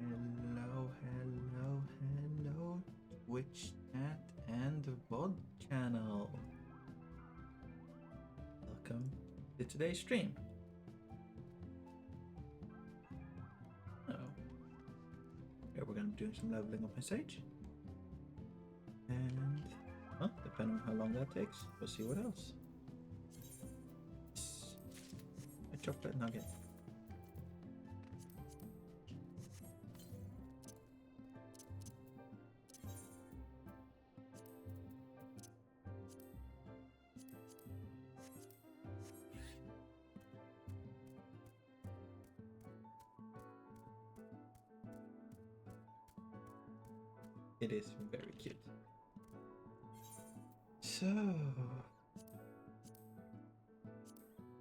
Hello, hello, hello, Twitch chat and VOD channel. Welcome to today's stream. Oh, here we're gonna be doing some leveling up my sage. And, well, depending on how long that takes, we'll see what else. A chocolate nugget. It is very cute. So,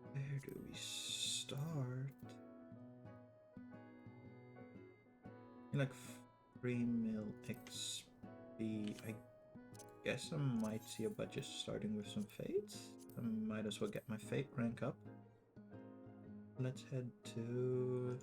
where do we start? Like 3 mil XP. I guess I might see a budget starting with some fates. I might as well get my fate rank up. Let's head to...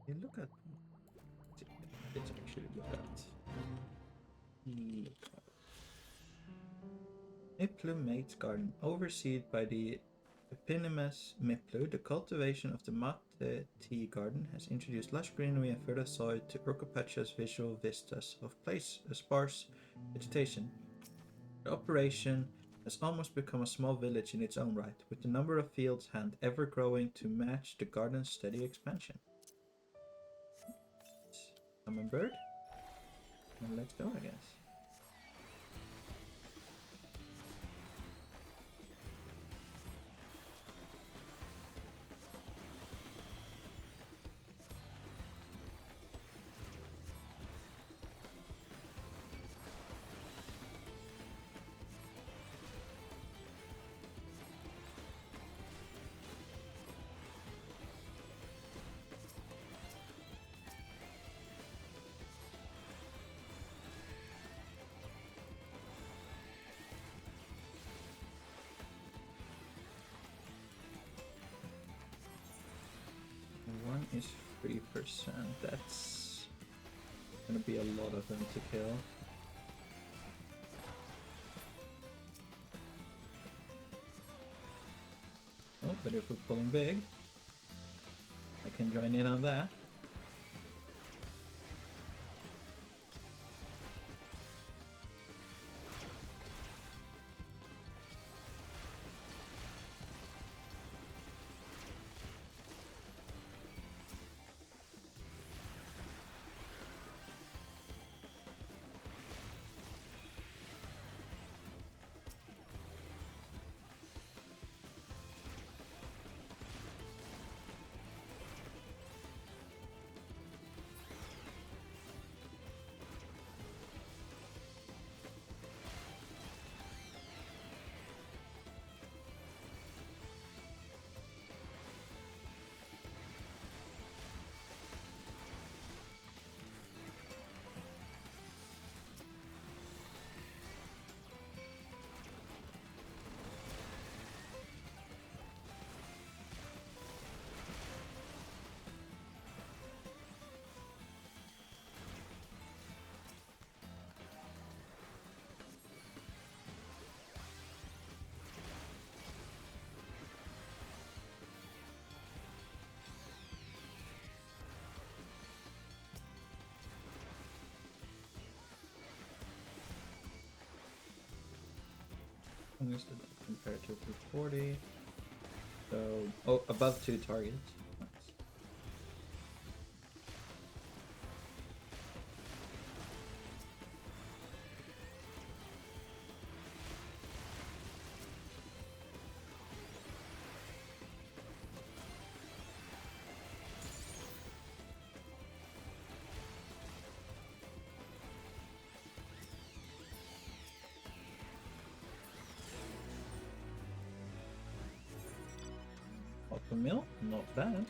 Hey, look at... Let's actually look at... Miplu Mate's Garden, overseen by the eponymous Miplu, the cultivation of the Mate tea garden has introduced lush greenery and fertile soil to Urkopacha's visual vistas of sparse vegetation. The operation has almost become a small village in its own right, with the number of fields hand ever growing to match the garden's steady expansion. Summon bird, and let's go, I guess. One is 3%. That's gonna be a lot of them to kill. Oh, but if we're pulling big, I can join in on that. Longest compared to 40. So, oh, above 2 targets. Nice. Half a mil, not bad.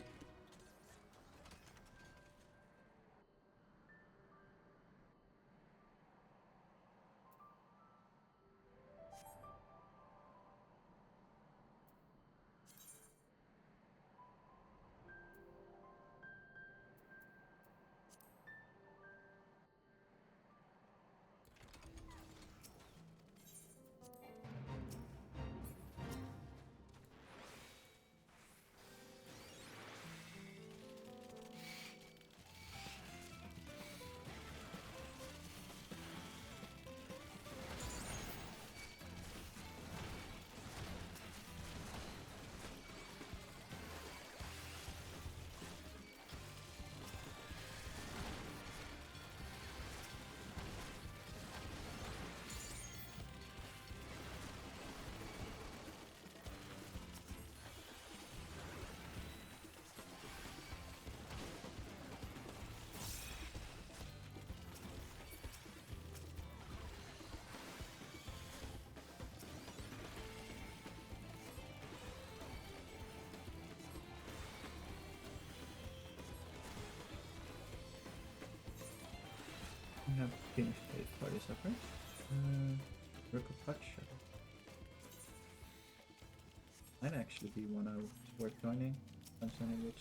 We have finished 8 party suppers. Rukopacha. Might actually be one I was worth joining. Concerning which.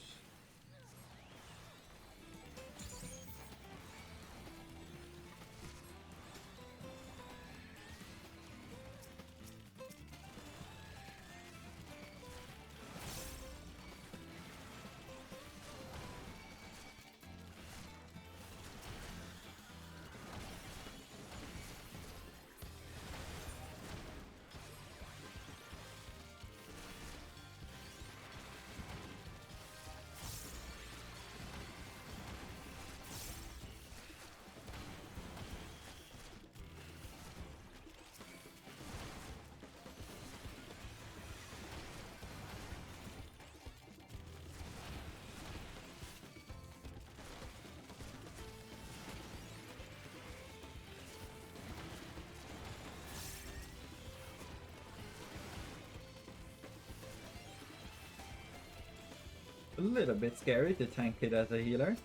A little bit scary to tank it as a healer.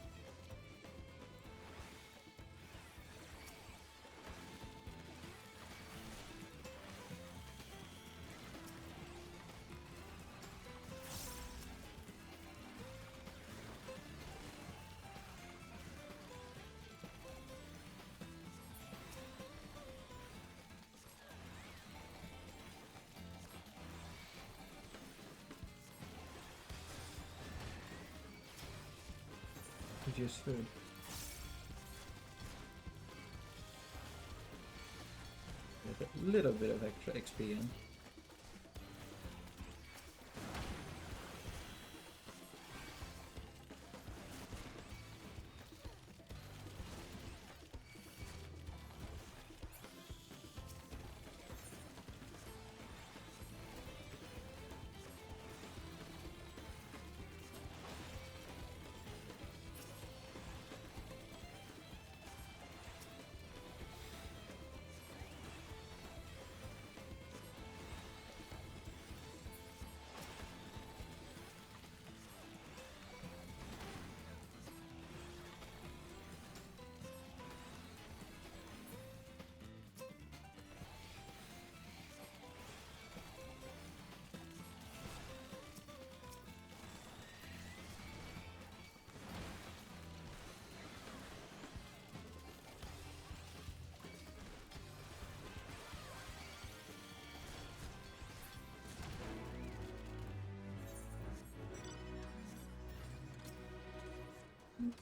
Just food. With a little bit of extra XP in.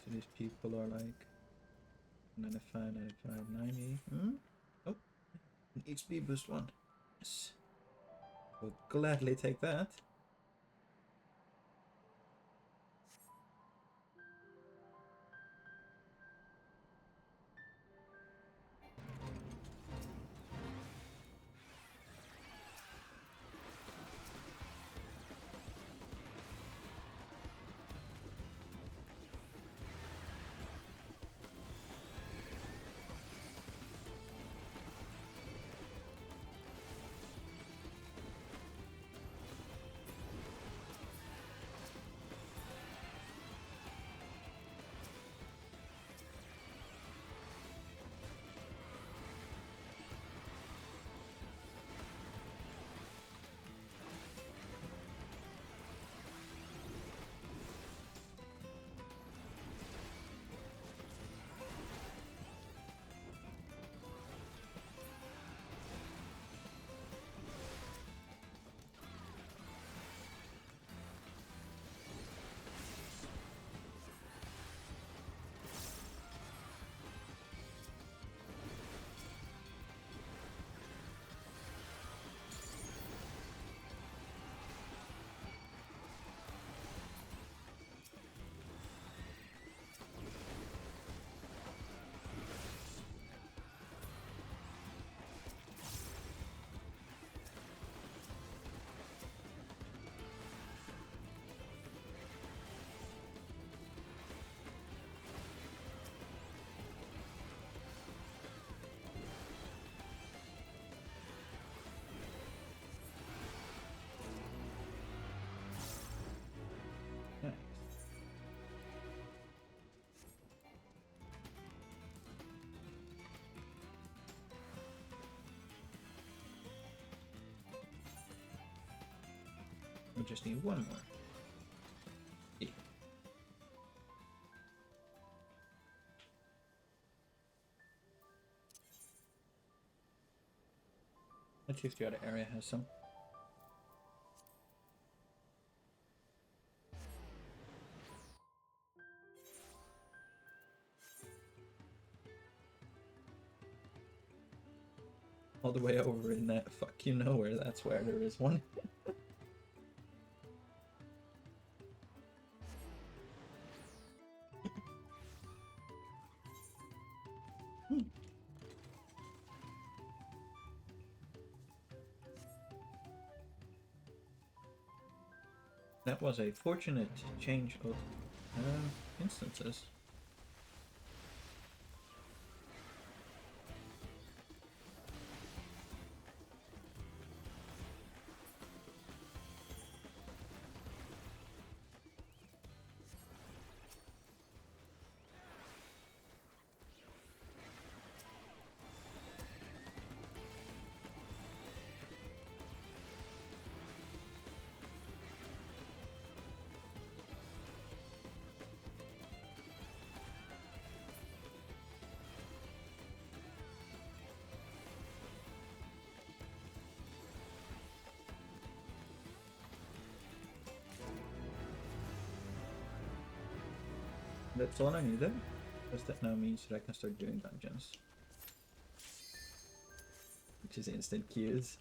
So these people are like 95, 95, 90. Oh, an XP boost one. Yes. Will gladly take that. Nice. We just need one more. Yeah. Let's see if the other area has some. All the way over in that fuck you nowhere, that's where there is one. That was a fortunate change of instances. That's all I needed. Because that now means that I can start doing dungeons. Which is instant queues.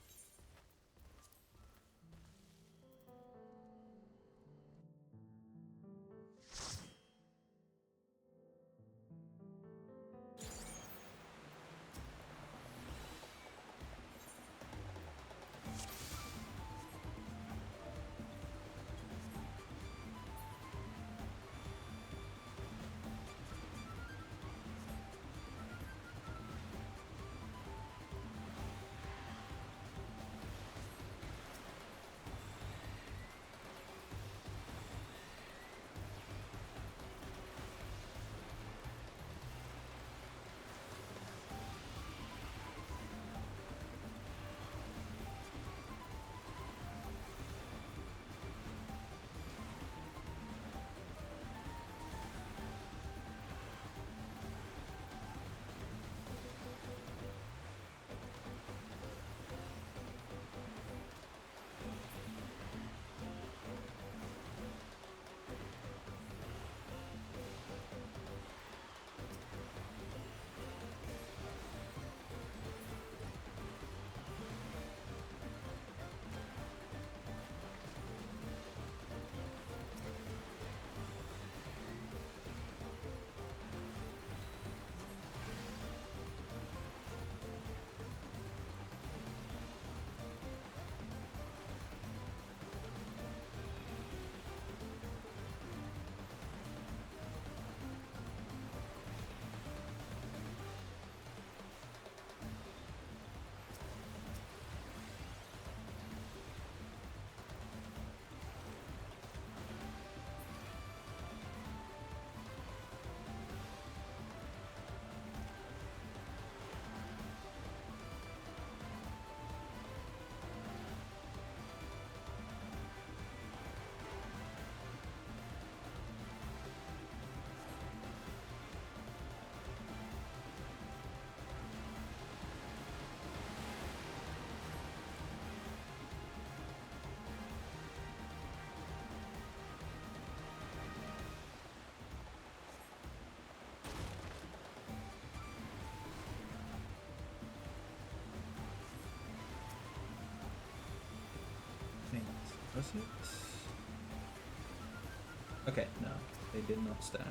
Was it? Okay, no, they did not stack.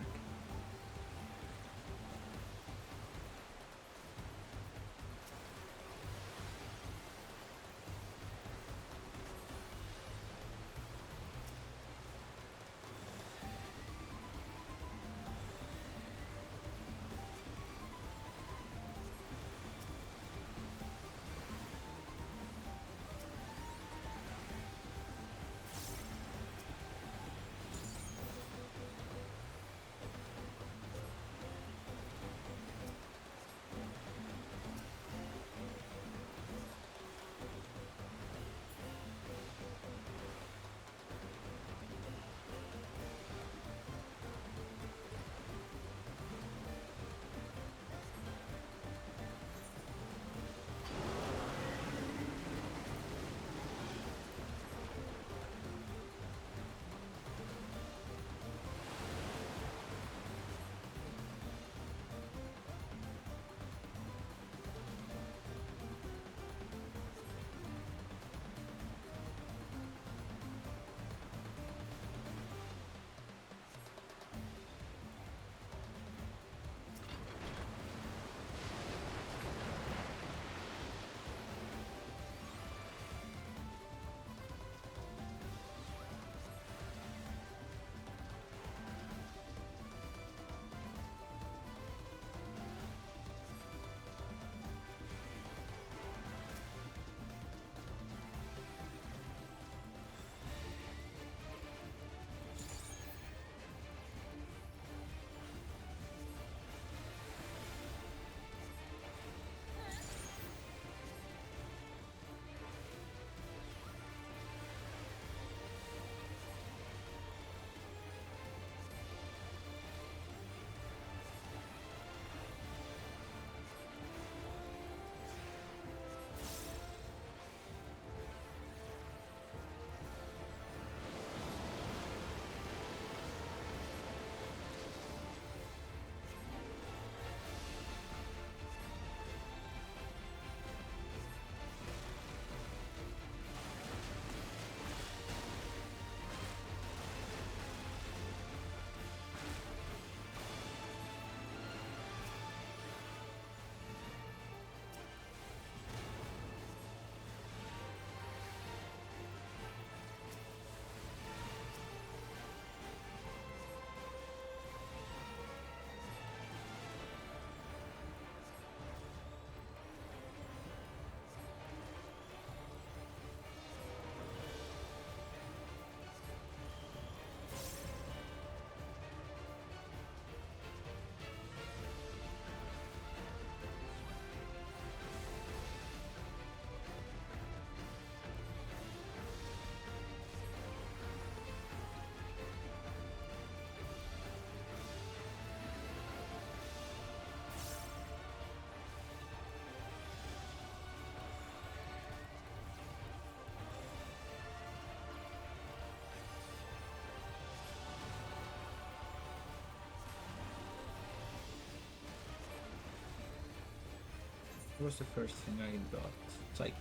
What was the first thing I got? Psyche.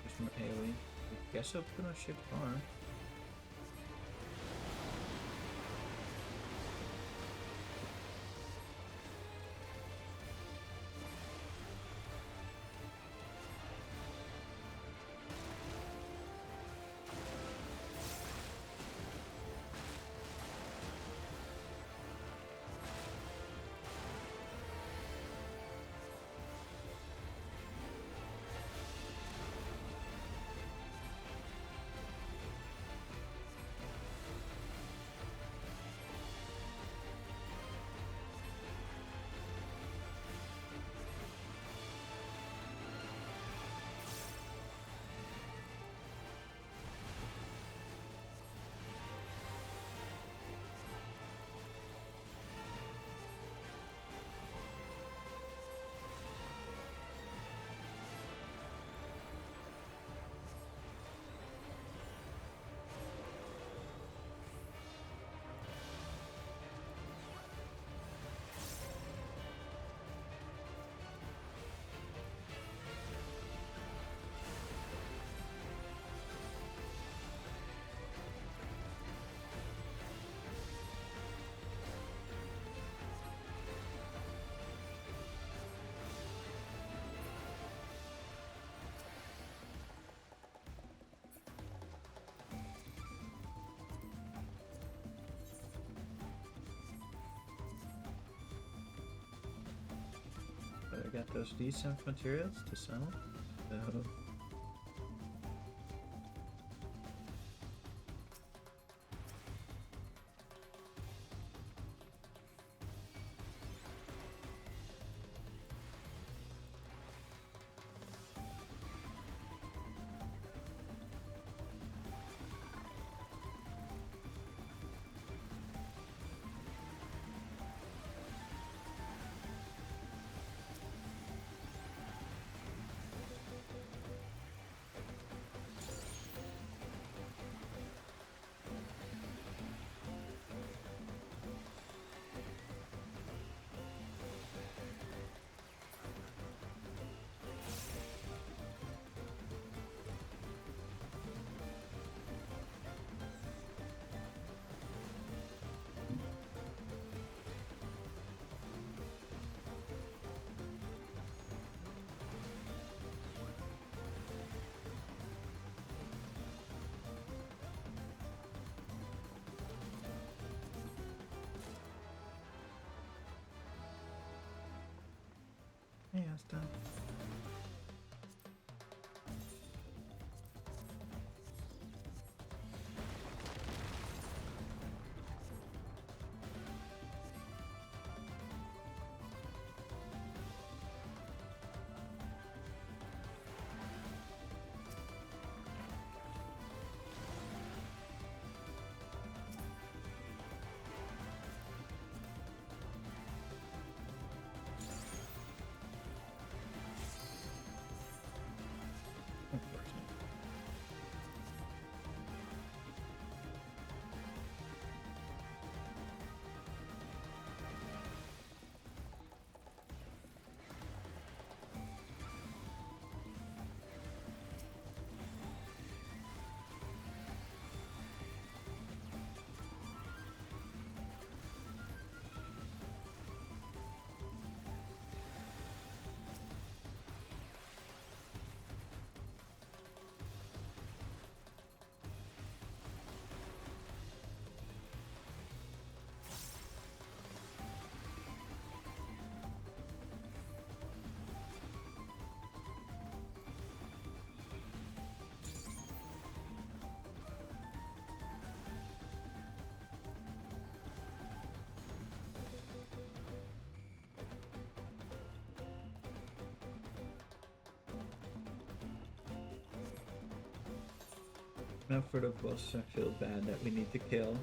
There's more AoE. I guess I'll put on ship R. I got those decent materials to sell. So yeah, it's done. Now for the boss I feel bad that we need to kill.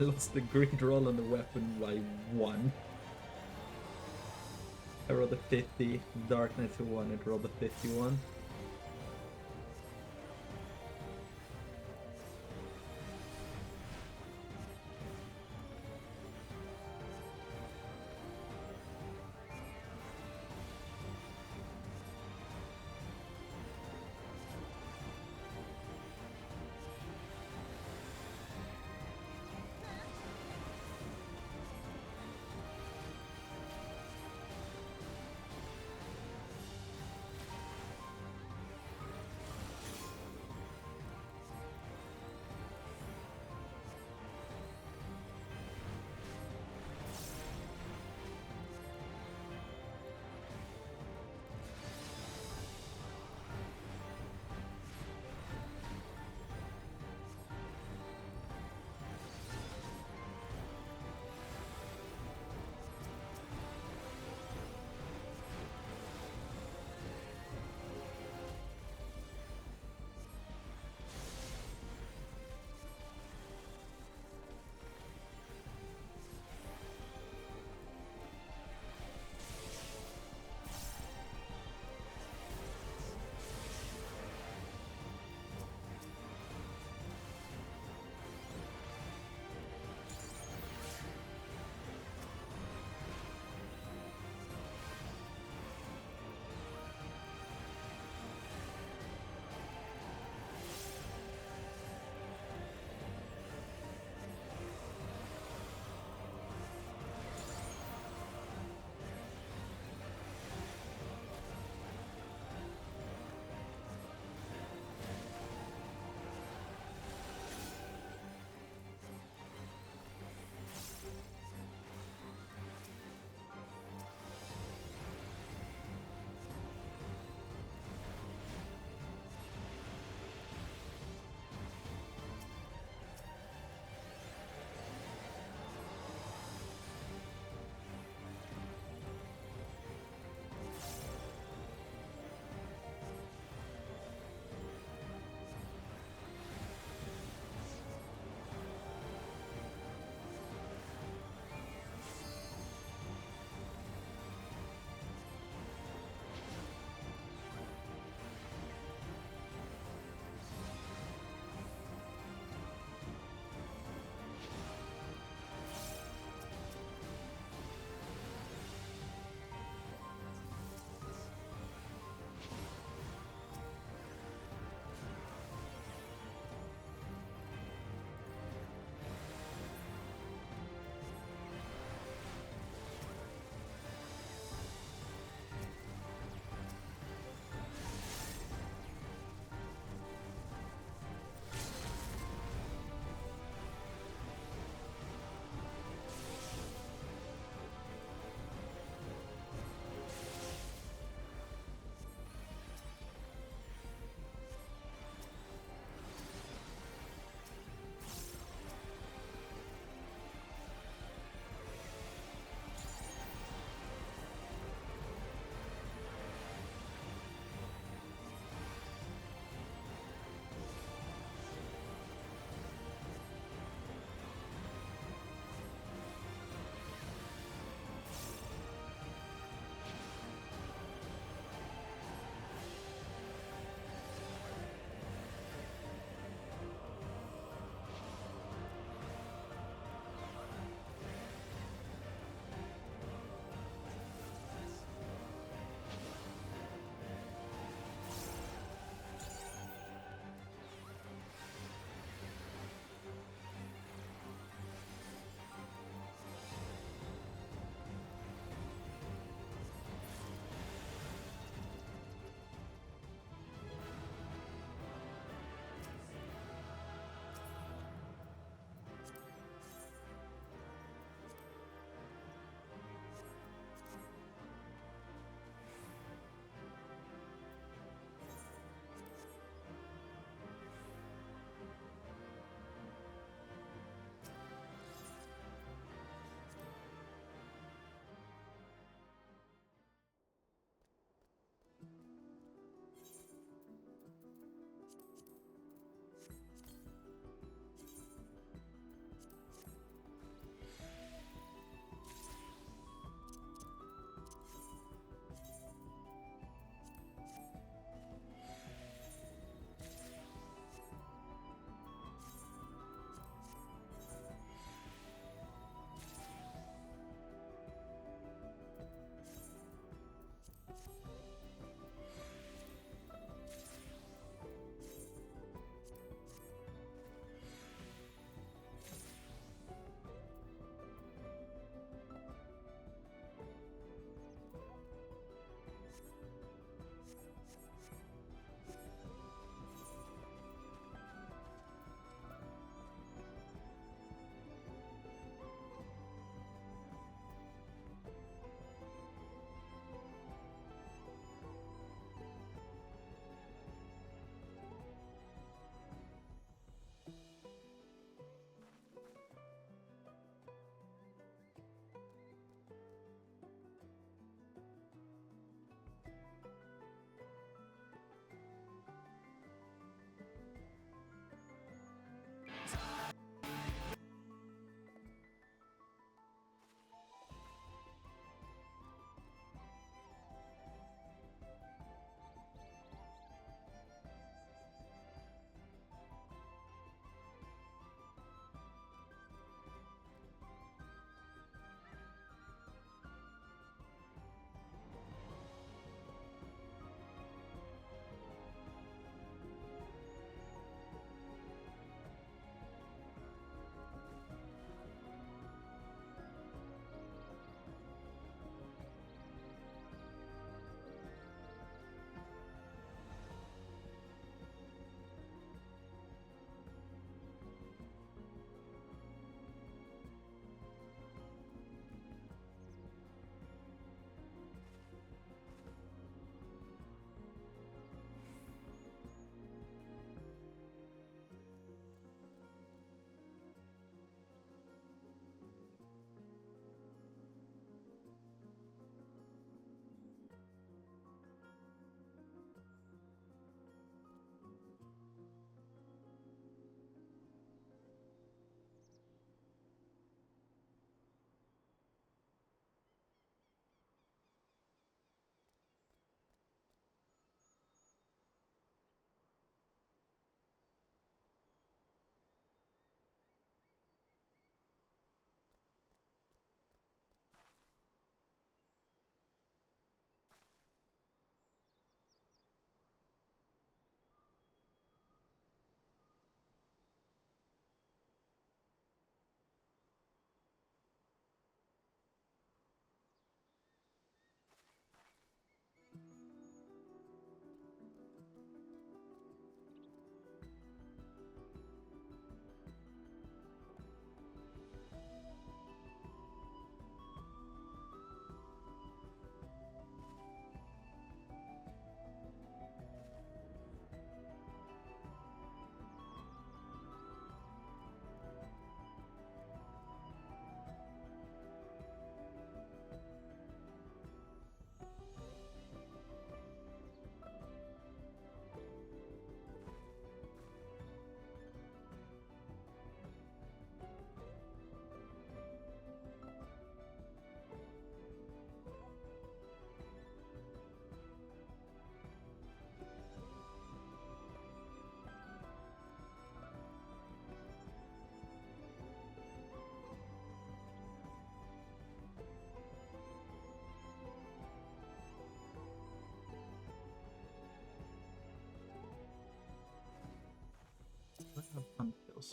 I lost the greed roll on the weapon by 1. I rolled a 50, darkness to 1, it rolled a 51.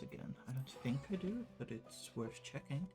this again? I don't think I do, but it's worth checking.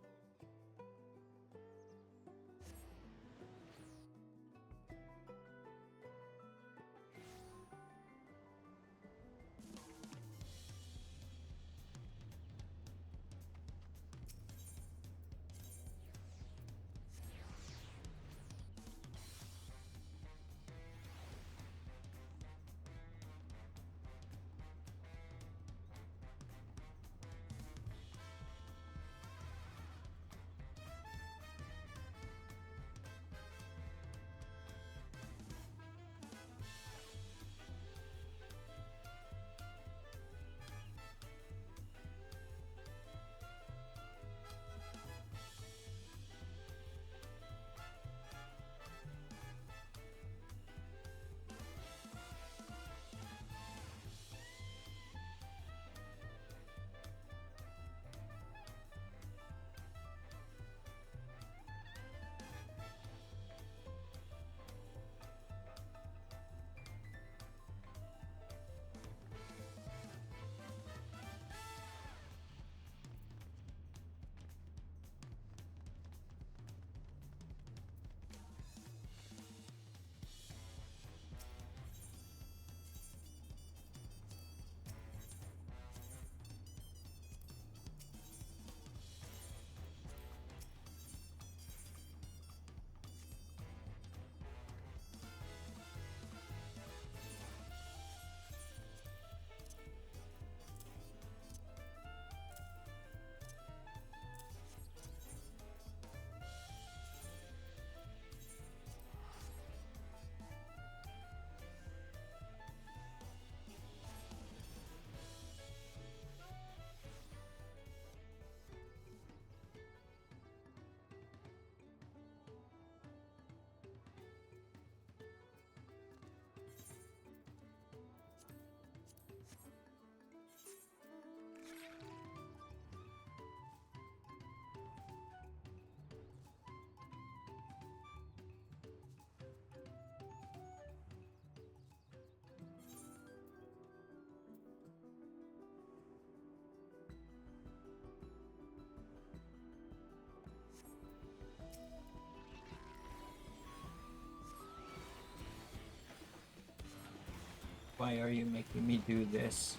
Why are you making me do this?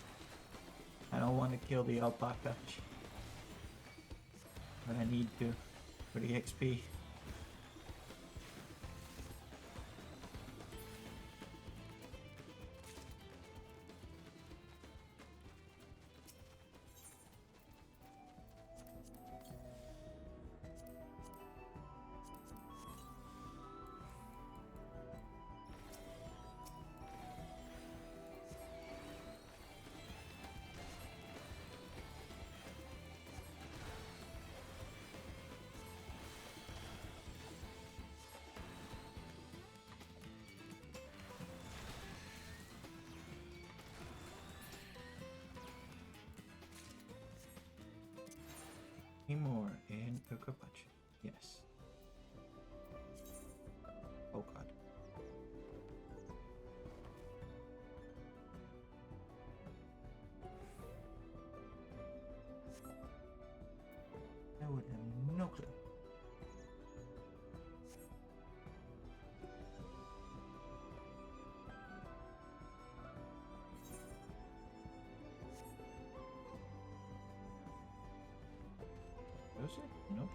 I don't want to kill the alpaca. But I need to for the XP. More in Ukapachi. Yes. Oh god. I would have no clue. Was it? Nope.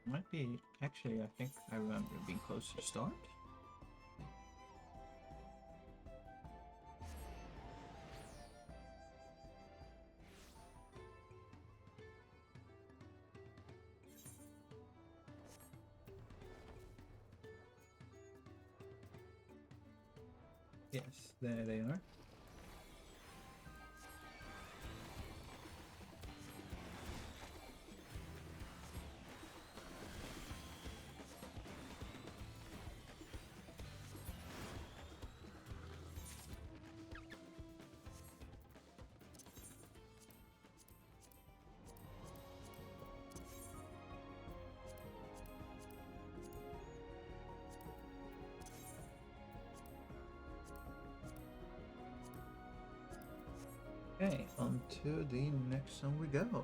Might be, actually, I think I remember being close to start. Yes, there they are. Okay, on to the next one we go.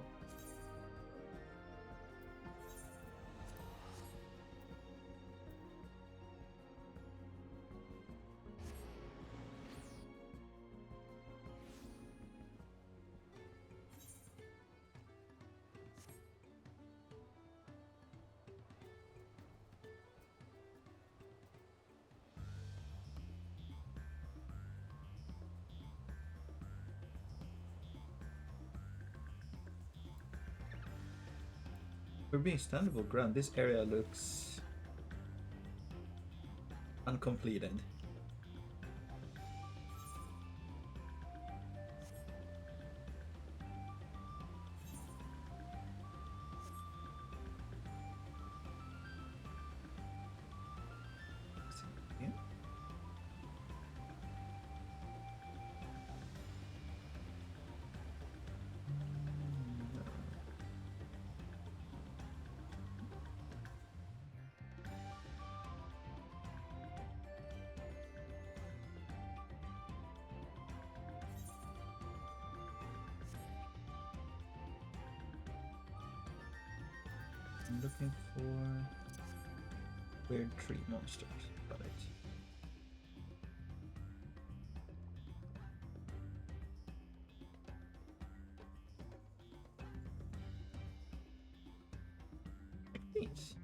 For being standable ground, this area looks uncompleted. Yeah. I'm looking for weird tree monsters. Got it. Like these.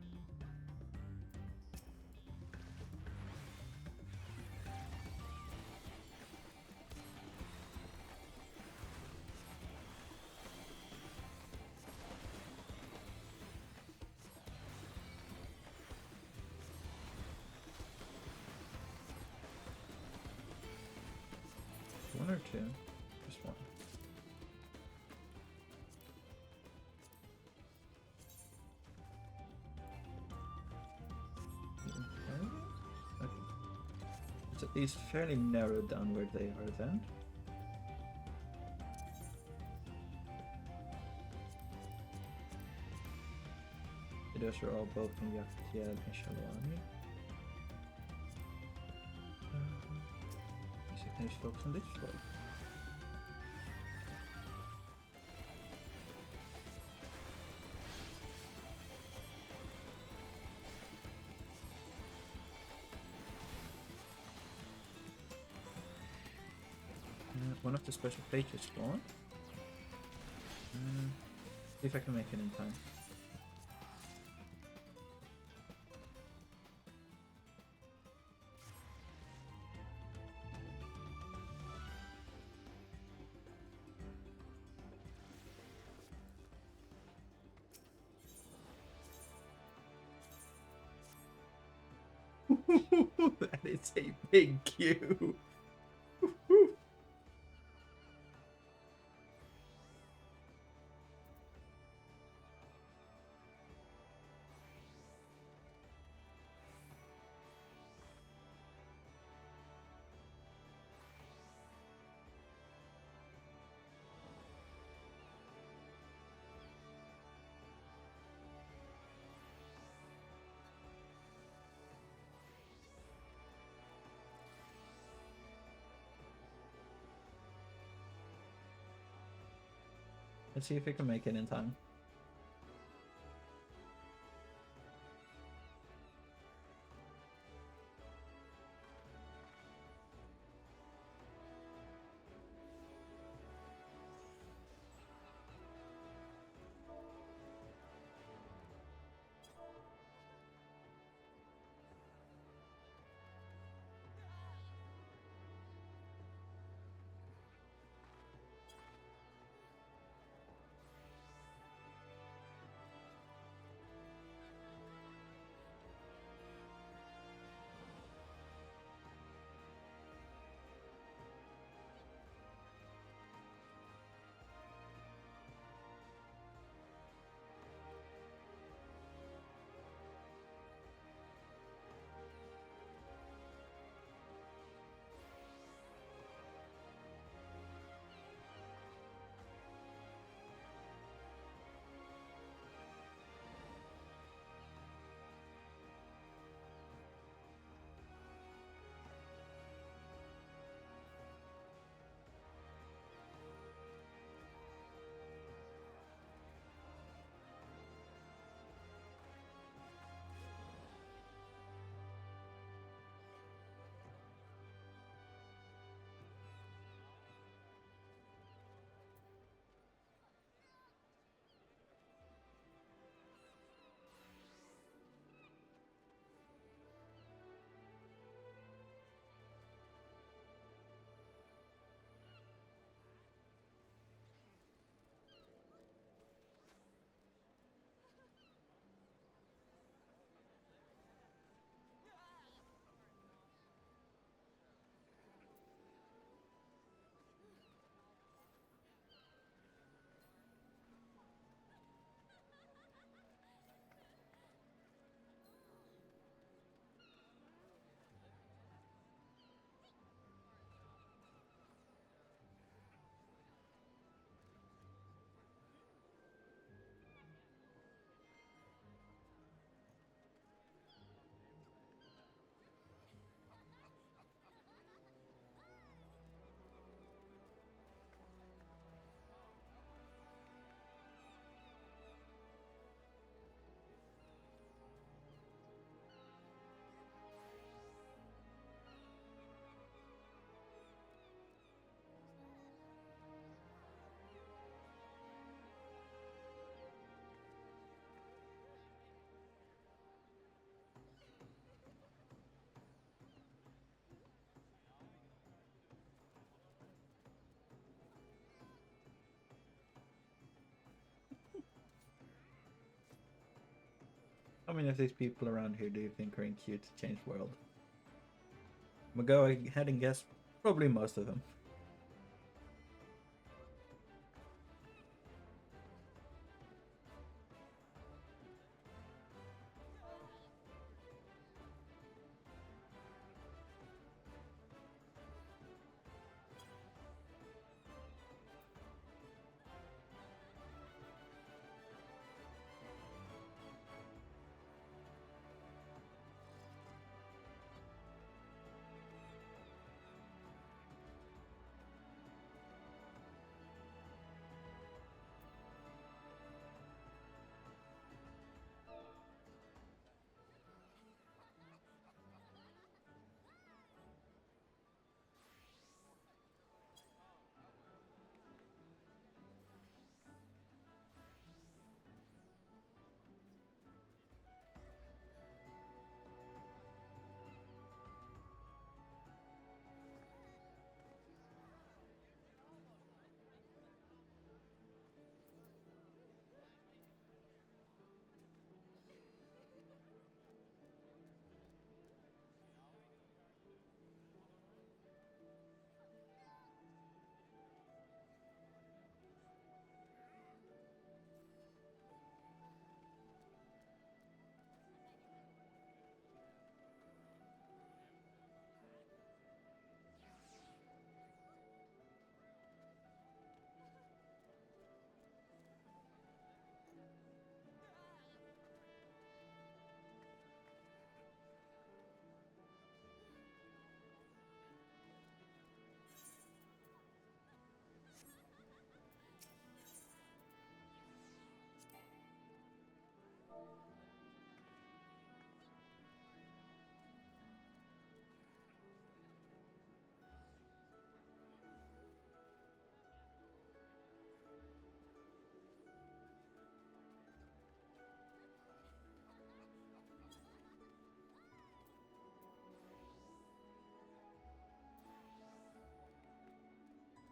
One or two? Just one. Okay. It's at least fairly narrowed down where they are then. Those are all both in Yakutiel and Shalwani. So can just focus on this floor. One of the special pages spawn. See if I can make it in time. That is a big queue. Let's see if we can make it in time. How many of these people around here do you think are in queue to change the world? I'm gonna go ahead and guess probably most of them.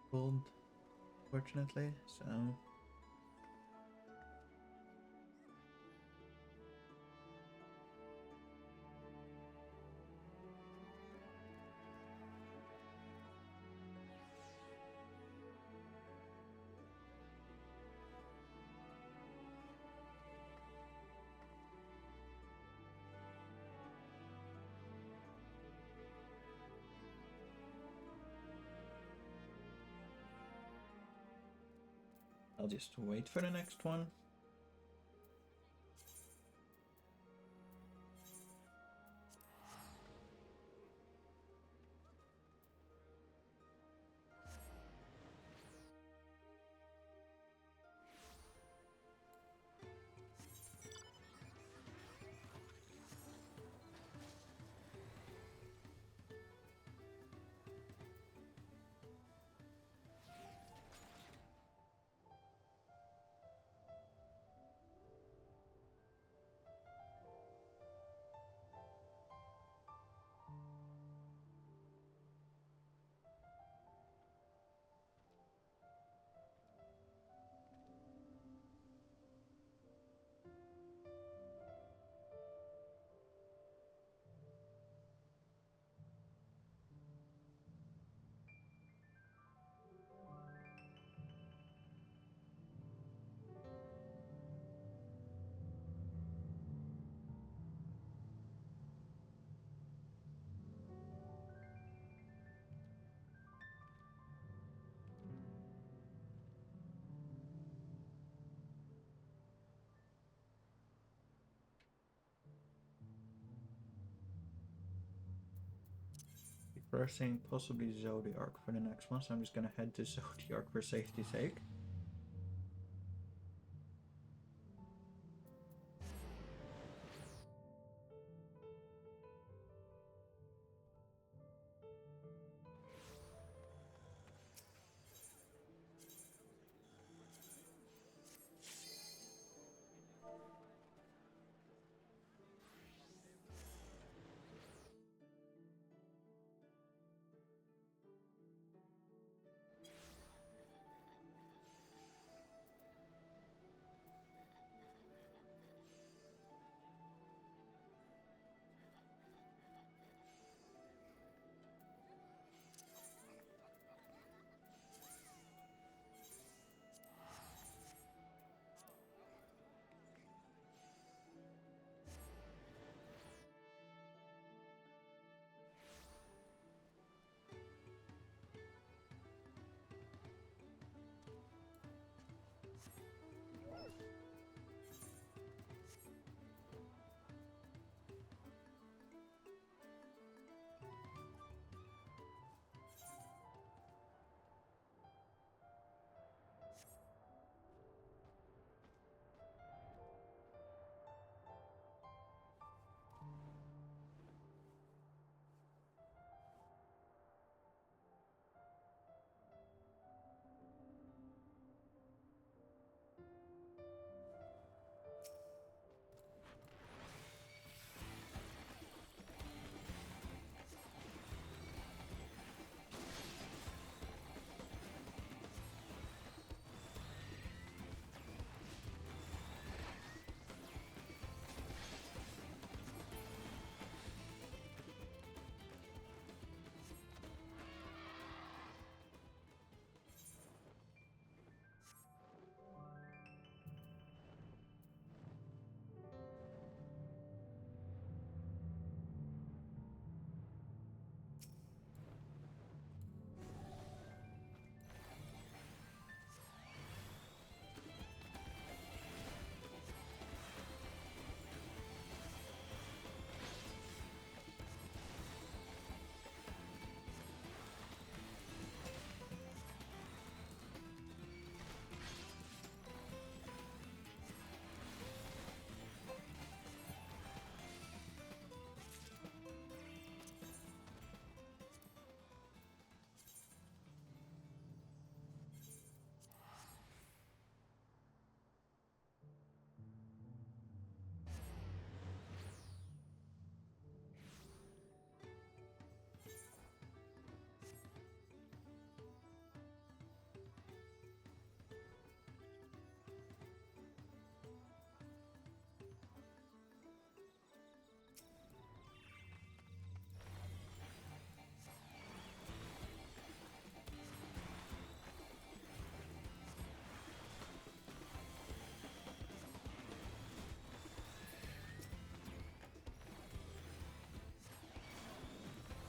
Pulled, fortunately, so I'll just wait for the next one. First thing, possibly Zodiark for the next one, so I'm just gonna head to Zodiark for safety's sake.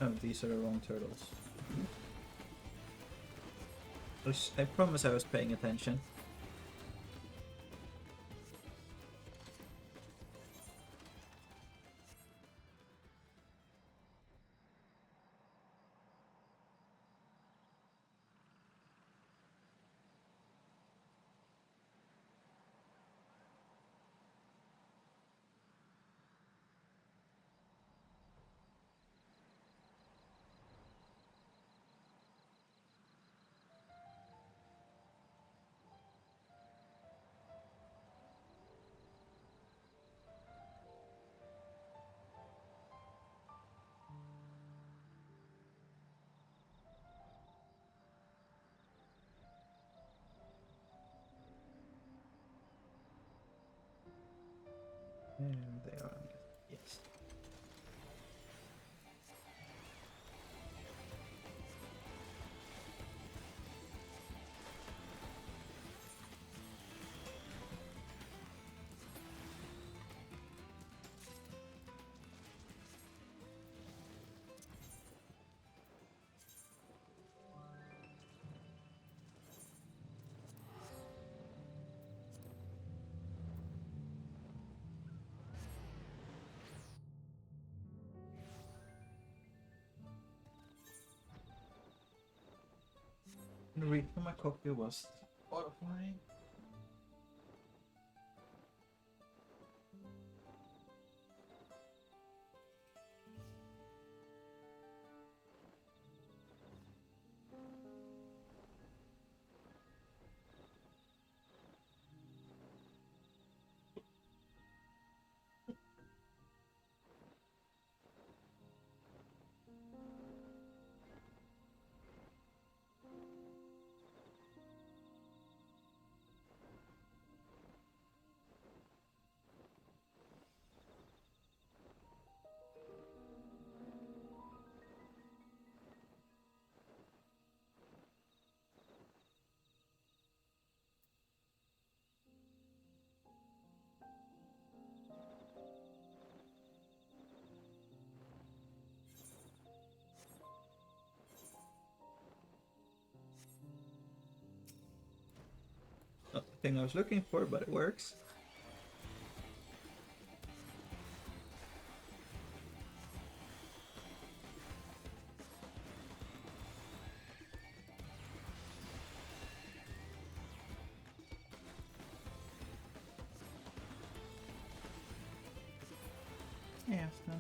Oh, these are the wrong turtles. I promise I was paying attention. And they are. Yes. The read for my copy was butterfly. Not the thing I was looking for, but it works. Yes, no.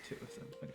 2 of them. Okay.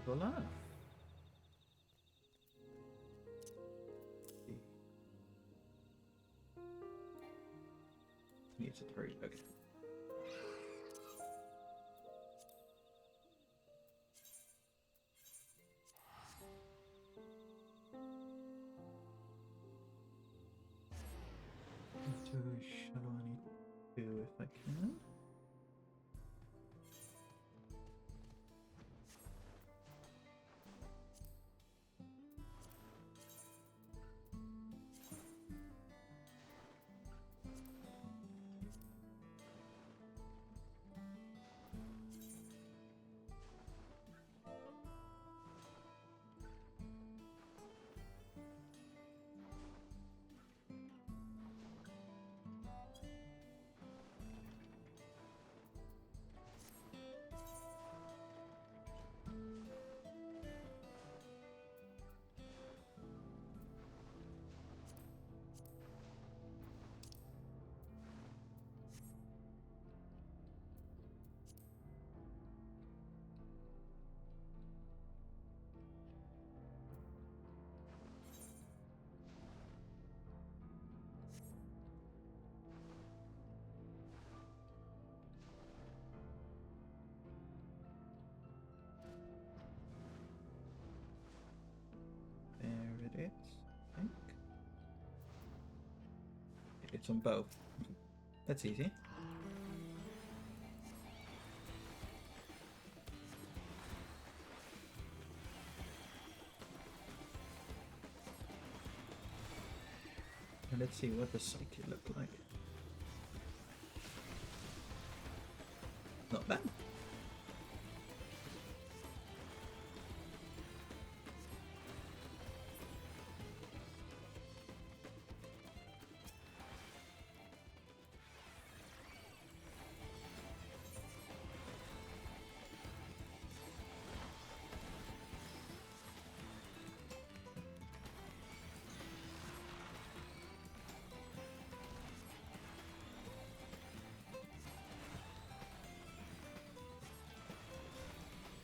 Level up. Needs a 3. Okay. What shall I need to do if I can? There it is, I think. It's on both. That's easy. And let's see what the psyche look like. Not bad.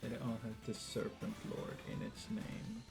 They all have the Serpent Lord in its name.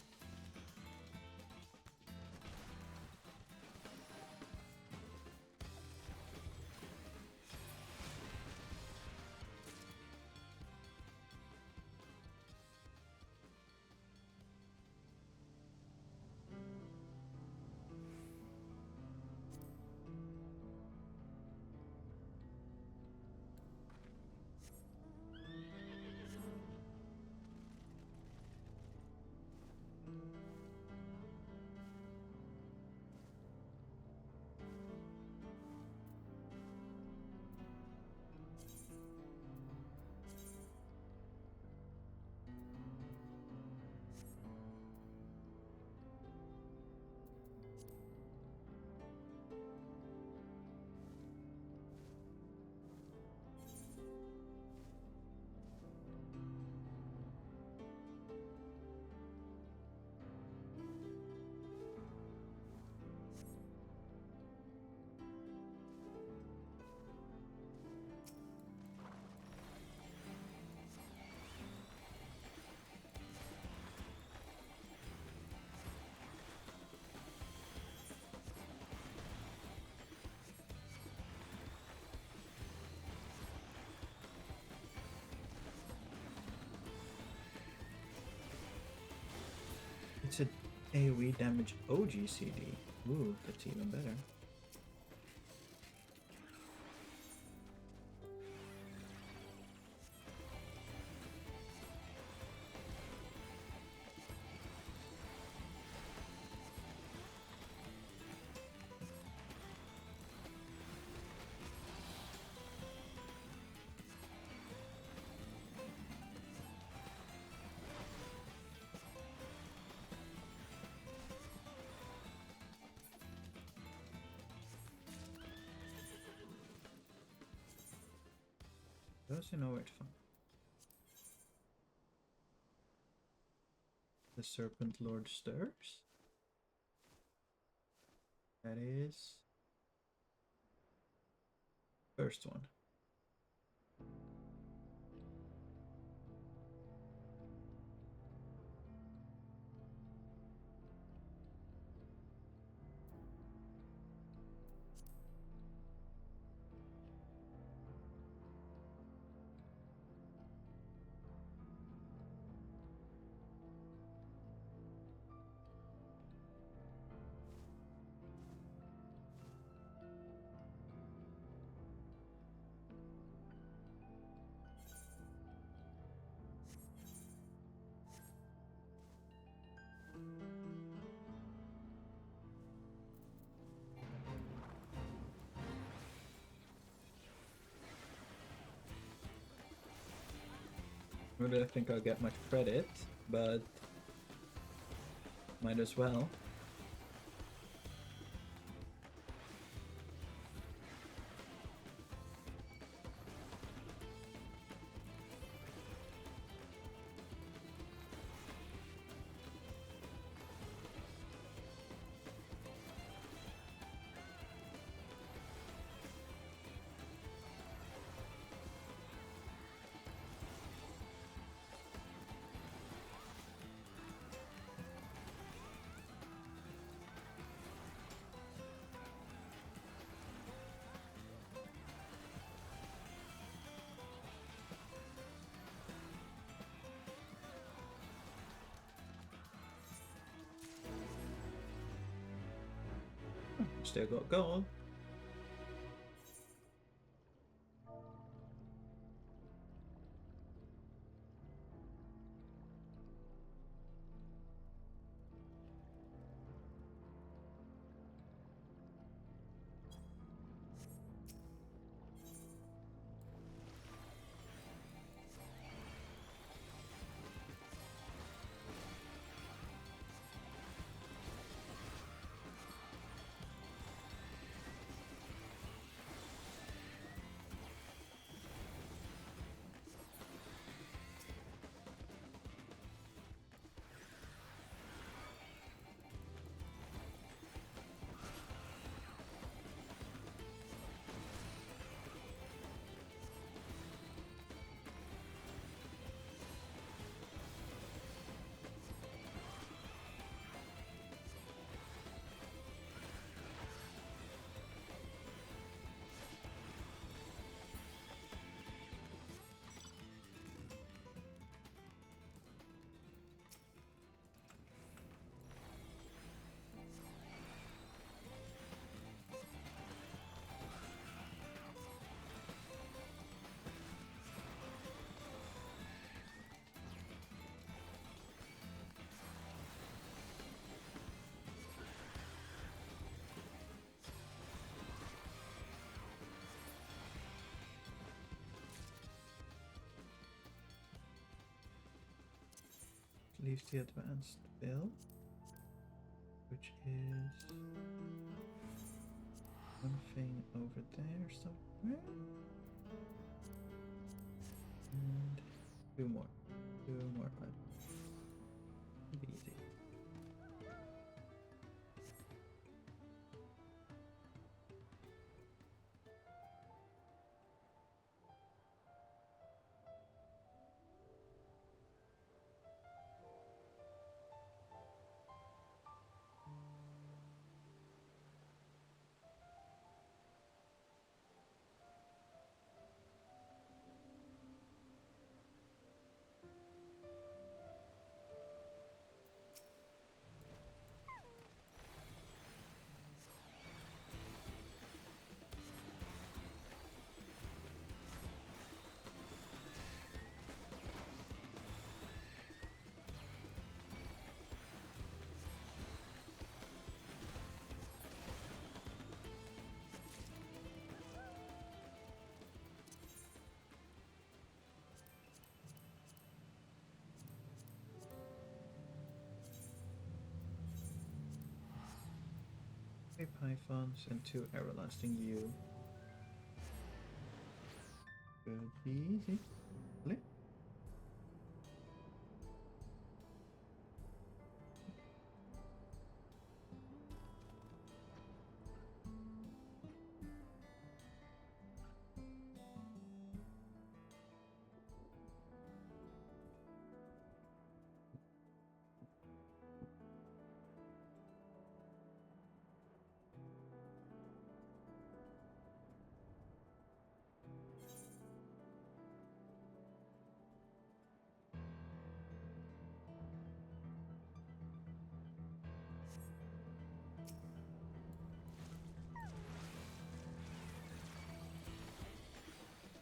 It's a AoE damage OGCD. Ooh, that's even better. Those I know where to find. The Serpent Lord stirs. That is first one. I don't think I'll get much credit, but might as well. Still got gold. Leaves the advanced build, which is one thing over there somewhere, and two more items. Be easy. Three pythons and two everlasting U. Good. Easy. Really?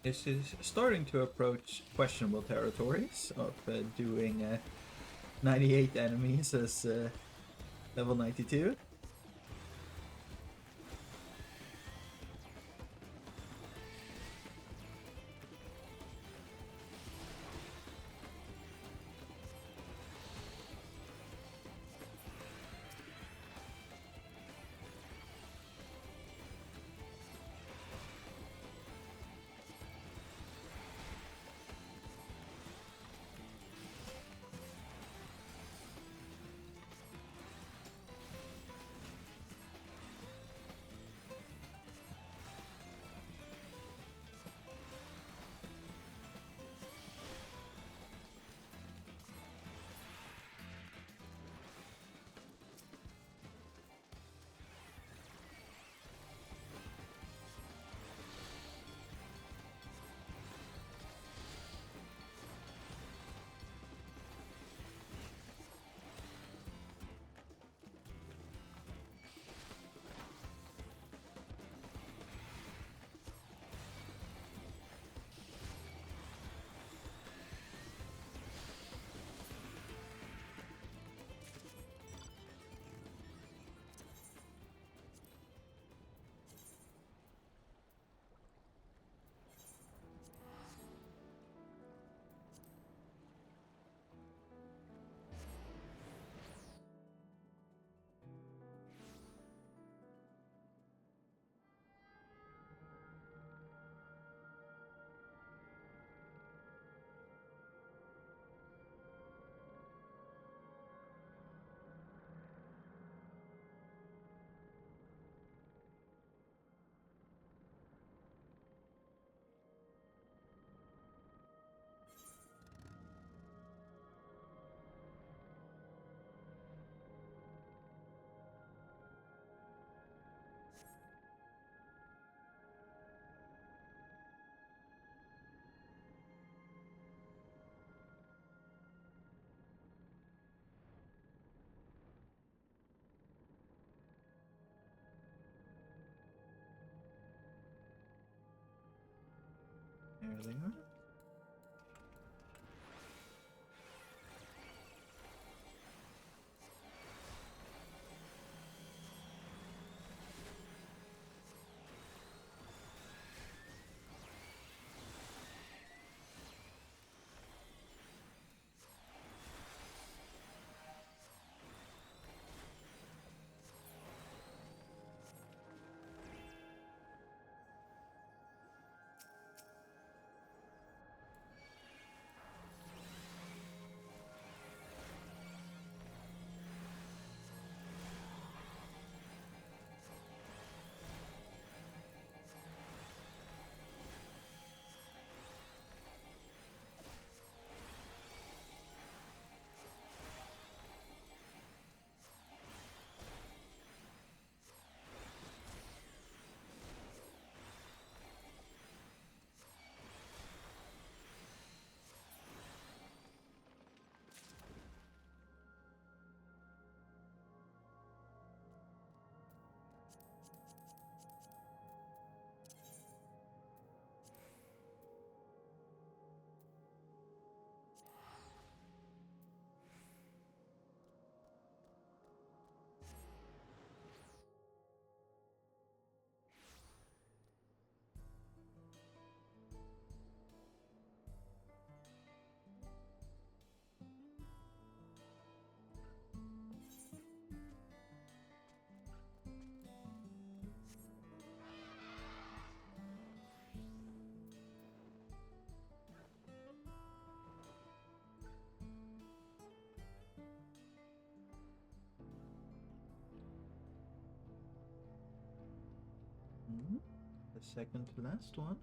This is starting to approach questionable territories of doing 98 enemies as level 92. There they are. second to last one.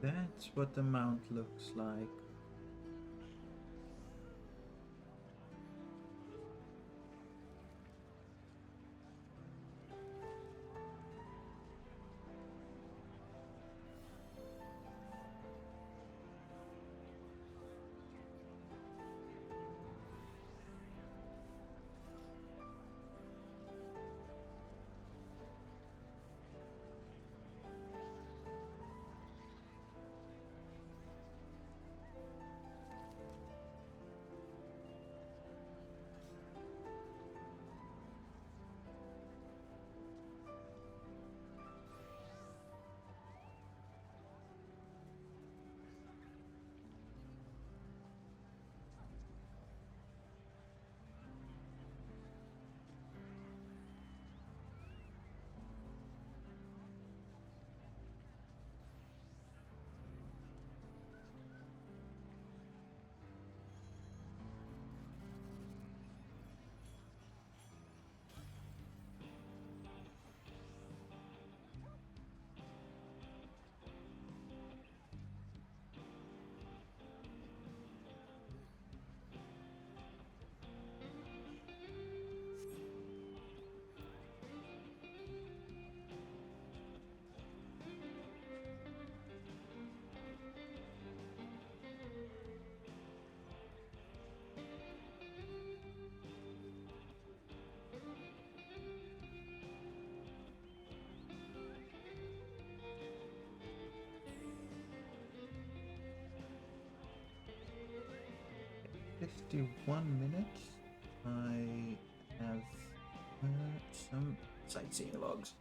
That's what the mount looks like. $51. I have some sightseeing logs.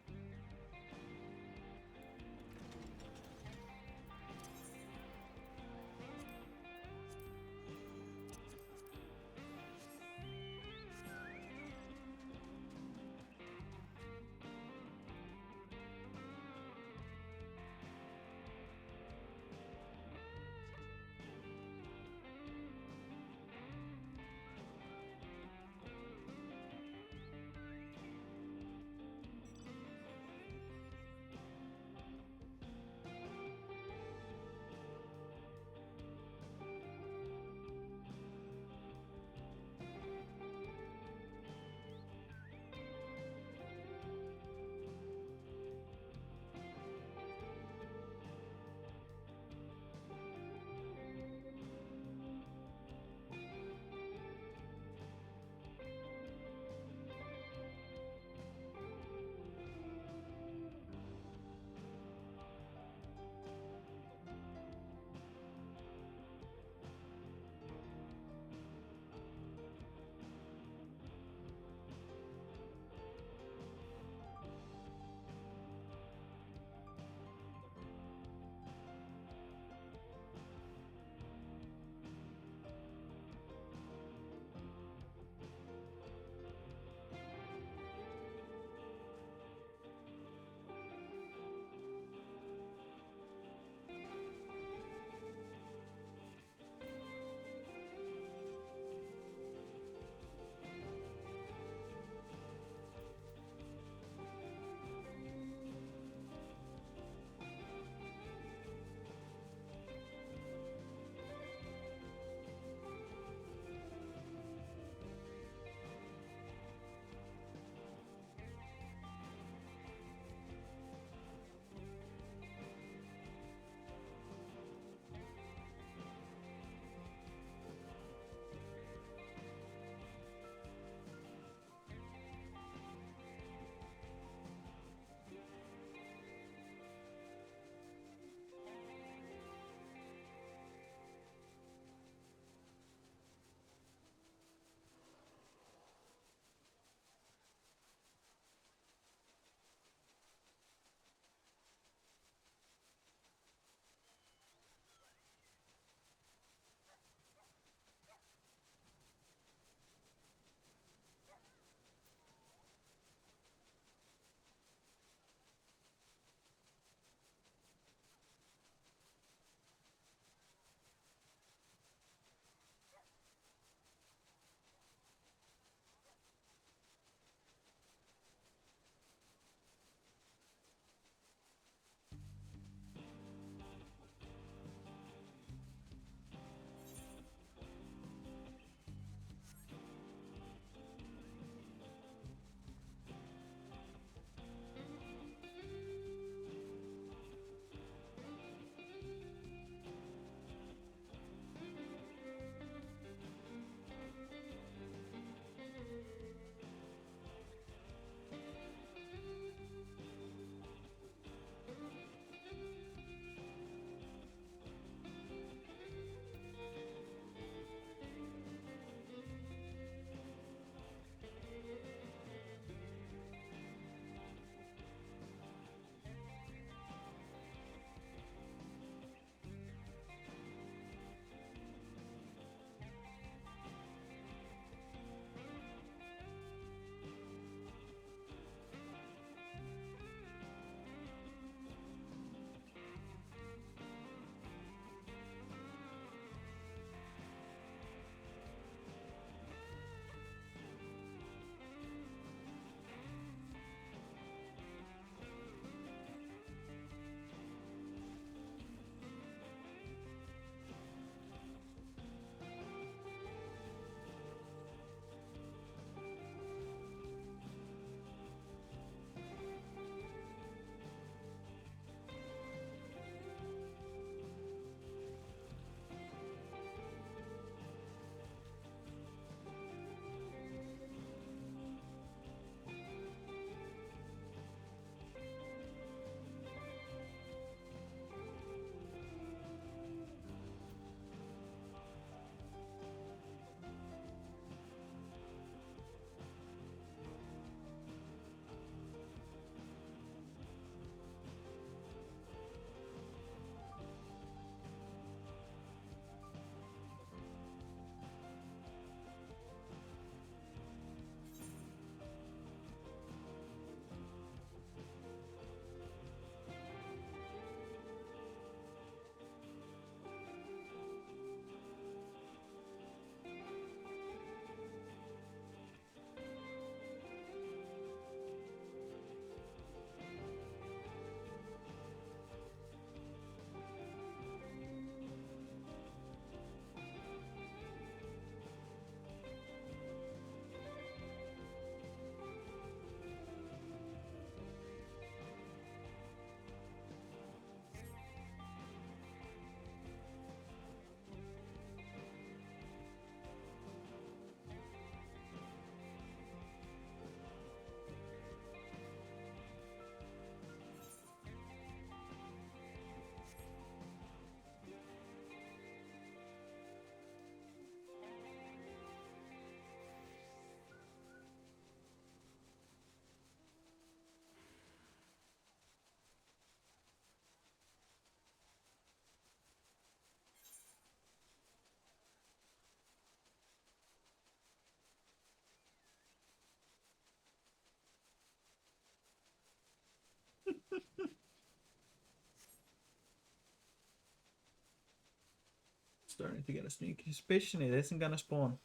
Starting to get a sneaky suspicion it isn't gonna spawn.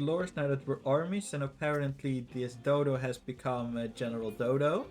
The lore is now that we're armies, and apparently this Dodo has become a General Dodo.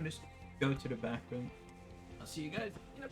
I'm just go to the back room. I'll see you guys. Yep.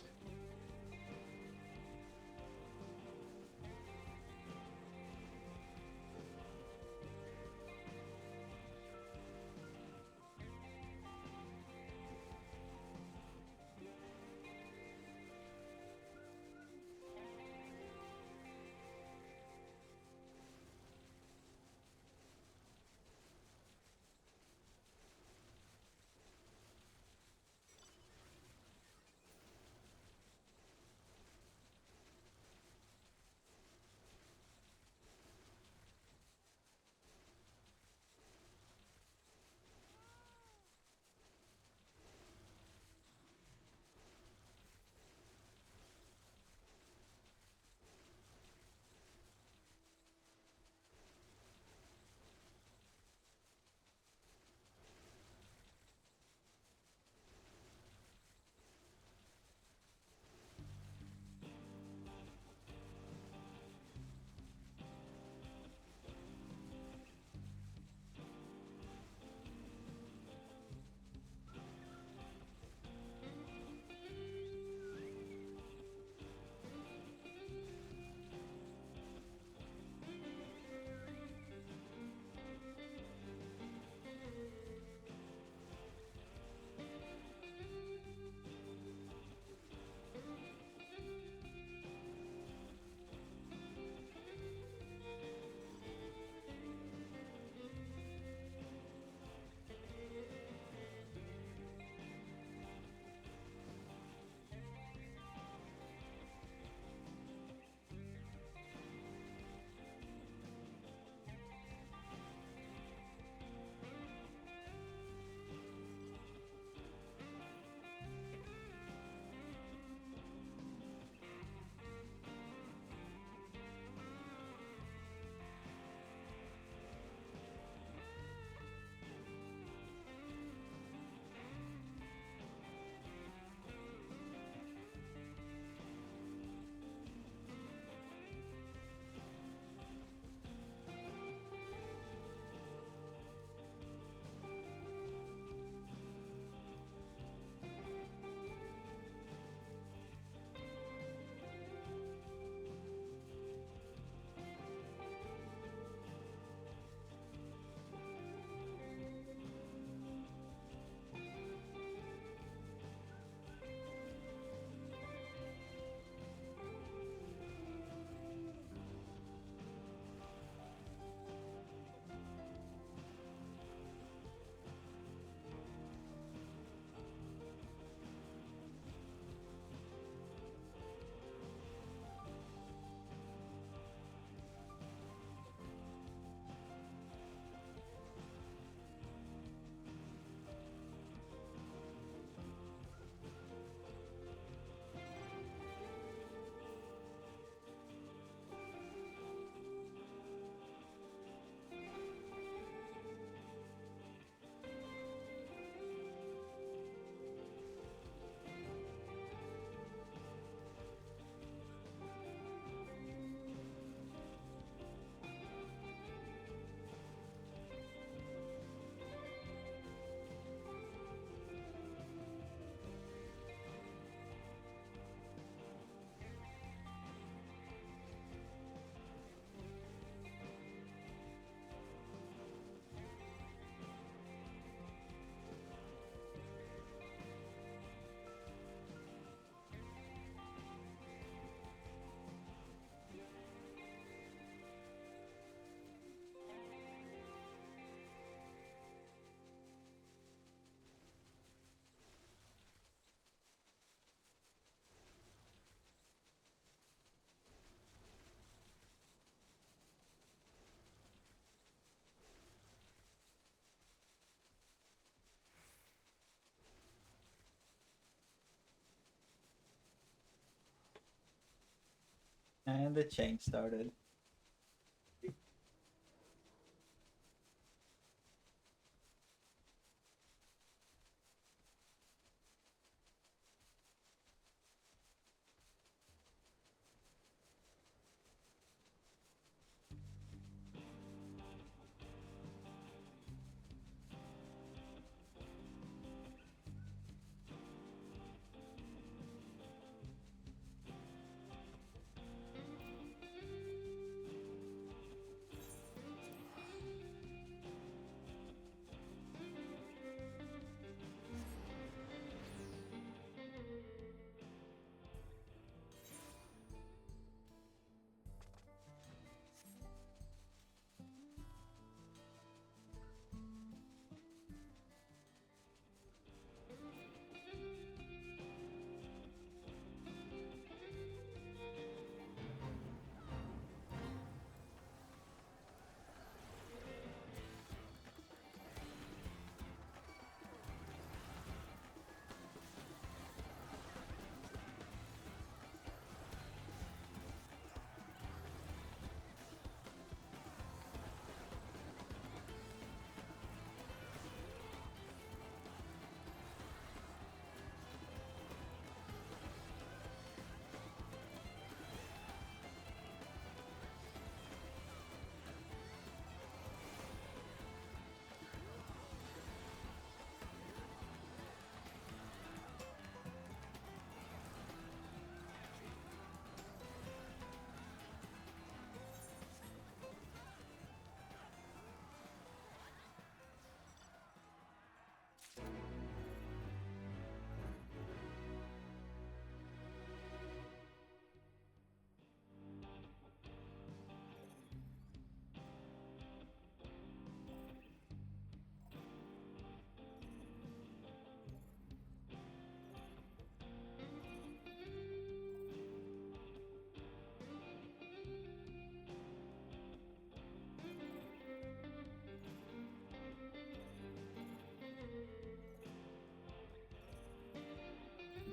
And the change started.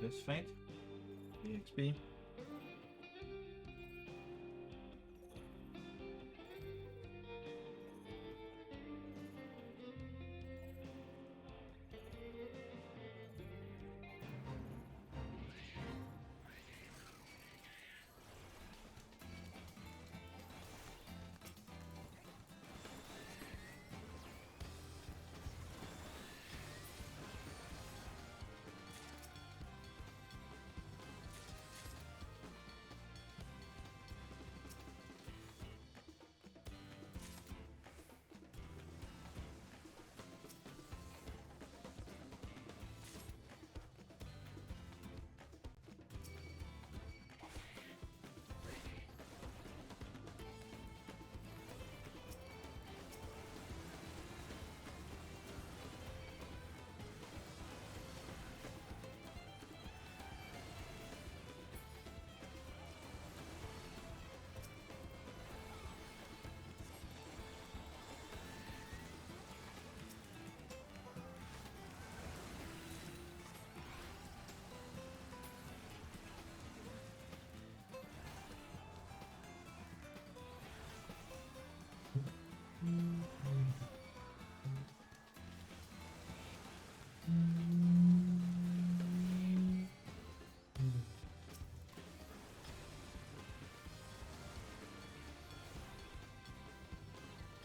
This faint. EXP.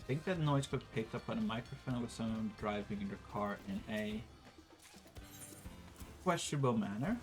I think that noise got picked up by the microphone with someone driving their car in a questionable manner.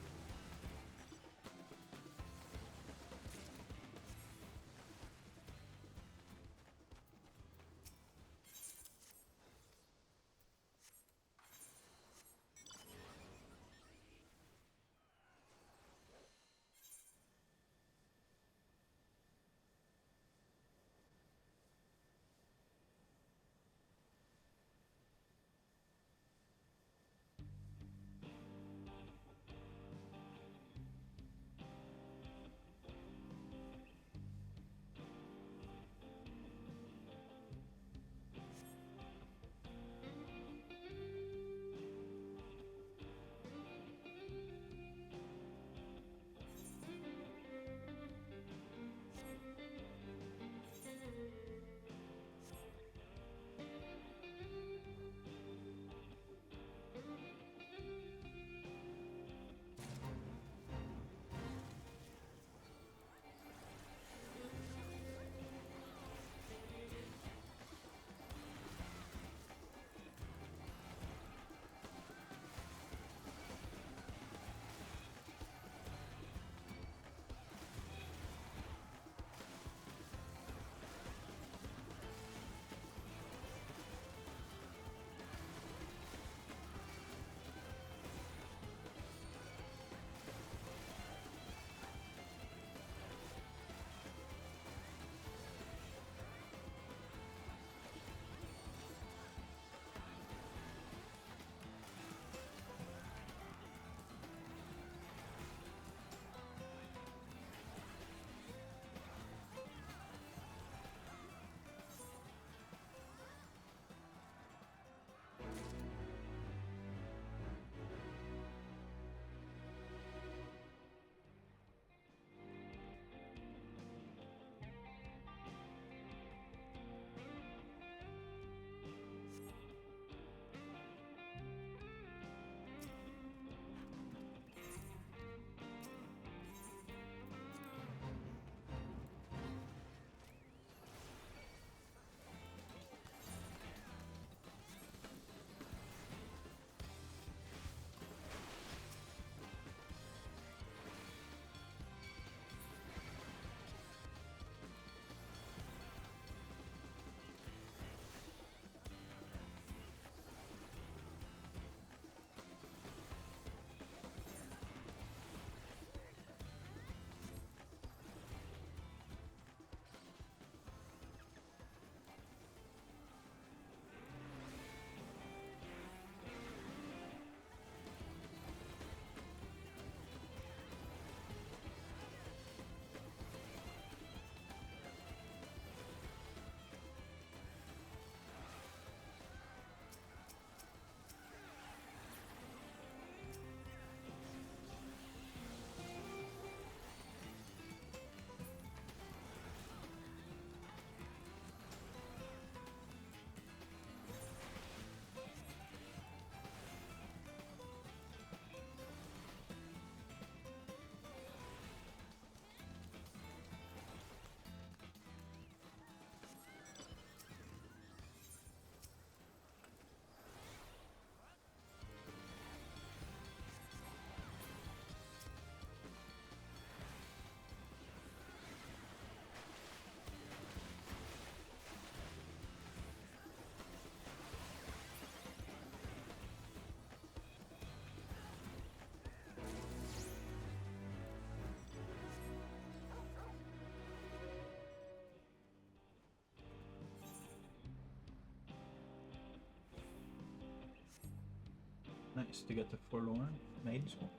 Nice to get the Forlorn Maiden Scroll.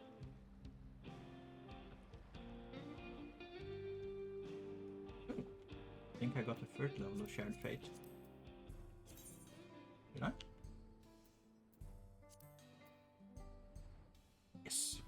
I think I got the third level of Shared Fate. Did I? Yes.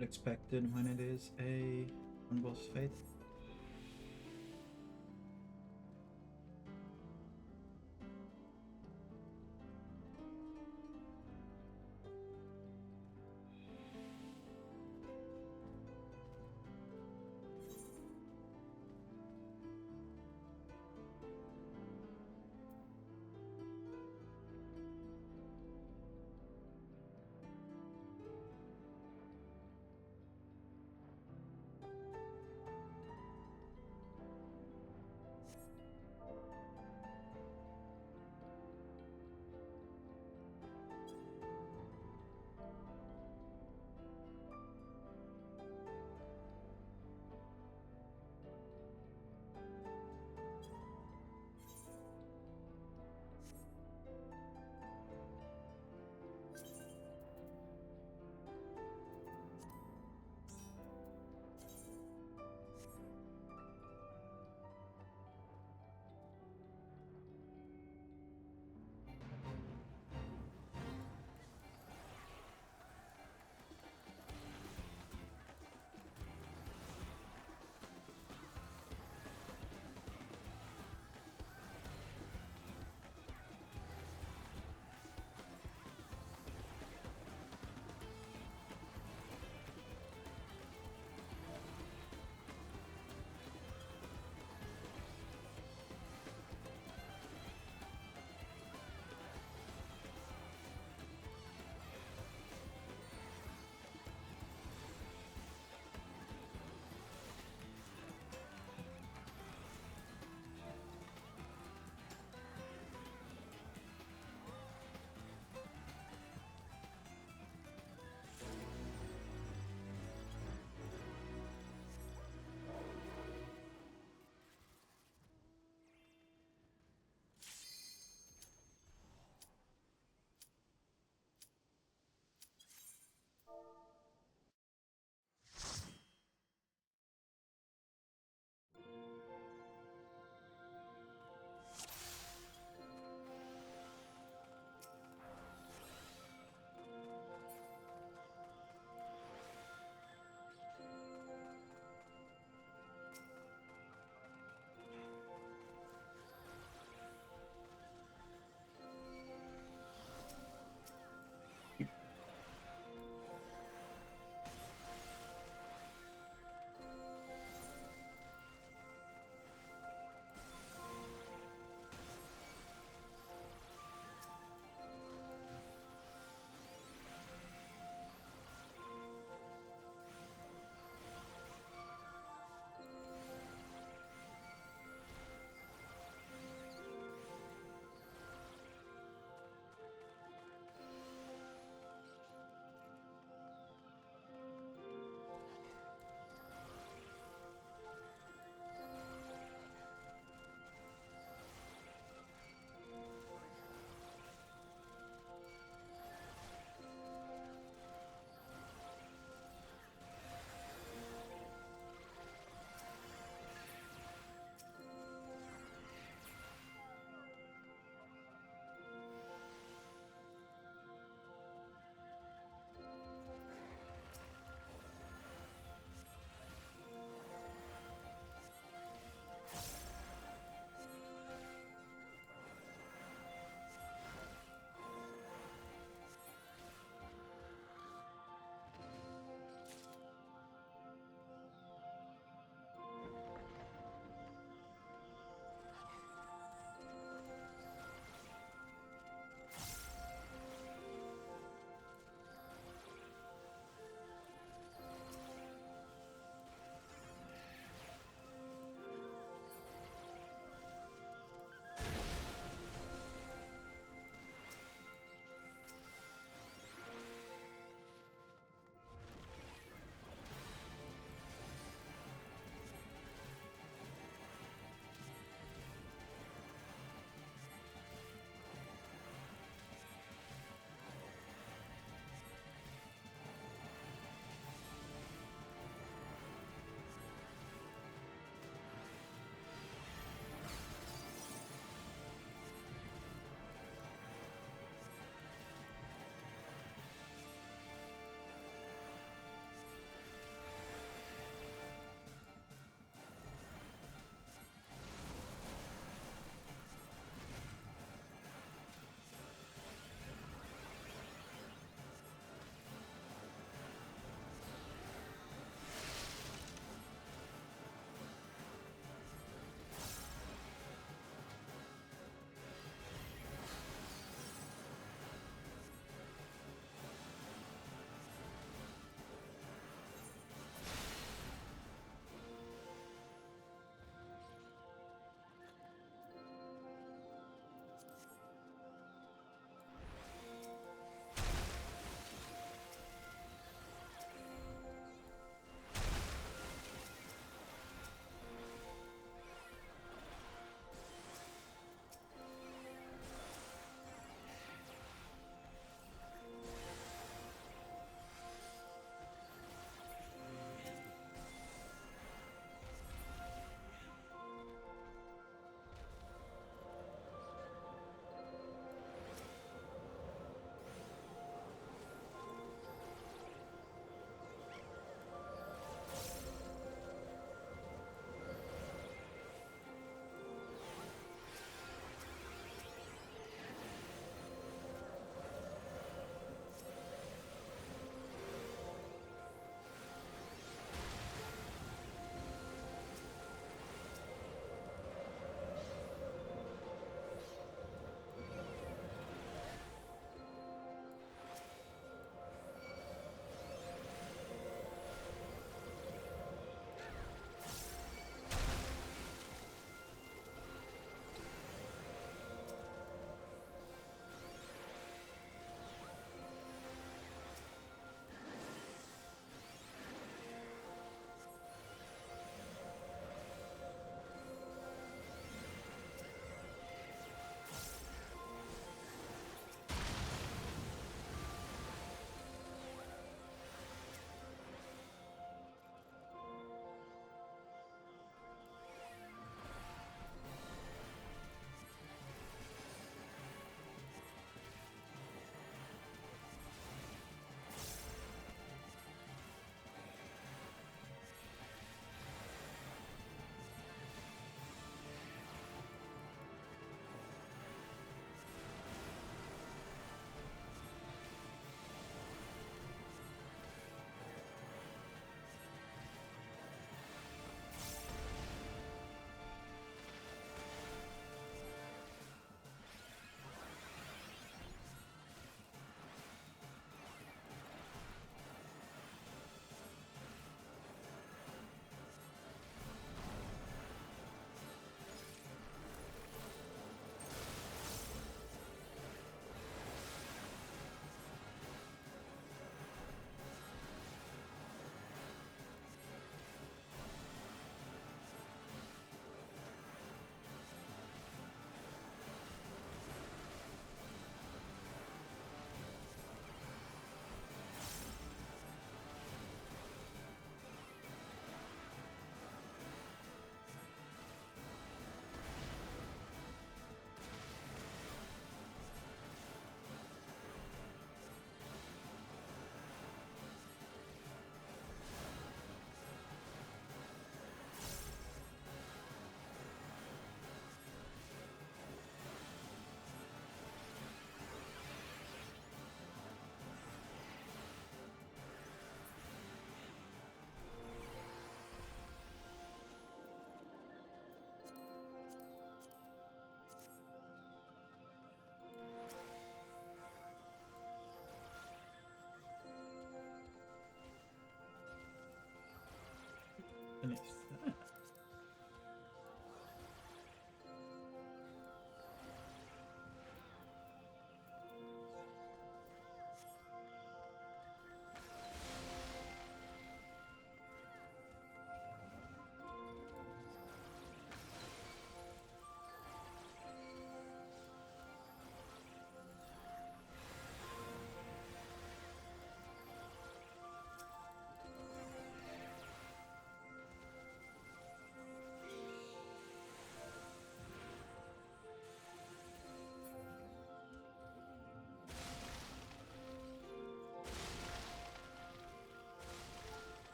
Not expected when it is a one-boss fate.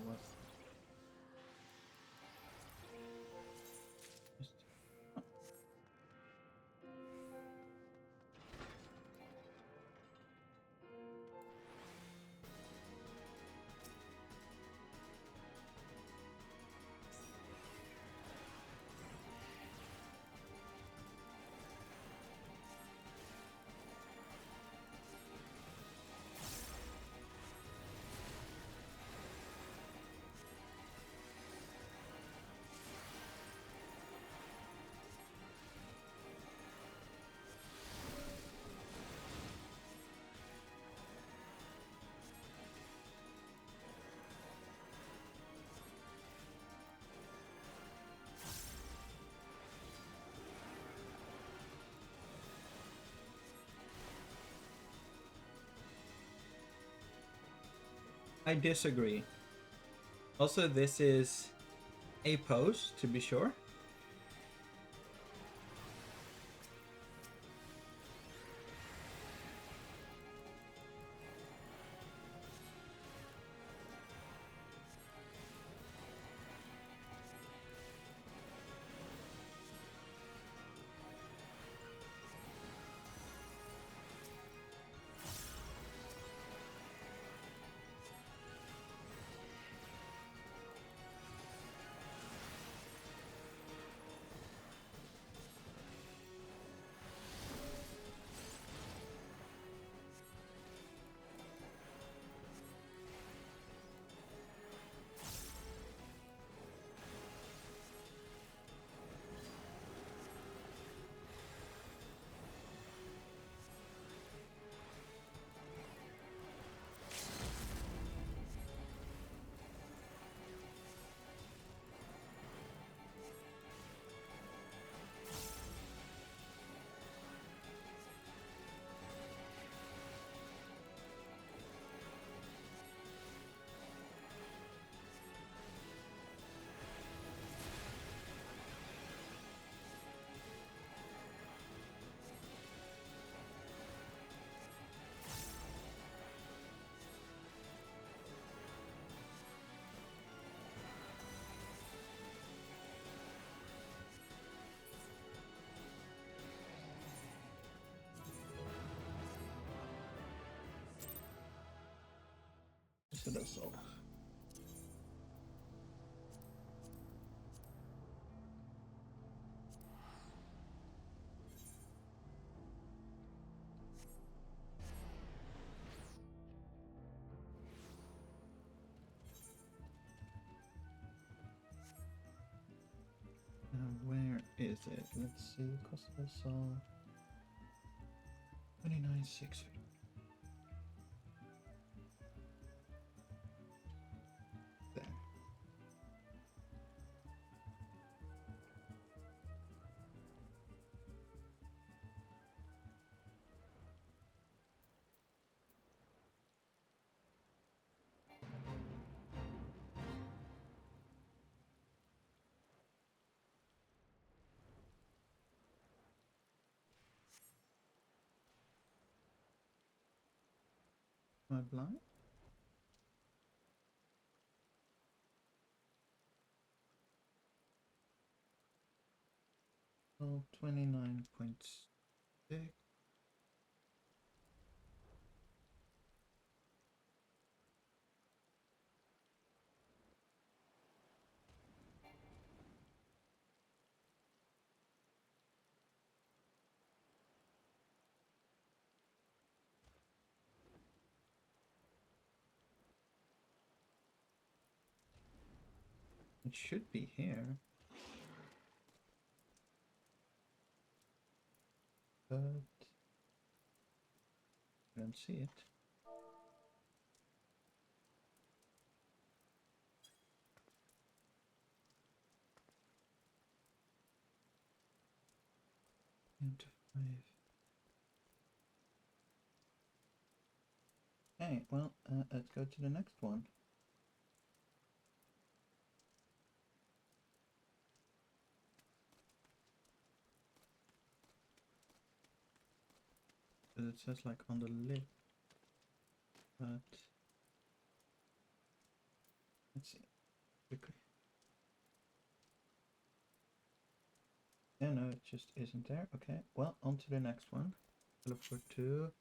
was. I disagree. Also, this is a pose, to be sure. So that's all. Where is it? Let's see. Cost us 29,650. There. Am I blind? Oh, 29.6. It should be here. But I don't see it. Into 5. Okay, well, let's go to the next one. It says like on the lid, but let's see. Yeah, no, it just isn't there. Okay, well, on to the next one. Teleport to...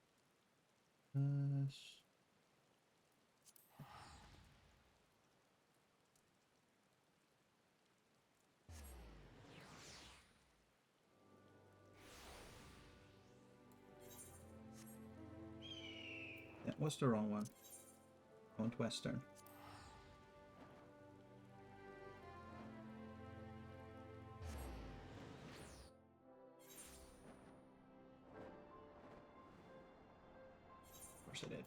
that was the wrong one. I want Western. Of course I did.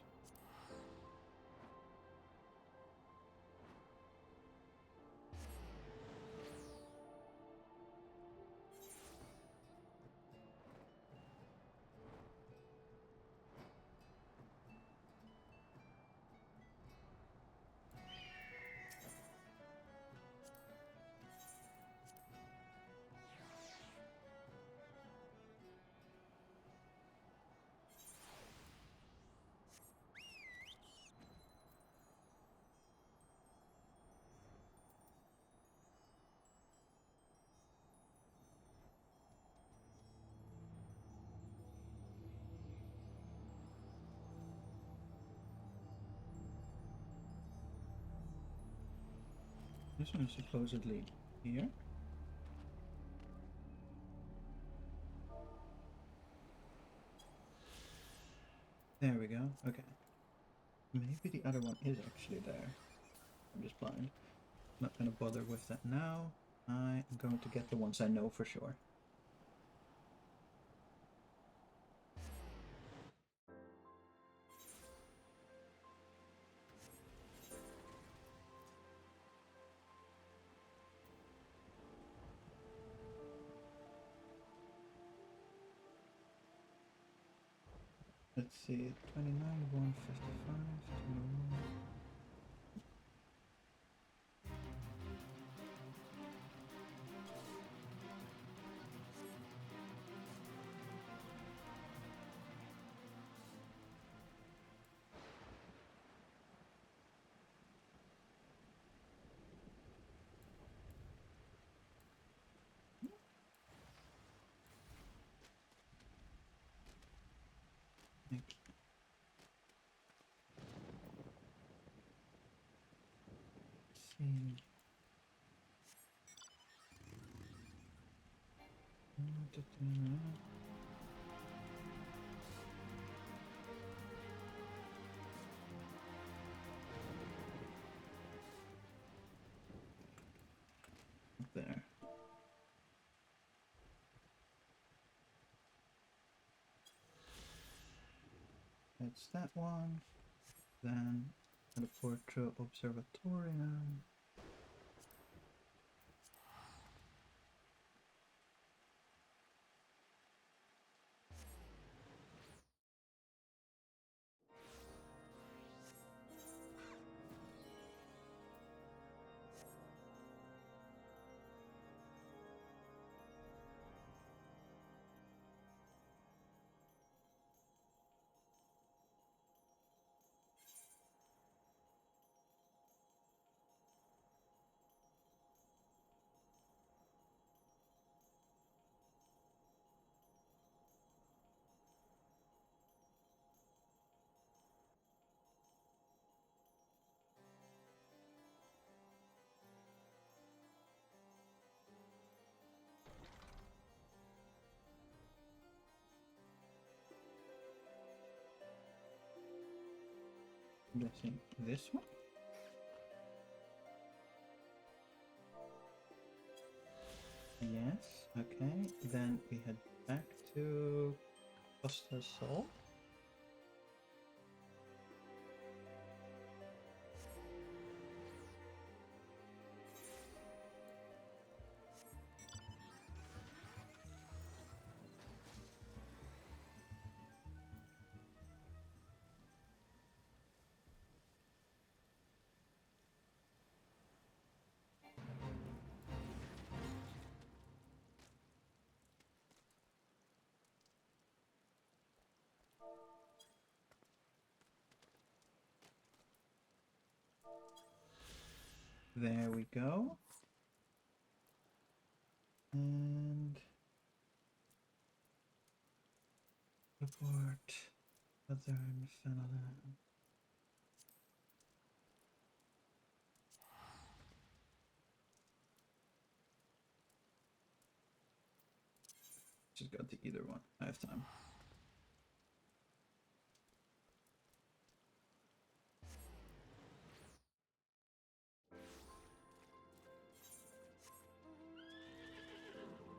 This one is supposedly here. There we go. Okay. Maybe the other one is actually there. I'm just blind. Not gonna bother with that now. I am going to get the ones I know for sure. Let's see, 29, 155, 21. See. There. That's that one. Then teleport to Observatorium. I'm guessing this one? Yes, okay. Then we head back to Costa Sol. There we go. And Report. Southern Fenelon. Just go to either one. I have time.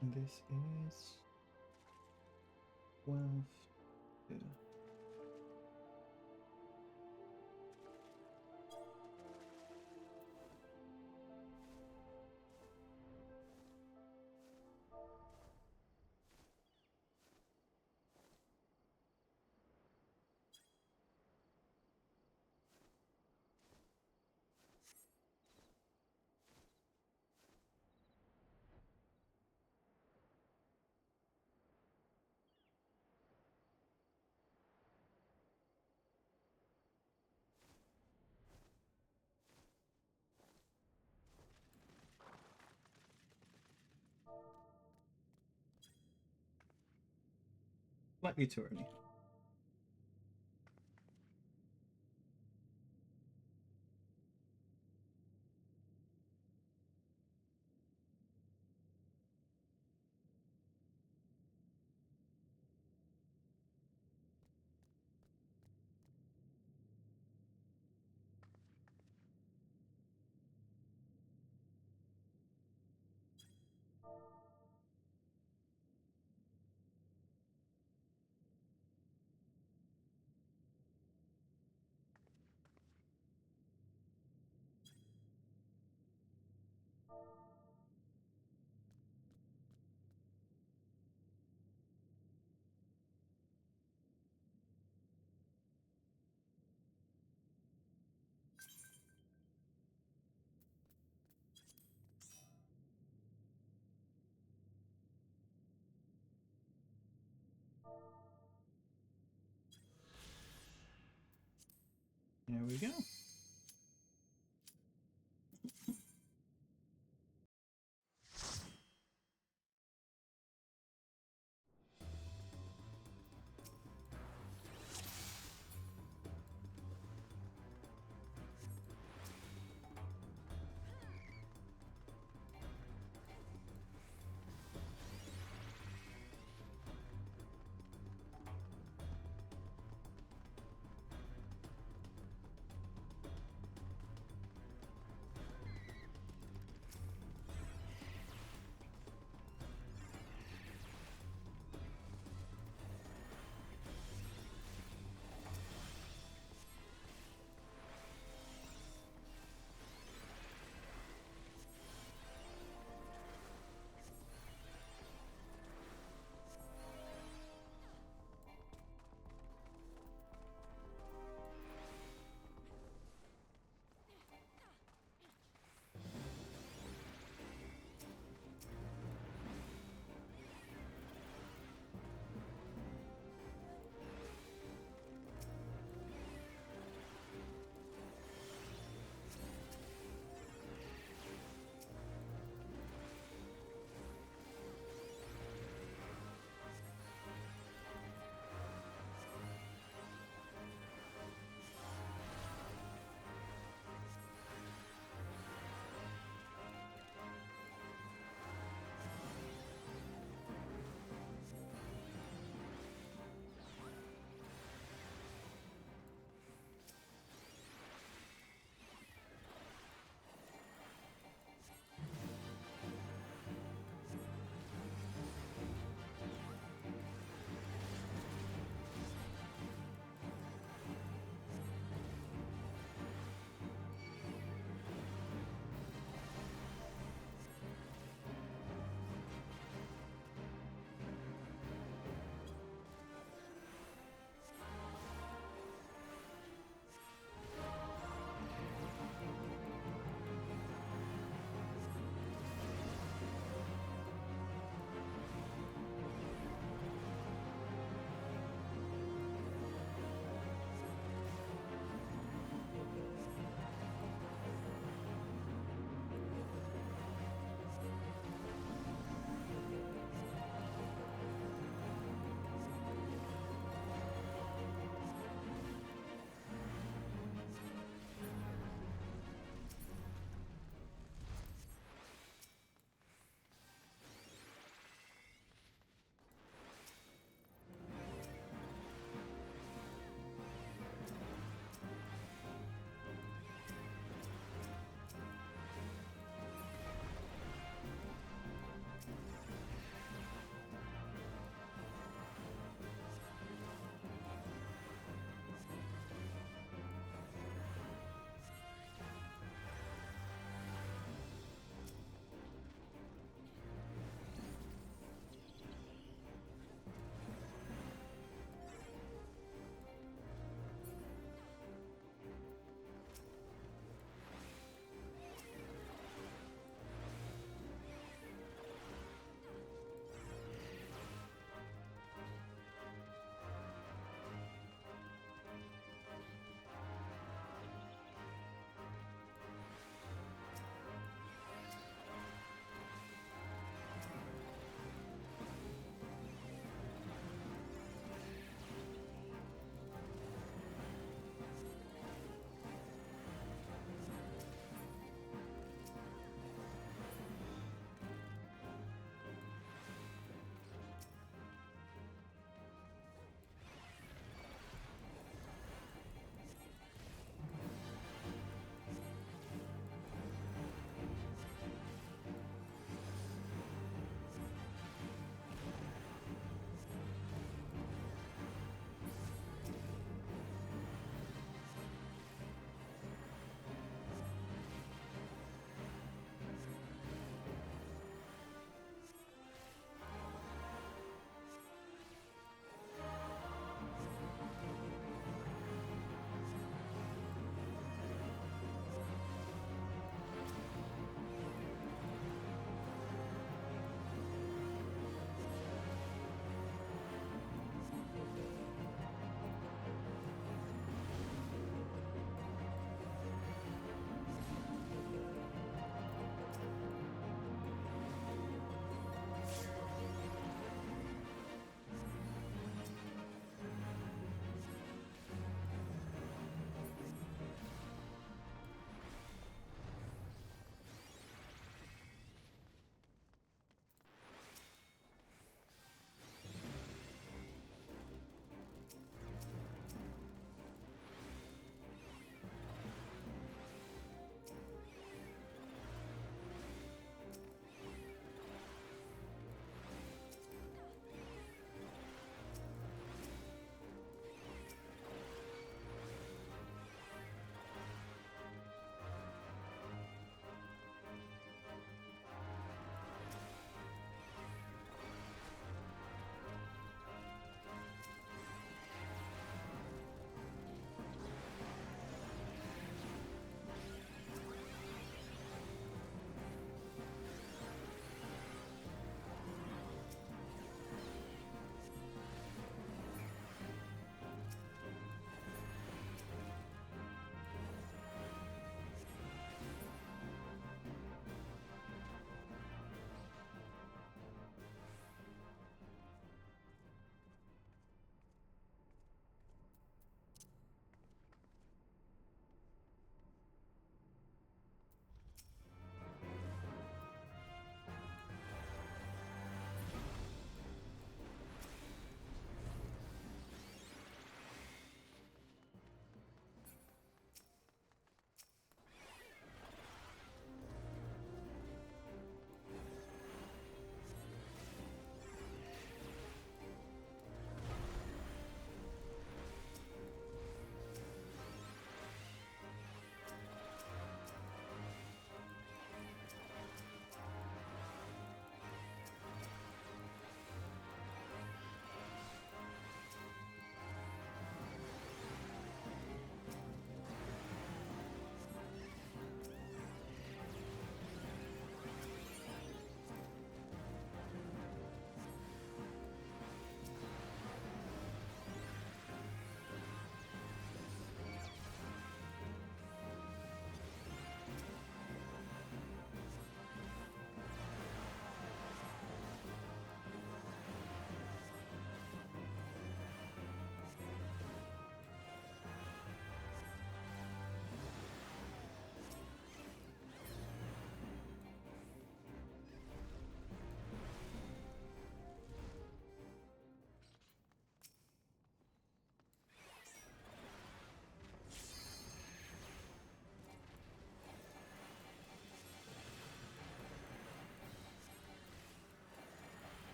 And this is 12. Yeah. Slightly too early. There we go.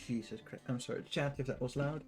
Jesus Christ. I'm sorry, chat, if that was loud.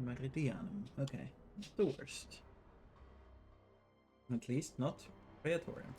Meridianum. Okay, not the worst. At least not Praetorium.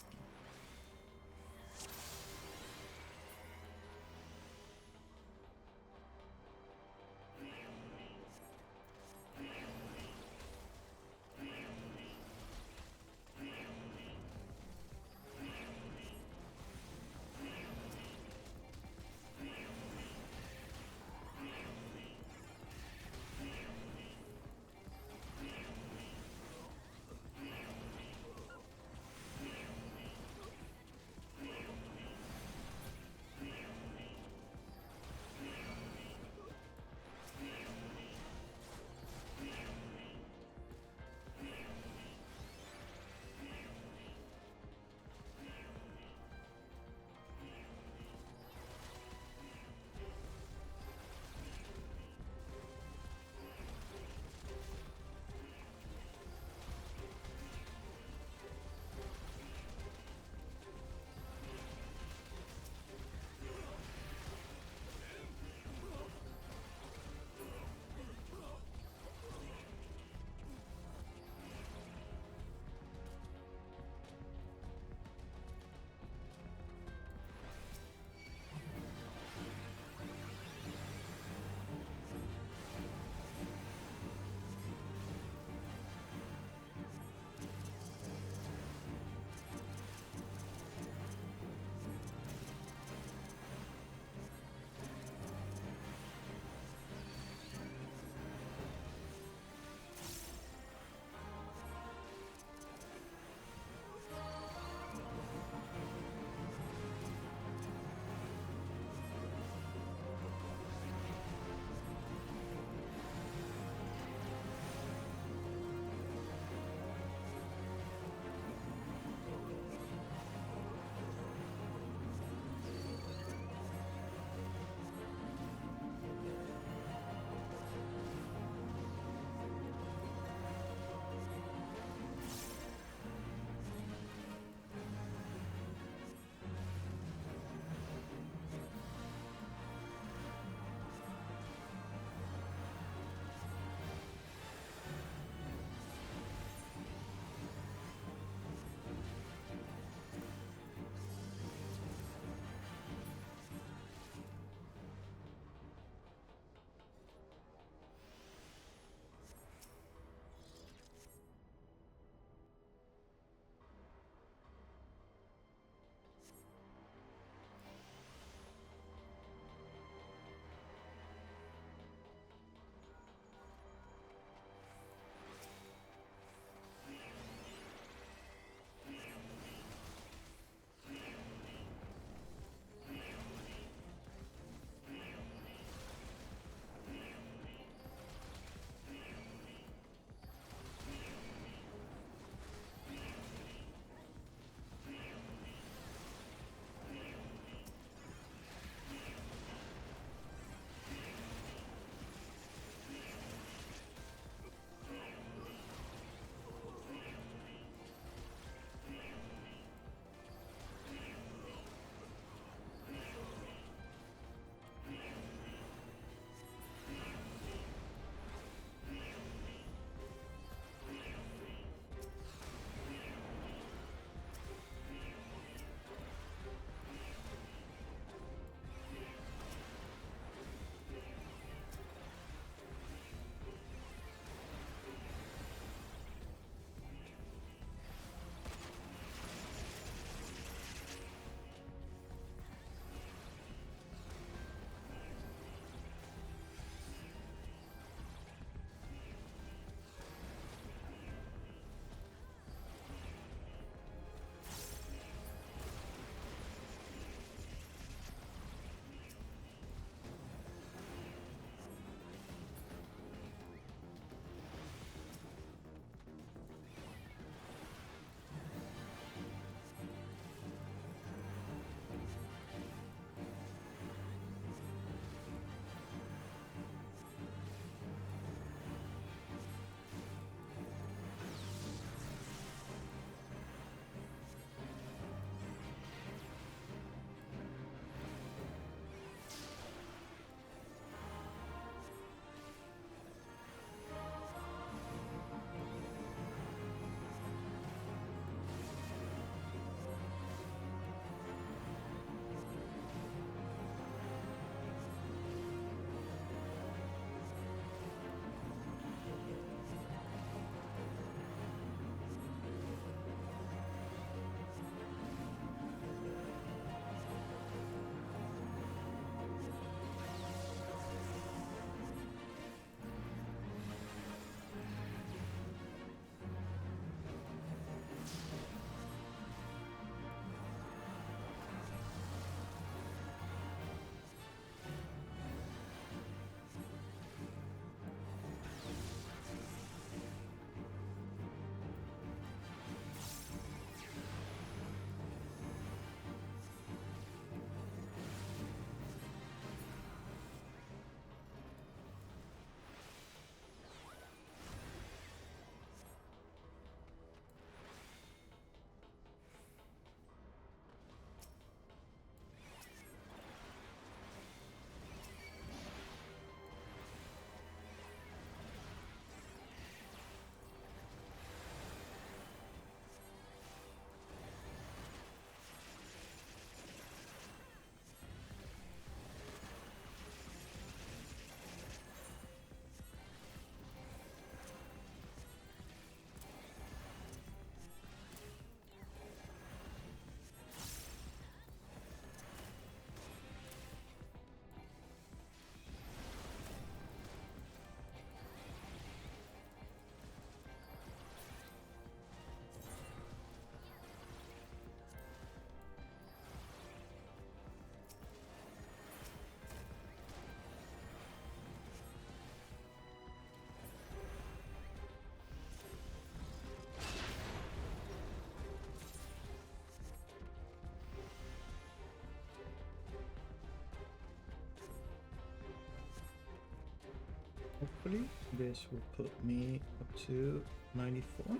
carefully. This will put me up to 94.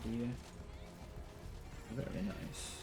Yeah. Very nice.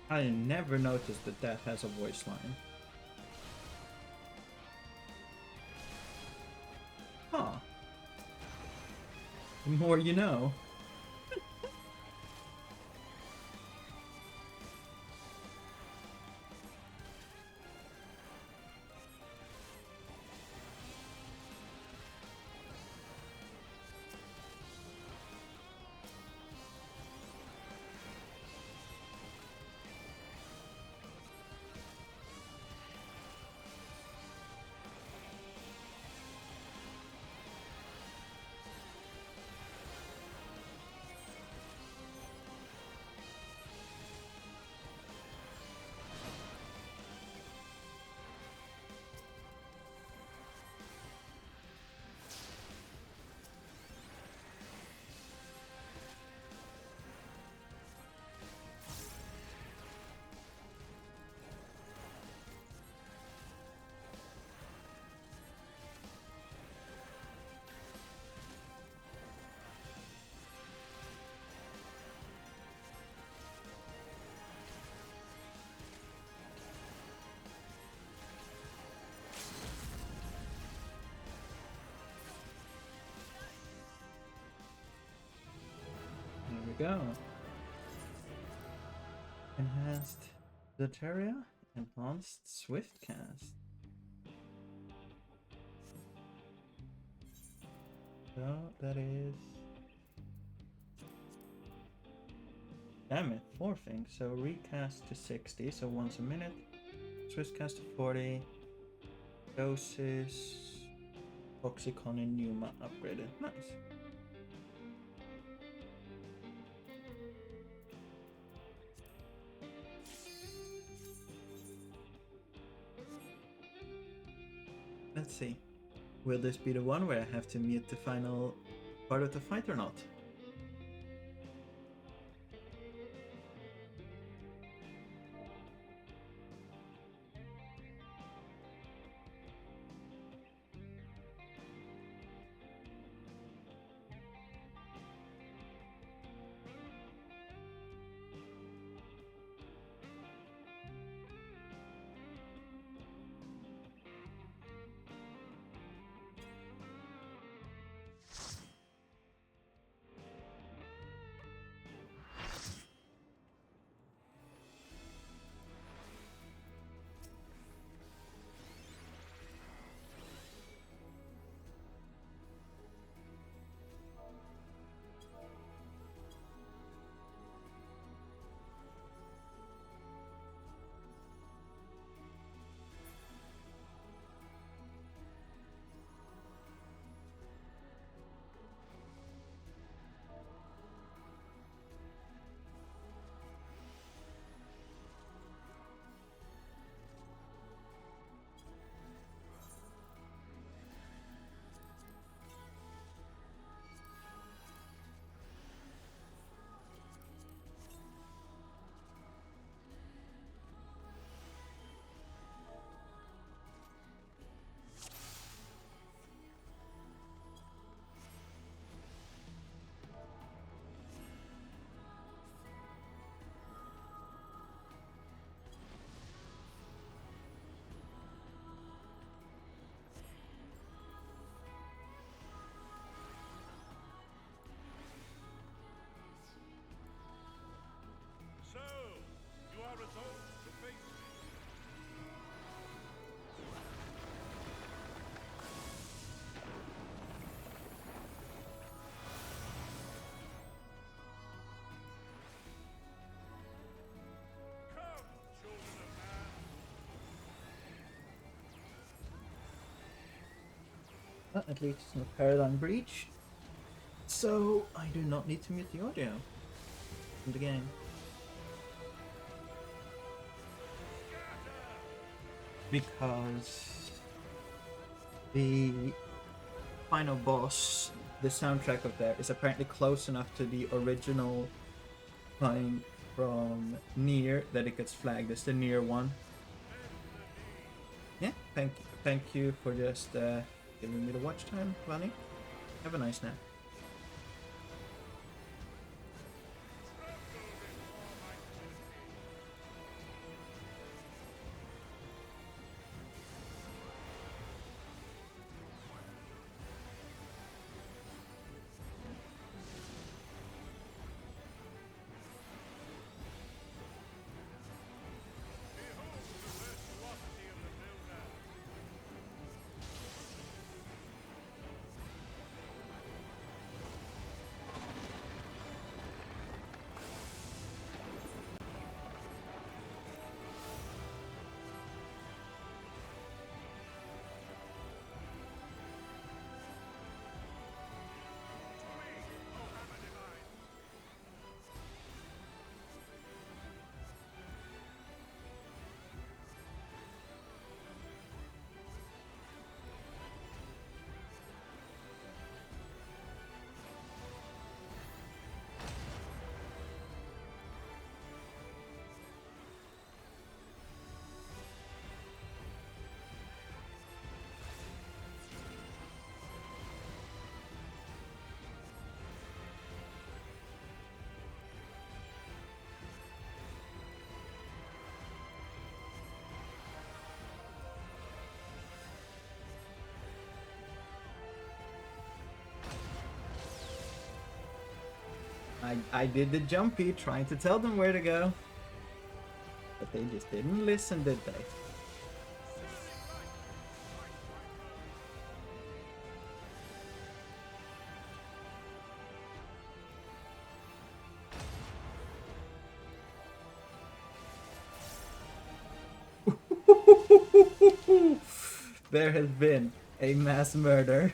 I never noticed that that has a voice line. Huh. The more you know. go. Enhanced Doteria, Enhanced Swift Cast. So that is... Damn it, 4 things. So recast to 60, so once a minute. Swift cast to 40. Doses. Toxicon and Numa upgraded. Nice. Let's see. Will this be the one where I have to mute the final part of the fight or not? At least it's not Paradigm Breach. So I do not need to mute the audio in the game. Because the final boss, the soundtrack of that is apparently close enough to the original line from Nier that it gets flagged as the Nier one. Yeah, thank you for just giving me the watch time, Bunny. Have a nice nap. I did the jumpy, trying to tell them where to go. But they just didn't listen, did they? There has been a mass murder.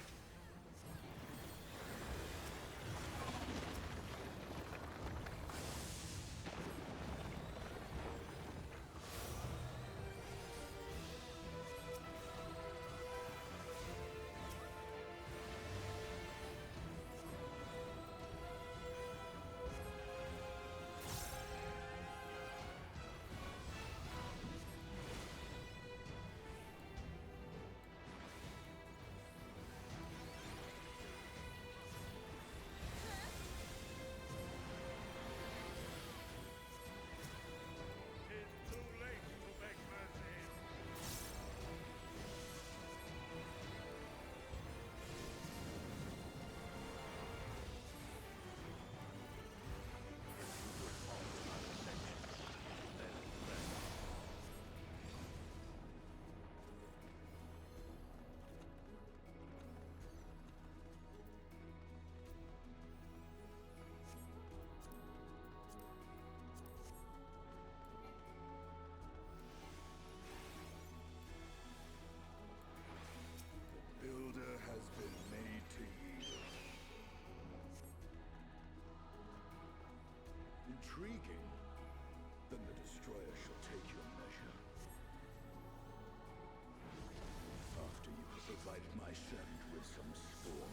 Builder has been made to yield. Intriguing. Then the destroyer shall take your measure. After you have provided my servant with some sport.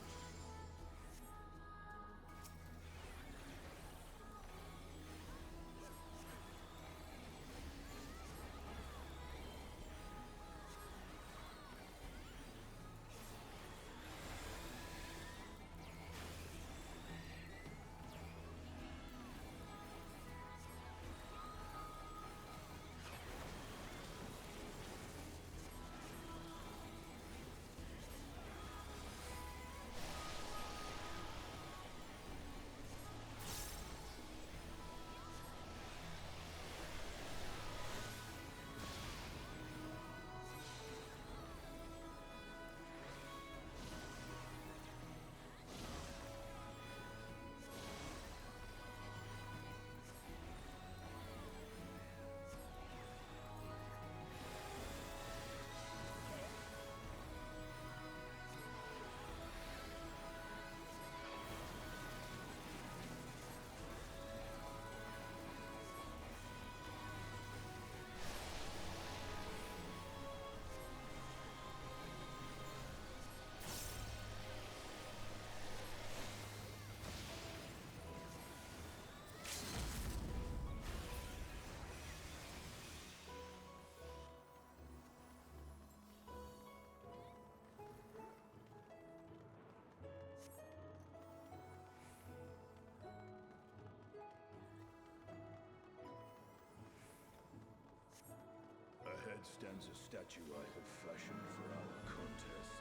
Ahead stands a statue I have fashioned for our contest.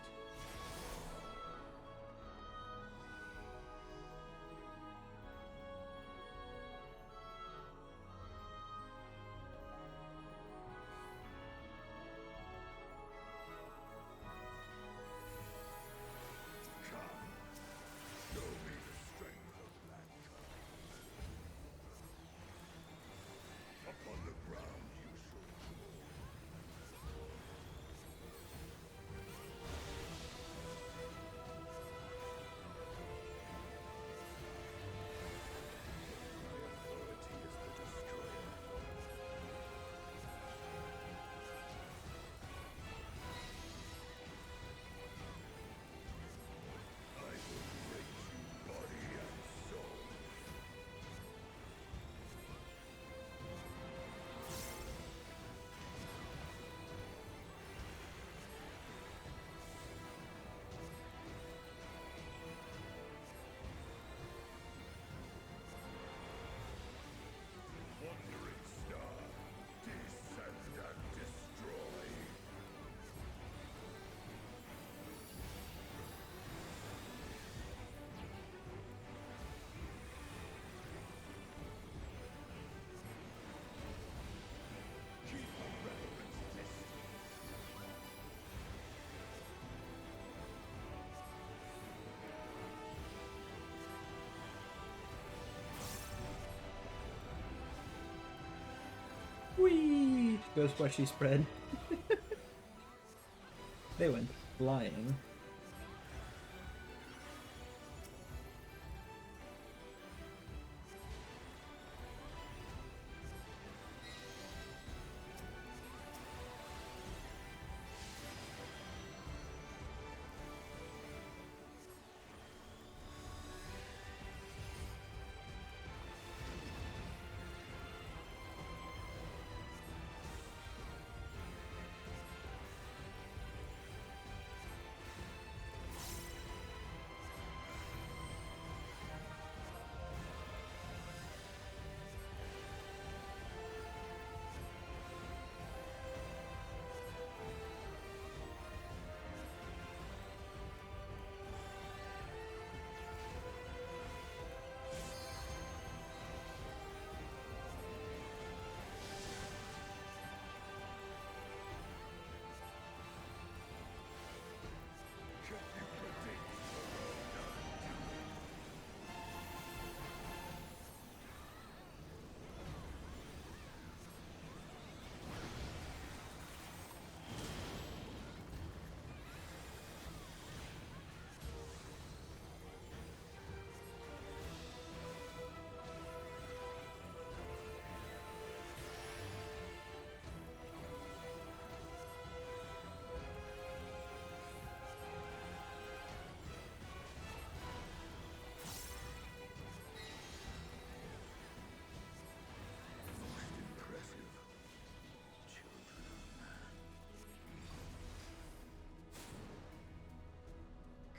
Come, show me the strength of mankind. Upon the ground you shall fall. goes what she spread. They went flying.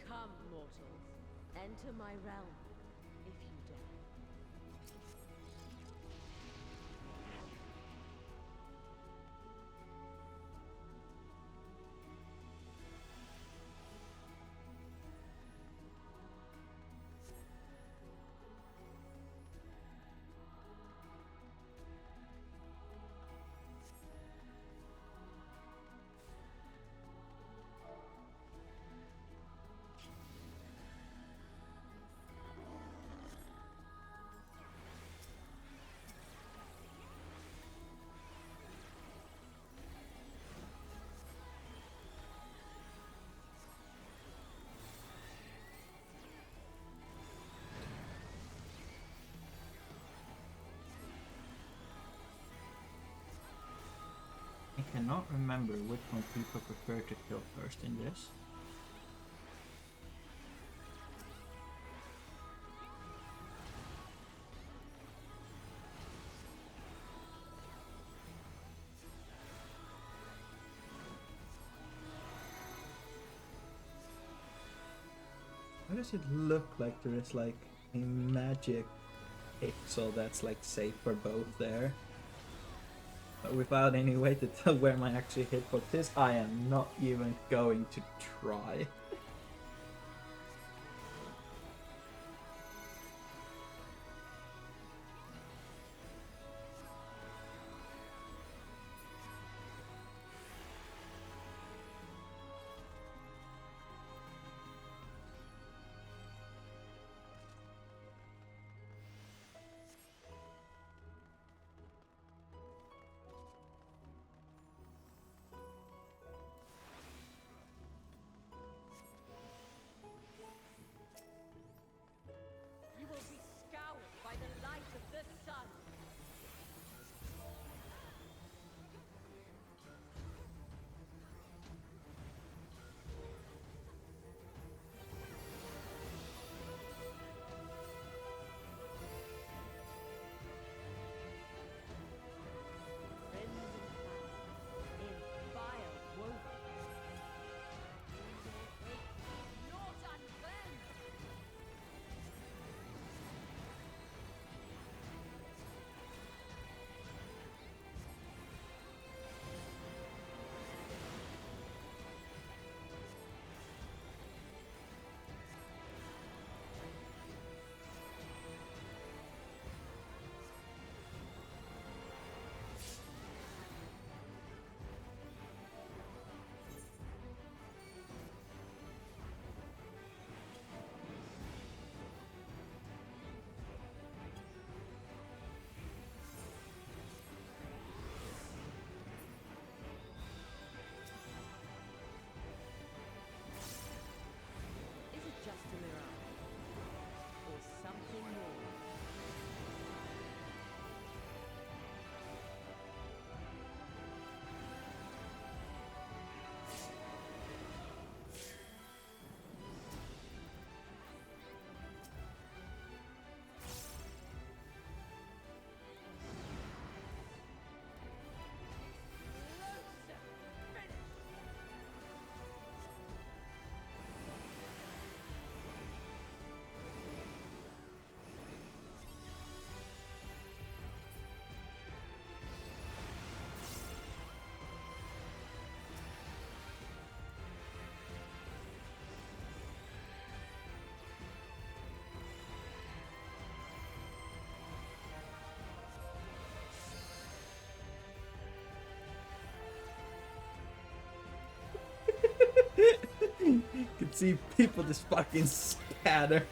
Come, mortals. Enter my realm, if you dare. I cannot remember which one people prefer to kill first in this. Why does it look like there is like a magic pixel that's like safe for both there? But without any way to tell where my actual hitbox is, I am not even going to try. see people just fucking scatter.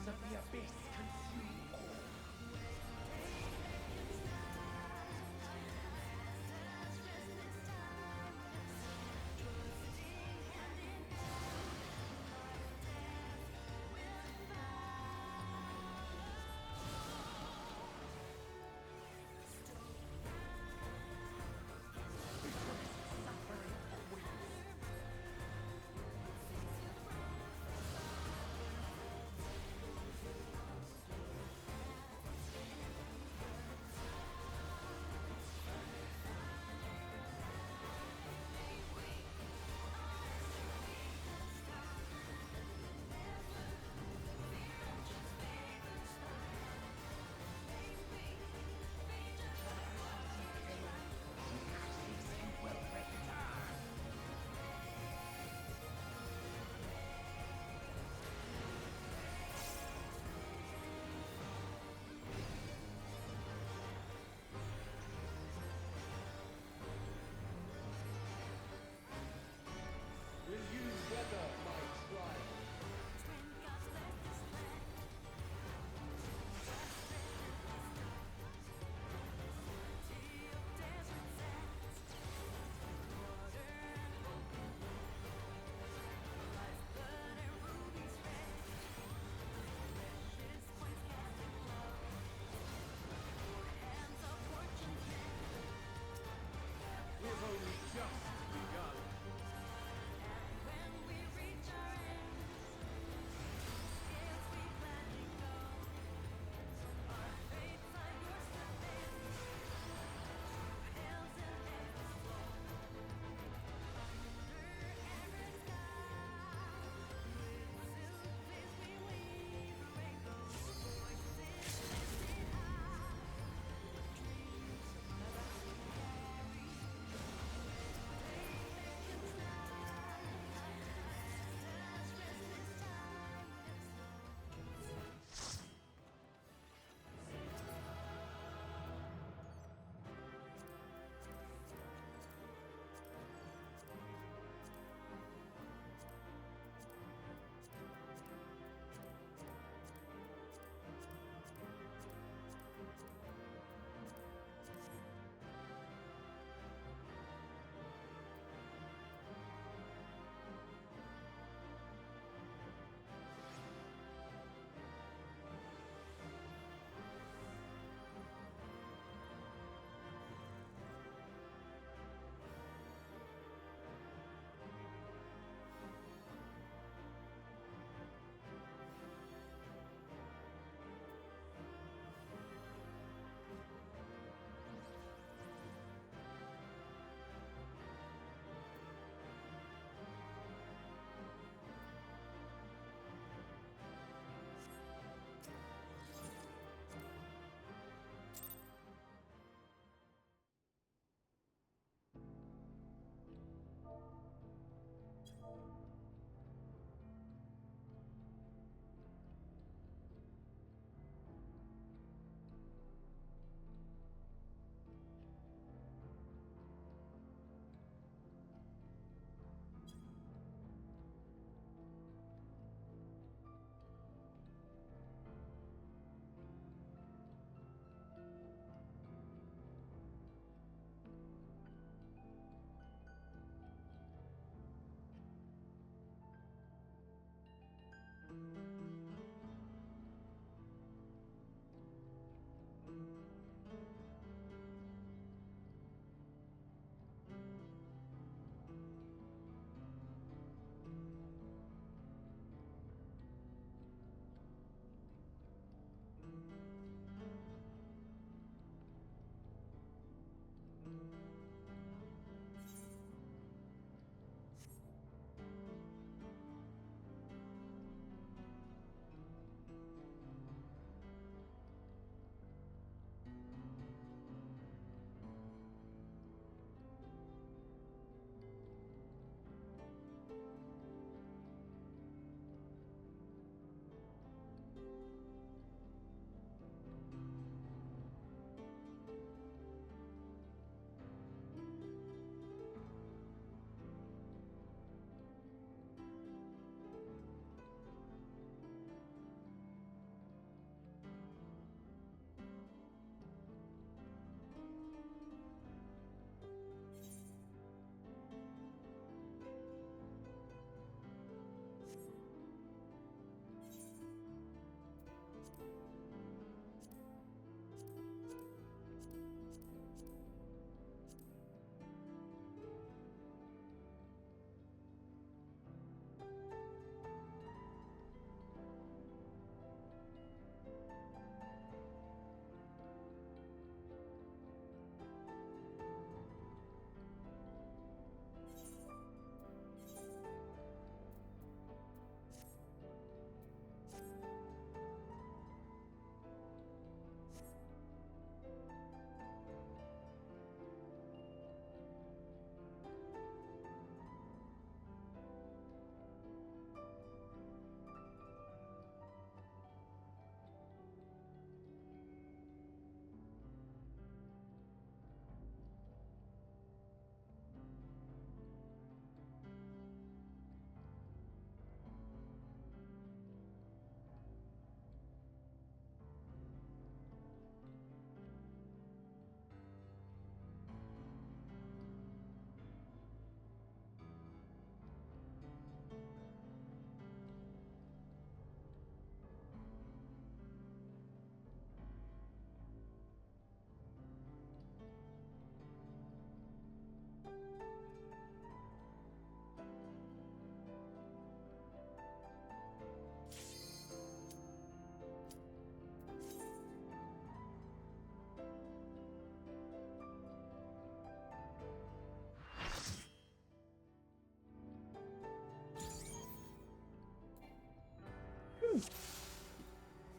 of the abyss consume all.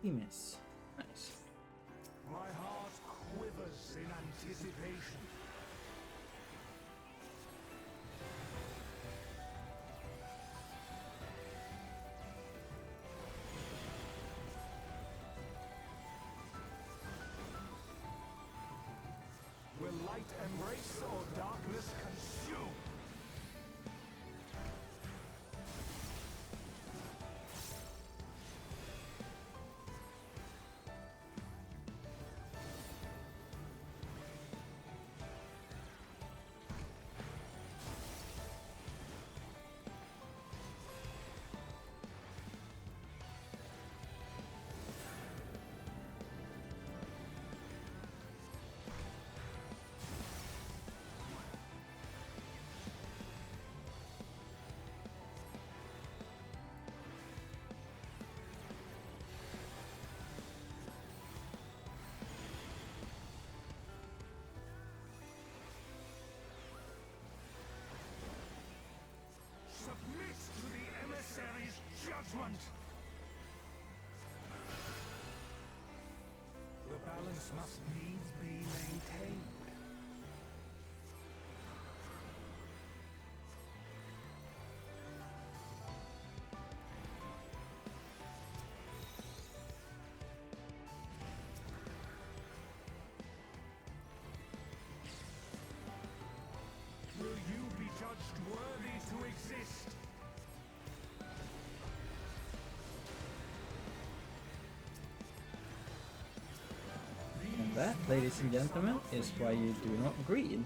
He miss. Nice. My heart quivers in anticipation. Will light embrace or darkness consume? Submit to the emissary's judgment! The balance must needs be maintained. Will you be judged worthy to exist? And that, ladies and gentlemen, is why you do not green.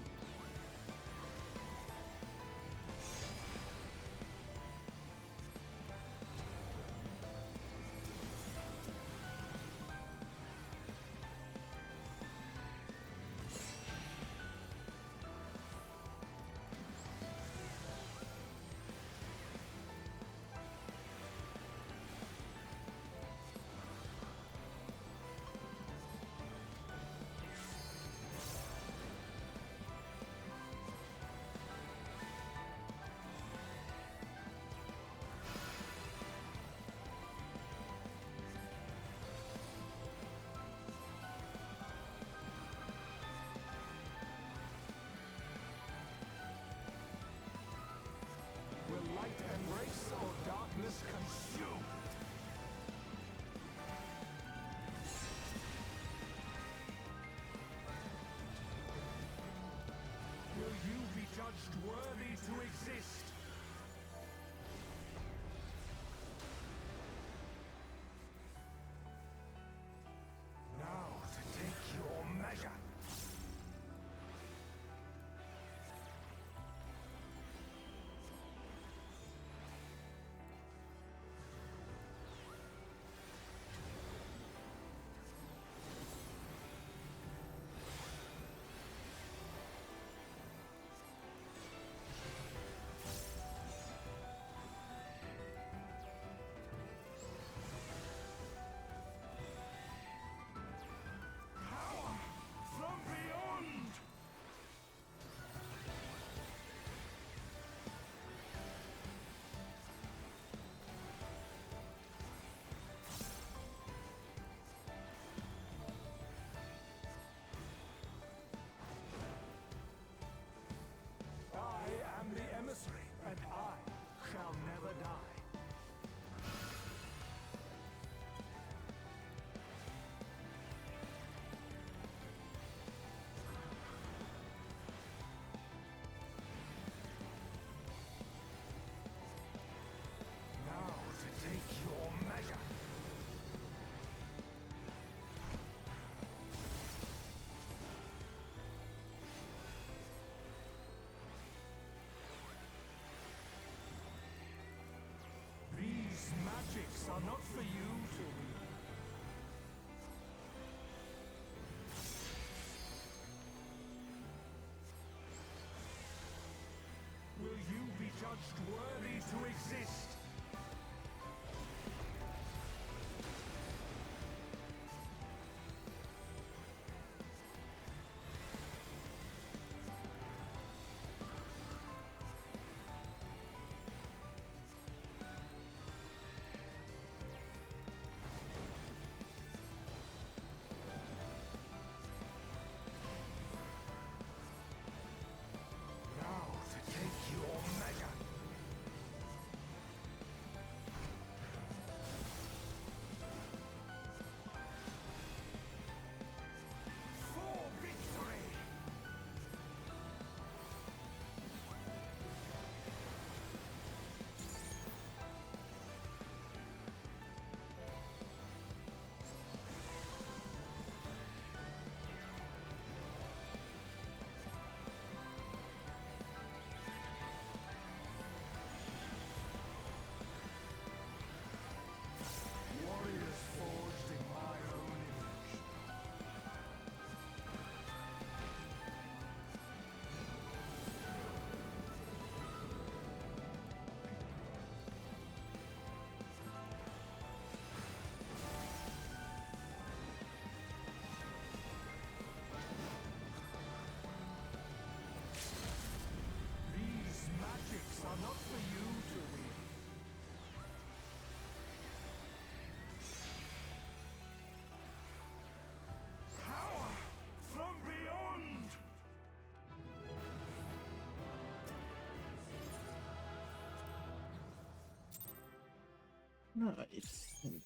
Nice and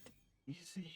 easy.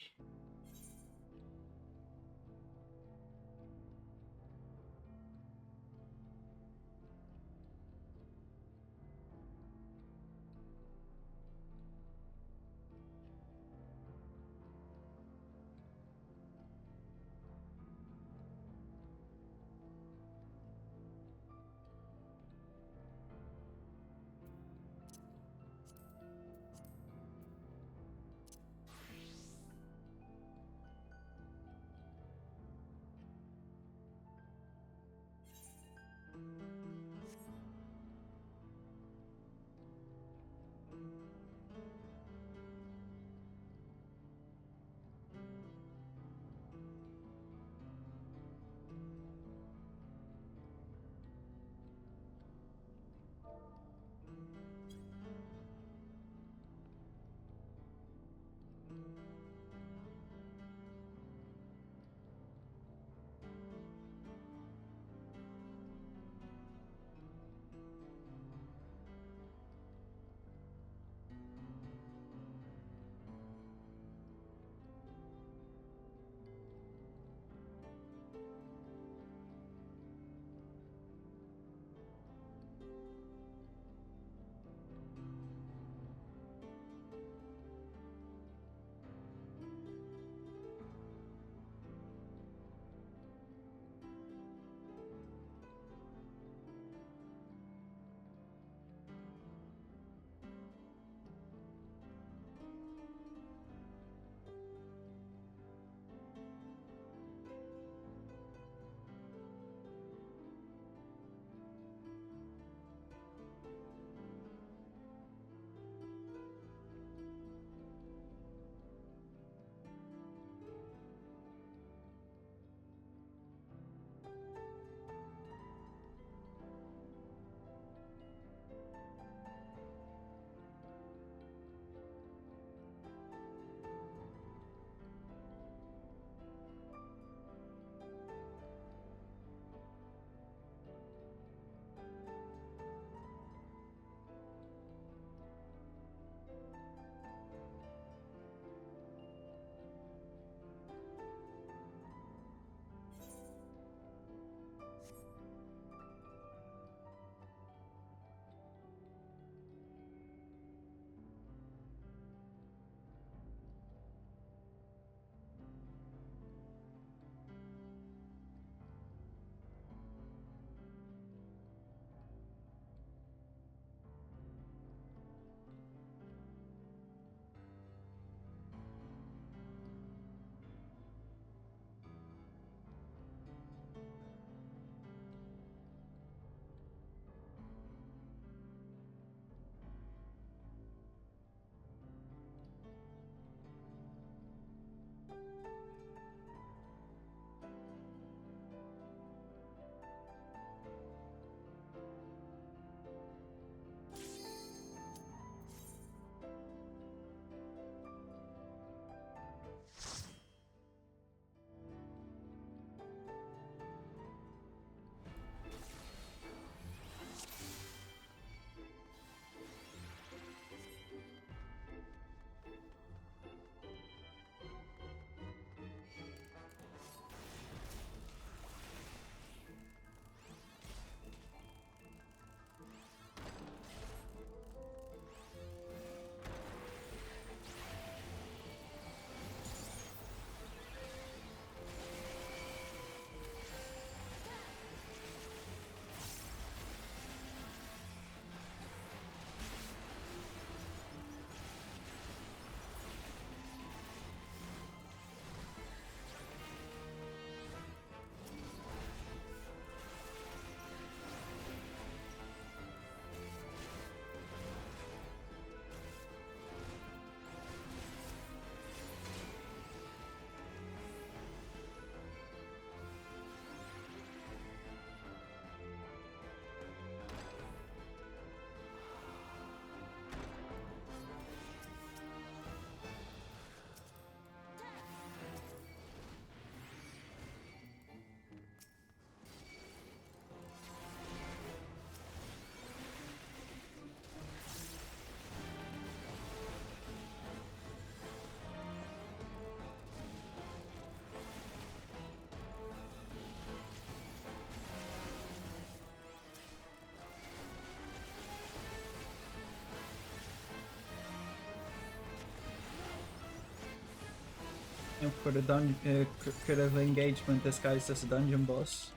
And for the critical engagement disguised as a dungeon boss.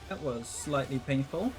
That was slightly painful.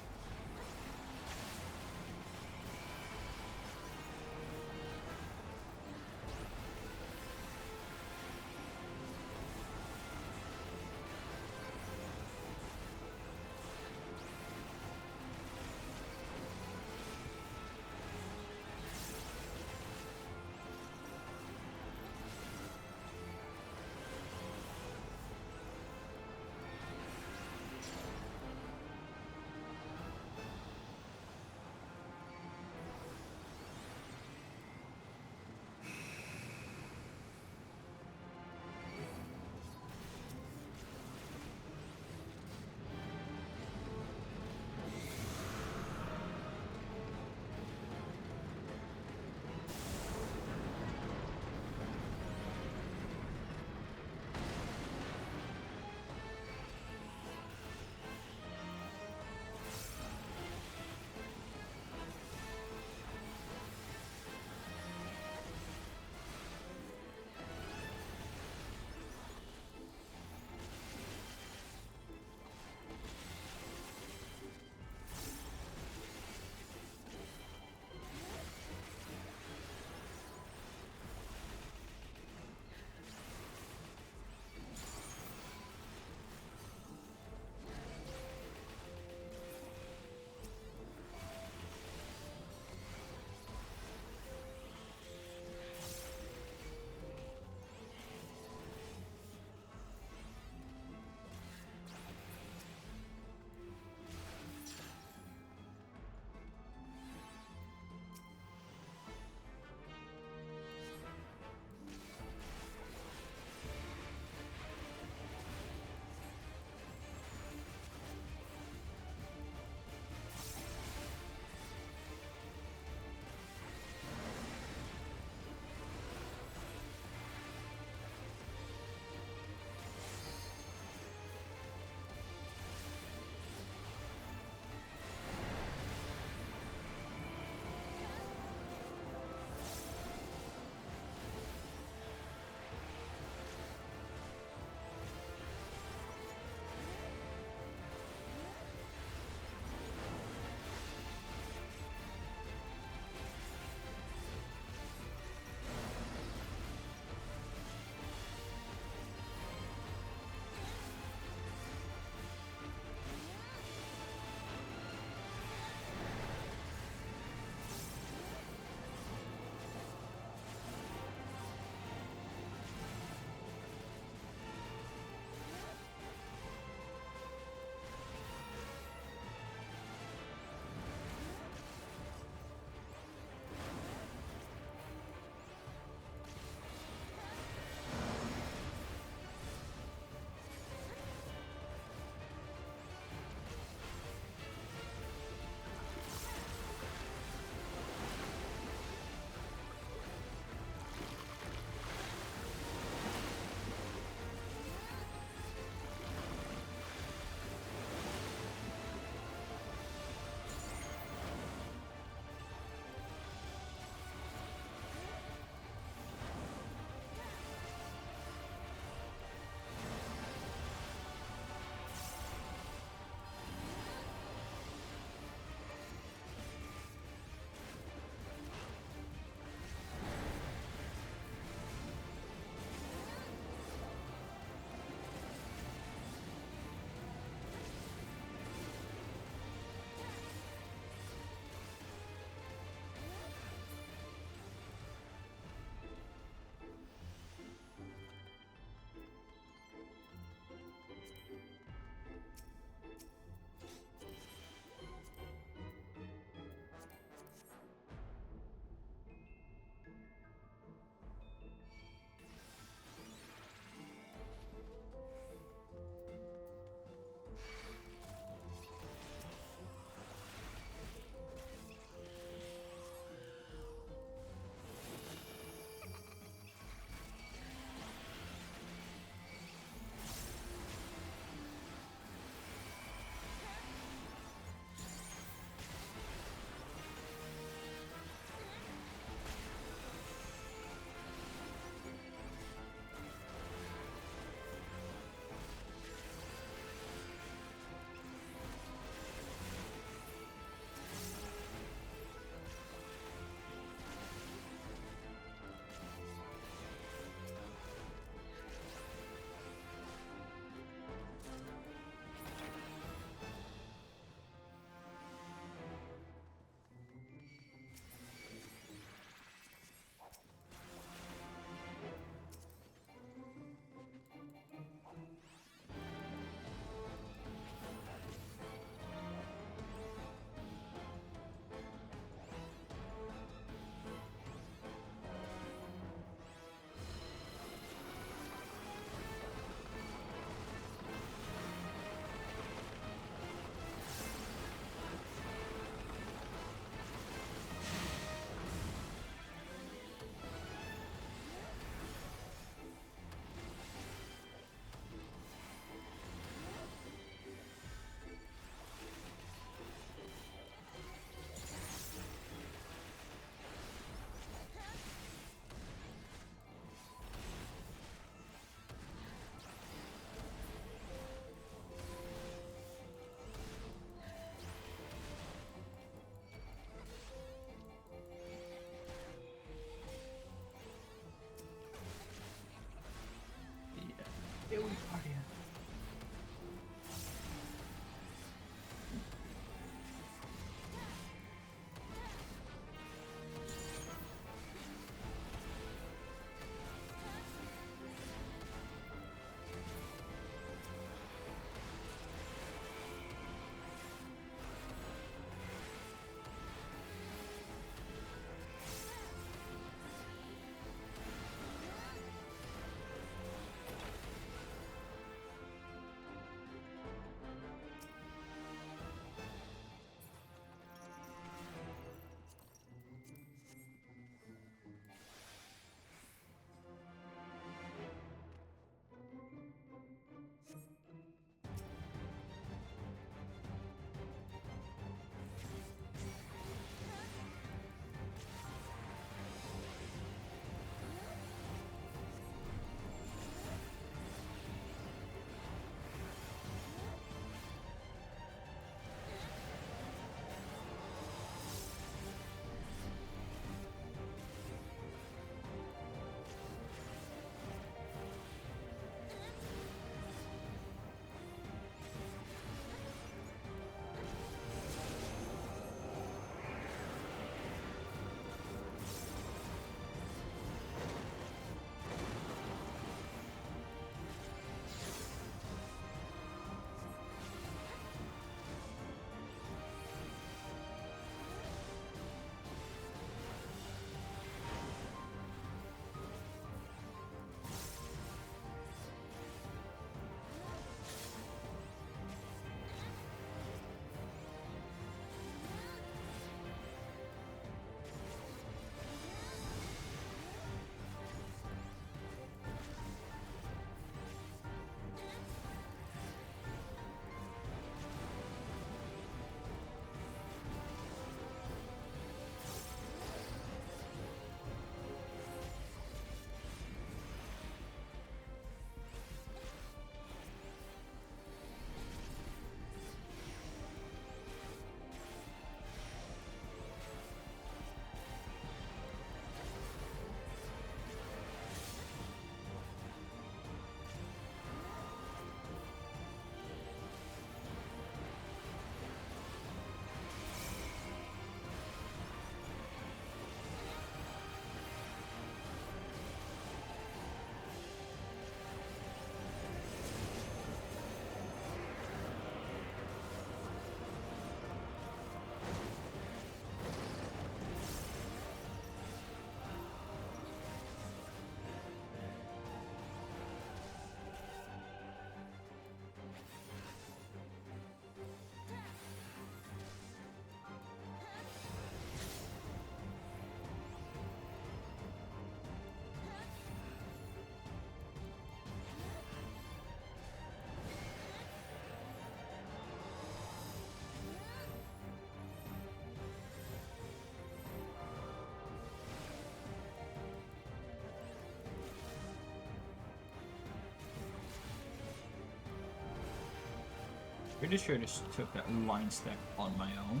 Pretty sure this took that line stack on my own.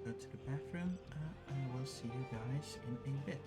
Go to the bathroom. I will see you guys in a bit.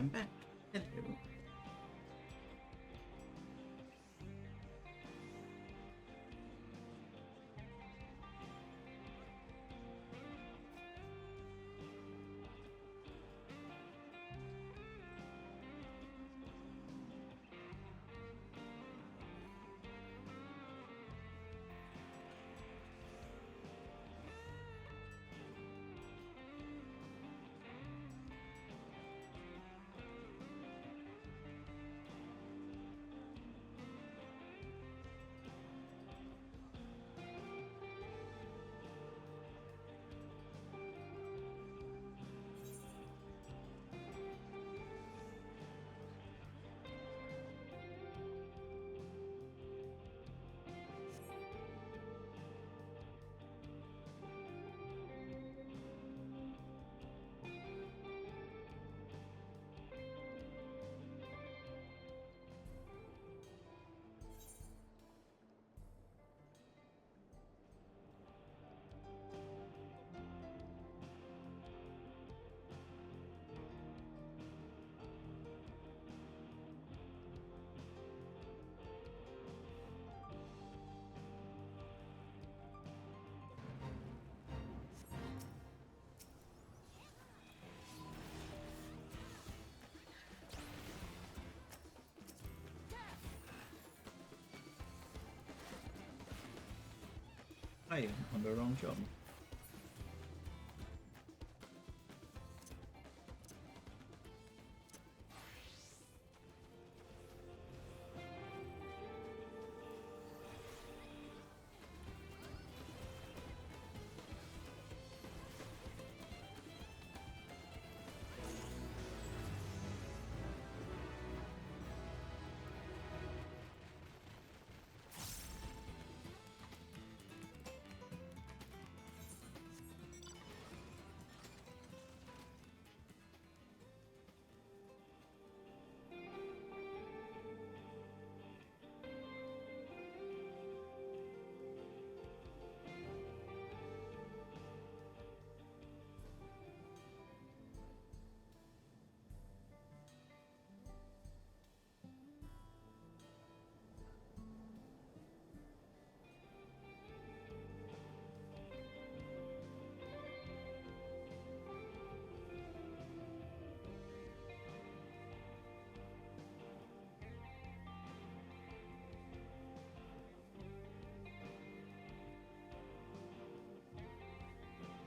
I'm back. Hello. I am on the wrong job.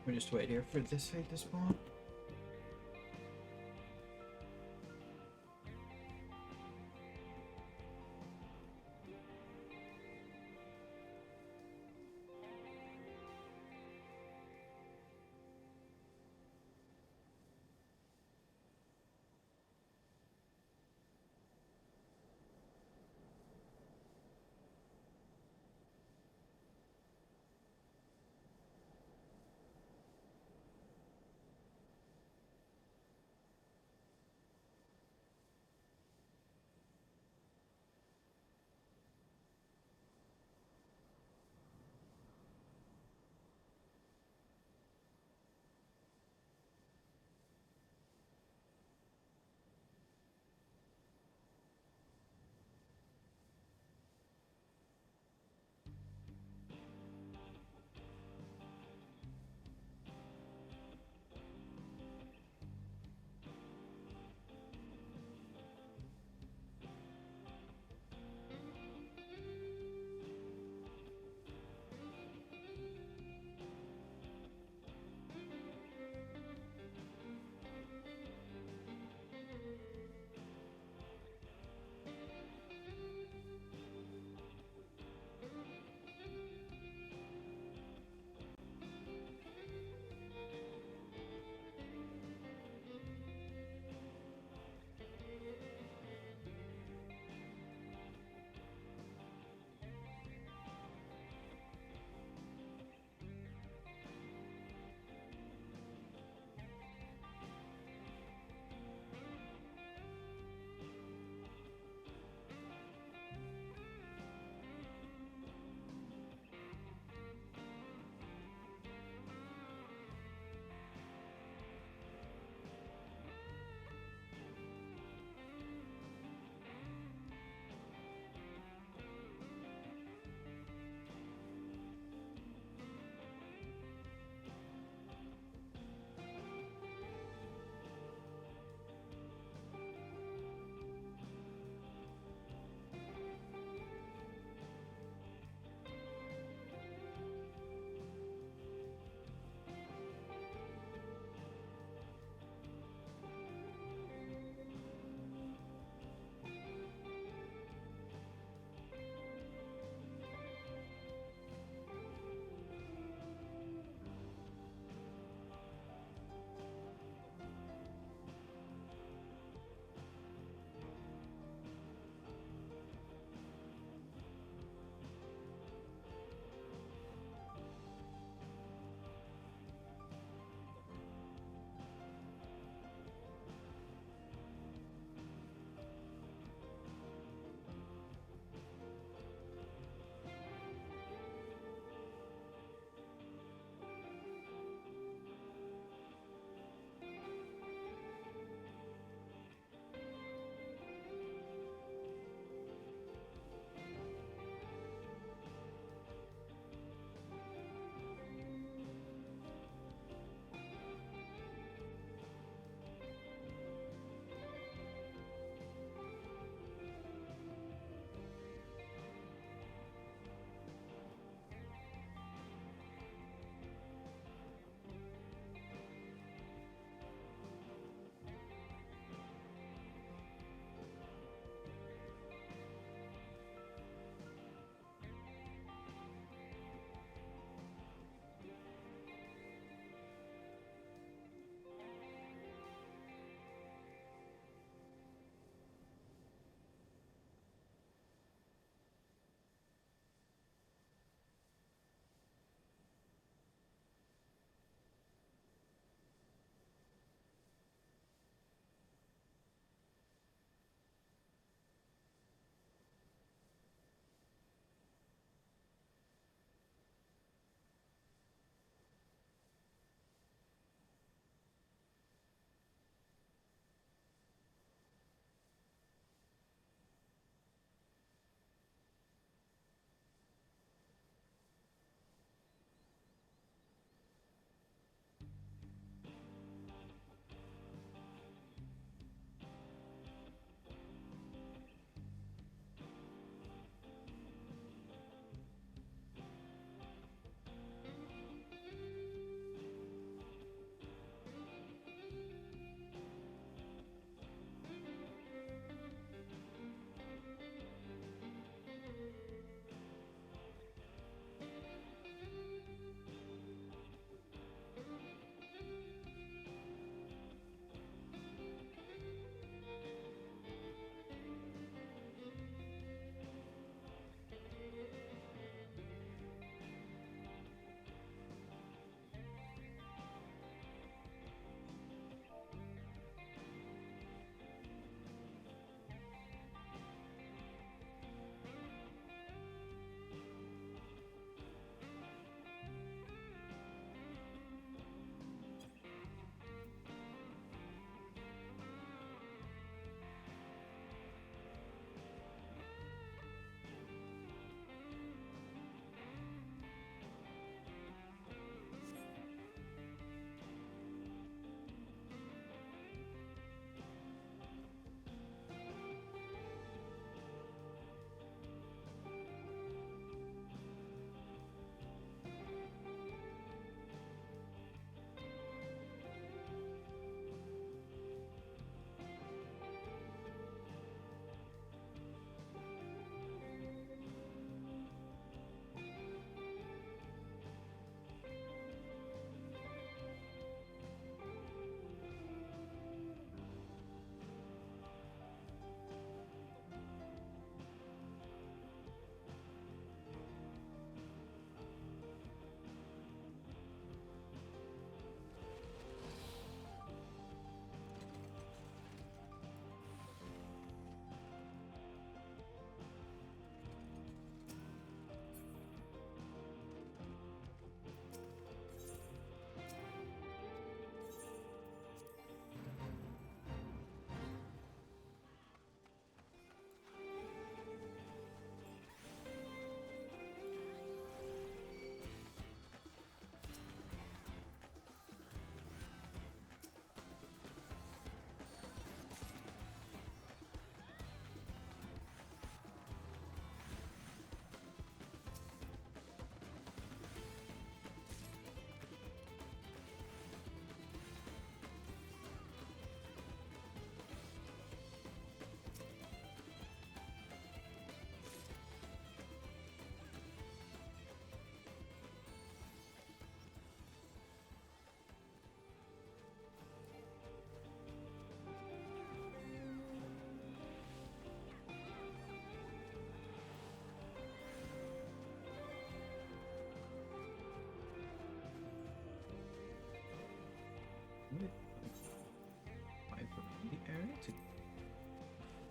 We just wait here for this fight to spawn.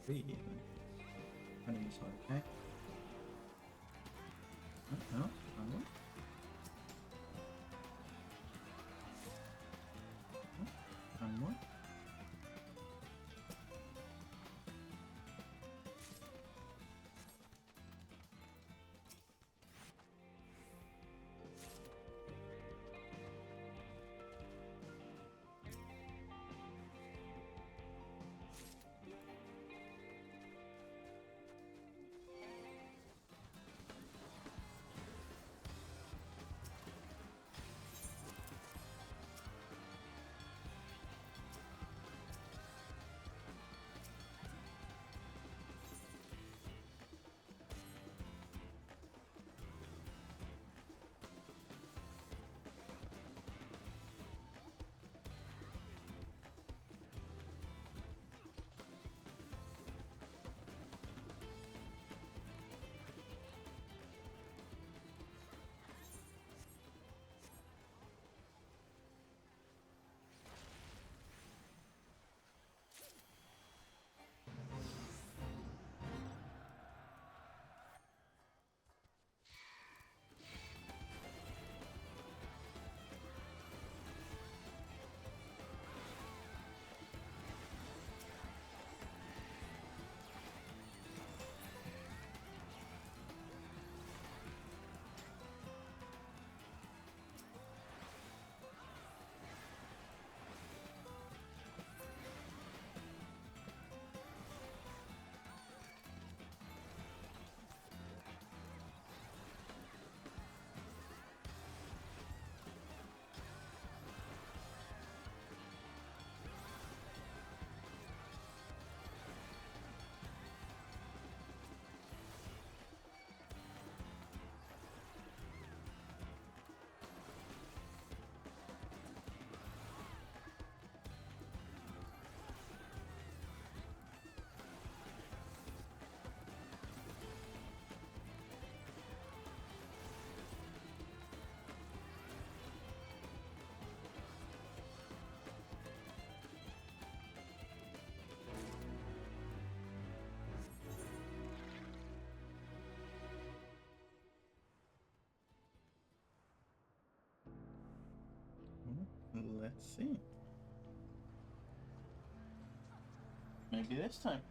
3 even. Running this hard, okay? Oh, no, one more. Oh, one more. Let's see. Maybe this time.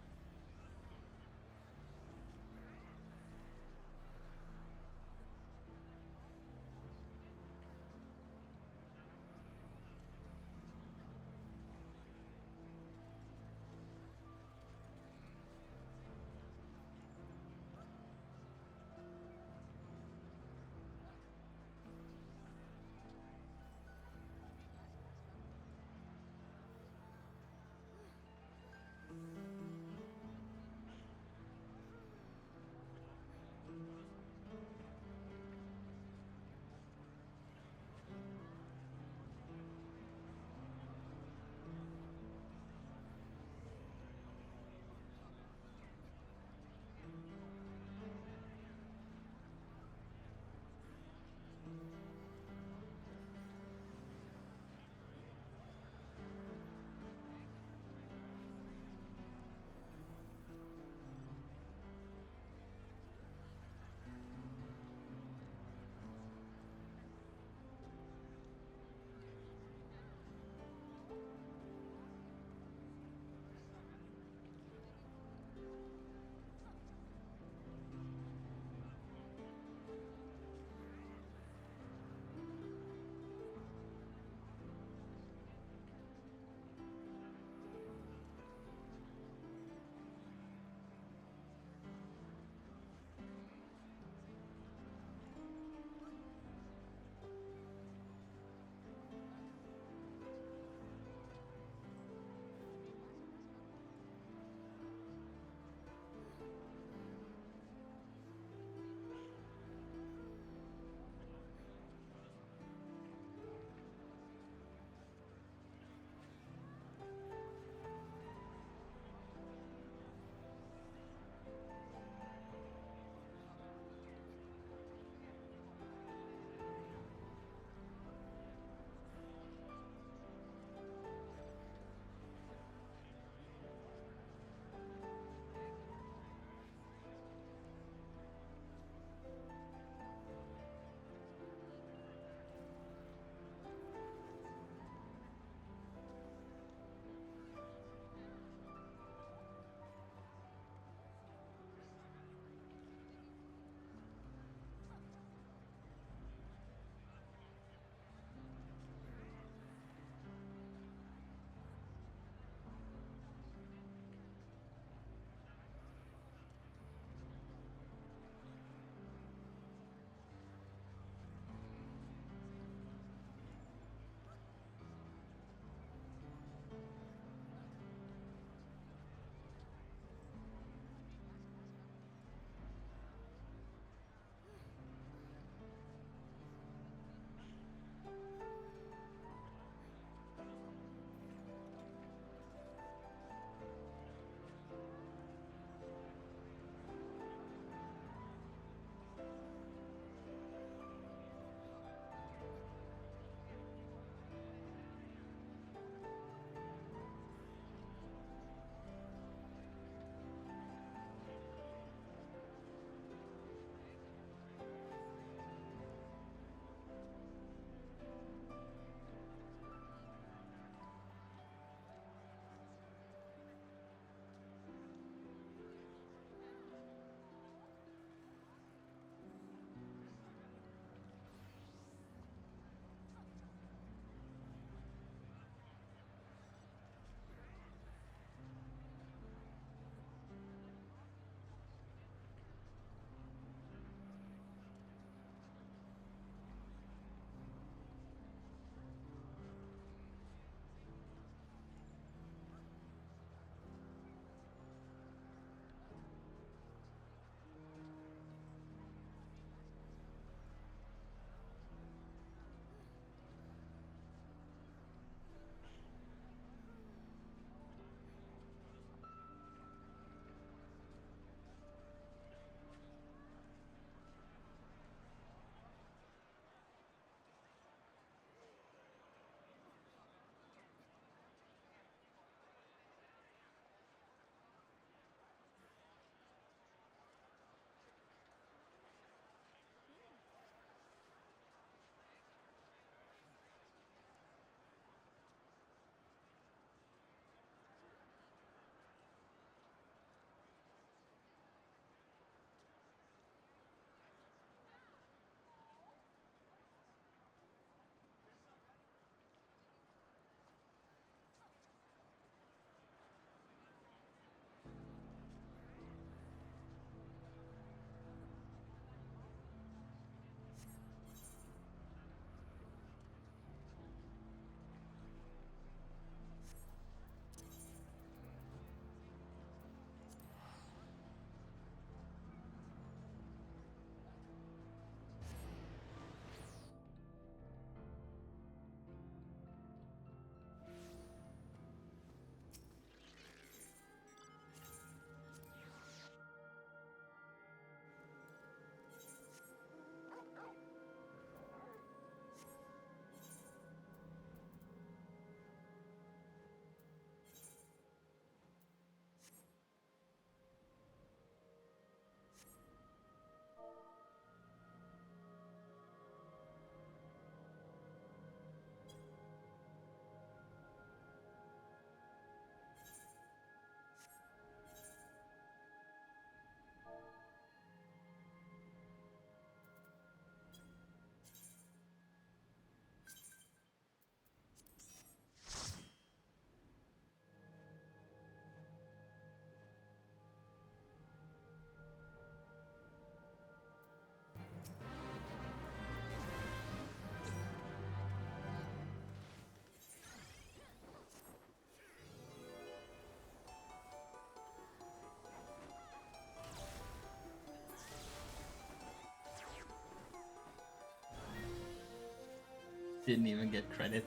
Didn't even get credit.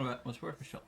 Alright, was worth a shot.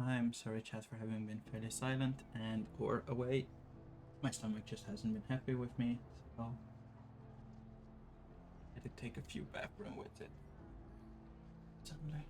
I'm sorry, chat, for having been fairly silent and or away. My stomach just hasn't been happy with me, so I had to take a few bathroom with it. Suddenly.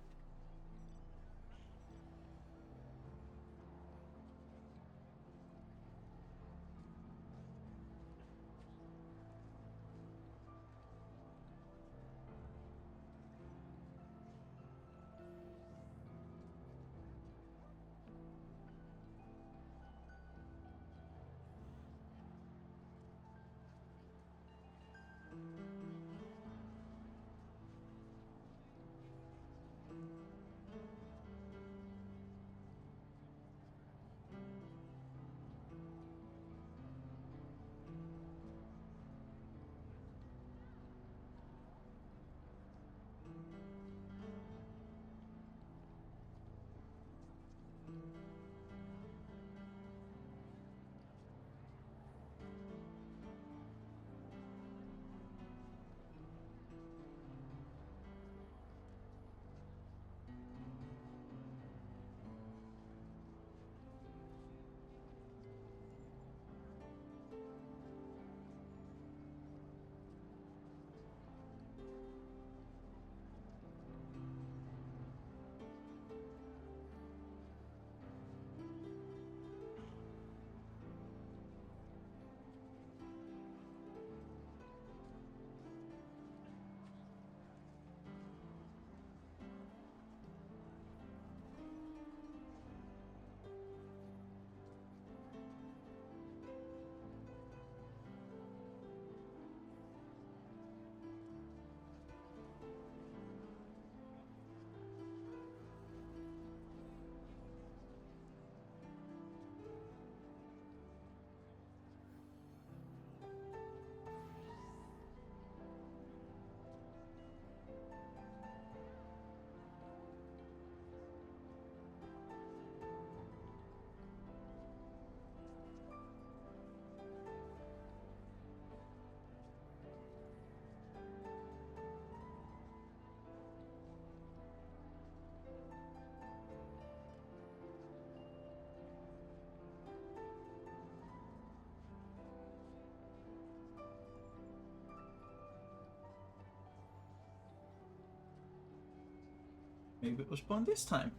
Maybe it was spawned this time.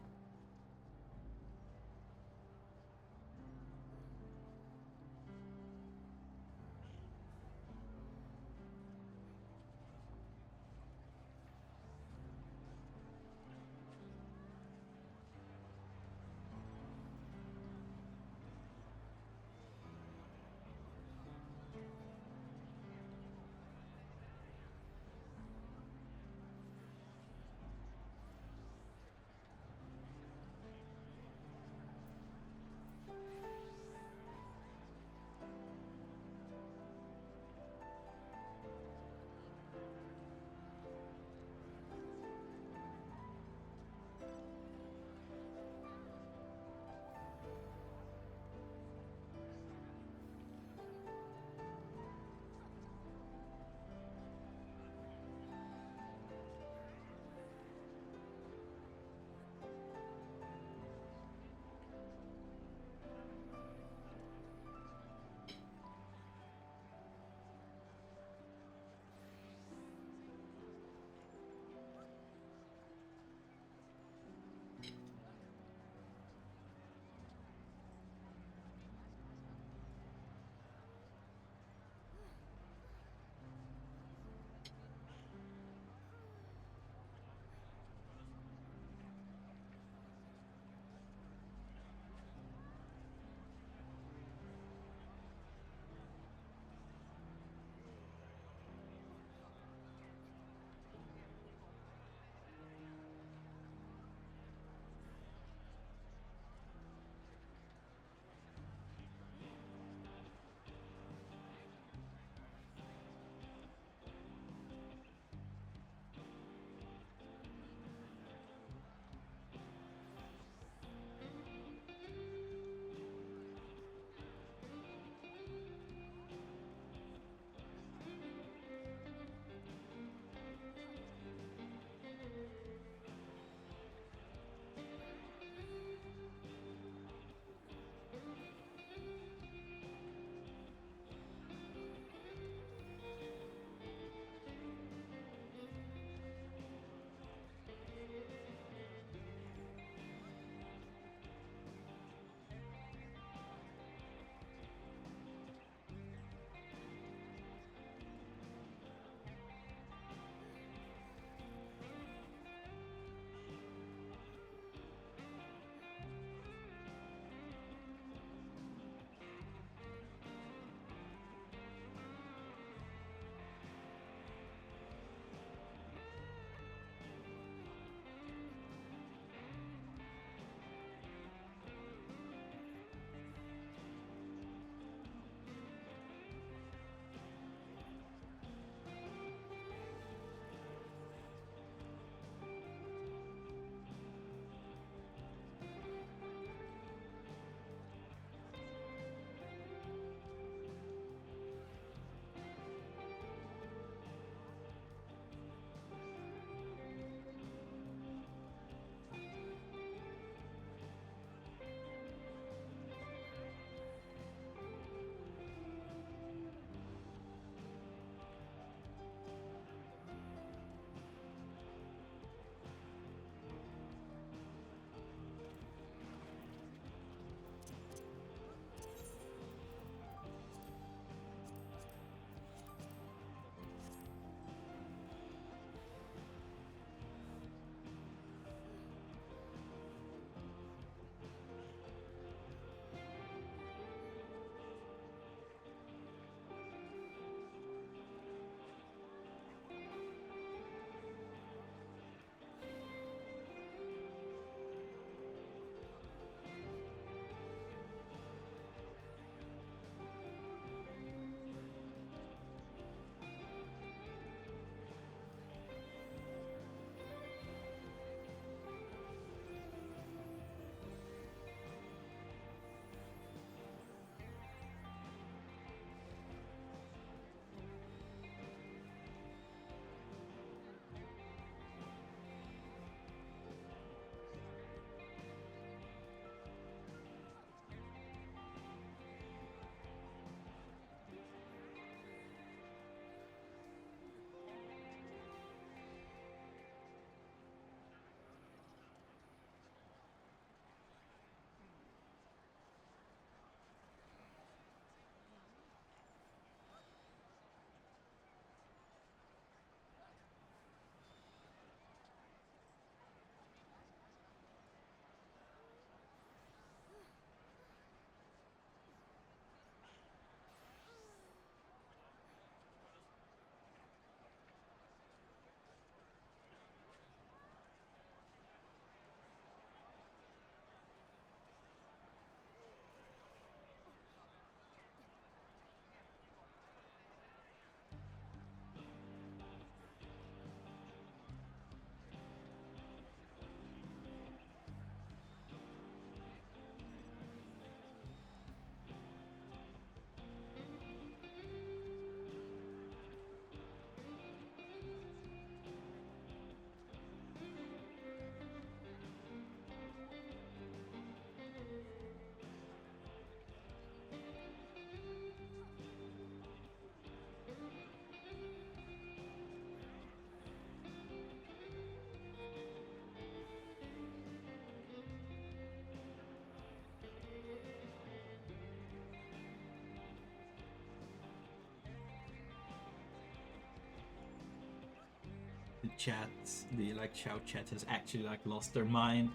the chat, the like shout chat has actually like lost their mind.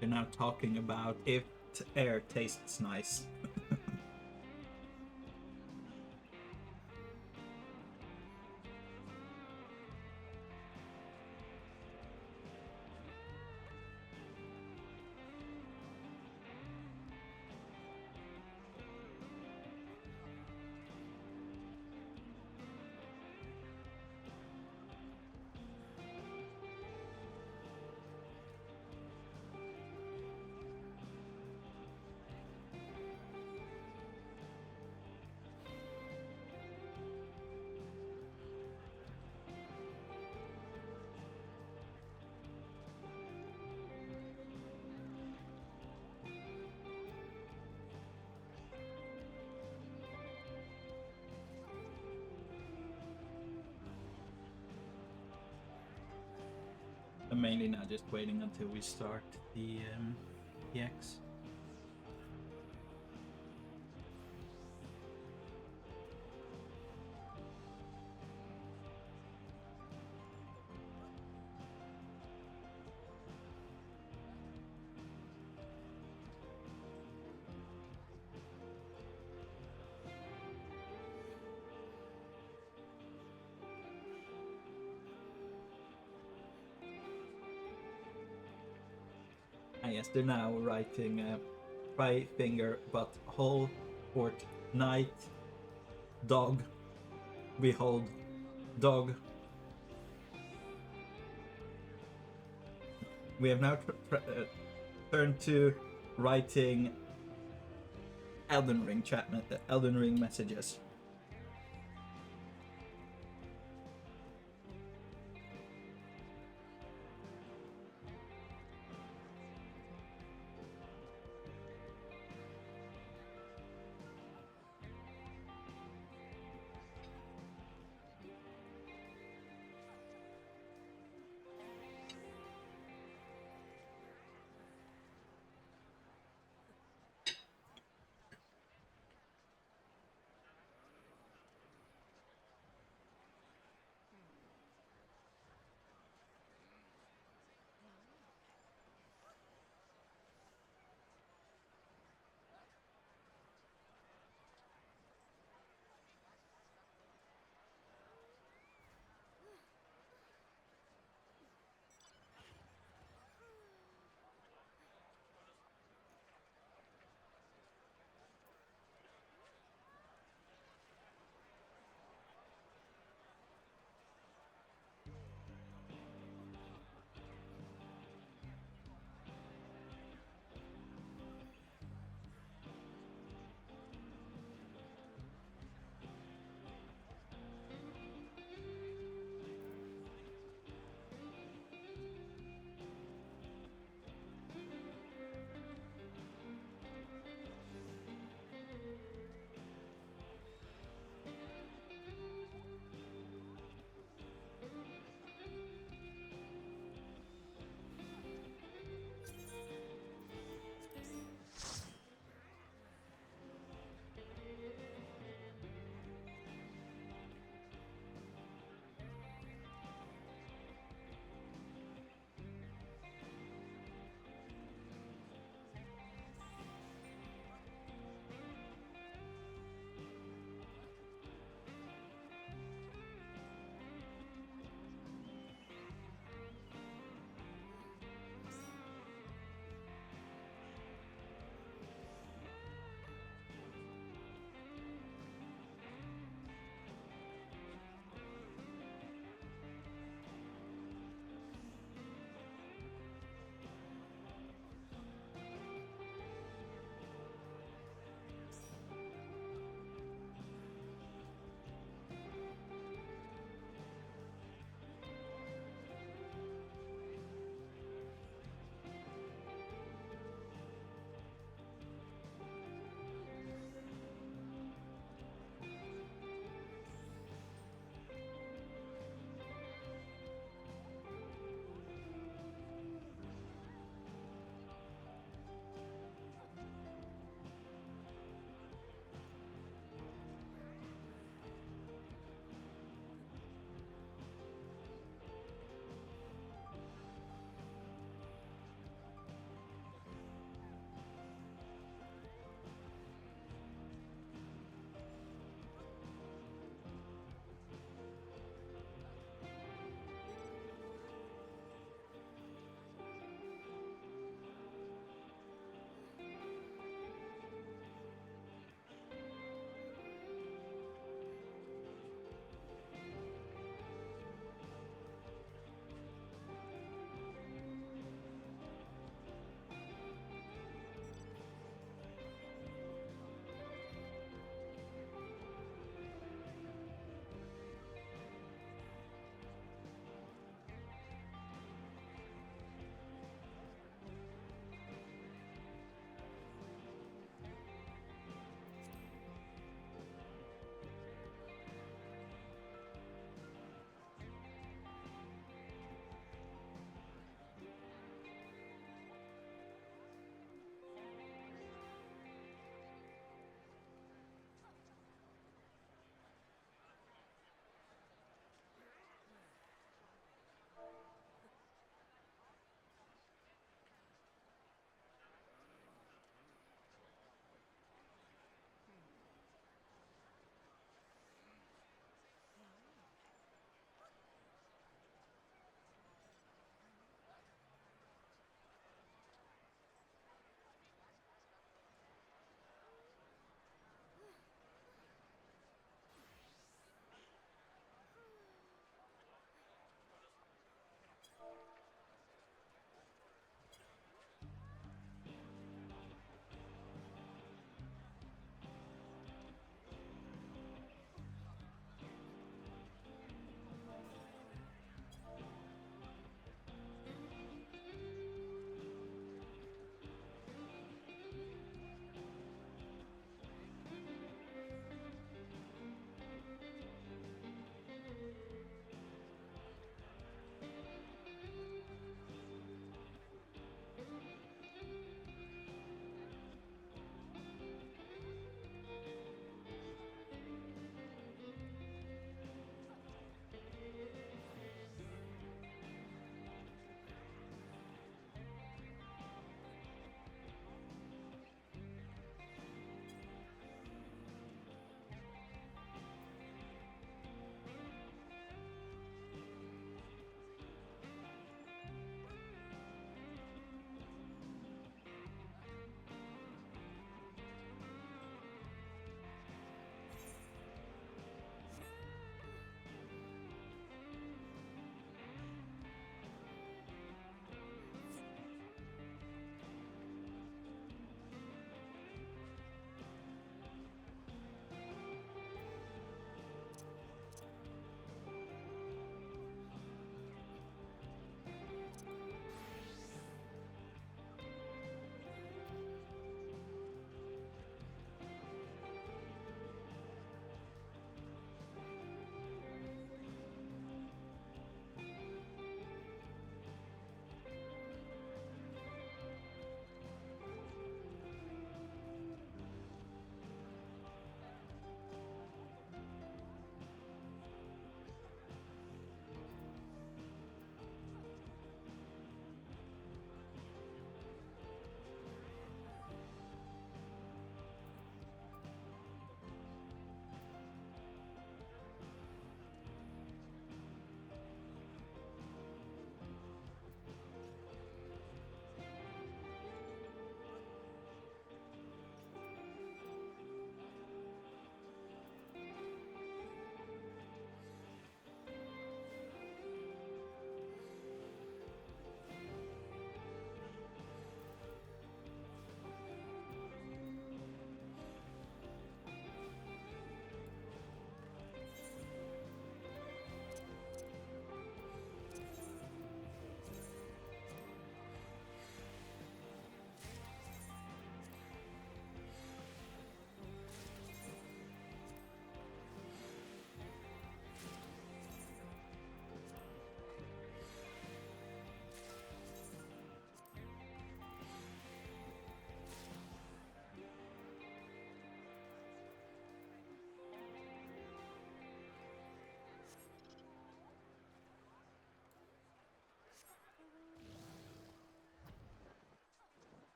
They're now talking about if air tastes nice. I'm mainly now just waiting until we start the EX. Yes, they're now writing try finger but whole port night dog behold dog. We have now turned to writing Elden Ring Elden Ring messages.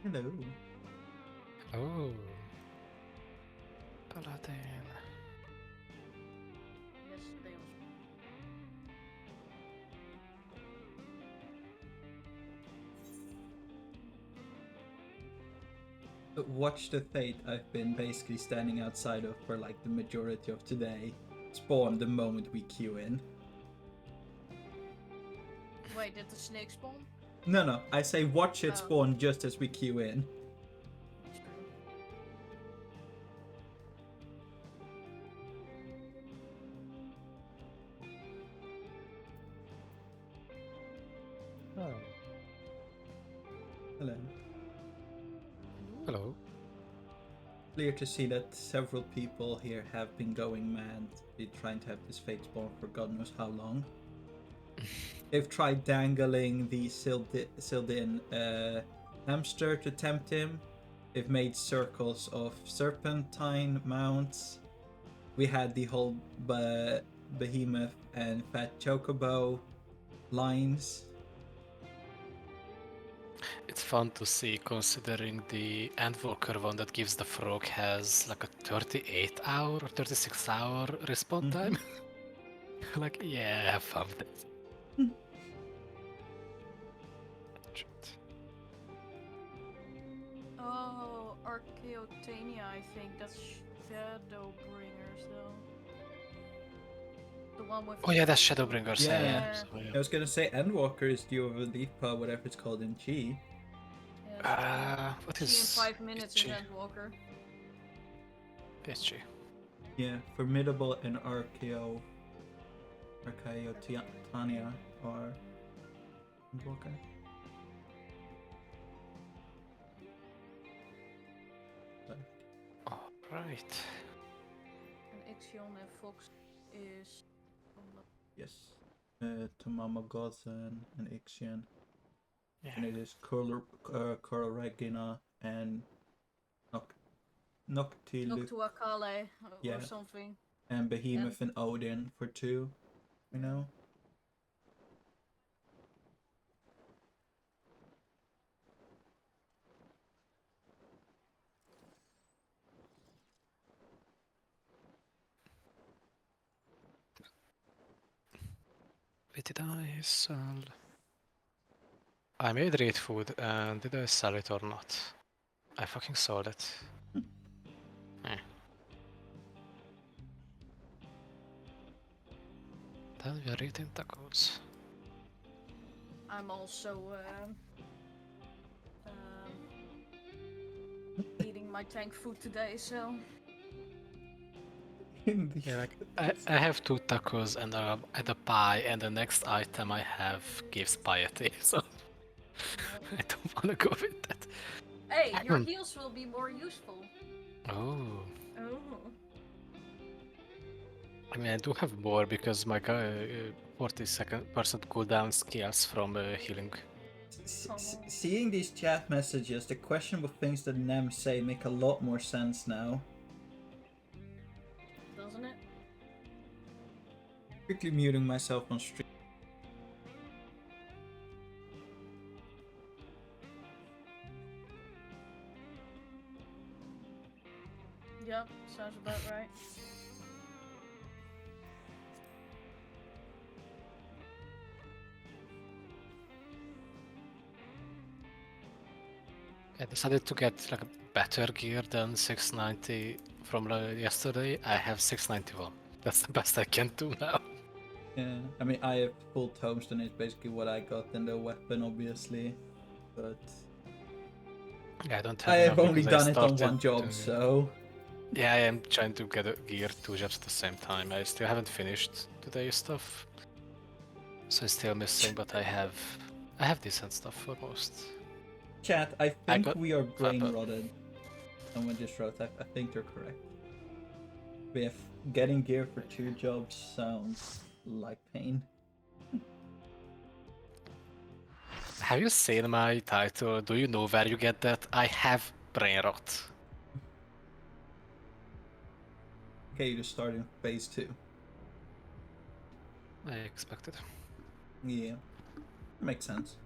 Hello. Oh. Paladin. Yes, they also. Watch the fate I've been basically standing outside of for like the majority of today. Spawn the moment we queue in. Wait, did the snake spawn? No, I say watch it Oh. spawn just as we queue in. That's true. Oh. Hello. Hello. Clear to see that several people here have been going mad, trying to have this fate spawn for God knows how long. They've tried dangling the sealed-in hamster to tempt him. They've made circles of serpentine mounts. We had the whole behemoth and fat chocobo lines. It's fun to see considering the Endwalker one that gives the frog has like a 38 hour or 36 hour respawn time. Like, yeah, have fun with it. Shit. Oh, Archaeotania, I think. That's Shadowbringers, though. The one with. Oh yeah, that's Shadowbringers. Yeah. Yeah. So, I was gonna say Endwalker is due over Lipa, whatever it's called in Chi. What See is in 5 minutes is Itchy? Endwalker. Itchy. Yeah, Formidable and Archaeotania are Endwalker. Alright. And Ixion and Fox is. Yes. Tamama Gozen and Ixion. Yeah. And it is Coral Regina and Noctilu Noctuacale Yeah. or something. and Behemoth and Odin for 2. You know? Wait, did I sell? I made read food, and did I sell it or not? I fucking sold it. Then we are eating tacos. I'm also eating my tank food today, so. Yeah, like I have 2 tacos and a pie, and the next item I have gives piety, so I don't want to go with that. Hey, I your don't- heals will be more useful. Oh, Oh. I mean I do have more because my guy 40% cooldown skills from healing. Seeing these chat messages, the questionable things that Nem say make a lot more sense now. Doesn't it? Quickly muting myself on stream. Yep, sounds about right. I decided to get like a better gear than 690 from yesterday. I have 691. That's the best I can do now. Yeah, I mean, I have full tombstone, is basically what I got in the weapon, obviously. But Yeah, I don't have I have enough only because I done it on started one job, doing it. so. Yeah, I am trying to get a gear 2 jobs at the same time. I still haven't finished today's stuff. So it's still missing, but I have decent stuff for most. Chat, I think got- we are brain rotted. Someone just wrote that. I think they're correct. We have getting gear for 2 jobs sounds like pain. Have you seen my title? Do you know where you get that? I have brain rot. Okay, you're just starting phase 2. I expected. Yeah, makes sense.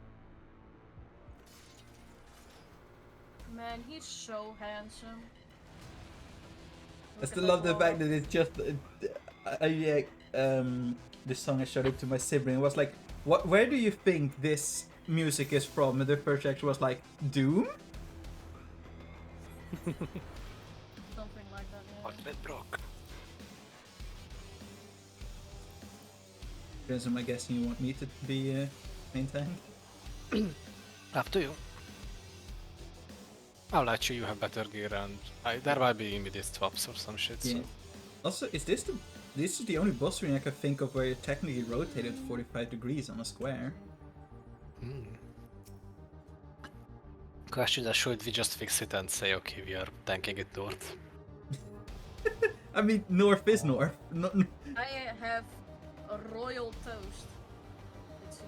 Man, he's so handsome. I Look still at love the that fact wall. that it's just this song I showed it to my sibling. It was like, what? Where do you think this music is from? And the first reaction was like, Doom. Something like that, yeah. Ultimate Brock. Because I'm guessing you want me to be main tank. Up to you. I'll let you have better gear and there might be immediate swaps or some shit. Yeah. So. Also, this is the only boss ring I can think of where you technically rotated 45 degrees on a square. Question is, should we just fix it and say, okay, we are tanking it north? I mean, north is north. I have a royal toast. It seems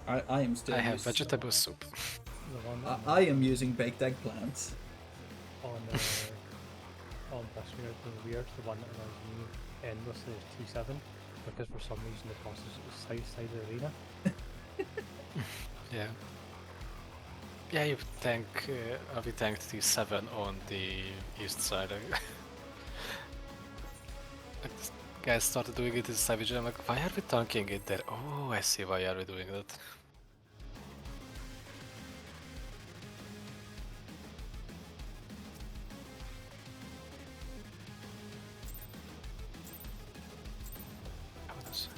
like. I am still. I have used- vegetable soup. The one I am using baked eggplants. on this weird being weird, the one that allows me endlessly is T7 because for some reason the boss is at the side of the arena. Yeah. Yeah, you tank. We tanked T7 on the east side. Like, this guy started doing it in Savage. I'm like, why are we tanking it there? Oh, I see why are we doing that. Oh, that's-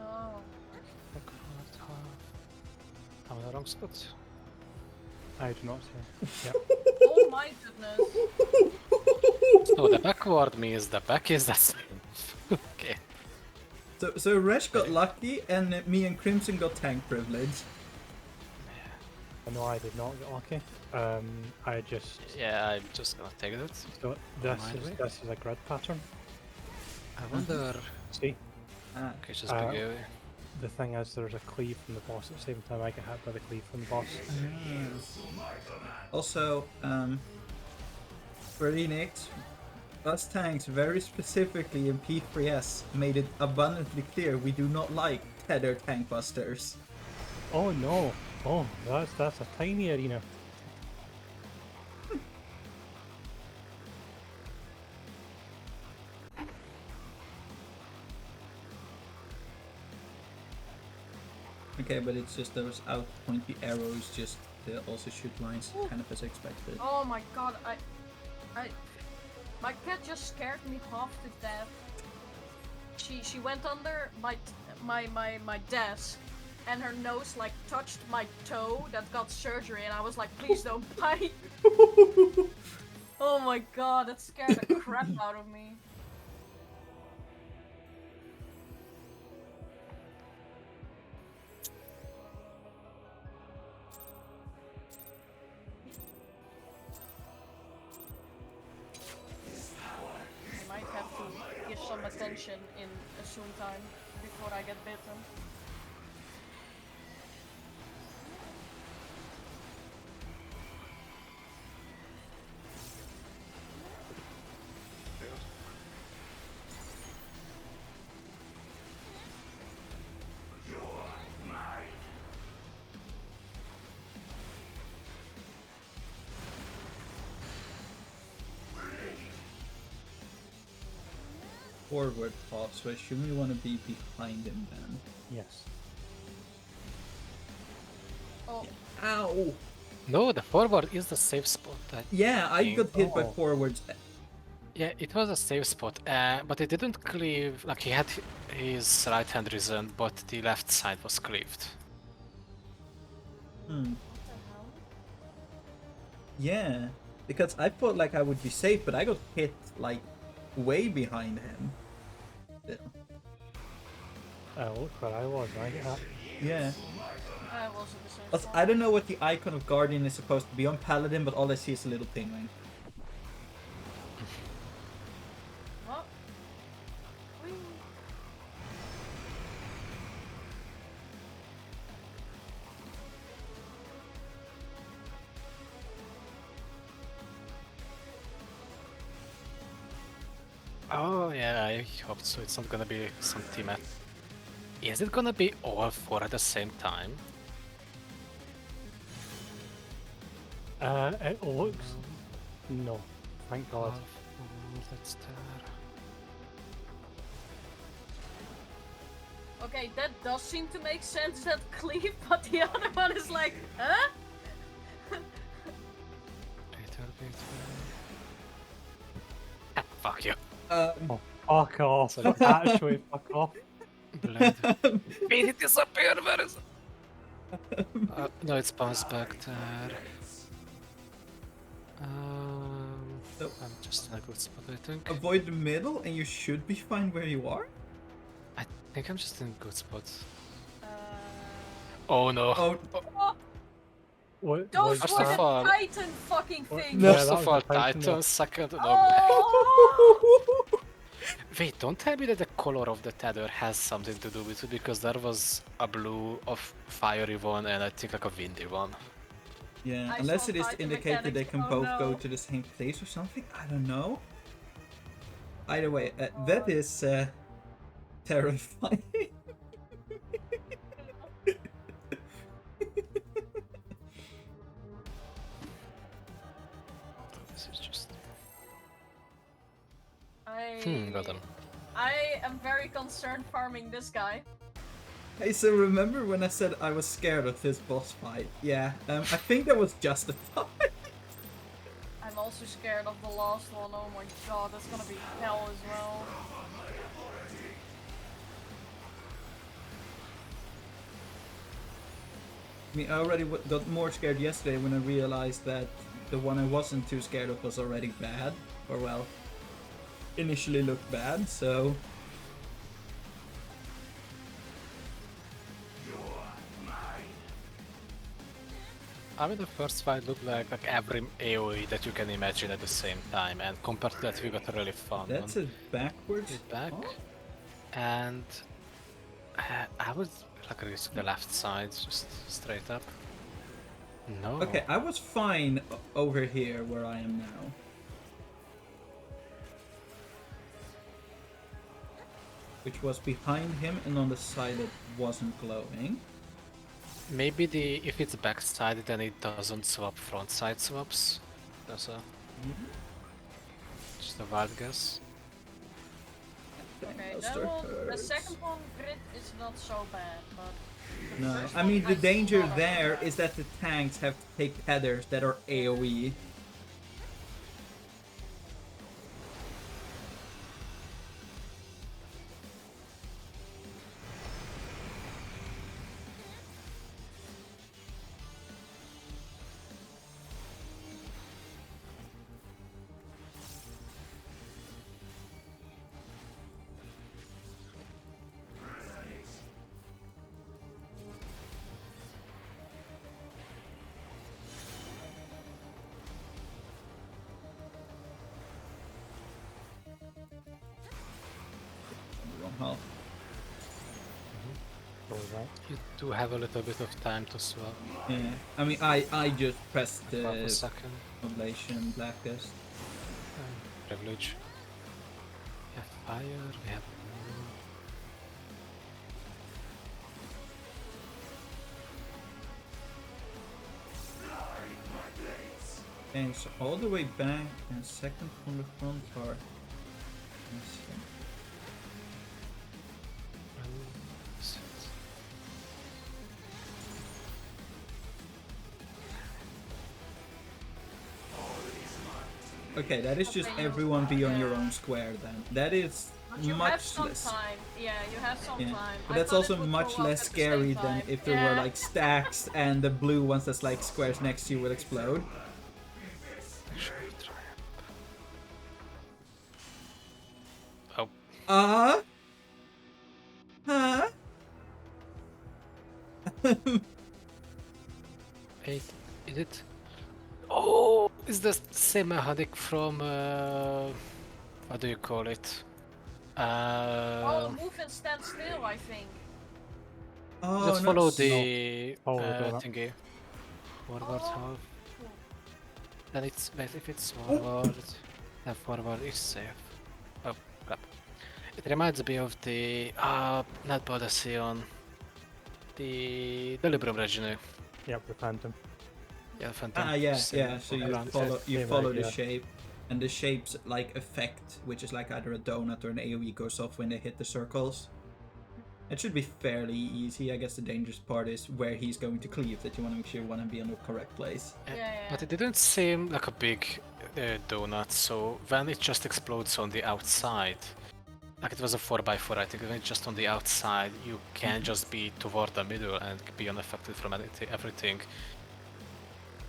Oh. I'm in the wrong spot. I do not say. Yep. Oh my goodness. So the backward means the back is the same. Okay. So Resh got lucky, and me and Crimson got tank privilege. No, I did not get lucky. I just Yeah, I'm just gonna take that. so Mind me? this is a grid pattern. I wonder. See, Ah, Okay, just Uh, big away. the thing is, there's a cleave from the boss at the same time I get hit by the cleave from the boss. also, for Enix, us tanks very specifically in P3S made it abundantly clear we do not like tether tank busters. Oh no! Oh, that's a tiny arena. Okay, but it's just those out pointy arrows just also shoot lines, kind of as expected. Oh my god, my cat just scared me half to death. She went under my desk and her nose like touched my toe that got surgery and I was like, please don't bite. Oh my god, that scared the crap out of me. I might have to give some attention in a soon time before I get bitten. Forward path, so I assume you want to be behind him then. Yes. Oh, Ow! No, the forward is the safe spot. Yeah, I got hit by Oh. forwards. Yeah, it was a safe spot, but it didn't cleave. Like he had his right hand risen, but the left side was cleaved. Hmm. Yeah, because I thought like I would be safe, but I got hit like way behind him. Still. Look where I was when I get hit. Yeah. I was at the same Also, spot. I don't know what the icon of Guardian is supposed to be on Paladin, but all I see is a little penguin. What? Whee. Oh yeah, I hope so. It's not gonna be some team at. Is it gonna be all four at the same time? It looks... No. Thank God. That's there. Okay, that does seem to make sense, that cleave, but the other one is like, huh? Fuck you. Oh, fuck off. Actually, fuck off. Blade. Made it disappear, where is it? No, it's bounced back there. So- I'm just in a good spot, I think. Avoid the middle, and you should be fine where you are. I think I'm just in a good spot. Uh, Oh no. Oh, What, those First were of the all- Titan fucking What? things! No. First that of was all, the Titan Titan, there. second, no. Oh! Wait, don't tell me that the color of the tether has something to do with it, because there was a blue of fiery one and I think like a windy one. yeah. I Unless saw it is to Titan indicate that they mechanics. can Oh, both go no. to the same place or something. I don't know. Either way, that is terrifying. This is just... got them. I am very concerned farming this guy. Hey, so remember when I said I was scared of this boss fight? Yeah, I think that was justified. I'm also scared of the last one. Oh my god, that's gonna be hell as well. I mean, I already got more scared yesterday when I realized that the one I wasn't too scared of was already bad. Or, well, initially looked bad, so... I mean, the first fight looked like every AoE that you can imagine at the same time, and compared to that, we got a really fun That's one. a backwards... Back, Oh. and I was like really to the left side, just straight up. No. Okay, I was fine over here where I am now. Which was behind him and on the side that wasn't glowing. Maybe if it's backside, then it doesn't swap front side swaps. That's a just a wild guess. Okay, Buster that one, the hurts. second one grid is not so bad, but the No, first I one mean the has a danger lot of there impact. is that the tanks have to take headers that are AoE. Wrong half. What was that? You do have a little bit of time to swap. Yeah, I mean I just pressed Half a the second. Oblation Black Dust. Privilege. We have fire, we have... And so all the way back and second from the front part. Let's see. Okay, that is just Okay, you- everyone be on your yeah. own square then. That is But you have much some less. time. Yeah, you have some Yeah. time. But I that's thought also it would much go up less at the scary same than time. if there were Yeah. like stacks and the blue ones that's like squares next to you will explode. Oh, Huh? 8. Is it? Oh, it's the same mechanic from what do you call it? Oh, move and stand still, I think. Oh, Just no, follow it's- the Follow the donut. thingy. Forward Oh. half. Then it's wait, if it's forward, then forward is safe. Oh crap. It reminds me of the not Bodacion. The Librum Regine. Yep, the Phantom. Yeah, Phantom. yeah, Same yeah. So you around. follow the idea. shape, and the shape's like effect, which is like either a donut or an AoE goes off when they hit the circles. It should be fairly easy. I guess the dangerous part is where he's going to cleave. That you want to make sure you want to be on the correct place. Yeah. But it didn't seem like a big donut, so when it just explodes on the outside, like it was a 4x4, I think, when it's just on the outside, you can just be toward the middle and be unaffected from everything.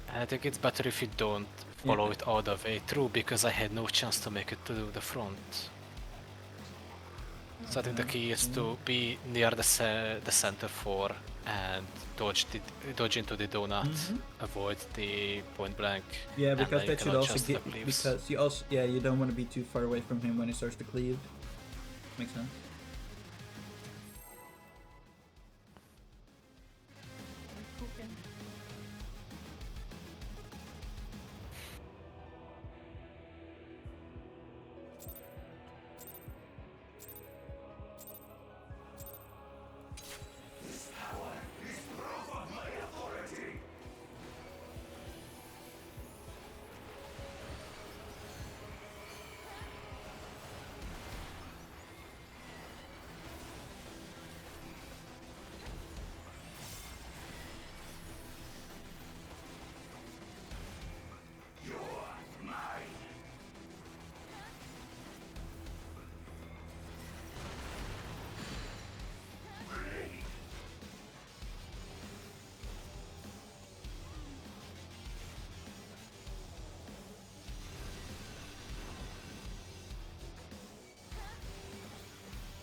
And I think it's better if you don't follow it all the way through, because I had no chance to make it to the front. So I think the key is to be near the center 4 and dodge into the donut, avoid the point blank. Yeah, and because then you that can should also adjust the get cleaves. because you don't want to be too far away from him when he starts to cleave. Makes sense. Cooking.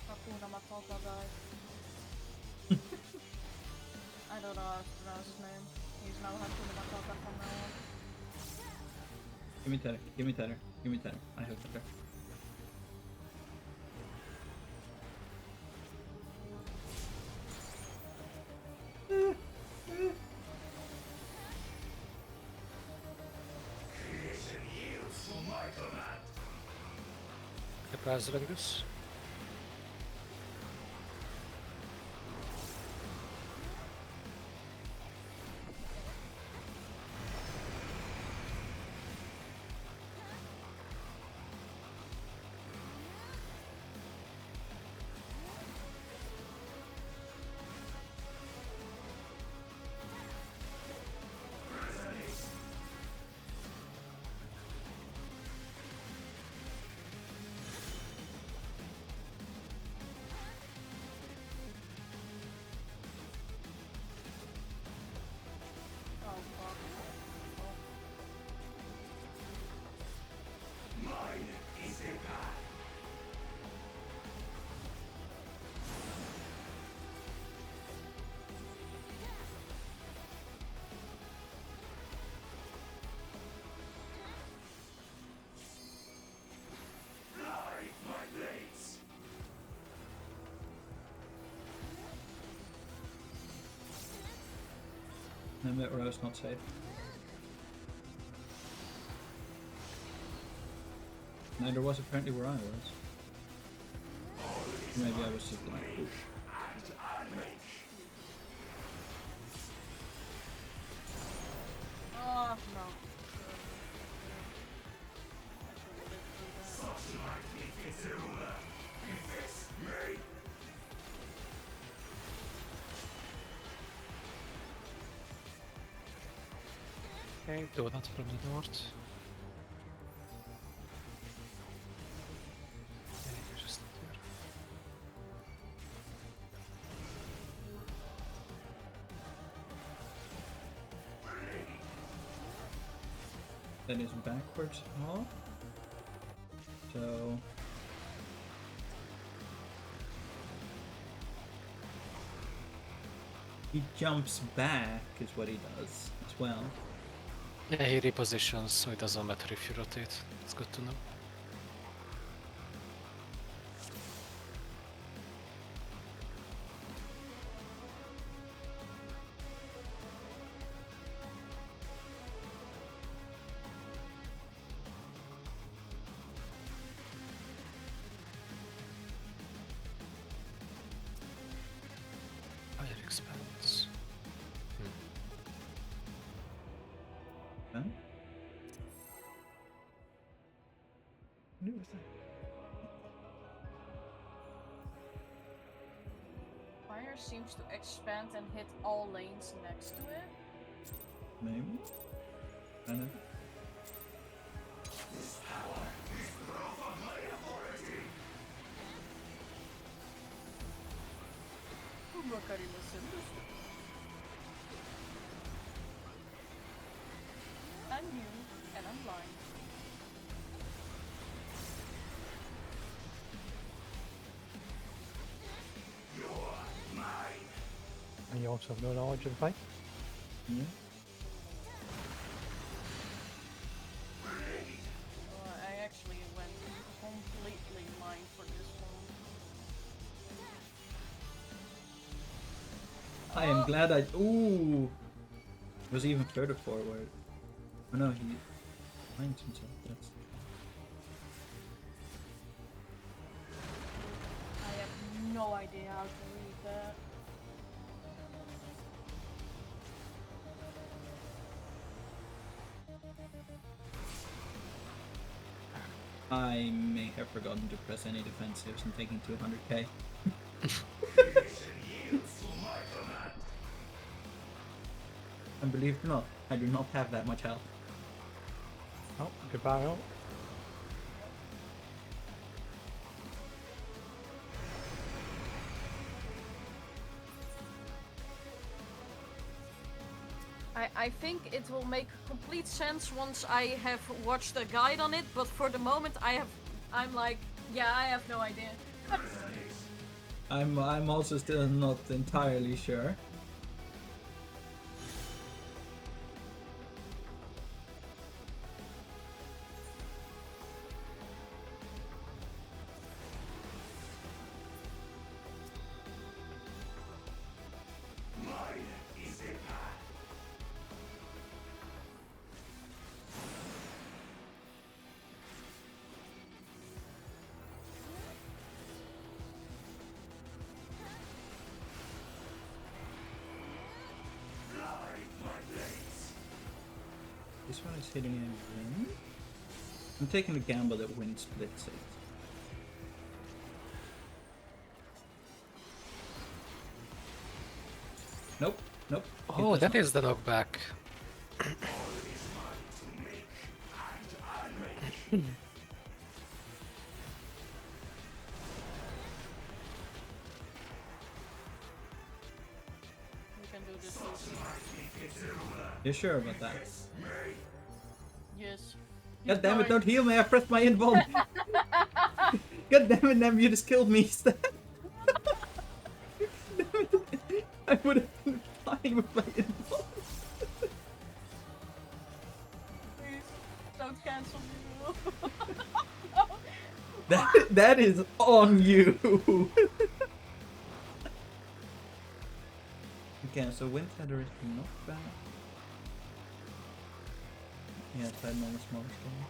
Hakuna Matata died. I don't know how to pronounce his name. He's now Hakuna Matata from now on. Give me tether. Give me tether. Give me tether. I have tether. Surprise Ringus. Oh fuck. Oh. No, Rose not safe. Neither was apparently where I was. Maybe I was just like. Oof. Oh no. Okay, donut from the north. Okay, you're just there. That is backwards half. So. He jumps back, is what he does as well. Yeah, he repositions, so it doesn't matter if you rotate. It's good to know. Fire expands. Huh? What was that? Fire seems to expand and hit all lanes next to it. Maybe? I don't know. I'm new and I'm blind. And you also have no knowledge of the fight. Yeah. I actually went completely blind for this one. I am glad I. Ooh! It was even further forward. Oh no, he finds himself. That's. I have no idea how to read that. I may have forgotten to press any defensives and taking 200k. And believe it or not, I do not have that much health. Oh, goodbye, ult. I think it will make complete sense once I have watched a guide on it, but for the moment I'm like, yeah, I have no idea. I'm also still not entirely sure. This one is hitting a win. I'm taking the gamble that wind splits it. Nope, nope. Oh, that is the knockback. We can do this. You're sure about that? Yes. God damn it, don't heal me, I pressed my invuln! God damn it, Nem, you just killed me instead! I would have been fine with my invuln. Please, don't cancel me. That is on you! Okay, so Wind Feather is not bad. Yeah, it's had normal smaller scale.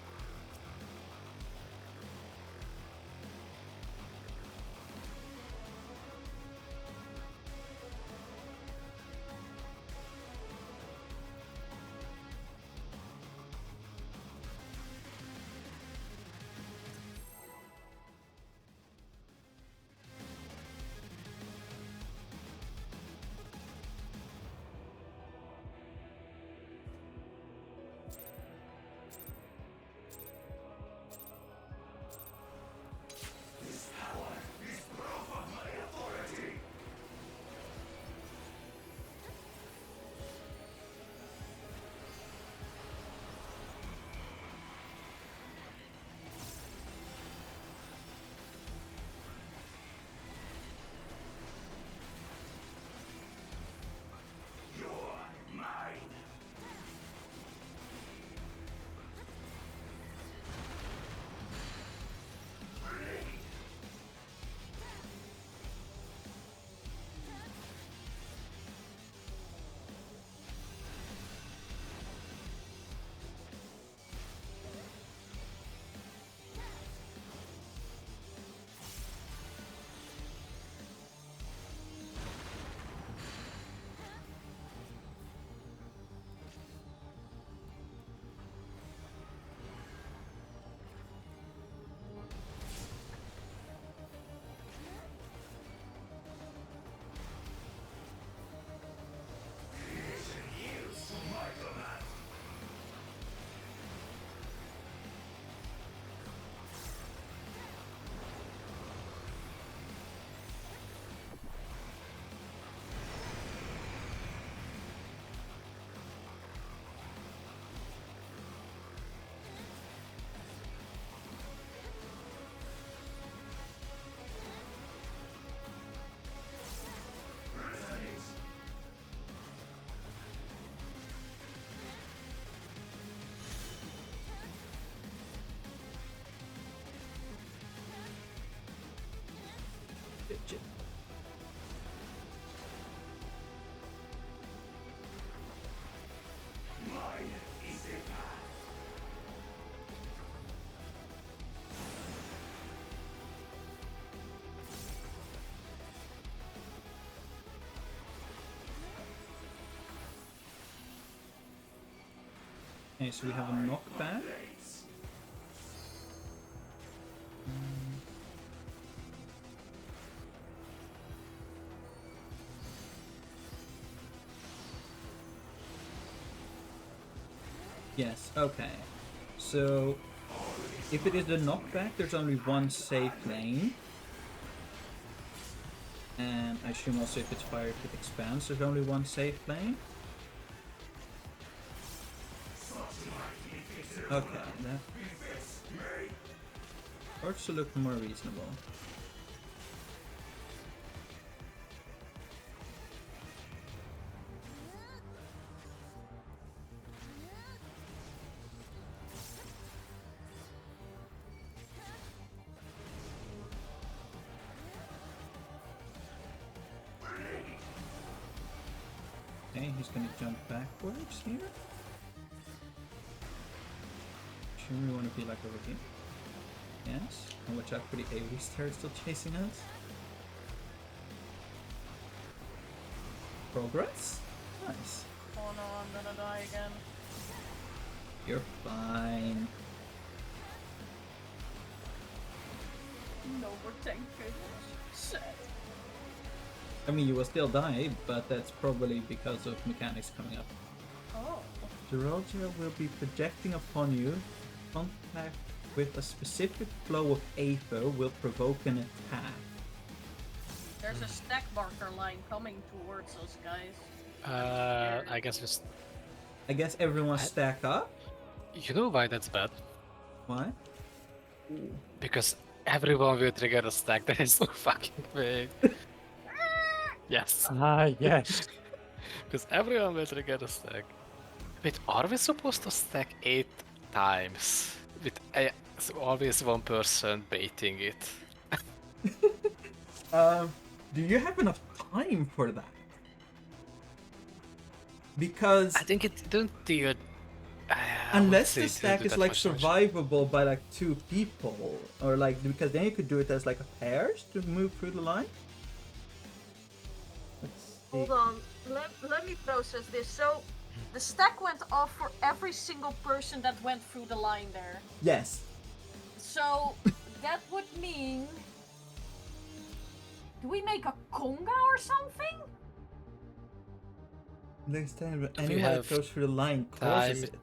Okay, so we have a knockback. Yes, okay. So, if it is the knockback, there's only one safe lane. And I assume also if it's fire, if it expands, there's only one safe lane. Okay, that starts to look more reasonable. Okay, he's gonna jump backwards here. Sure, we want to be like over here. Yes. And watch out for the AoE star still chasing us. Progress? Nice. Oh no, I'm gonna die again. You're fine. No more tank failures. Sad. I mean, you will still die, but that's probably because of mechanics coming up. Oh. The Roger will be projecting upon you. Contact with a specific flow of Aether will provoke an attack. There's a stack marker line coming towards us, guys. I guess just. I guess everyone stack up? You know why that's bad? Why? Because everyone will trigger a stack. There is no fucking way. Yes. Ah, yes. Because everyone will trigger a stack. Wait, are we supposed to stack 8 times? With always one person baiting it. Do you have enough time for that? Because I think it don't do it. unless the stack is like survivable by like 2 people, or like because then you could do it as like a pairs to move through the line. Let's see. Hold on, let me process this. So, the stack went off for every single person that went through the line there. Yes. So, that would mean... Do we make a conga or something? Next time we anyone that have goes through the line causes time? it.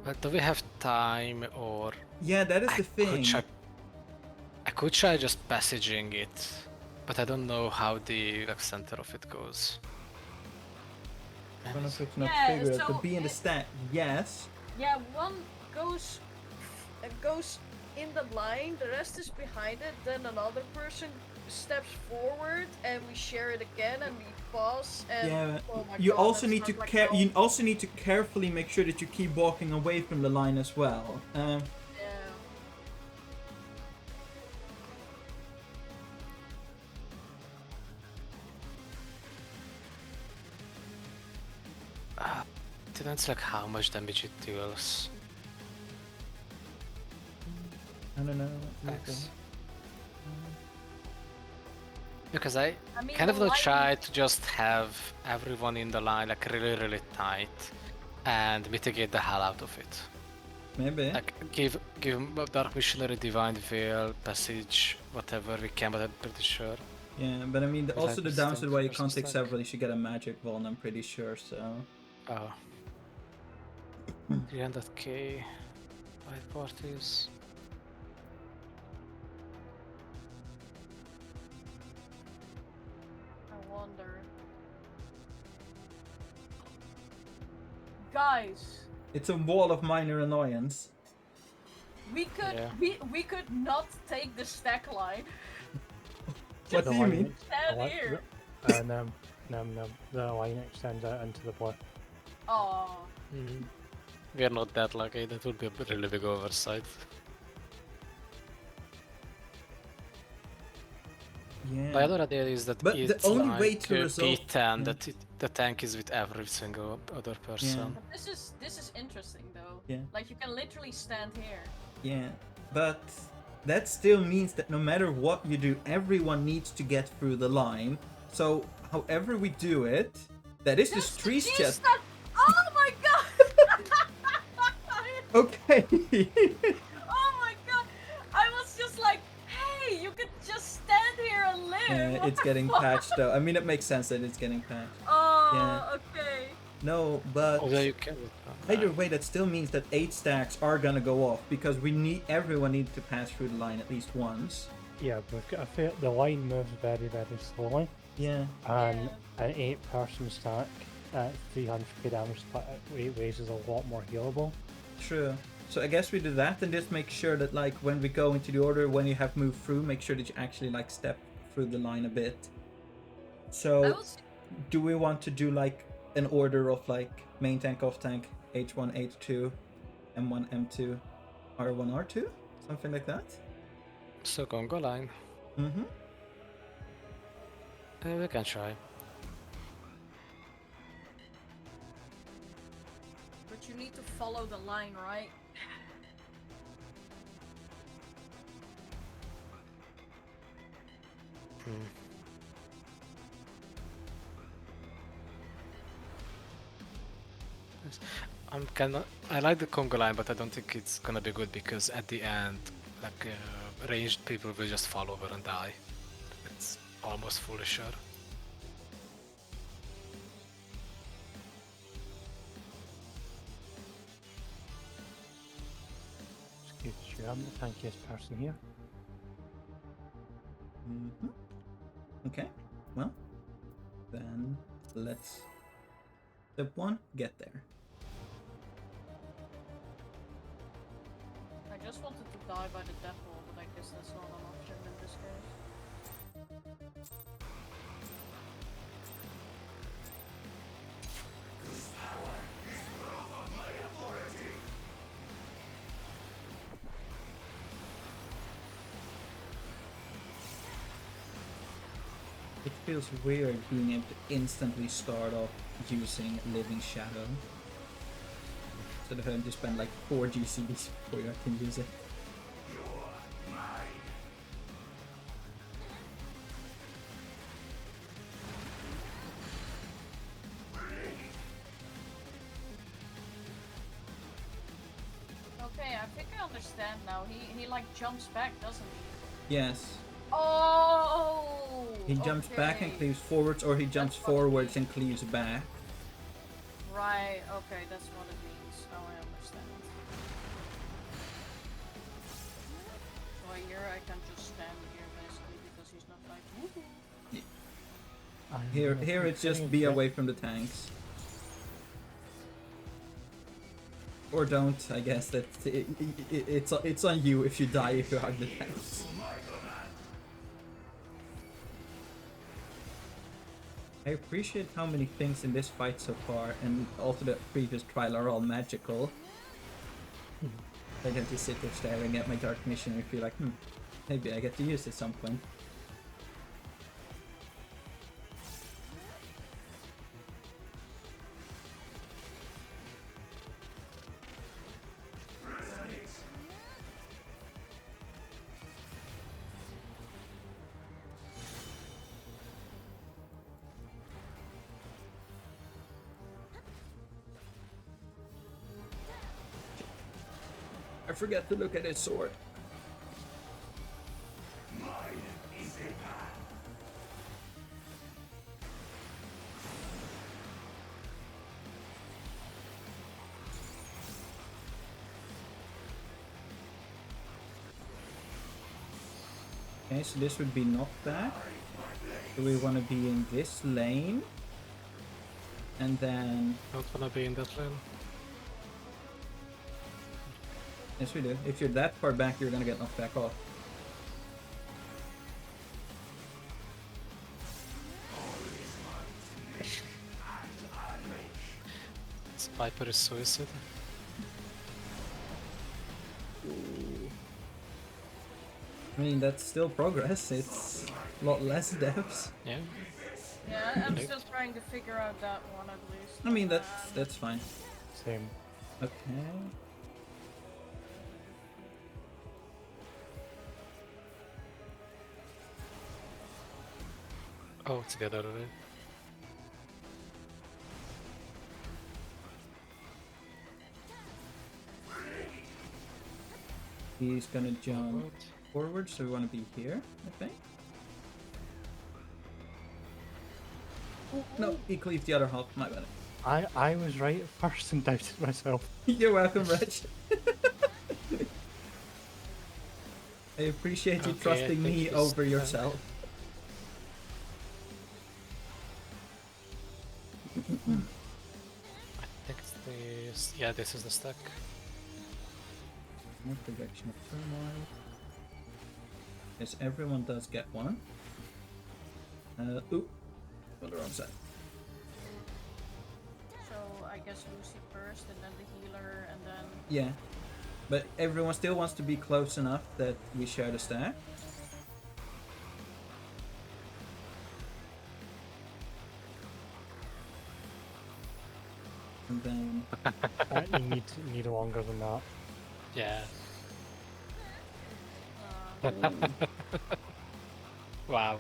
But do we have time or? Yeah, that is the thing. I could try just passaging it, but I don't know how the like, center of it goes. One of which not Yeah, figure out so to be in the it- stack. Yes. Yeah, one goes in the line, the rest is behind it, then another person steps forward and we share it again and we pause and Yeah. oh my You God, also that's need to not like you also need to carefully make sure that you keep walking away from the line as well. Yeah. Depends like how much damage it deals. I don't know. Thanks. Because I mean, kind of the don't line- try to just have everyone in the line like really tight and mitigate the hell out of it. Maybe. Like give Dark Missionary Divine Veil, Passage, whatever we can, but I'm pretty sure. Yeah, but I mean, If I also the just downside don't why you force can't a take stack. several, you should get a magic wand, I'm pretty sure, so... Oh. 300k. 5 parties. I wonder. Guys, It's a wall of minor annoyance. we could Yeah. we could not take the stack line. What do you mean? Stand here. No. The line extends out into the plot. Oh. We are not that lucky, that would be a really big oversight. Yeah. The other idea is that But the it's only like way to resolve- P10, yeah. that the tank is with every single other person. But this is interesting though. Yeah. Like you can literally stand here. Yeah, but that still means that no matter what you do, everyone needs to get through the line. So, however we do it, that is There's just the trees G chest. stack. Oh my god! Okay. Oh my god! I was just like, hey, you could just stand here and live. What It's the getting fuck? patched though. I mean, it makes sense that it's getting patched. Yeah. Oh, okay. No, but Although you can. either way, that still means that 8 stacks are gonna go off because everyone needs to pass through the line at least once. Yeah, we've got the line moves very, very slowly, Yeah. and an 8-person stack at 300k damage split at 8 ways is a lot more healable. True. So I guess we do that and just make sure that like when we go into the order, when you have moved through, make sure that you actually like step through the line a bit. I So was. do we want to do like an order of like main tank, off tank, H1, H2, M1, M2, R1, R2? Something like that? So Congo line. Mm-hmm. We can try. But you need to follow the line, right? I like the Congo line, but I don't think it's gonna be good because at the end, like ranged people will just fall over and die. It's almost fully sure. Excuse you, I'm the tankiest person here. Mm-hmm. Okay. Well, then let's step 1, get there. I just wanted to die by the devil, but I guess that's not an option in this case. It feels weird being able to instantly start off using Living Shadow. So that I have to spend like 4 GCs before I can use it. Okay, I think I understand now. He like jumps back, doesn't he? Yes. Oh! He jumps back and okay. cleaves forwards, or he jumps That's what it forwards and cleaves back. Right, okay, that's what it means. Now I understand. So here I can just stand here basically because he's not like woohoo. Here it's just be away from the tanks. Or don't, I guess. That it's on you if you die if you hug the tanks. I appreciate how many things in this fight so far, and also the previous trial, are all magical. I don't just sit there staring at my dark mission and feel like, maybe I get to use it at some point. I forget to look at his sword. Okay, so this would be knockback. Do we want to be in this lane? And then... Don't wanna be in that lane. Yes, we do. If you're that far back, you're gonna get knocked back off. Viper is suicide. I mean, that's still progress. It's a lot less deaths. Yeah. Yeah, I'm Right. still trying to figure out that one at least. I mean, that's fine. Same. Okay. Oh, it's the other way. He's gonna jump Forward. forward, so we want to be here, I think. Oh, no, he cleaved the other half. My bad. I was right at first and doubted myself. You're welcome, Reg. I appreciate you Okay, I trusting think me he's over stuck. yourself. I think this. Yeah, this is the stack. More projection of turmoil. Yes, everyone does get one. Oop. On the wrong side. So I guess Lucy first, and then the healer, and then. Yeah. But everyone still wants to be close enough that we share the stack. And then You need longer than that. Yeah. Uh, Wow.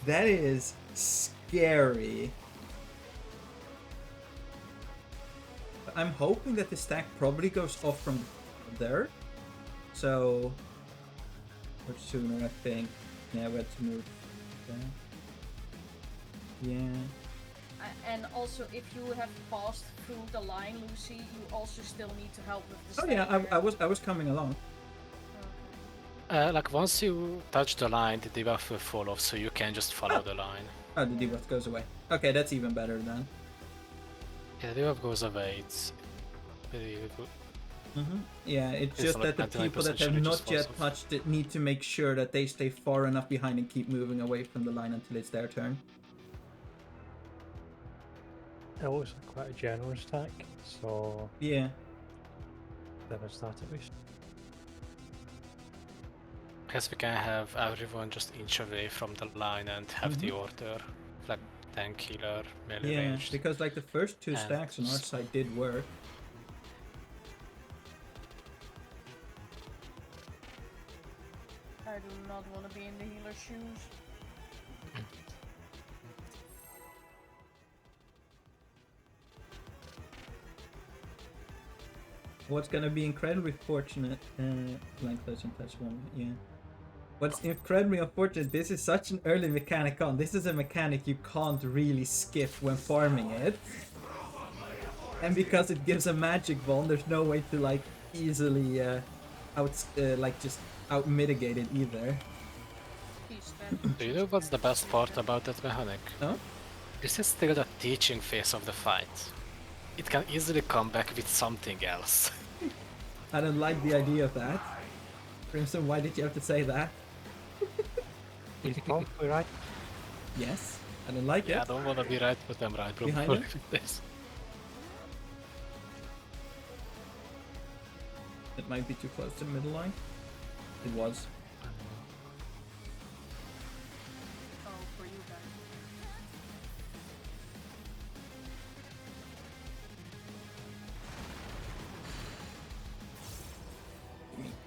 that is scary. I'm hoping that the stack probably goes off from there. So, or sooner, I think. Yeah, we had to move there. Yeah. and also, if you have passed through the line, Lucy, you also still need to help with the Oh yeah, stack. I was coming along. Like once you touch the line, the debuff will fall off, so you can just follow the line. Oh, the debuff goes away. Okay, that's even better then. Yeah, the debuff goes away. It's very good. Yeah, it's It's just like that the 99% people that sure have it not just yet falls off. touched it need to make sure that they stay far enough behind and keep moving away from the line until it's their turn. It looks like quite a generous stack, so Yeah. there is that at least. I guess we can have everyone just inch away from the line and have the order, like tank, healer, melee Yeah, ranged. because like the first two And stacks on our just- side did work. I do not want to be in the healer's shoes. What's gonna be incredibly fortunate, line close and touch one, yeah. What's incredibly unfortunate, this is such an early mechanic on. This is a mechanic you can't really skip when farming it. And because it gives a magic bond, there's no way to like easily just out mitigate it either. He's dead. Do you know what's the best part about that mechanic? No? This is still the teaching phase of the fight. It can easily come back with something else. I don't like the idea of that. Crimson, why did you have to say that? He's probably right. Yes, I don't like Yeah, I it. don't want to be right, but I'm right Behind probably him? with this. It might be too close to the middle line. It was. Oh, for you guys.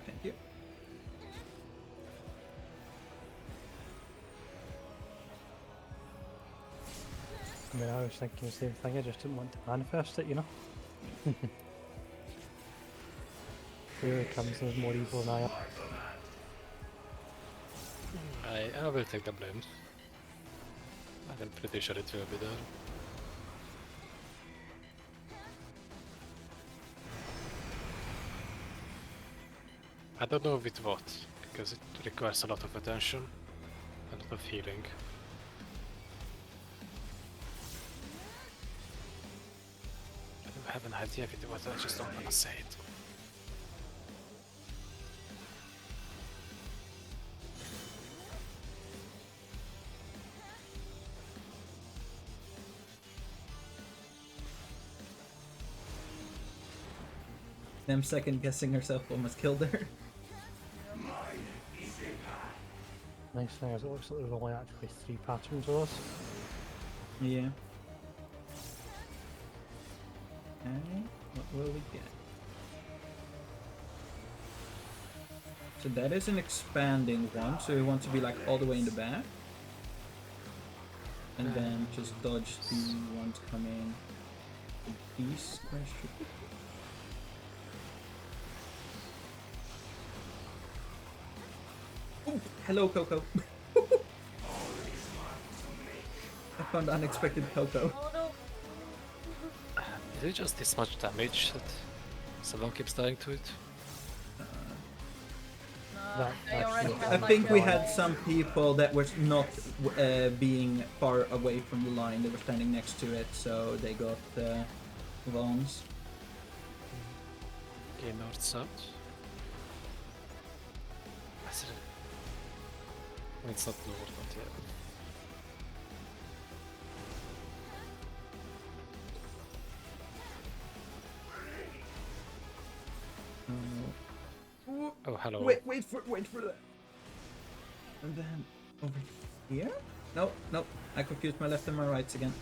Thank you. I mean, I was thinking the same thing, I just didn't want to manifest it, you know? Here it comes, there's more evil than I am. I will take the blame. I'm pretty sure it will be there. I don't know with what, because it requires a lot of attention, a lot of healing. I don't have an idea with what, I just don't want to say it. Them second guessing herself almost killed her. Nice thing is it looks like there's only actually 3 patterns of this. Yeah. Okay, what will we get? So that is an expanding one, so we want to be like all the way in the back. And then just dodge the ones coming east. Where should we? Oh, hello, Coco. I found unexpected Coco. Oh no. Is it just this much damage that someone keeps dying to it? No, That they already actually- have I like think we a had whole- some people that were not being far away from the line. They were standing next to it, so they got wounds. Game north south. It's not north, but yeah. Oh, hello. Wait for that. And then over here? No, I confused my left and my rights again.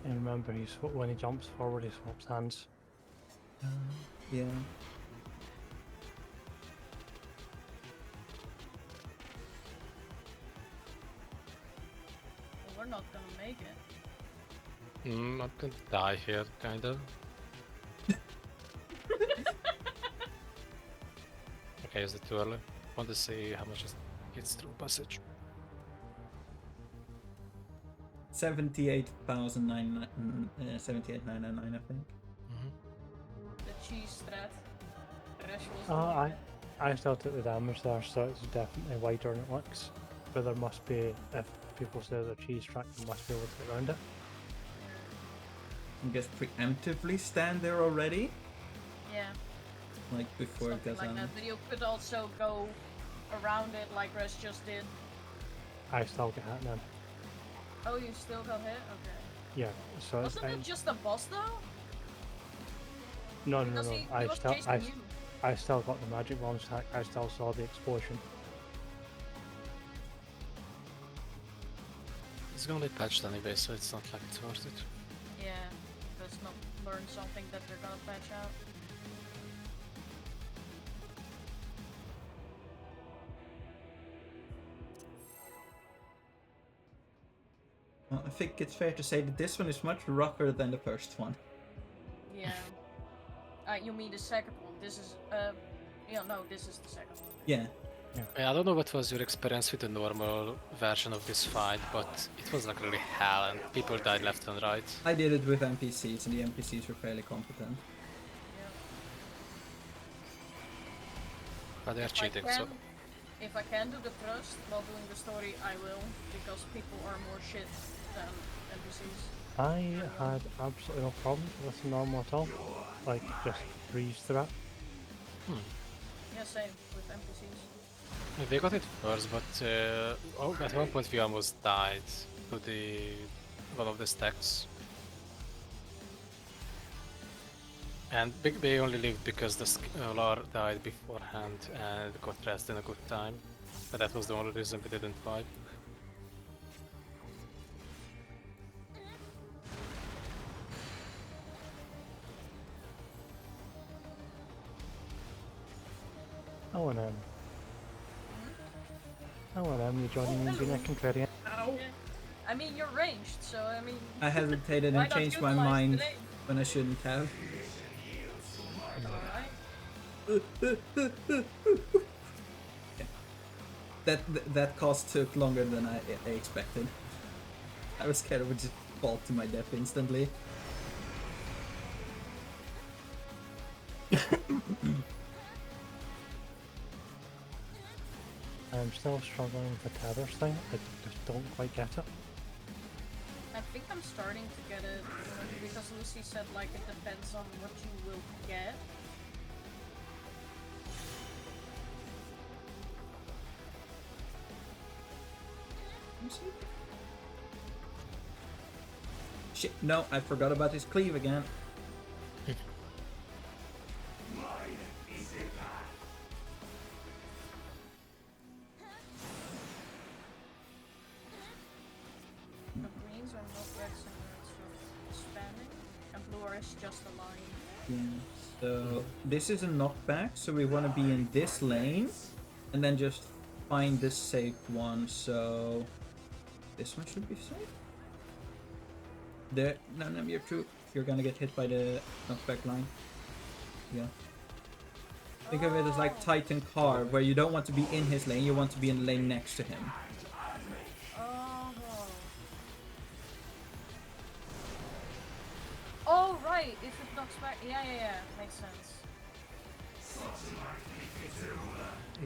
And remember, when he jumps forward, he swaps hands. Yeah. Well, we're not gonna make it. I'm gonna die here, kinda. Okay, is it too early? Want to see how much it gets through passage. 78,999, I think. The cheese threat. Resh was I still took the damage there, so it's definitely wider than it looks. But there must be, if people say they're cheese track, they must be able to get around it. I guess preemptively stand there already, Yeah, like before it something goes like on. that. But you could also go around it like Resh just did. I still get hit then. Oh, you still got hit? Okay. Yeah, so it's Wasn't it just a boss though? no, Because he was chasing you. I still got the magic launch attack. I still saw the explosion. It's gonna be patched anyway, so it's not like it's worth it. Yeah, let's not learn something that they're gonna patch out. Well, I think it's fair to say that this one is much rougher than the first one. Yeah. You mean the second one? This is yeah, no, this is the second one. Yeah. Yeah, I don't know what was your experience with the normal version of this fight, but it was like really hell and people died left and right. I did it with NPCs, and the NPCs were fairly competent. Yeah. But they're If I cheating, can, so if I can do the thrust while doing the story, I will, because people are more shit than NPCs. I had absolutely no problem with normal at all. Like, just breeze through it. Yeah, same with NPCs. they got it first, but at one point we almost died to the one of the stacks. And they only lived because the Lar died beforehand and got rest in a good time. But that was the only reason we didn't fight. Oh, and you joining me being a contrarian. Yeah. I mean, you're ranged, so I mean. I hesitated why and not changed my utilize mind today? when I shouldn't have. Alright. That cost took longer than I expected. I was scared it would just fall to my death instantly. I'm still struggling with the tethers thing. I just don't quite get it. I think I'm starting to get it because Lucy said like it depends on what you will get. Shit, no, I forgot about his cleave again. The greens are not reds and reds are expanding, and blue are just a line. Yeah, so this is a knockback, so we want to be in this lane and then just find this safe one, so this one should be safe. There, none of your troop. You're gonna get hit by the knockback line. Yeah. Think of it as like Titan car, where you don't want to be in his lane, you want to be in the lane next to him. Oh, right. If it knocks back. Yeah. Makes sense.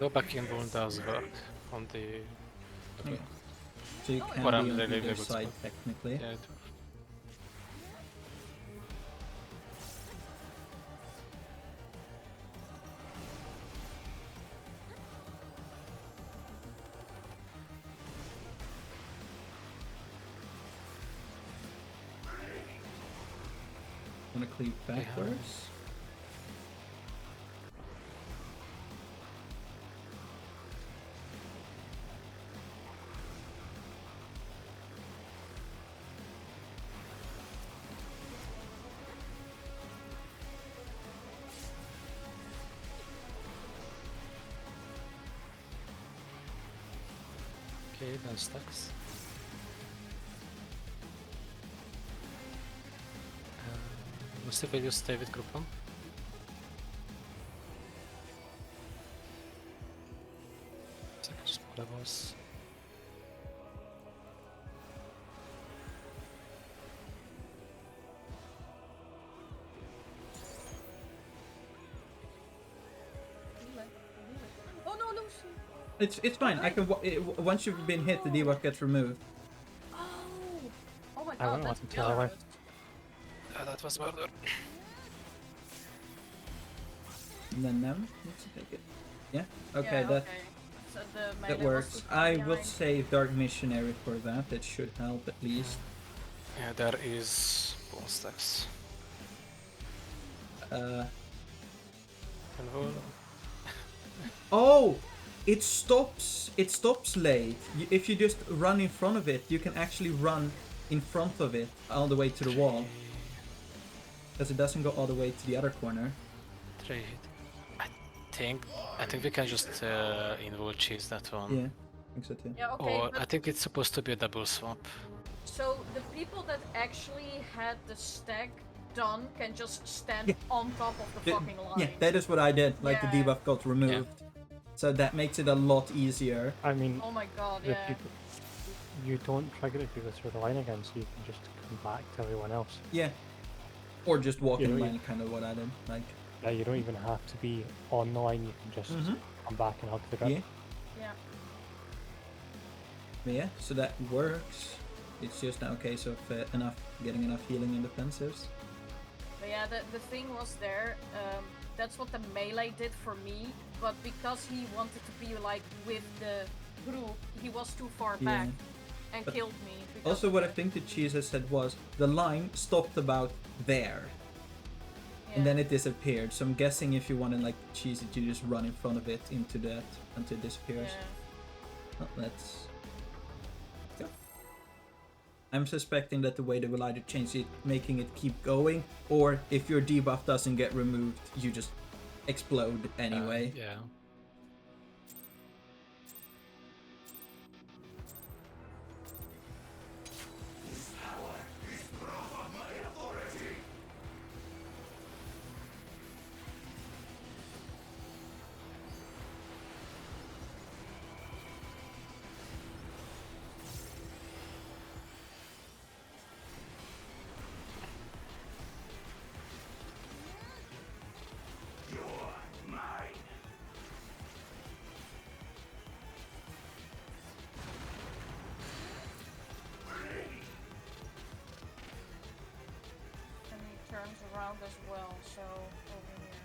Go back in bone does work on the. Yeah. So you can What be I'm on really either good side, spot. technically. Yeah, it- Wanna cleave backwards? Okay, then stacks. Måste väl just stay with gruppen. Säkert spela boss. Oh no, Lucy! It's fine. I can. Once you've been hit, the debuff gets removed. Oh my I god, won't that's let them tell away. generous. That was murder. And then them. Let's take it. Yeah. Okay. Yeah, That okay. So the that melee was works. too far I will behind. save Dark Missionary for that. That should help at least. Yeah, there is bone stacks. And roll. Oh, it stops. It stops late. If you just run in front of it, you can actually run in front of it all the way to the wall, because it doesn't go all the way to the other corner. Trade. I think we can just invoke cheese that one. Yeah, I think so too. Yeah, okay, Or but I think it's supposed to be a double swap. so the people that actually had the stack done can just stand Yeah. on top of the fucking line. Yeah, that is what I did. Like the Yeah. debuff got removed, so that makes it a lot easier. I mean, Oh my god, the yeah. people, you don't trigger if you go through the line again, so you can just come back to everyone else. Yeah, or just walk You in know, line, kind of what I did. Like, Yeah, you don't even have to be on the line, you can just come back and hug the grip. yeah, Yeah. but yeah. So that works. It's just now a case of getting enough healing in defensives. But yeah, the thing was there, that's what the melee did for me, but because he wanted to be like with the group, he was too far Yeah. back and But killed me. because Also, of what I it. think the cheese has said was the line stopped about there, Yeah. and then it disappeared. So I'm guessing if you want to like cheese it, you just run in front of it into that until it disappears. Yeah. Well, let's go. I'm suspecting that the way they will either change it, making it keep going, or if your debuff doesn't get removed, you just explode anyway. Yeah. And he turns around as well, so over here.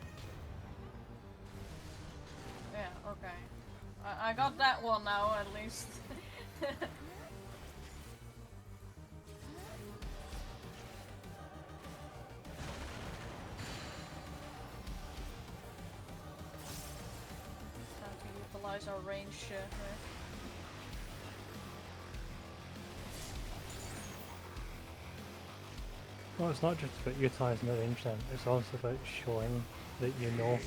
Yeah, okay. I got that one now, at least. Time to utilize our range here. Well, it's not just about utilising the range then, it's also about showing that you know.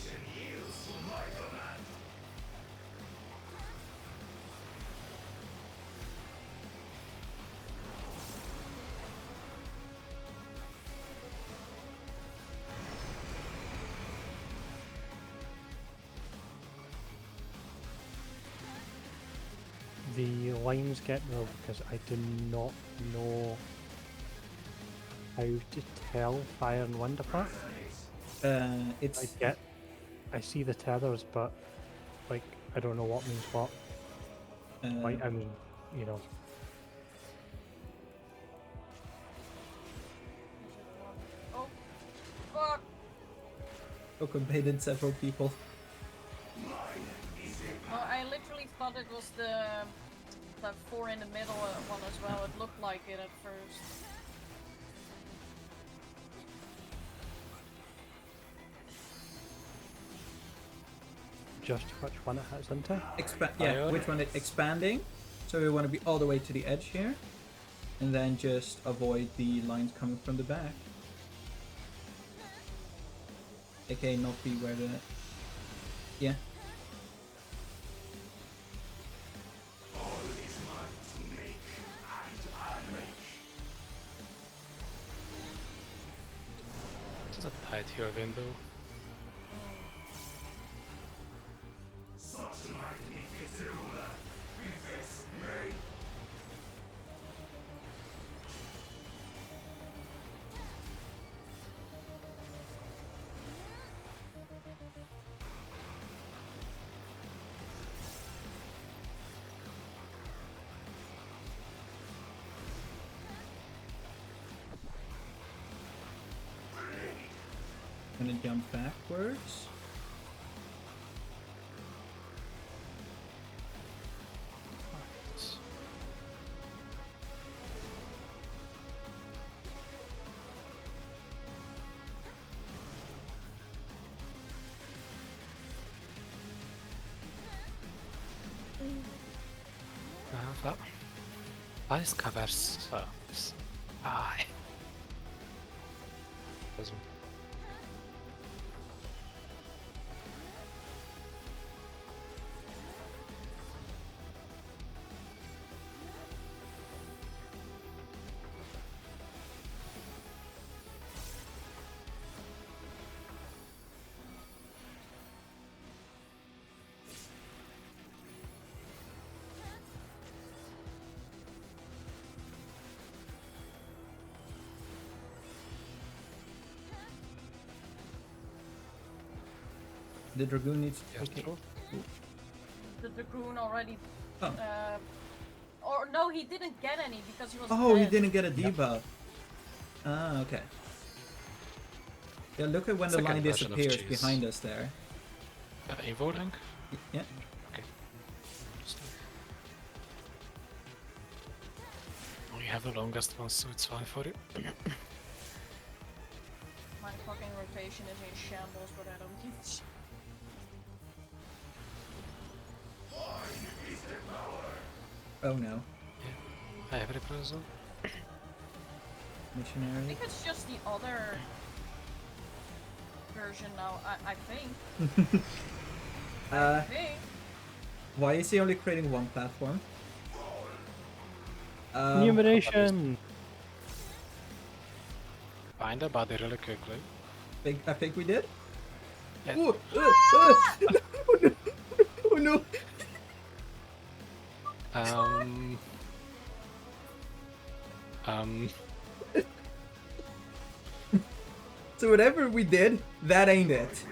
the lines get me because I do not know how to tell fire and wind apart. It's I see the tethers, but like I don't know what means what. Like I mean, you know. Oh, fuck! Coco baited several people. Well, I literally thought it was the 4 in the middle one as well. It looked like it at first. Just which one it hits into. Yeah, which one it's expanding. So we want to be all the way to the edge here. And then just avoid the lines coming from the back. Okay, not be where the... Yeah. Just a tight here window. Gonna jump backwards. Ice covers. Ai. Mesmo. The Dragoon needs to... Yeah, Okay. true. The Dragoon already... Oh. Or no, he didn't get any because he was Oh, he dead. didn't get a debuff. Ah, okay. Yeah, look at when the Second line version of disappears cheese. behind us there. Evolving? Yeah. Okay. Oh, you have the longest one, so it's fine for you. My fucking rotation is in shambles, but I don't give a shit. Oh no. I have reprisal. I Missionary. think it's just the other version now, I think. I think. Why is he only creating one platform? Numeration! Find a body really quickly. I think we did? Yeah. Ooh, oh no! Oh no! So whatever we did, that ain't it.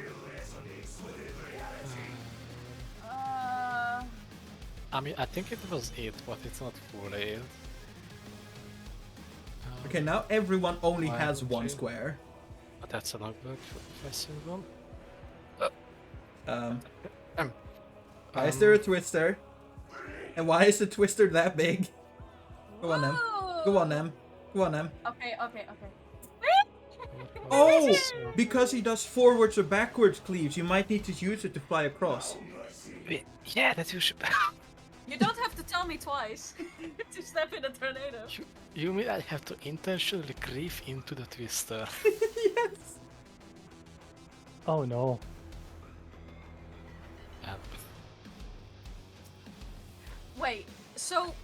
I mean, I think it was 8, but it's not fully 8. Okay, now everyone only One, has one two. square. But that's an ugly facing one. Why is there a twister? And why is the twister that big? Go on, them. Go on, them. Go on, them. Okay. Oh! Because he does forwards or backwards cleaves, you might need to use it to fly across. Yeah, that you should. You don't have to tell me twice to step in a tornado. You mean I have to intentionally cleave into the twister? Yes! Oh no. Um, Wait, so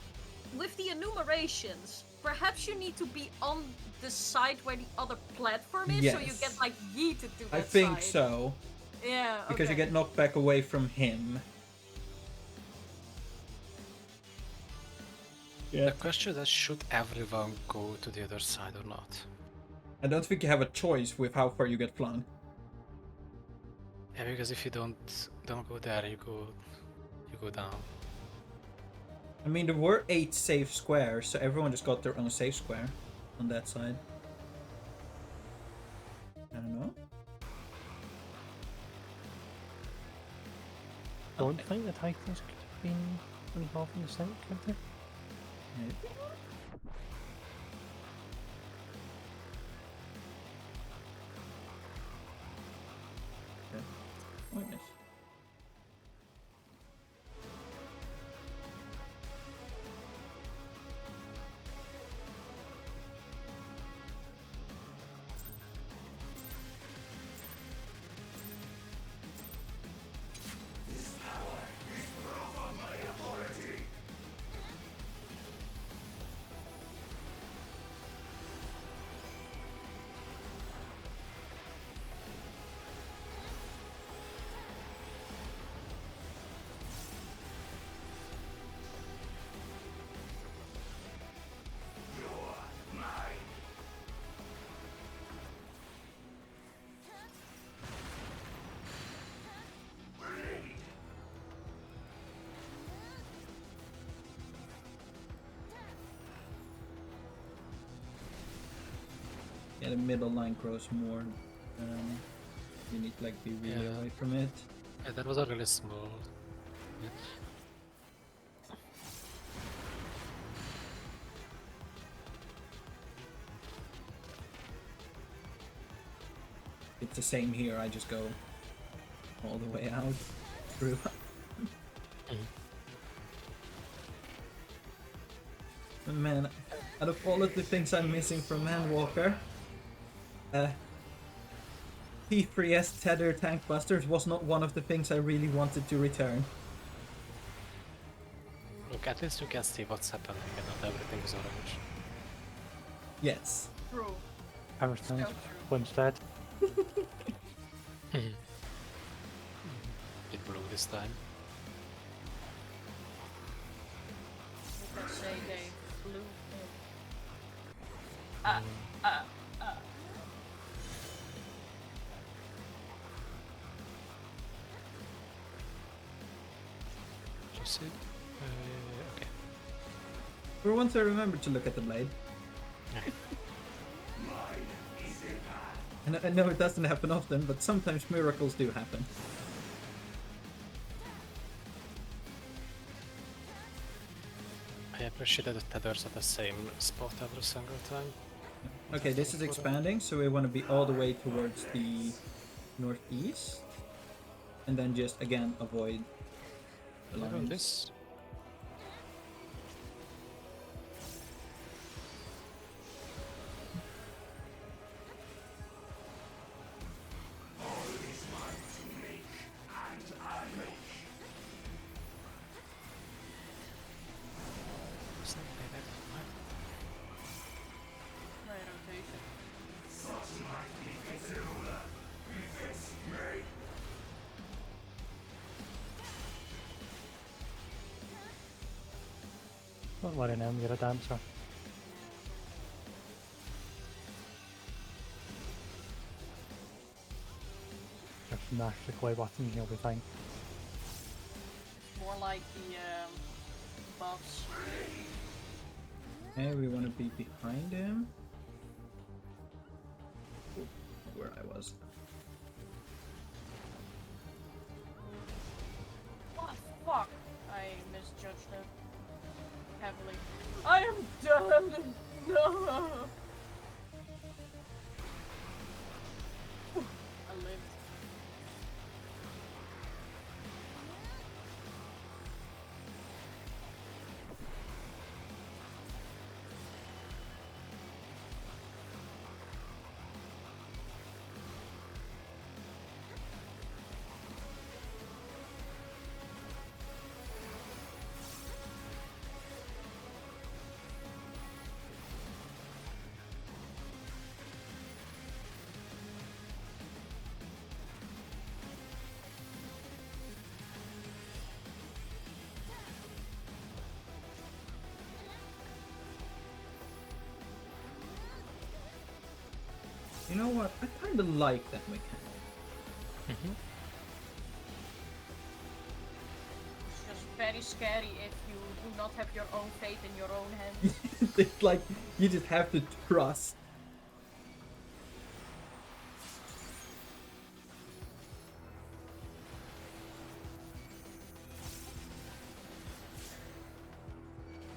with the enumerations, perhaps you need to be on the side where the other platform is, so you Yes. get like yeeted to that I think side. so. Yeah, Because you okay. get knocked back away from him. Yeah. The question is, should everyone go to the other side or not? I don't think you have a choice with how far you get flung. Yeah, because if you don't go there, you go down. I mean, there were 8 safe squares, so everyone just got their own safe square on that side. I don't know. Don't think the Titans could have been involved in the site, could they? Maybe. Okay. Oh, yes. Yeah, the middle line grows more. You need to like be really Yeah. away from it. Yeah, that was a really small. Yeah. It's the same here. I just go all the way out through. Man, out of all of the things I'm missing from Handwalker, P3S Tether Tank Busters was not one of the things I really wanted to return. Look, at least you can see what's happening and not everything is orange. Yes. True. Hammerstone's So true. one's dead. It blew this time. You can say they blew in. Just see. Okay. For once I remembered to look at the blade. And I know it doesn't happen often, but sometimes miracles do happen. I appreciate that the tethers at the same spot every single time. Okay, this is expanding, so we want to be all the way towards the northeast. And then just, again, avoid the Look on lines. this. Right rotation. Don't worry now, you're a dancer. Just mash the play button and you'll be fine. More like the buffs. Okay, we want to be behind him. Ooh, where I was. What the fuck? I misjudged it heavily. I am done! No! I lived. You know what? I kind of like that mechanic. Mhm. It's just very scary if you do not have your own fate in your own hands. It's like you just have to trust.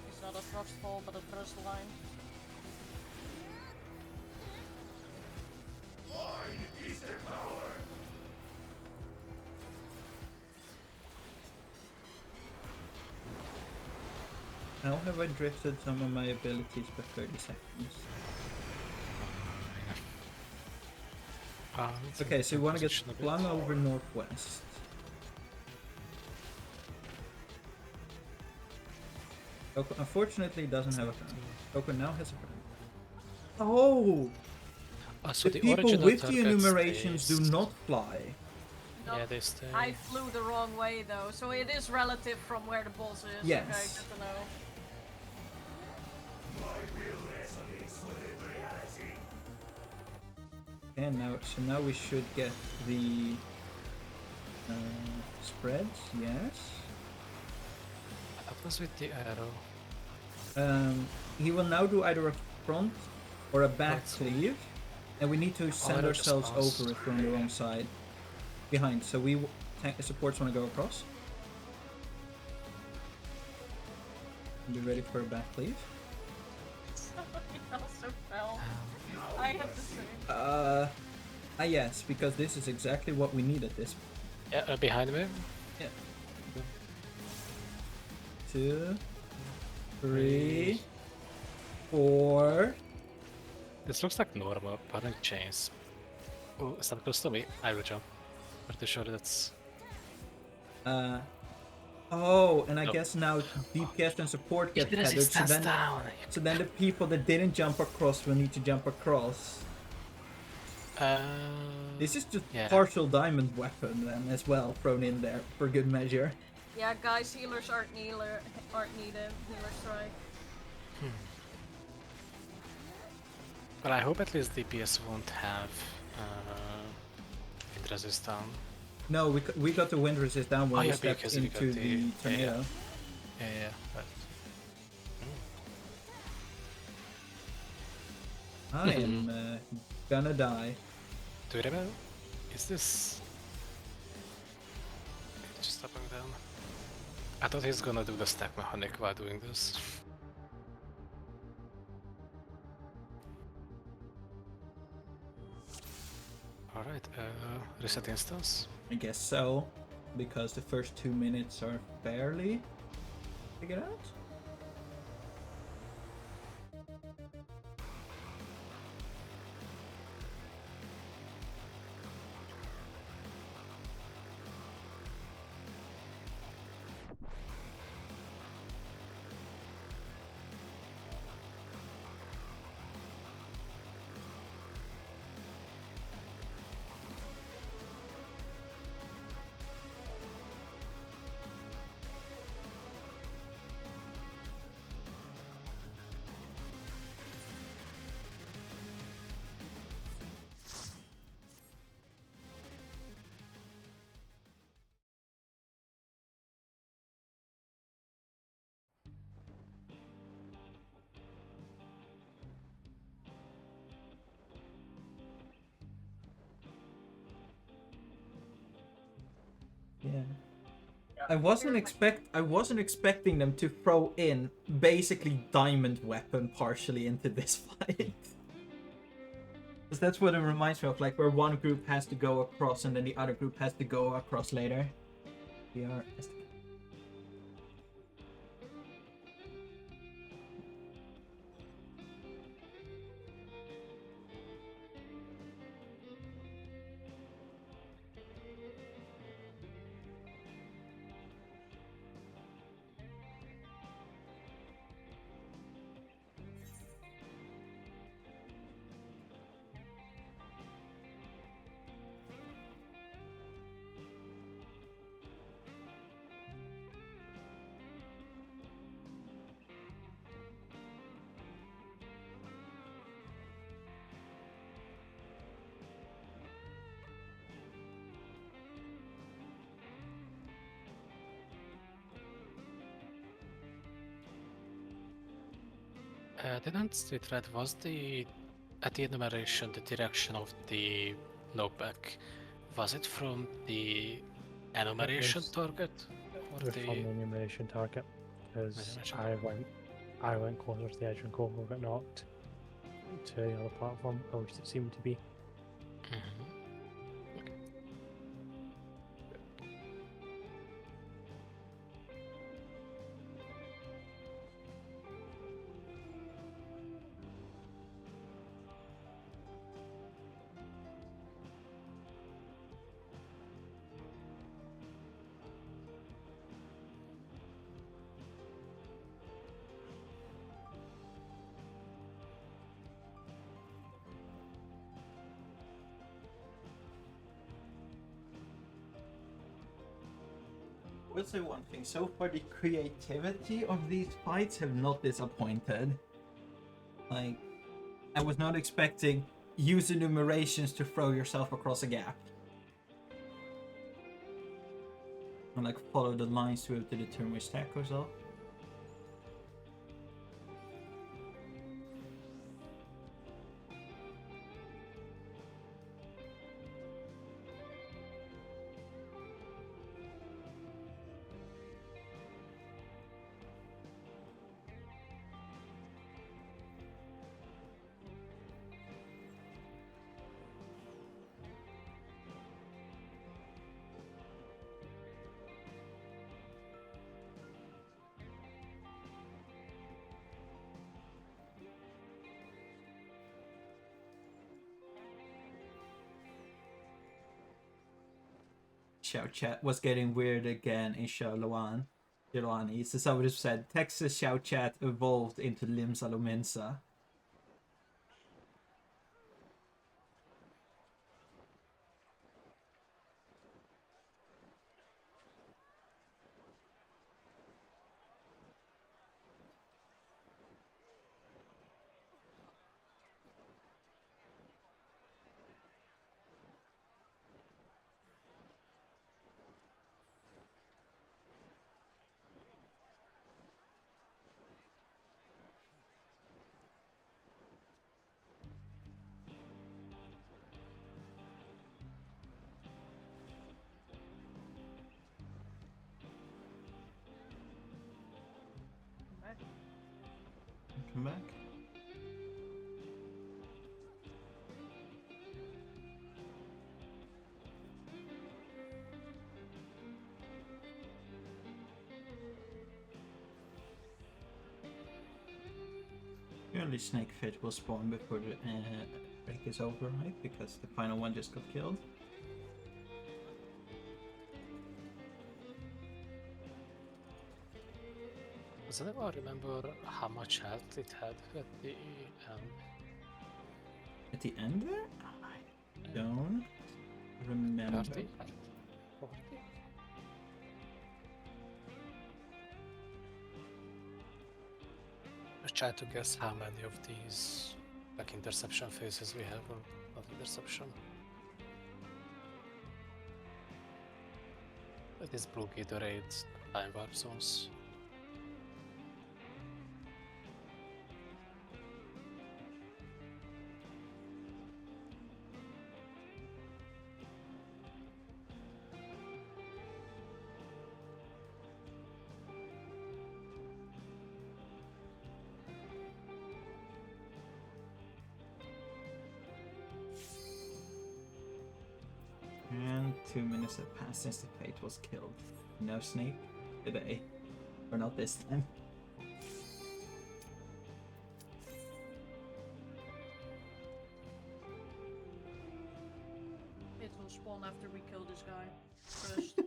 It's not a trust fall, but a trust line. How have I drifted some of my abilities by 30 seconds? It's Okay, so you want to get position a bit. flung over northwest. Coco unfortunately doesn't have a friend. Coco now has a friend. Oh! So The the people original with the target enumerations do stays- not fly. No, Yeah, they stay. I flew the wrong way though, so it is relative from where the boss is. Yes. Okay, good to know. And now we should get the spreads, yes. That was with the arrow. He will now do either a front or a back Let's see. cleave, and we need to send arrow just ourselves passed. over it from the wrong side. Behind, so we supports want to go across. Be ready for a back cleave. Somebody also fell. I have to say. Yes, because this is exactly what we need at this. Yeah, behind me. Yeah. 2, 3, 4. This looks like normal, pardon chains. Oh, stand close to me. I will jump. Pretty sure that's. Oh, and I No. guess now DPS and support get Keep the tethered, so resistance then down. the people that didn't jump across will need to jump across. This is just Yeah. partial diamond weapon then as well thrown in there for good measure. Yeah, guys, healers aren't needed. Healer strike. But I hope at least DPS won't have wind resist down. No, we got the wind resist down when Oh, we yeah, stepped because we into got the the- tornado. Yeah, but I am gonna die. do you remember? Is this just up and down? I thought he's gonna do the stack mechanic while doing this. Alright, reset instance. I guess so, because the first 2 minutes are barely figured out. Yeah. I wasn't expecting them to throw in basically diamond weapon partially into this fight. Because that's what it reminds me of, like where one group has to go across and then the other group has to go across later. We are Didn't see it right. Was the at the enumeration the direction of the knockback? Was it from the enumeration was- target or It was the from the enumeration target, because Enumeration I went closer to the edge and Coco got knocked to the other platform, at least it seemed to be. Mhm. I would say one thing. So far, the creativity of these fights have not disappointed. Like, I was not expecting use enumerations to throw yourself across a gap. And like follow the lines to determine which stack goes off. Shout chat was getting weird again in Shalwan. Shalwani. So somebody said Texas shout chat evolved into Limsa Lumensa. Come back. Surely Snake Fit will spawn before the break is over, right? Because the final one just got killed. Does anyone remember how much health it had at the end? At the end there? I don't remember. 30? 40? I was trying to guess how many of these like interception phases we have or not interception. It is blue Gatorade time warp zones. And 2 minutes have passed since the fate was killed. No Snake today. Or not this time. It will spawn after we kill this guy first.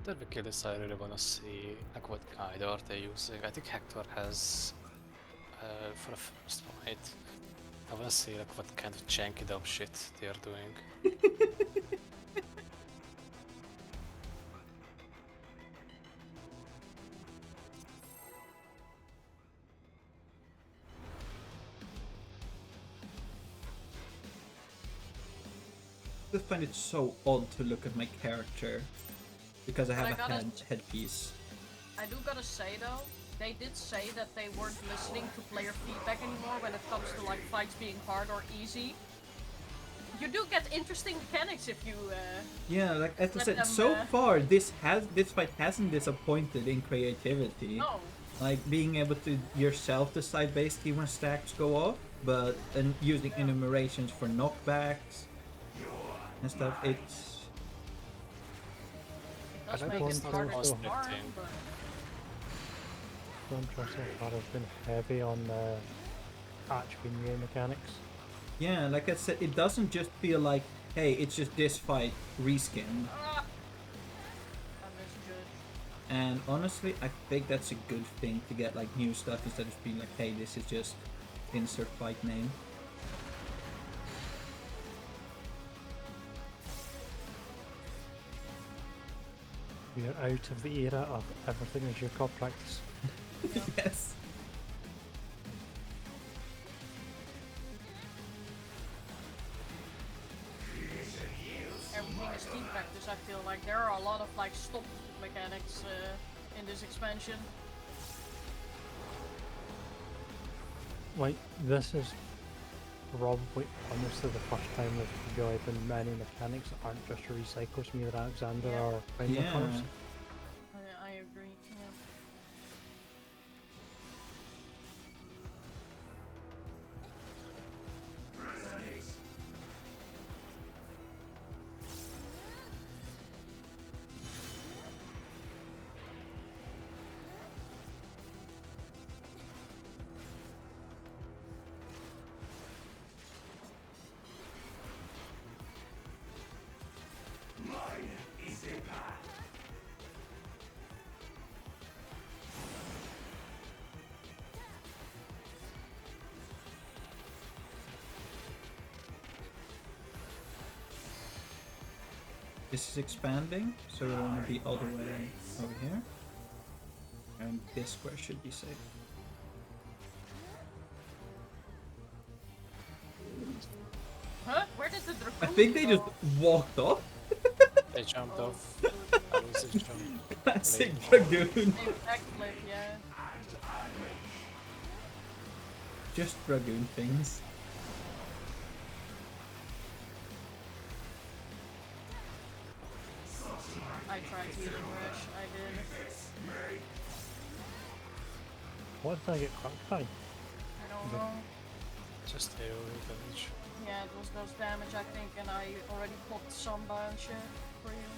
After we kill this, I really wanna see like what guide are they using. I think Hector has for the first fight. I wanna see like what kind of janky dumb shit they are doing. just find it so odd to look at my character because I But have I a gotta- headpiece. I do gotta say though, they did say that they weren't listening to player feedback anymore when it comes to like fights being hard or easy. You do get interesting mechanics if you. Yeah, like as I Let said, them, so far this fight hasn't disappointed in creativity. No. Like being able to yourself decide basically when stacks go off, but and using enumerations for knockbacks and stuff. It's It does I make don't it think harder so. to farm, but Dawntrail so far has been heavy on the actually new mechanics. yeah, like I said, it doesn't just feel like, hey, it's just this fight reskin. that is good. And honestly, I think that's a good thing to get like new stuff instead of being like, hey, this is just insert fight name. We are out of the era of everything is your COD practice. Yes. Everything is team practice. I feel like there are a lot of like stop mechanics in this expansion. Like, this is probably honestly the first time we've really been many mechanics that aren't just recycles from either Alexander Yeah. or Final Yeah. Colours. I agree. Yeah. This is expanding, so we want to be all the way over here. And this square should be safe. Huh? Where did the I dragoon think they just go? walked off. They jumped Oh, off. good. That was a jump. Classic Dragoon. They backflip, yeah. Just Dragoon things. I tried to use rush. I did. What did I get cracked by? I don't know. Just AoE damage. Yeah, it was those damage I think, and I already popped Samba and shit for you.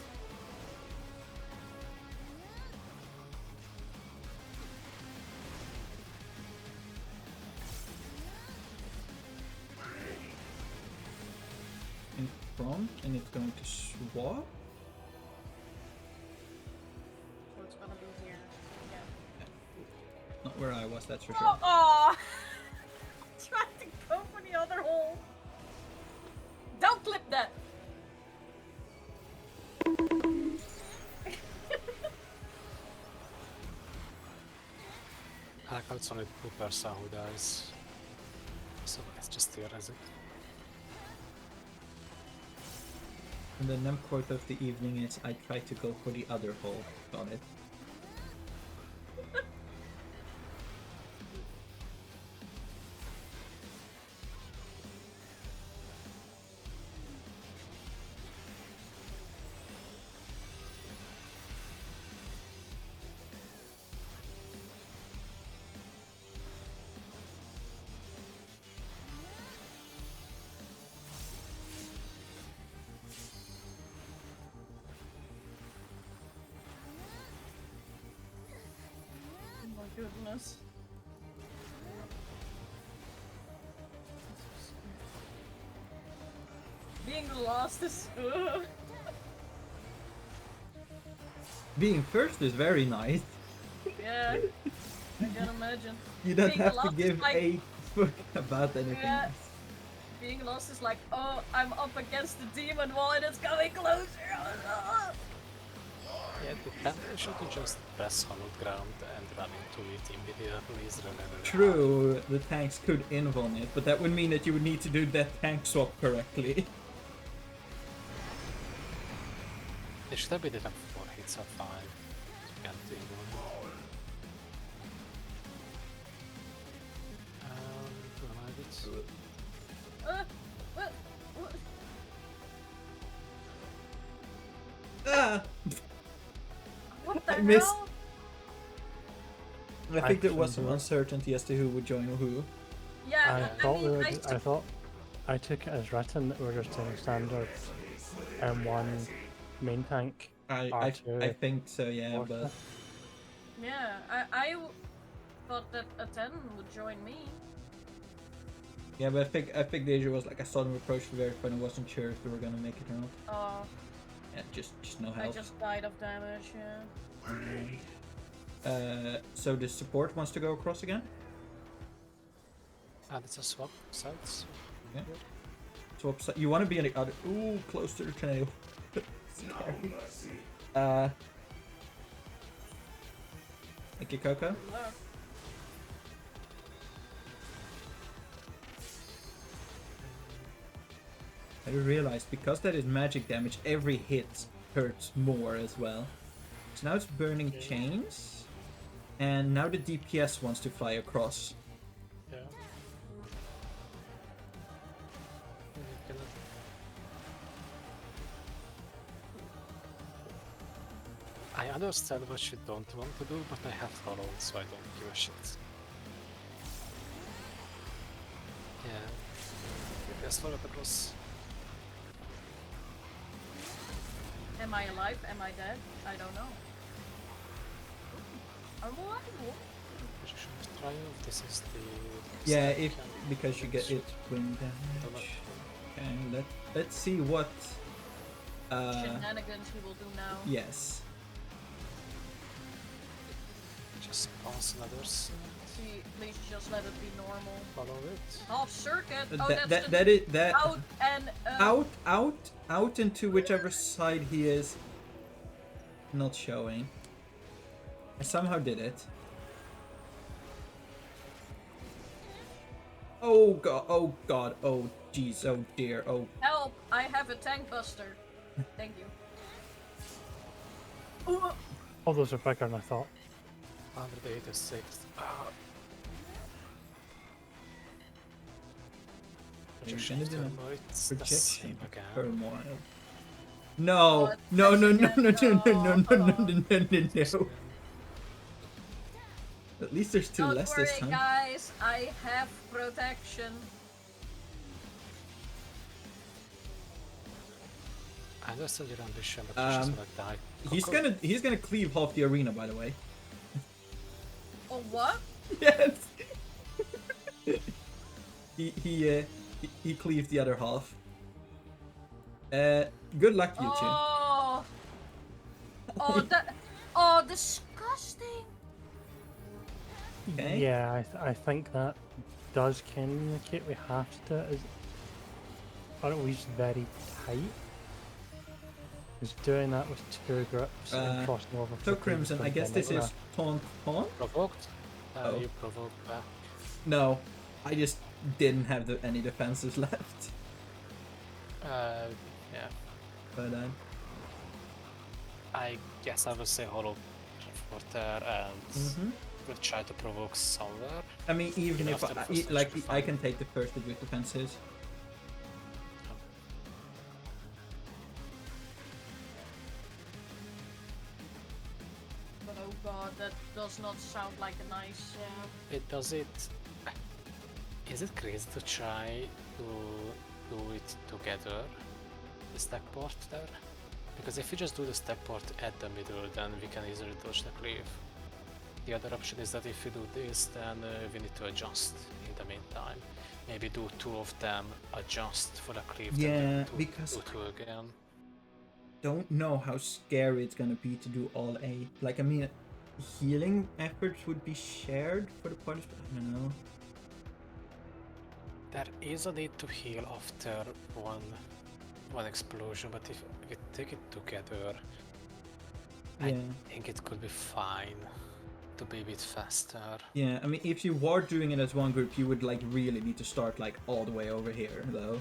In front, and it's going to swap. So it's gonna be here. Yeah. Not where I was, that's for Oh, sure. aw! Tried to go for the other hole. Don't clip that. I like how it's only 2% who dies. So let's just tear as it. And the Nem quote of the evening is, I tried to go for the other hole. Got it. Oh my goodness. Being the last is. Being first is very nice. Yeah, I can imagine. You don't Being have to lost is give like- a fuck about anything. Yeah. Being lost is like, oh, I'm up against the demon wall and it's coming closer. Yeah, the captain should just press on the ground and run into it immediately. True, the tanks could inv on it, but that would mean that you would need to do that tank swap correctly. They should have been done 4 hits or 5. Can't do it. What? What? Ah! What the I missed. hell? I think there was couldn't some do it. uncertainty as to who would join or who. Yeah, I thought mean, I thought I took it as written that we were just doing standard M1 main tank. I R2 think so, yeah, Orca. but yeah, thought that a 10 would join me. yeah, but I think the issue was like I saw them approach the verify and I wasn't sure if they were gonna make it or not. Oh, Yeah, just no I help. just died of damage, yeah. So the support wants to go across again. And it's a swap sides. Yeah. Swap side. You want to be on the other. Ooh, close to the tornado. Scary. Thank you, Coco. Look. I realized because that is magic damage, every hit hurts more as well. So now it's burning chains, and now the DPS wants to fly across. Yeah. I understand what you don't want to do, but I have follow, so I don't give a shit. Yeah. DPS follow across. Am I alive? Am I dead? I don't know. I'm alive. Position of triumph. This is the. Yeah, second because you get it wind damage. And let's see what. Shenanigans he will do now. Yes. Just pass another set. Please just let it be normal. Follow it. Half circuit. Oh, That that's that is that. out and Out into whichever side he is not showing. I somehow did it. Oh god, oh god, oh jeez, oh dear, oh. help! I have a tank buster. Thank you. Ooh. All those are bigger than I thought. 186. Projection gonna do turmoil, it's the Projection same again. turmoil. No, Oh, no, no, no, again. no, no, no, no, no, Oh. no, no, no. At least there's two Don't less worry, this time. guys. I have protection. I understand your ambition, but you just wanna die. He's gonna cleave half the arena, by the way. Oh, what? Yes. he cleaved the other half. Good luck, you two. Oh. Oh, that. Oh, disgusting. Okay. Yeah, I think that does communicate we have to do it, or at least very tight. He's doing that with 2 grips and crossing over. So for Crimson, I guess this is taunt. Provoked? Oh. You provoked back. No, I just didn't have any defenses left. Yeah. But I guess I will say hollow for there and we'll try to provoke somewhere. I mean, even if After the I first like, should be I fine. can take the first with defenses. But oh god, that does not sound like a nice. It does it. Is it crazy to try to do it together? The stack port there? Because if you just do the stack port at the middle, then we can easily dodge the cleave. The other option is that if you do this, then we need to adjust in the meantime. Maybe do 2 of them, adjust for the cleave, Yeah, then do because- 2 again. Don't know how scary it's gonna be to do all 8. Like, I mean, healing efforts would be shared for the parties, but I don't know. There is a need to heal after one explosion, but if we take it together, Yeah. I think it could be fine to be a bit faster. Yeah, I mean, if you were doing it as one group, you would like really need to start like all the way over here, though.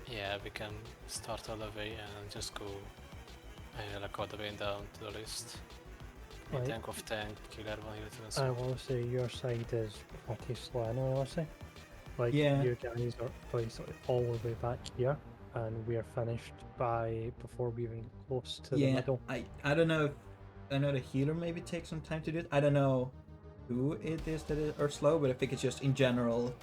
Yeah, we can start all the way and just go Like all the way down to the list. Right. Tank of tank, killer one, illusion, I will say your side is pretty slow anyway, I'll say. Like, Yeah. you guys are basically all the way back here, and we're finished before we even get close to the Yeah, middle. I don't know if I know the healer maybe takes some time to do it. I don't know who it is that are slow, but I think it's just in general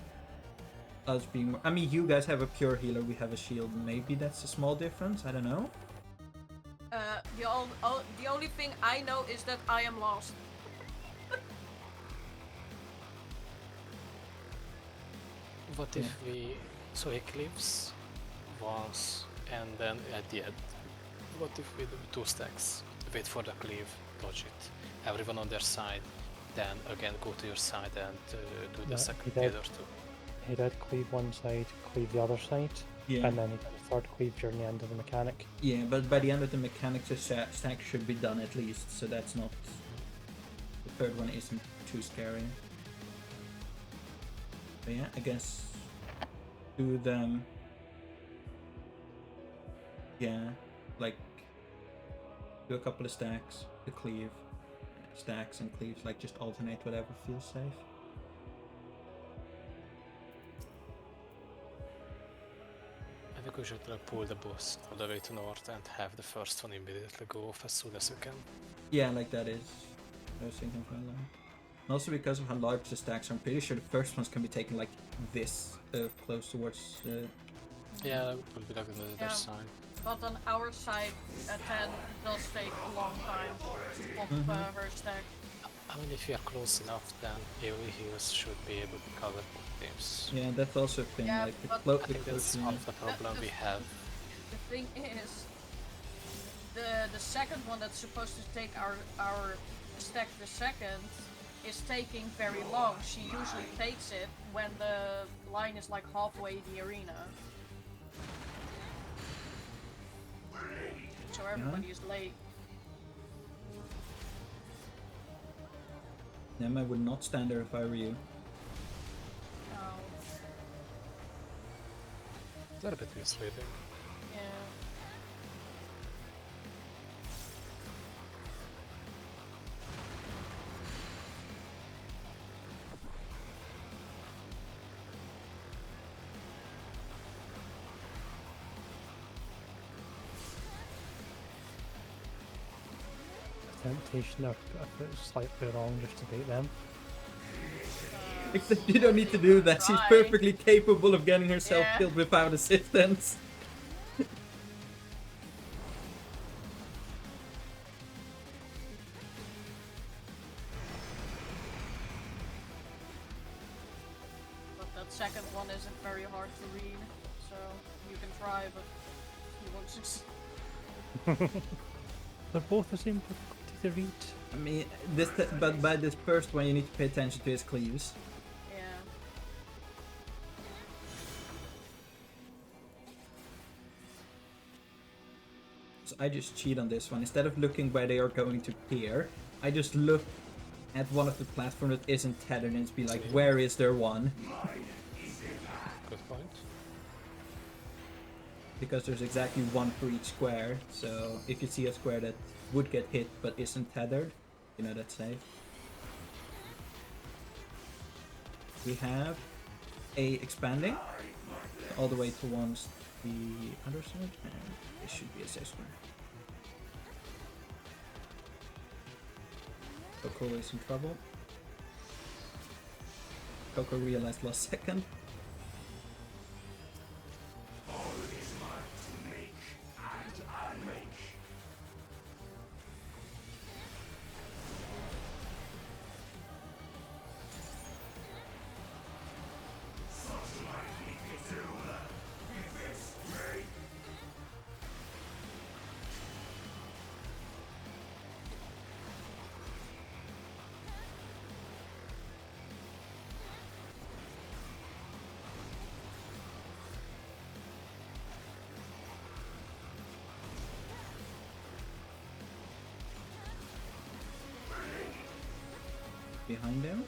us being. I mean, you guys have a pure healer, we have a shield. Maybe that's a small difference. I don't know. The only thing I know is that I am lost. What if we... So Eclipse once, and then at the end, what if we do 2 stacks? Wait for the cleave, dodge it. Everyone on their side, then again go to your side and do the Yeah, second he did. other 2. He did cleave one side, cleave the other side, Yeah. and then he did a third cleave during the end of the mechanic. Yeah, but by the end of the mechanics, the stack should be done at least, so that's not. The third one isn't too scary. But yeah, I guess do them. Yeah, like do a couple of stacks, the cleave, stacks and cleaves, like just alternate whatever feels safe. I think we should pull the boss all the way to north and have the first one immediately go off as soon as you can. Yeah, like that is. I was thinking for a long. And also because of how large the stacks are, I'm pretty sure the first ones can be taken like this, close towards. Yeah, it will be like on the Yeah. other side. But on our side, a 10 does take a long time to pop her stack. I mean, if you are close enough, then AoE heals should be able to cover both teams. Yeah, that's also a thing. Yeah, like the but I think that's closer. half the problem we have. The thing is, the second one that's supposed to take our stack the second is taking very long. She usually takes it when the line is like halfway the arena. So everybody is late. Them, I would not stand there if I were you. Is that a bit misleading? Yeah. Temptation of if it's slightly wrong just to beat them. Except you don't need to do that. She's Try. perfectly capable of getting herself Yeah. killed without assistance. But that second one isn't very hard to read, so you can try, but you won't succeed. They're both the same difficulty to read. I mean, but by this first one, you need to pay attention to his cleaves. Yeah. So I just cheat on this one. Instead of looking where they are going to appear, I just look at one of the platforms that isn't tethered and just be like, where is there one? Good point. Because there's exactly one for each square. So if you see a square that would get hit but isn't tethered, you know that's safe. We have a expanding all the way towards the other side, and this should be a safe square. Coco is in trouble. Coco realized last second. Behind him.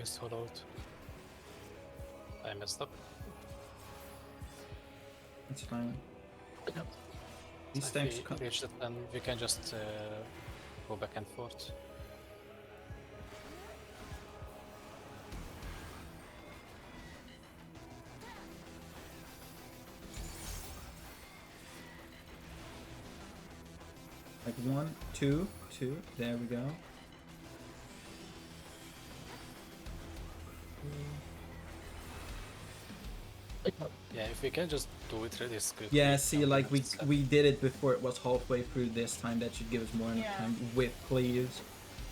used to load. I messed up. It's fine. Yep. These So tanks if come. we reach it, then we can just go back and forth. Like 1, 2, 2. There we go. Yeah, if we can just do it really quickly. Yeah, see, like that's it. we did it before it was halfway through this time. That should give us more Yeah. time with cleaves.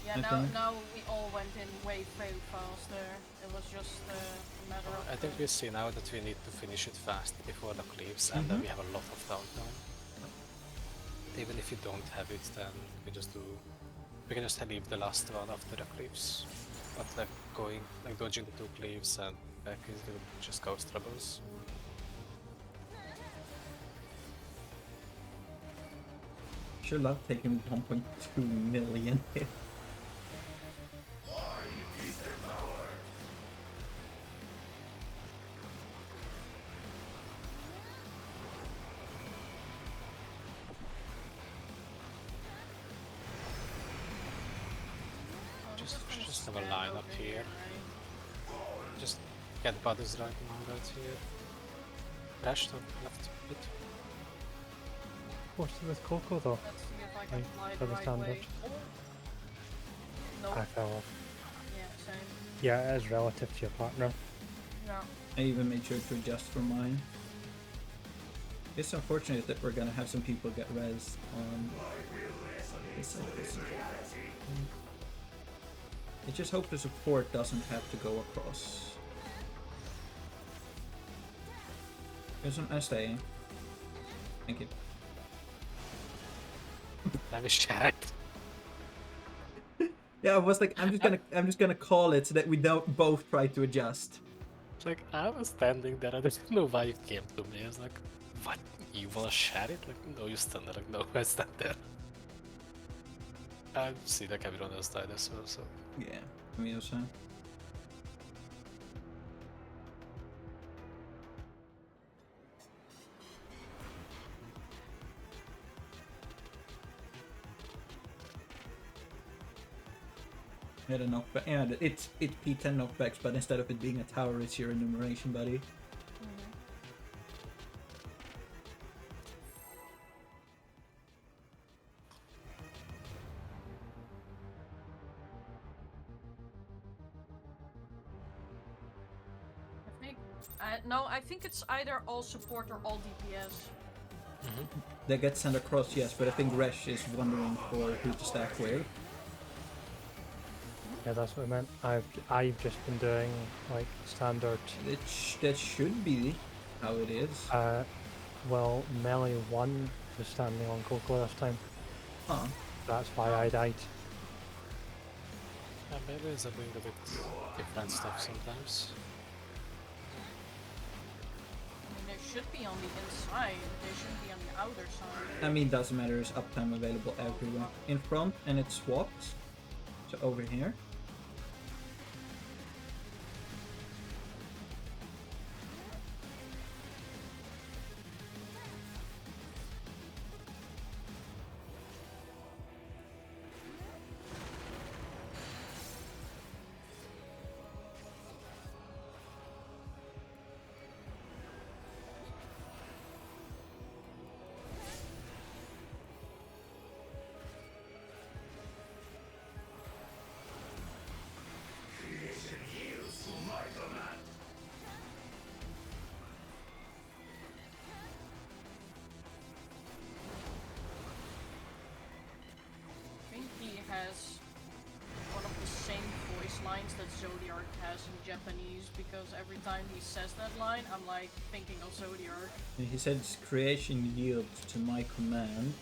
Yeah, I now think. now we all went in way faster. It was just a matter of. I think we see now that we need to finish it fast before the cleaves, and then we have a lot of downtime. Even if you don't have it, then we can just leave the last one after the cleaves. But like dodging the 2 cleaves and back is just cause troubles. Sure love taking 1.2 million hit. Just have a line up here. Just get bodies right now, right here. Dash to left a bit. What's it with Coco though? Let's see if I can Right, fly for the the right standard. way. Oh. No. I fell off. Yeah, same. Yeah, it is relative to your partner. Yeah. I even made sure to adjust for mine. It's unfortunate that we're gonna have some people get res on this side. I just hope the support doesn't have to go across. Here's an stay. Thank you. Let me chat. Yeah, I was like, I'm just gonna call it so that we don't both try to adjust. It's like I was standing there, I didn't know why it came to me. I was like, what? You wanna share it? Like, no, you stand there. Like, no, I stand there. I see like everyone else died as well, so. Yeah, me also. Yeah, the knockback. Yeah, it's P10 knockbacks, but instead of it being a tower, it's your enumeration buddy. No, I think it's either all support or all DPS. They get sent across, yes, but I think Resh is wondering for who to stack with. Yeah, that's what I meant. I've just been doing like standard. That should be how it is. Well, melee 1 was standing on Coco last time. Huh. That's why I died. Yeah, maybe it's doing a bit different stuff sometimes. I mean, they should be on the inside. They shouldn't be on the outer side. I mean, doesn't matter. There's uptime available everywhere. In front, and it's swapped. So over here. I think he has one of the same voice lines that Zodiark has in Japanese, because every time he says that line, I'm like thinking of Zodiark. He said creation yields to my command.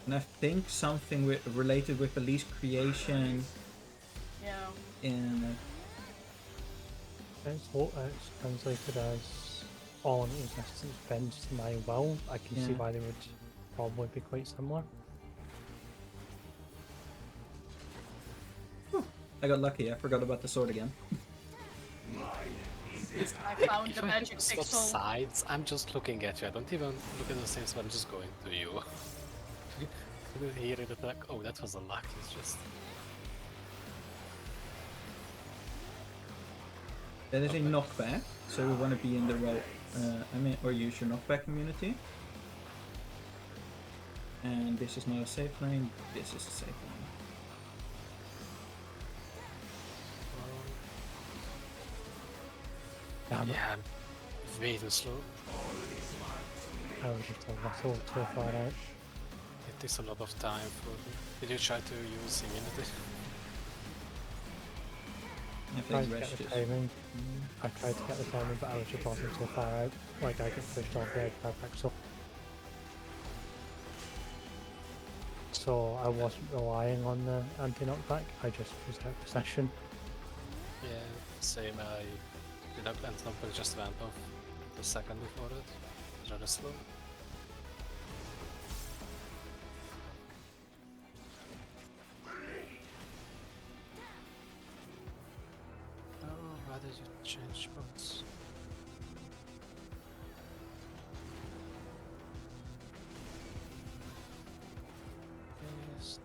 And I think something related with at least creation Yeah. in... It's translated as all in existence bends to my will. I can see Yeah. why they would probably be quite similar. I got lucky. I forgot about the sword again. I found the If I magic hit swap pixel. sides, I'm just looking at you. I don't even look at the same spot. I'm just going to you. Here it attack. Oh, that was a luck. It's just. That is a knockback, so we want to be in the row. Or use your knockback immunity. And this is not a safe lane. This is a safe lane. Damn it. Yeah, I'm way too slow. I was just a little too far out. It takes a lot of time for. Did you try to use immunity? I Tried think to rest get the is. timing. I tried to get the timing, but I was just also too far out. Like I got pushed off the edge by Pixel. So I wasn't relying on the anti-knockback, I just was out of possession. Yeah, same. I did not end up with just went off the second before it. It's rather slow. Oh, why did you change spots? Paste.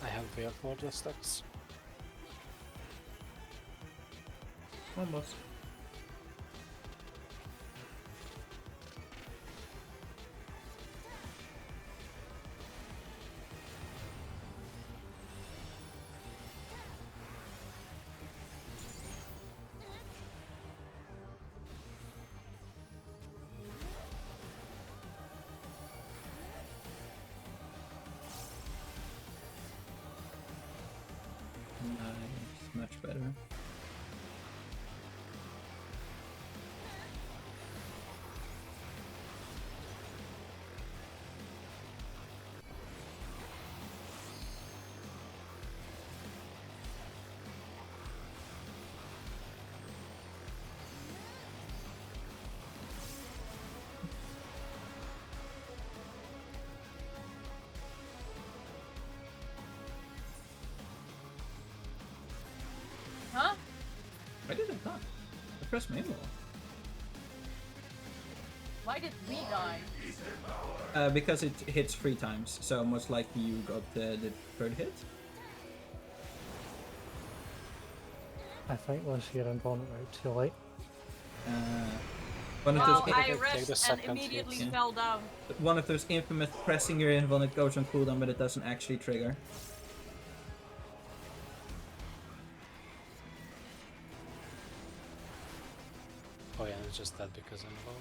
I have built more just stacks. Almost. Nice, much better. Huh? Why did I not? I pressed main wall. Why did we die? Because it hits 3 times, so most likely you got the third hit. I think once you're in Bonnet out too late. One of Well, those I take the rest and second hit, immediately yeah. fell down. one of those infamous pressing your in when it goes on cooldown, but it doesn't actually trigger. Oh yeah, it's just that because I'm low.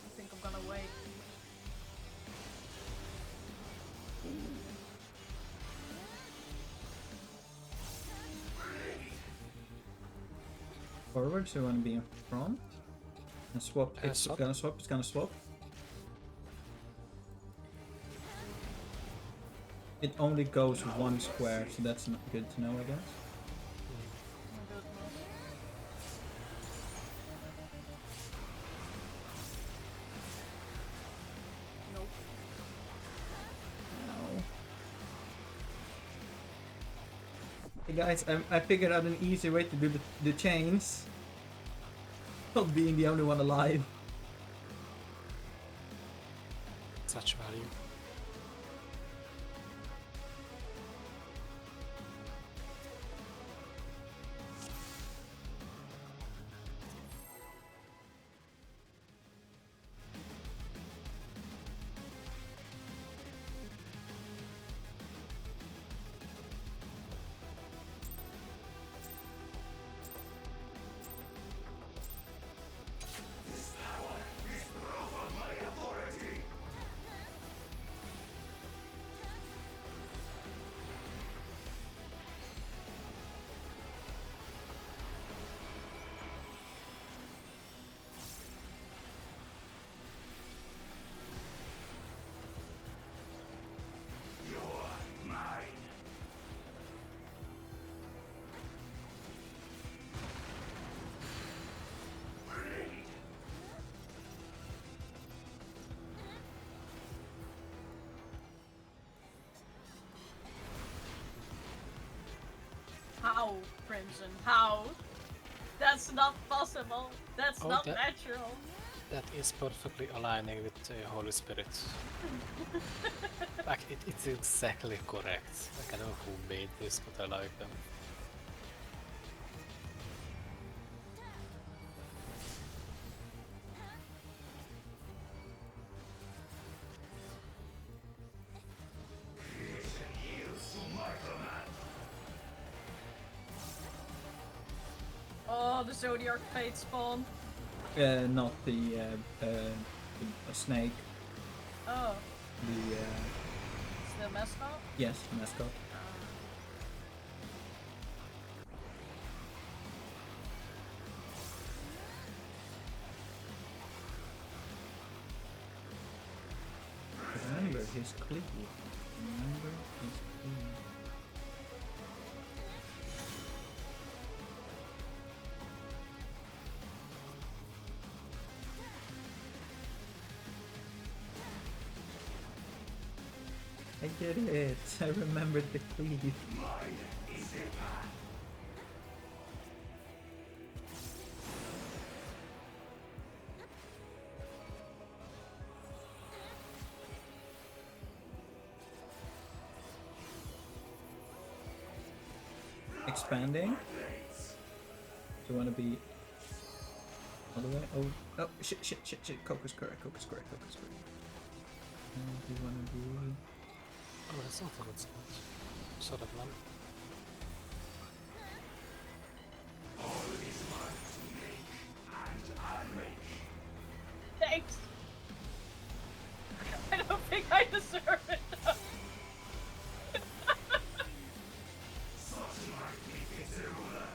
I think I'm gonna wait. Forward, so we want to be in front. And swap. It's Swap. gonna swap. It's gonna swap. It only goes 1 square, so that's not good to know, I guess. Oh my goodness. Nope. Hey guys, I figured out an easy way to do the chains. Not being the only one alive. Such value. How, Crimson? How? That's not possible. That's Oh, not that- natural. That is perfectly aligning with the Holy Spirit. Like, it's exactly correct. Like, I don't know who made this, but I like them. Oh, the Zodiac Fate spawn. Not the snake. Oh, The it's the mascot? yes, mascot. Remember his cleave. Remember his cleave. I get it. I remembered the cleave. Expanding. Do you want to be all the way? Oh, shit. Coco's correct. Do you want to be? Oh, that's not a good spot. So that one. Thanks. I don't think I deserve it.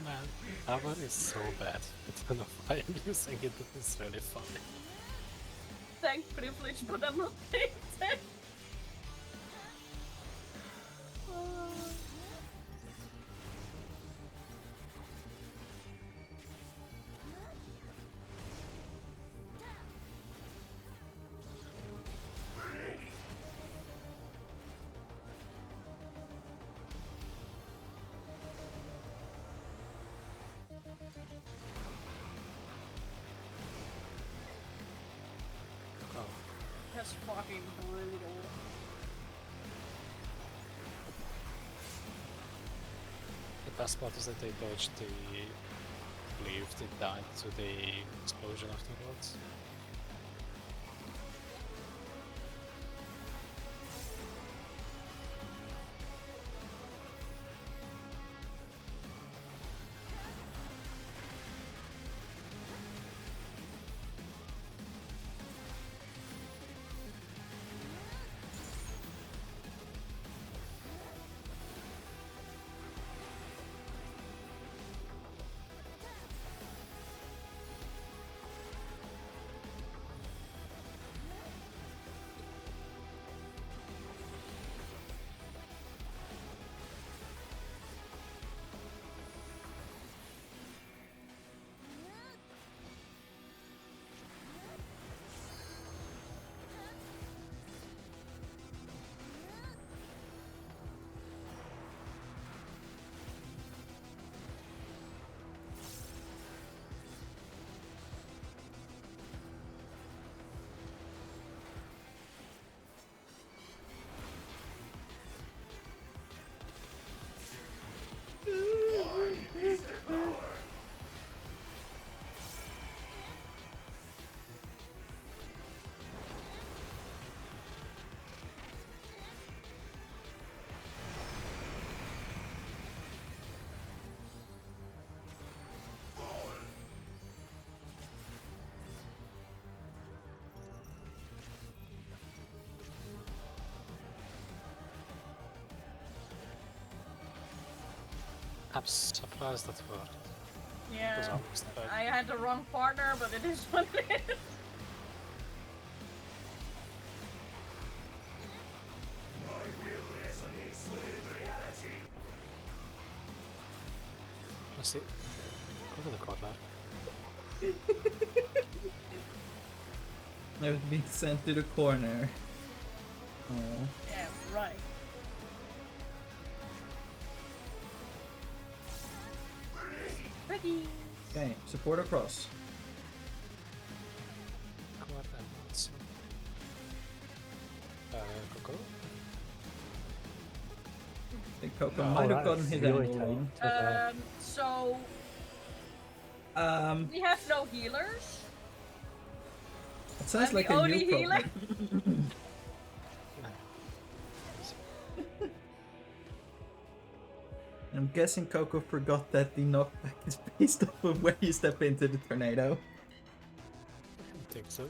Man, that one is so bad. I don't know why I'm using it, but it's really funny. Thank privilege, but I'm not paying attention. Oh, That's fucking brutal. the best part is that they dodged the cleave, they died to the explosion afterwards. I'm surprised that worked. It was Yeah. almost bad. I had the wrong partner, but it is what it is. Let's see. Go to the corner. I've been sent to the corner. Oh. Yeah, right. Ready. Okay, support across. Coco? I think Coco Oh, might have that gotten is his really angle wrong. tight. So we have no healers. It sounds I'm like the a only new healer. problem. I'm guessing Coco forgot that the knockback is based off of where you step into the tornado. I think so.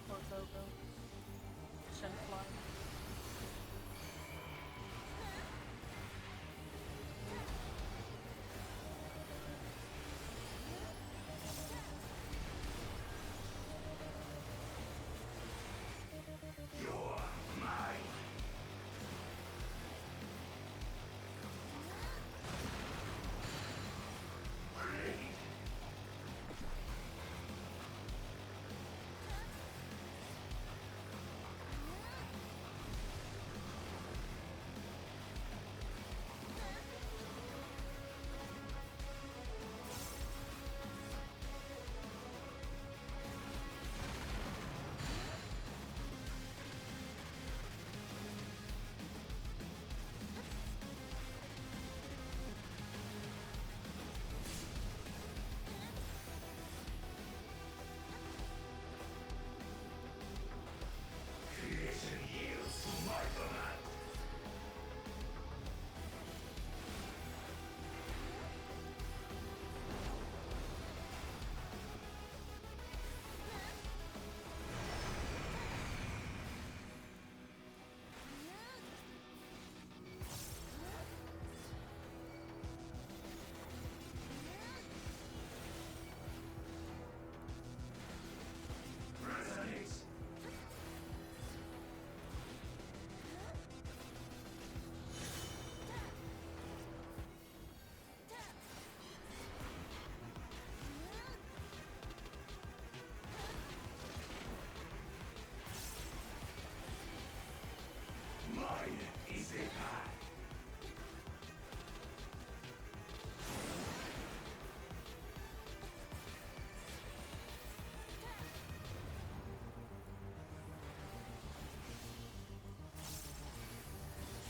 Poor Coco. Send fly.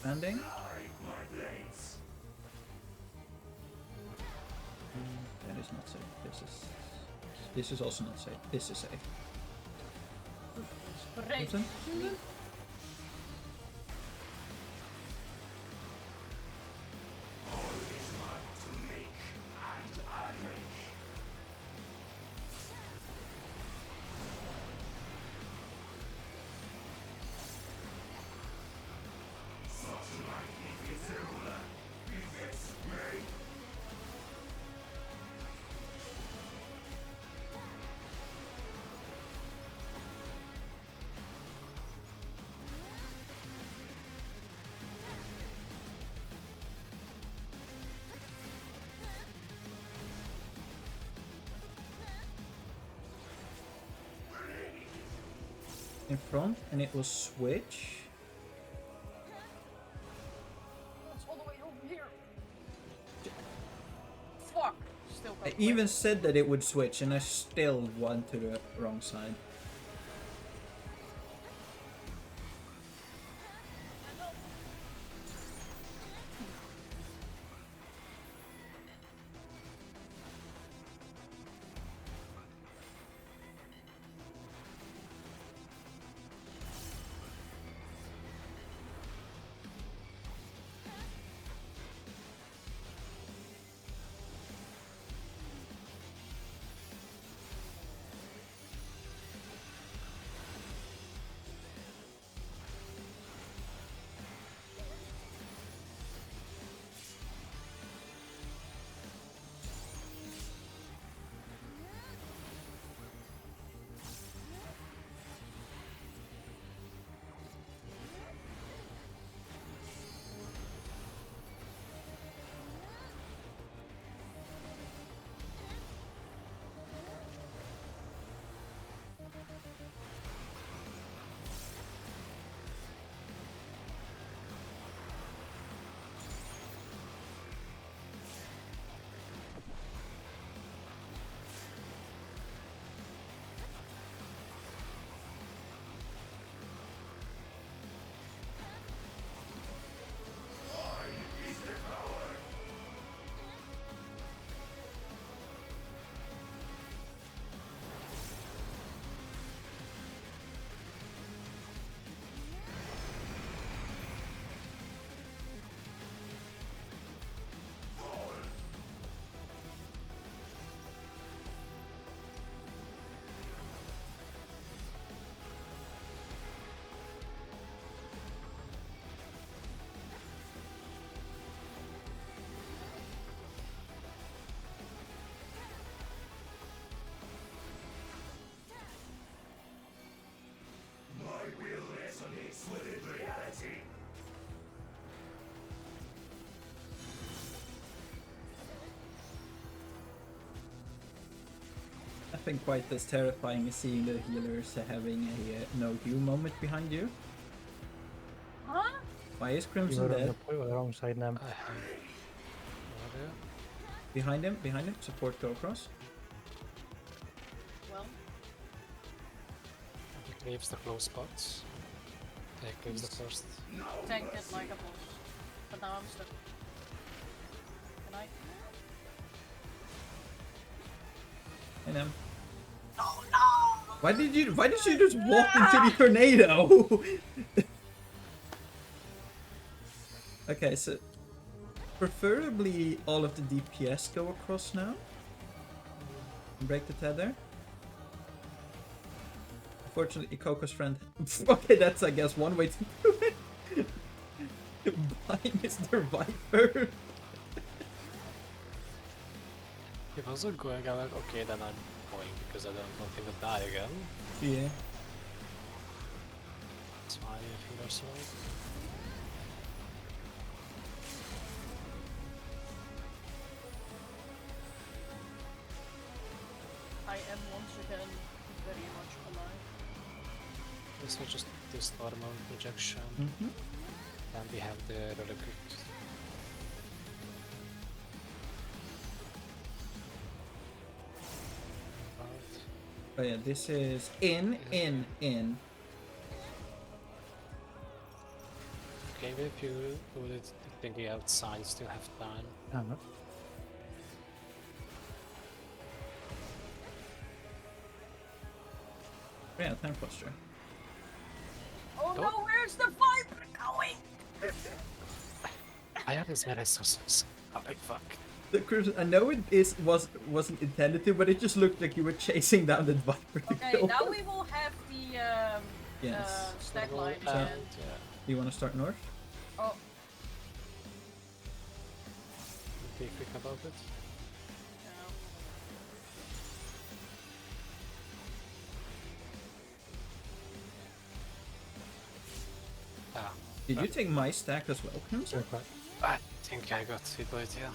Landing. That is not safe. This is also not safe. This is safe. Great. Crimson? In front, and it will switch. It's all the way over here. Fuck. Still I got even said that it would switch, and I still went to the wrong side. nothing quite as terrifying as seeing the healers having a no you moment behind you. Huh? Why is You Crimson were on the dead? point with the wrong side now. I have no idea. Behind him, support go across. Well, He cleaves the close spots. He cleaves the first. tank it like a boss. But now I'm stuck. Can I? And why did you just walk into the tornado? Okay, so preferably all of the DPS go across now. Break the tether. Unfortunately, Coco's friend. Okay, that's I guess one way to do it. Bye, Mr. Viper. He wasn't going, I'm like, okay, then I'm going because I don't want him to die again. Yeah. That's why if he does right. I am once again very much alive. This was just this normal projection. Mm-hmm. And we have the really quick. Oh yeah, this is in. Okay, if you put it thinking outside, you still have time. Damn it. Yeah, time cluster. Oh no, Oh. where's the Viper going? I have this very so oh, like fuck. The cruiser, I know it wasn't intended to, but it just looked like you were chasing down the Viper to Okay, kill now him. we will have the Yes. stack Well, line yeah. again. Do you want to start north? Oh, Be quick about it. no. Ah, Did you take my stack as well, Crimson? Very quick. I think I got hit by it, yeah.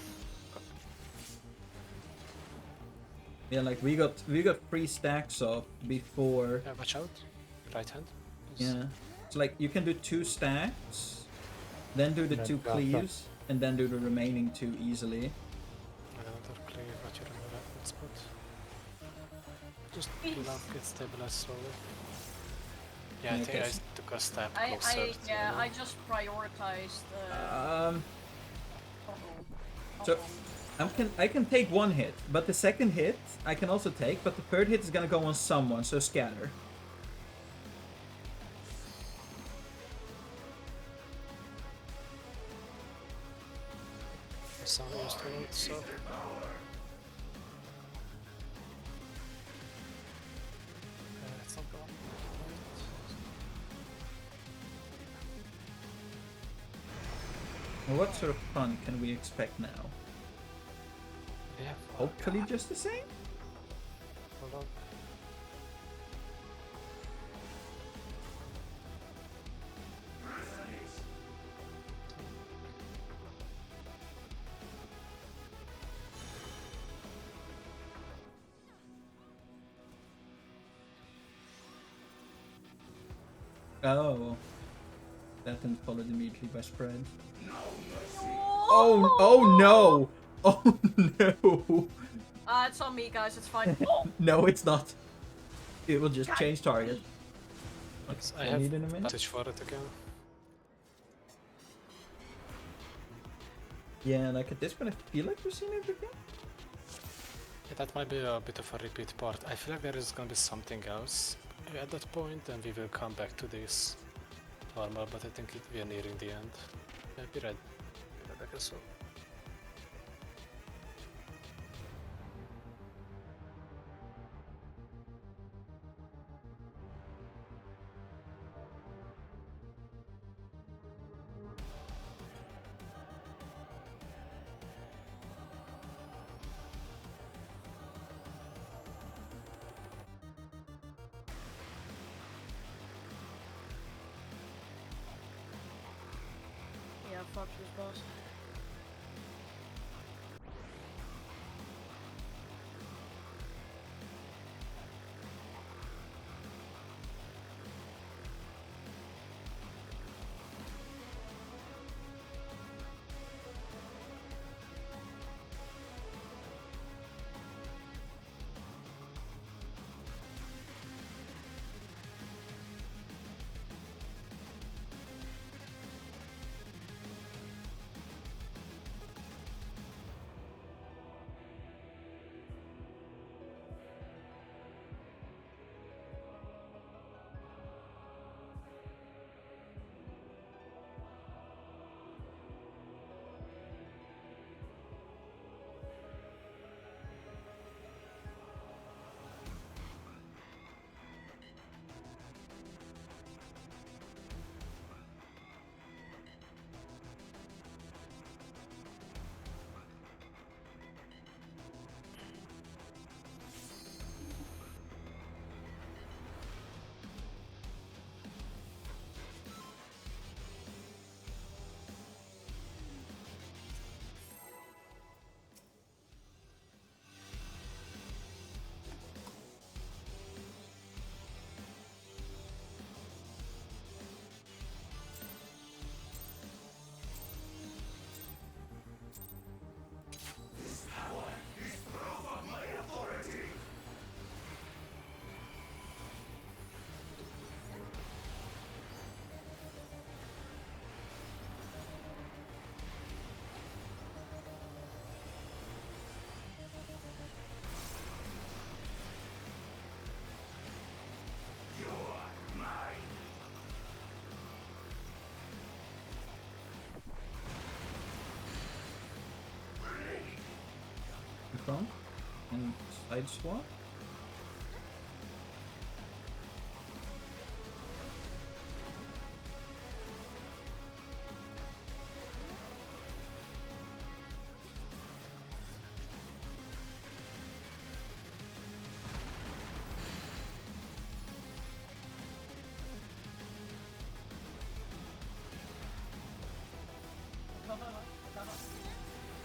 Yeah, like we got 3 stacks off before. Yeah, watch out. Right hand. Yeah. So like you can do 2 stacks, then do the And then 2 drop cleaves, and then do the remaining 2 easily. Another cleave, but you're in the right spot. Just Please. love get stabilized slowly. Yeah, I Yeah, think I okay. took a step I closer. yeah, to... I just prioritized. Um. Uh-oh. So- Uh-oh. I can take 1 hit, but the second hit I can also take, but the third hit is gonna go on someone, so scatter. Sound used to it, so... it's not gone. Well, what sort of fun can we expect now? Yeah, Hopefully just the same? hold on. Oh. That then followed immediately by spread. Oh no! Oh no! It's on me, guys. It's fine. Oh, No, it's not. It will just change target. Yes, I I have need in a minute. touch for it again. Yeah, like at this point I feel like we've seen it again. Yeah, that might be a bit of a repeat part. I feel like there is gonna be something else at that point, and we will come back to this normal, but I think we are nearing the end. Yeah, be right back as well. yeah, fuck this boss. front and side swap.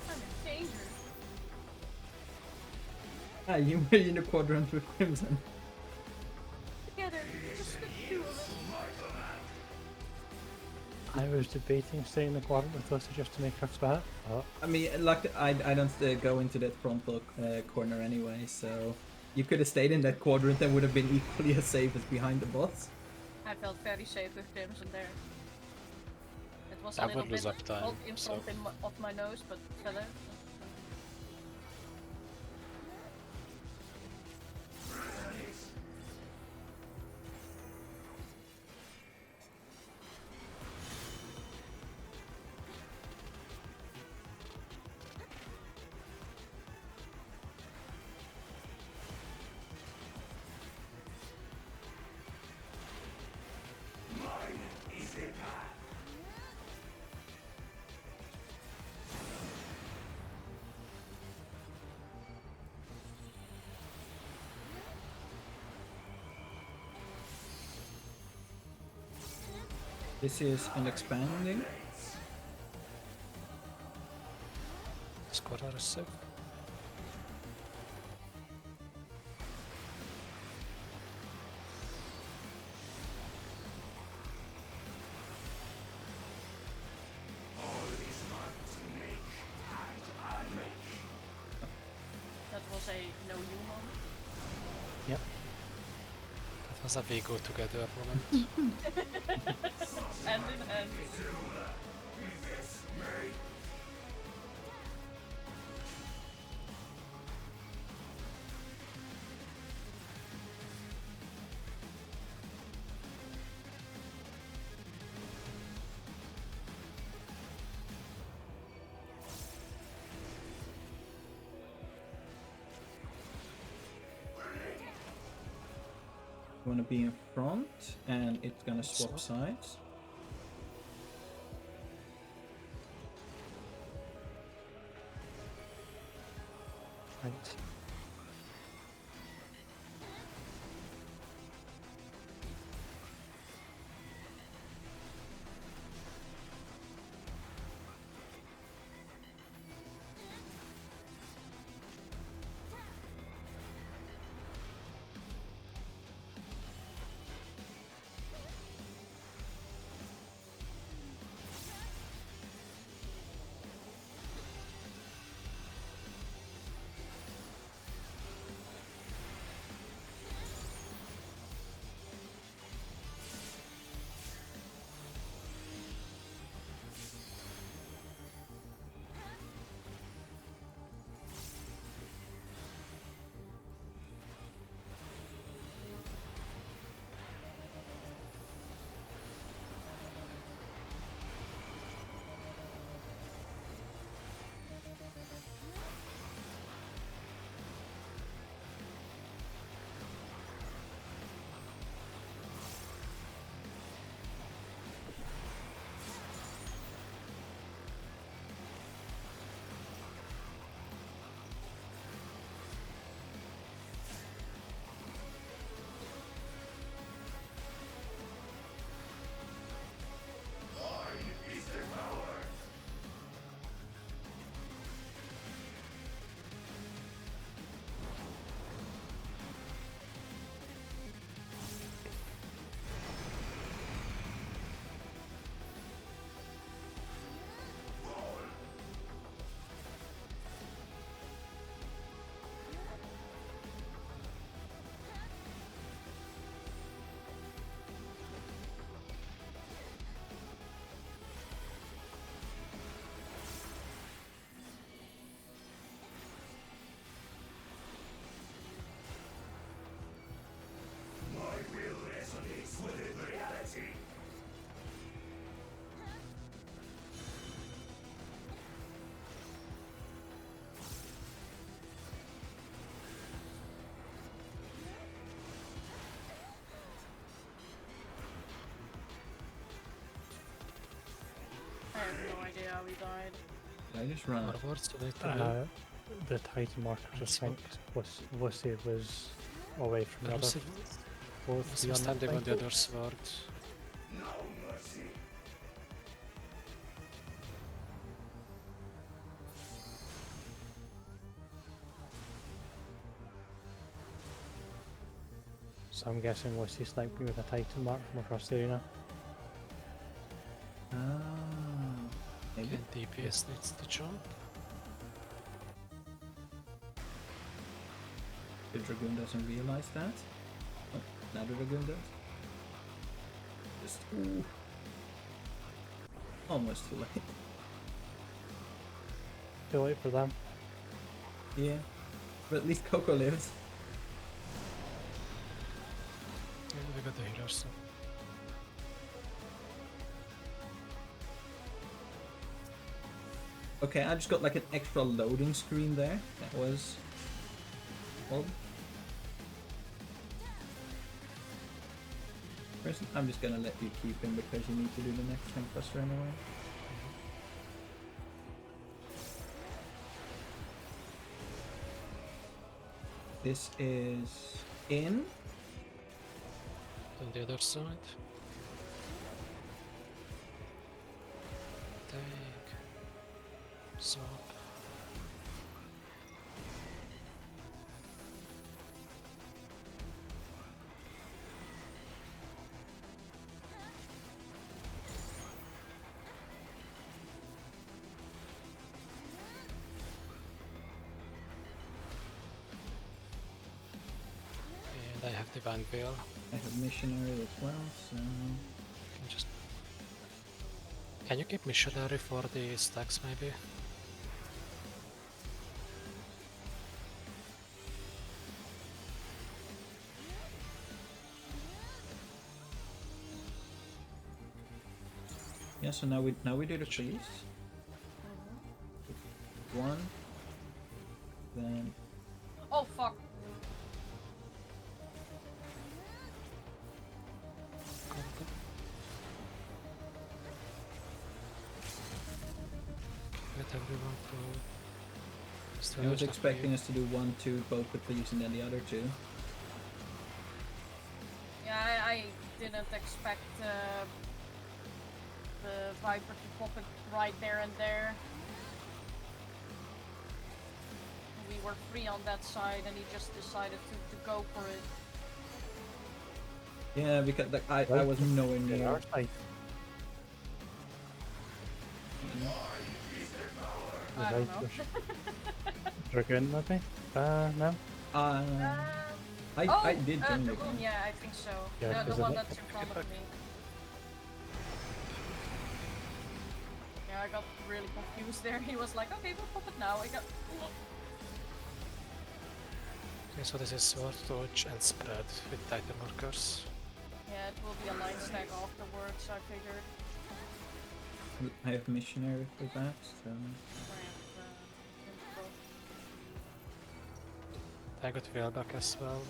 I'm in danger. Ah, you were in the quadrant with Crimson. Together, just the two of us. I was debating staying in the quadrant with us just to make her fat. Oh, I mean, like, I don't go into that frontal corner anyway, so you could have stayed in that quadrant and would have been equally as safe as behind the bots. I felt very safe with Crimson there. It was I a little would lose bit uptime, hot in so- front of my nose, but better. This is an expanding. Squad out of sick. That was a no you moment. yep. That was a we go together moment. Hand in hand. You want to be in front, and it's gonna swap Swap. sides. Right. have no idea how he died. I just run. What words do they do? The Titan markers, I think, was away from the other. Both Was the he standing on the untitled. other sword? So I'm guessing was he sniping with a Titan mark from across the arena. Ah, maybe. And DPS needs to jump. The Dragoon doesn't realize that. Oh, now the Dragoon does. Just ooh. Almost too late. Too late for them. Yeah, but at least Coco lives. Yeah, we got the healers. So. Okay, I just got like an extra loading screen there. That was odd. First, I'm just gonna let you keep him because you need to do the next tank buster anyway. This is in. On the other side. Take. Swap. And I have Divine Veil. I have missionary as well, so Can you keep missionary for the stacks maybe? yeah. So now we do the trees. One, then Oh fuck. Get everyone to... I was expecting us to do 1, 2, both the please, and then the other two. Yeah, I didn't expect the Viper to pop it right there and there. We were free on that side and he just decided to go for it. Yeah, because like I was nowhere The near. other side. I don't know. Dragoon, maybe? No? I did join the Dragoon, yeah, I think so. Yeah, the 'cause one of it. that's in front of me. Yeah, I got really confused there. He was like, okay, we'll pop it now. I got... Okay, so this is sword, dodge, and spread with Titan markers. Yeah, it will be a line stack afterwards, I figured. I have missionary for that, so I got Veil back as well.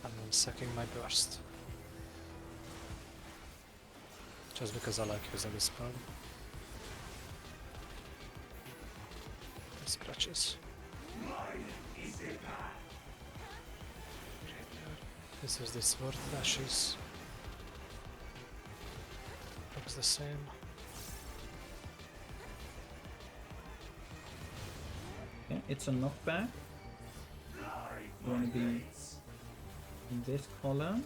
I'm sucking my burst. Just because I like using this spell. Scratches. This is the sword dashes. Looks the same. yeah, it's a knockback. You want to be in this column.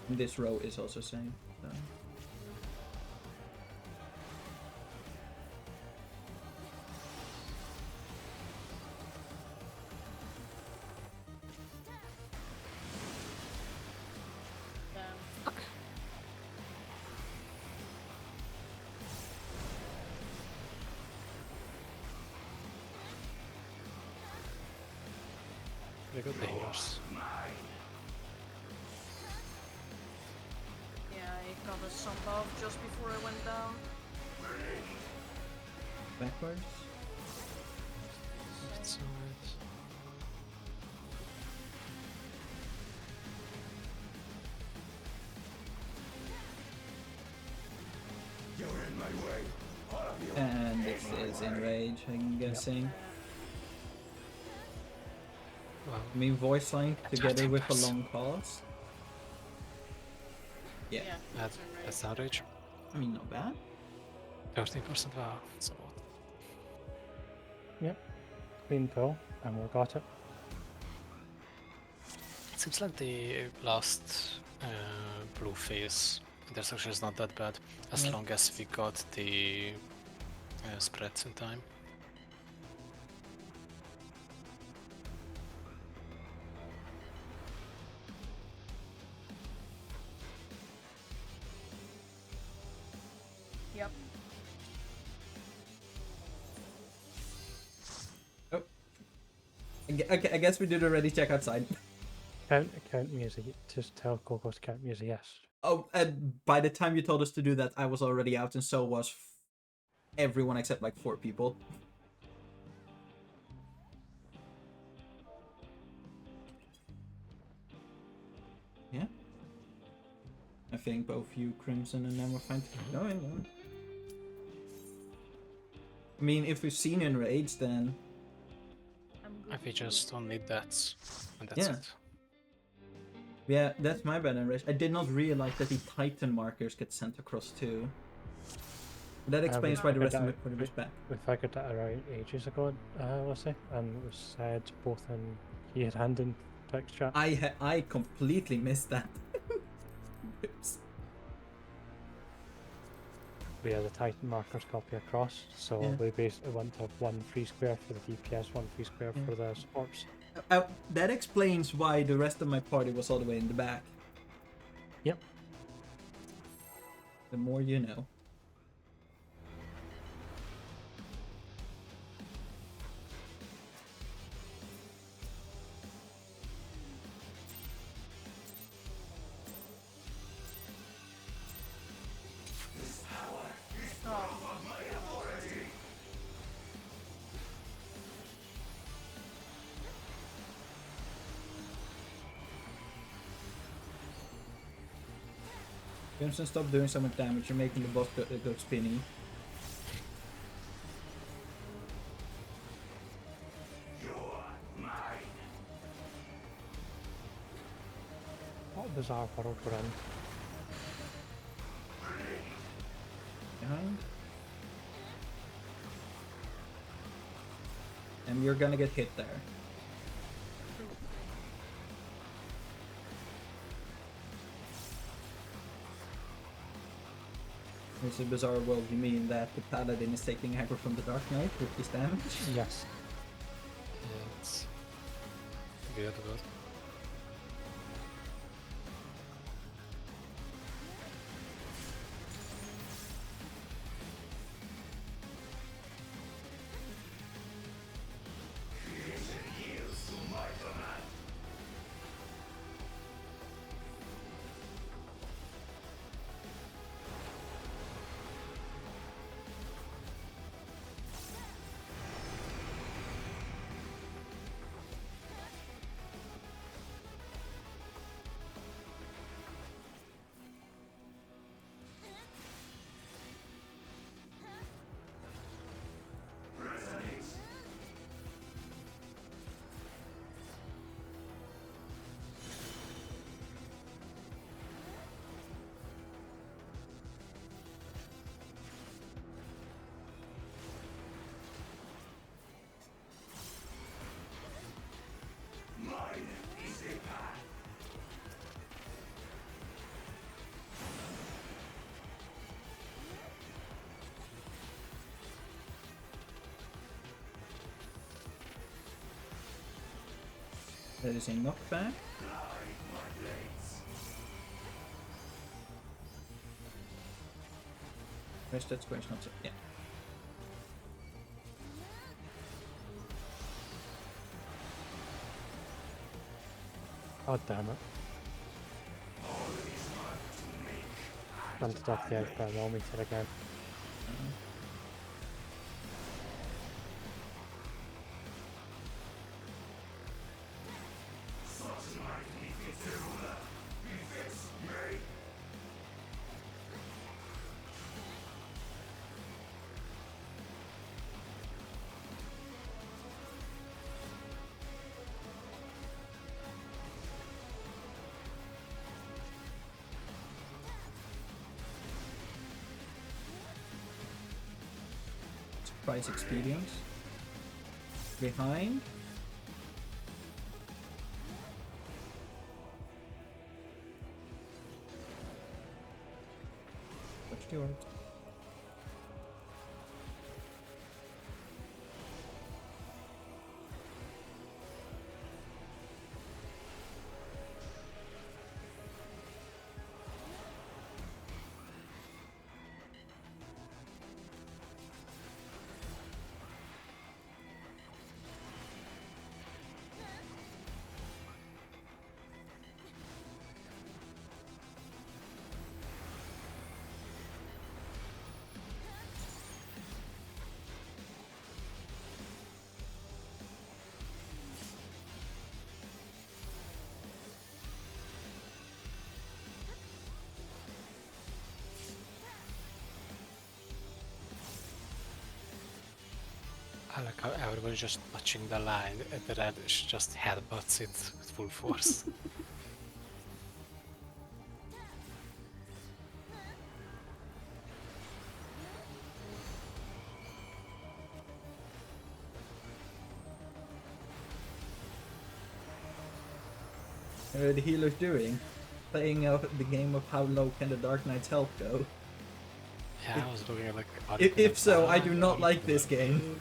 And this row is also same. So. We got the healers. Yeah, I got a sun buff just before I went down. Backwards. Left side. And this is Enrage, I'm guessing. Well, I mean, voice line together with a 13%. long pause. Yeah, That's outrage. I mean, not bad. 13%. Wow, that's a lot. Yep. Clean pull, and we got it. It seems like the last blue phase intersection is not that bad, as Yeah. long as we got the spreads in time. Yep. I guess we did already check outside. Count me as a just tell Coco to count me as a yes. Oh, and by the time you told us to do that, I was already out, and so was everyone except like 4 people. Yeah. I think both you, Crimson, and them were fine to keep going. I mean, if we've seen Enrage, then I'm good. If we just don't need that, and that's Yeah. it. yeah, that's my bad, Enrage. I did not realize that the Titan markers get sent across too. That explains why the rest of it was back. We figured that around ages ago, let's say, and it was said both in here and in text chat. I completely missed that. Oops. We had the Titan markers copy across, so Yeah. we basically want to have one free square for the DPS, one free square Yeah. for the supports. That explains why the rest of my party was all the way in the back. Yep. The more you know. Crimson, stop doing so much damage. You're making the boss go spinny. What a bizarre world we're in. Behind. And you're gonna get hit there. It's a bizarre world. You mean that the paladin is taking aggro from the Dark Knight with this damage? Yes. Yeah, it's weird, but That is a knockback. Where's that square's not so. Yeah. God damn it. Landed off the edge by a millimeter again. price experience. Behind. Watch the orb. I like how everyone's just touching the line and the red just headbutts it with full force. The healer's doing? Playing the game of how low can the Dark Knight's health go? Yeah, I was looking at like. If so, I do not like this game.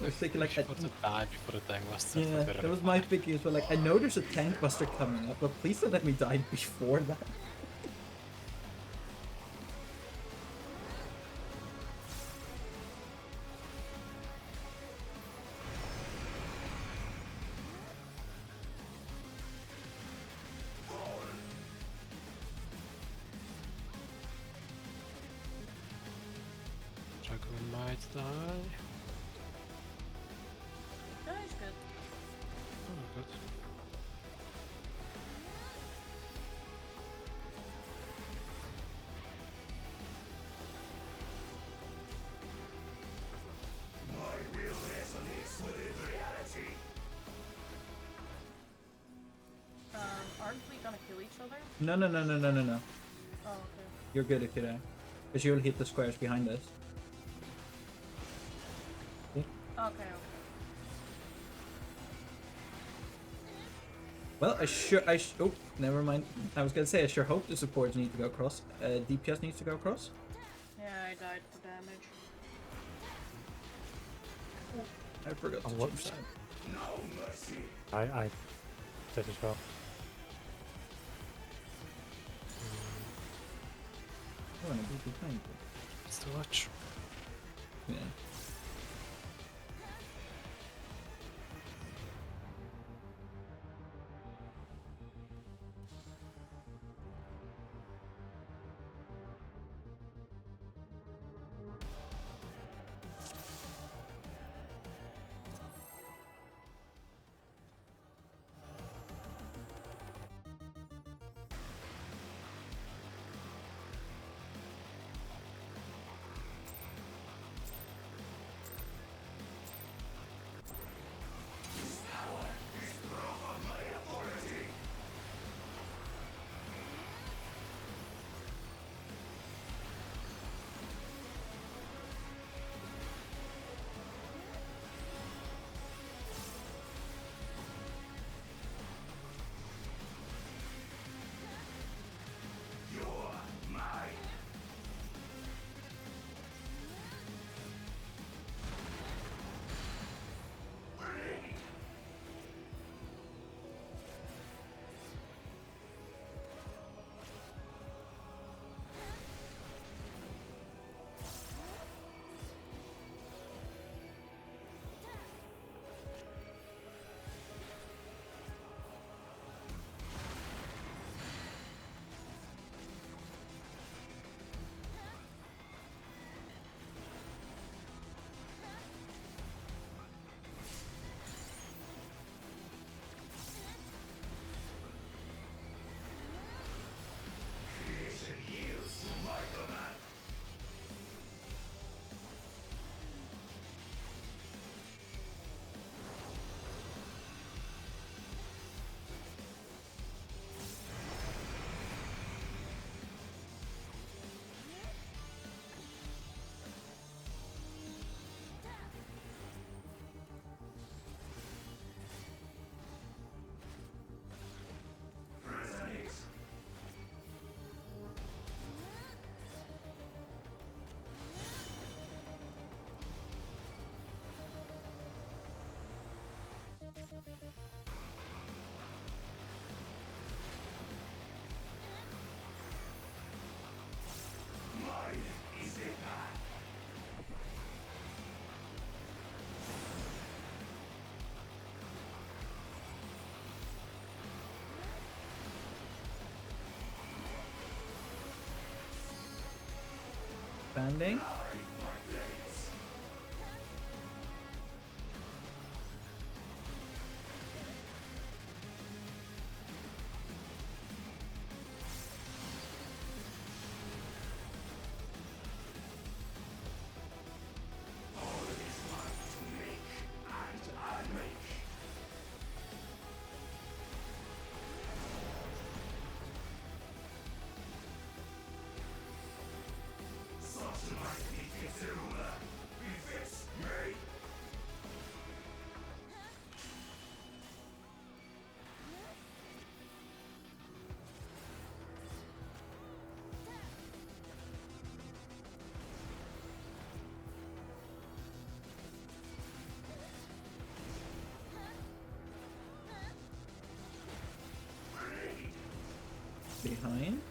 I was thinking like, Put to die before the tank buster. yeah, that was my thinking as well. Like, I know there's a tank buster coming up, but please don't let me die before that. Dragon might die. No, he's good. Oh, good. Aren't we gonna kill each other? No. Oh, okay. You're good if you're there. Because you'll hit the squares behind us. Okay. Well, oh, never mind. I was gonna say, I sure hope the supports need to go across. DPS needs to go across. Yeah, I died for damage. I forgot to whoops. change that. I did as well. I wanna be behind you. It's too much. Yeah. Banding. Behind.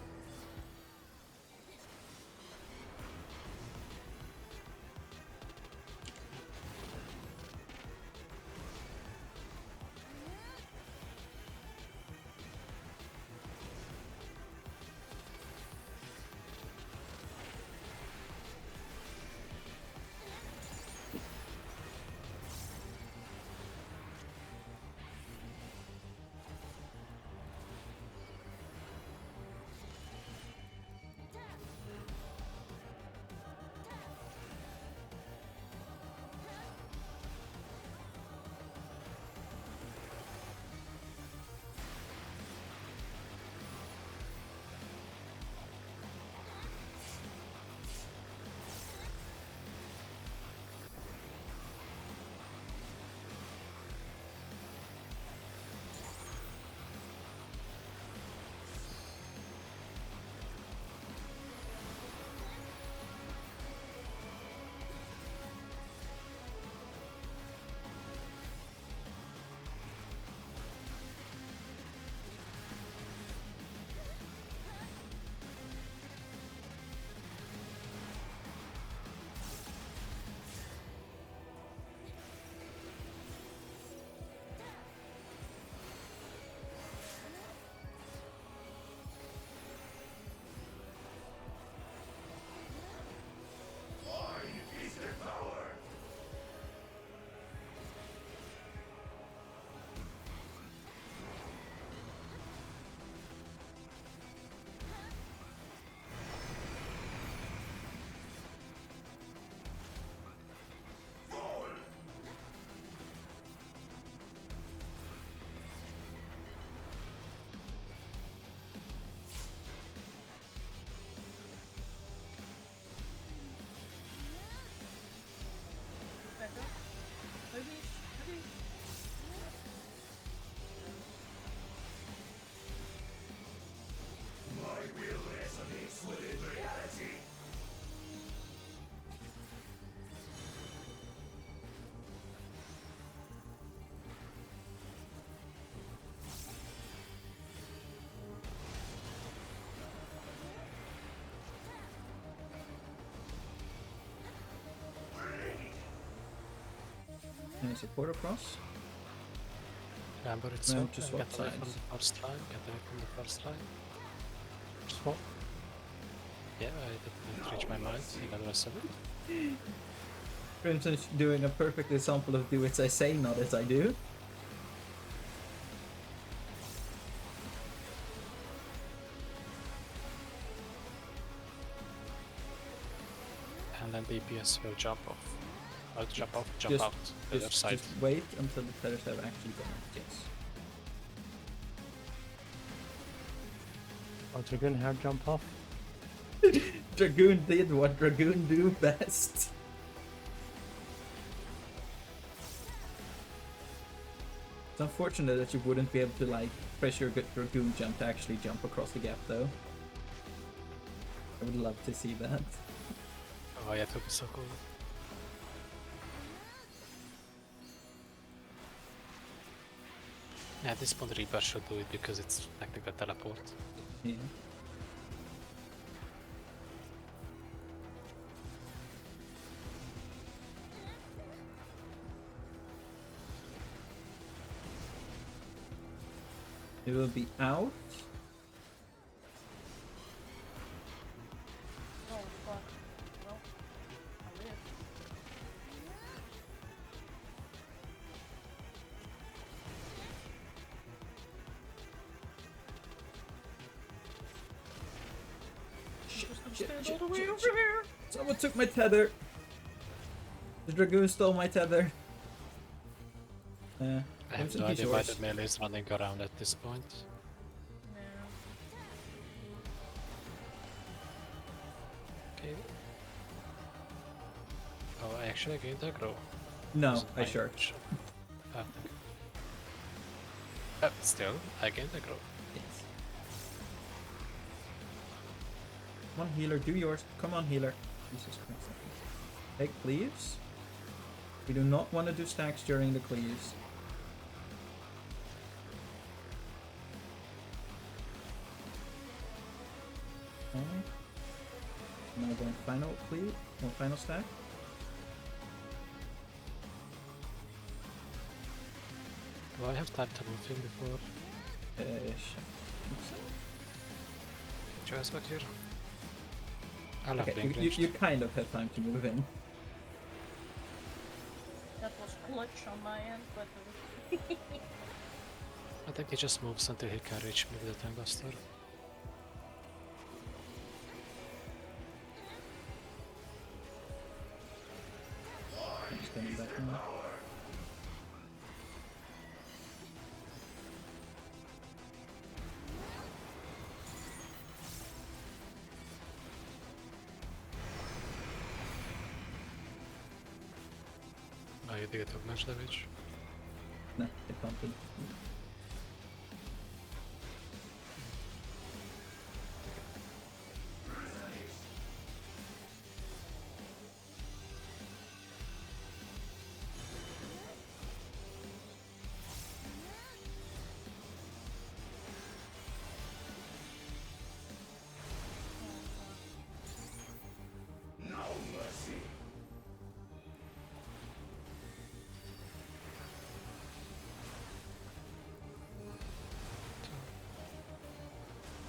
Any support across? Amber No, itself. to Get swap away from sides. the first line. Get away from the first line. Swap. Yeah, I didn't reach my mind in the rest of it. Crimson's doing a perfect example of do as I say, not as I do. And then DPS will jump off. Jump off, jump Just- out the other side. Just wait until the players have actually gone. Yes. Oh, Dragoon hair jump off. Dragoon did what Dragoon do best. It's unfortunate that you wouldn't be able to like press your Dragoon jump to actually jump across the gap though. I would love to see that. Oh yeah, that would be so cool. Yeah, at this point Reaper should do it because it's technical teleport. Yeah. It will be out. Oh fuck. Well, I live. Shit, I'm shit, stand shit, all the way shit, over shit. here. Someone took my tether. The Dragoon stole my tether. I have no idea why the melee is running around at this point. Yeah. Okay. Oh, I actually gained aggro. No, Wasn't I my sure. intention. Still, I gained aggro. Yes. Come on, healer, do yours. Come on, healer. Jesus Christ. Take cleaves. We do not want to do stacks during the cleaves. Okay. Now going final cleave or final stack. Do I have time to move him before Joe's back here? I'll have Okay, blink you ranged. kind of have time to move in. That was clutch on my end, but I think he just moves until he can reach me with the Tangoster. I'm standing back now. Oh, you did get much damage. No, it bumped.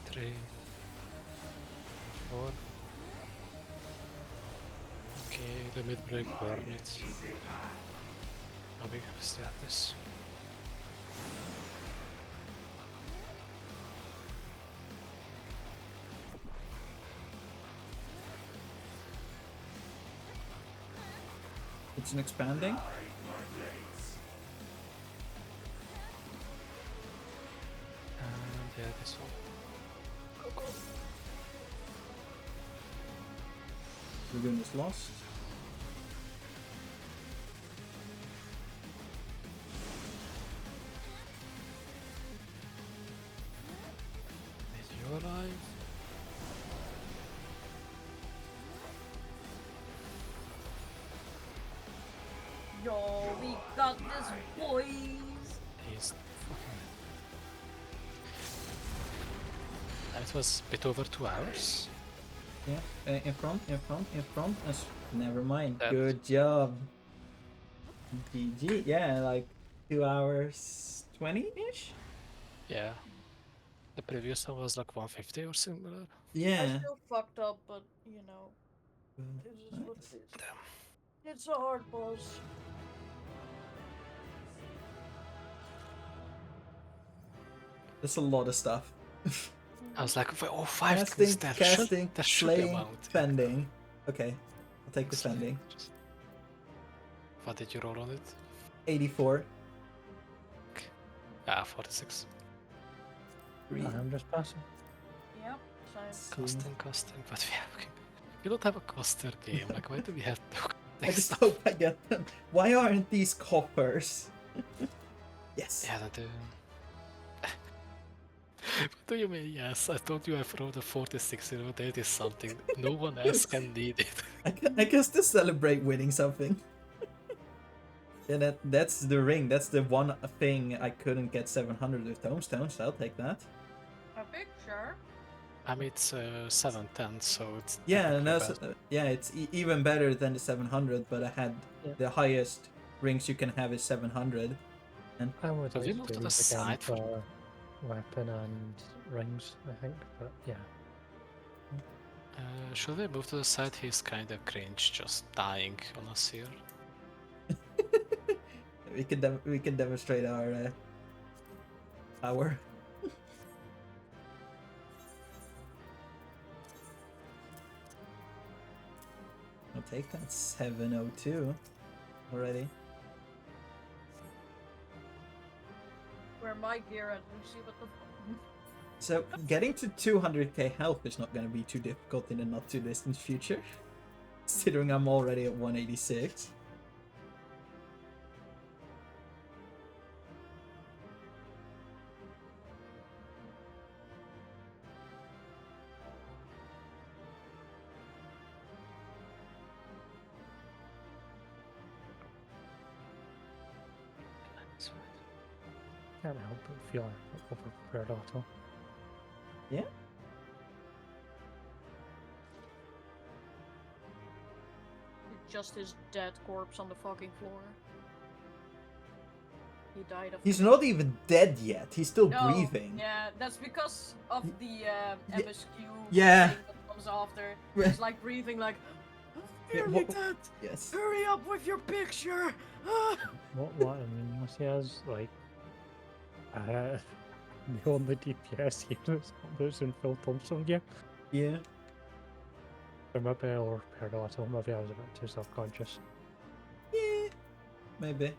Three, 4. Okay, the mid break burn it. Now we still have this. It's an expanding. And yeah, this one. Dragoon is lost. Is you alive? yo, we got this, boys. He's fucking... It was a bit over 2 hours. Yeah, in front, never mind. That- Good job. GG. Yeah, like 2 hours 20-ish? Yeah. The previous one was like 150 or similar. I Yeah. still fucked up, but you know, it is what it is. Damn. It's a hard boss. That's a lot of stuff. I was like, oh, 5 Casting, that casting, should be slaying, amount. fending. Okay, I'll take the fending. Just- What did you roll on it? 84. Ah, 46. I'm just passing. Yep, same. Casting, but we don't have a caster game. Like, why do we have to I just hope I get them. Why aren't these coppers? Yes. Yeah, that What do you mean? Yes, I told you I wrote a 46. You know, that is something no one else can need it. I guess to celebrate winning something. Yeah, that's the ring. That's the one thing I couldn't get 700 with tomestones. So I'll take that. A picture? I mean, it's 710, so it's Yeah, technically and that's, better. yeah, it's even better than the 700. But I had Yeah. the highest rings you can have is 700. I would Have like you to moved do to the these again side for- for weapon and rings, I think, but yeah. Should we move to the side? He's kind of cringe, just dying on us here. we can demonstrate our power. I'll take that 702 already. Where my gear at, Lucy? What the fuck? So getting to 200k health is not going to be too difficult in the not too distant future, considering I'm already at 186. Can't help but feel over-prepared auto. Yeah. Just his dead corpse on the fucking floor. He died of. He's not even dead yet. He's still No, breathing. Yeah, that's because of the MSQ Yeah. thing that comes after. Right. He's like breathing like, Yeah, nearly what- dead. Yes. Hurry up with your picture. What I mean was he has like the only DPS here that's in full Thompson gear. Yeah. Or maybe I over-prepared auto, maybe I was a bit too self-conscious. Yeah. Maybe.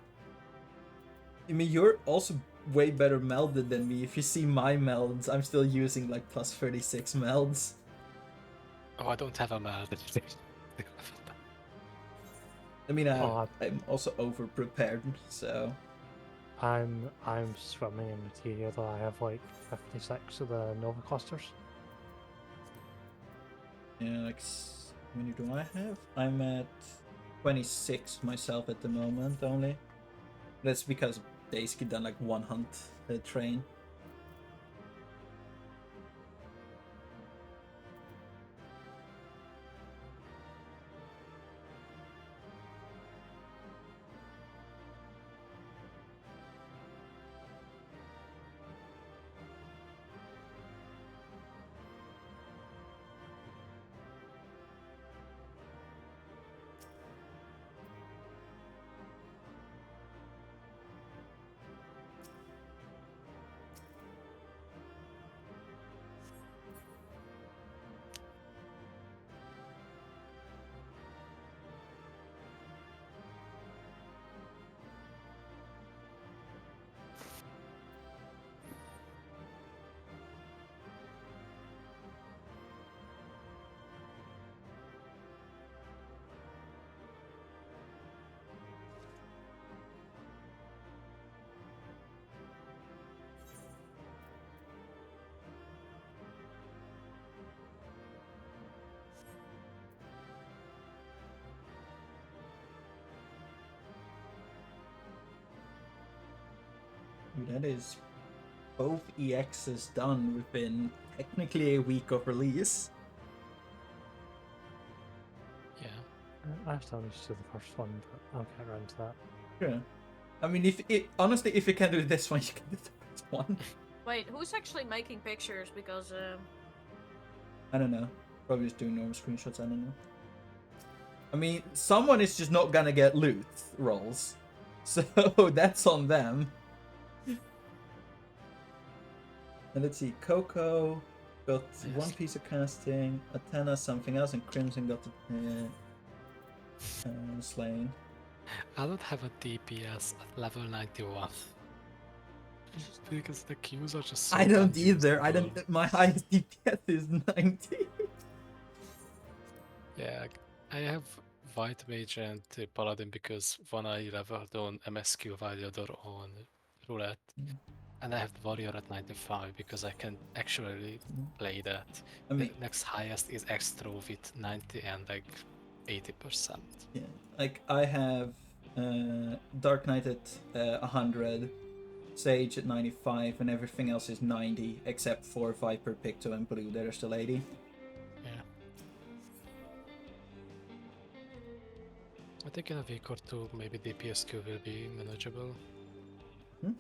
I mean, you're also way better melded than me. If you see my melds, I'm still using like plus 36 melds. Oh, I don't have a mad. I mean, Oh, I'm also over prepared, so. I'm swimming in material though. I have like 56 of the Nova clusters. Yeah, like, how many do I have? I'm at 26 myself at the moment only. That's because I've basically done like one hunt train. That is both EXs done within technically a week of release. Yeah. I still need to do the first one, but I'll get around to that. Sure. I mean, honestly, if you can do this one, you can do the first one. Wait, who's actually making pictures? Because I don't know. Probably just doing normal screenshots. I don't know. I mean, someone is just not gonna get loot rolls, so that's on them. And let's see, Coco got one piece of casting, Athena something else, and Crimson got the slaying. I don't have a DPS at level 91. Because the queues are just so I don't confusing. either. I don't. My highest DPS is 90. Yeah, I have White Mage and Paladin because one I leveled on MSQ Valuador on Roulette. And I have the Warrior at 95 because I can actually play that. I mean, The next highest is Extra with 90 and like 80%. yeah, like I have Dark Knight at 100, Sage at 95, and everything else is 90, except for Viper, Picto, and Blue. They're still 80. Yeah. I think in a week or two, maybe DPSQ will be manageable. Hmm?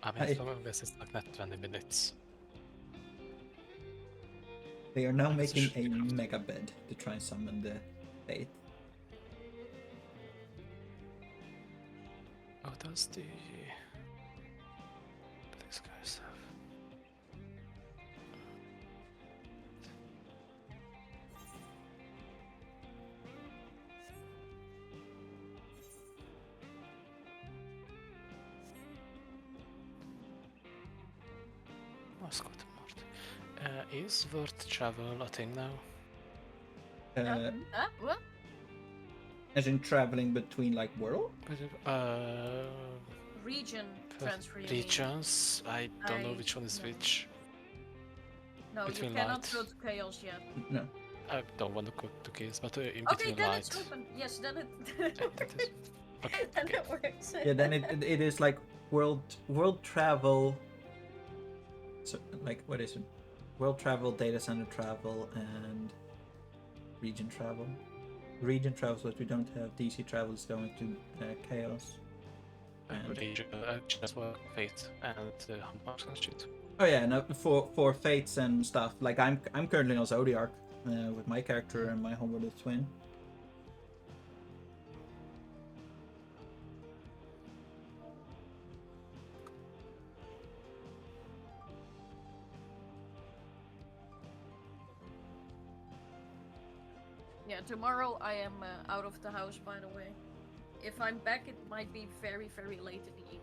I mean, as long as it's like not 20 minutes. They are now I guess it making should a be close. mega bed to try and summon the 8th. Oh, does the these guys have? Mascot Mort. Is worth travel a thing now? What? As in traveling between like world? Region transfer. you mean? Regions. I don't know I- which one is no. which. No, you between cannot light. go to chaos yet. No. I don't want to go to case, but in Okay, between then light. it's open. Yes, then it. Yeah, that is. Okay, then okay. it works. Yeah, then it is like world travel. So like what is it? World travel, data center travel, and region travel. Region travel is what we don't have. DC travel is going to chaos. And- Region, just for fate and humbugs and shit. Oh yeah, no, for fates and stuff. Like I'm currently on Zodiac with my character and my homeworld twin. Yeah, tomorrow I am out of the house, by the way. If I'm back, it might be very, very late in the evening.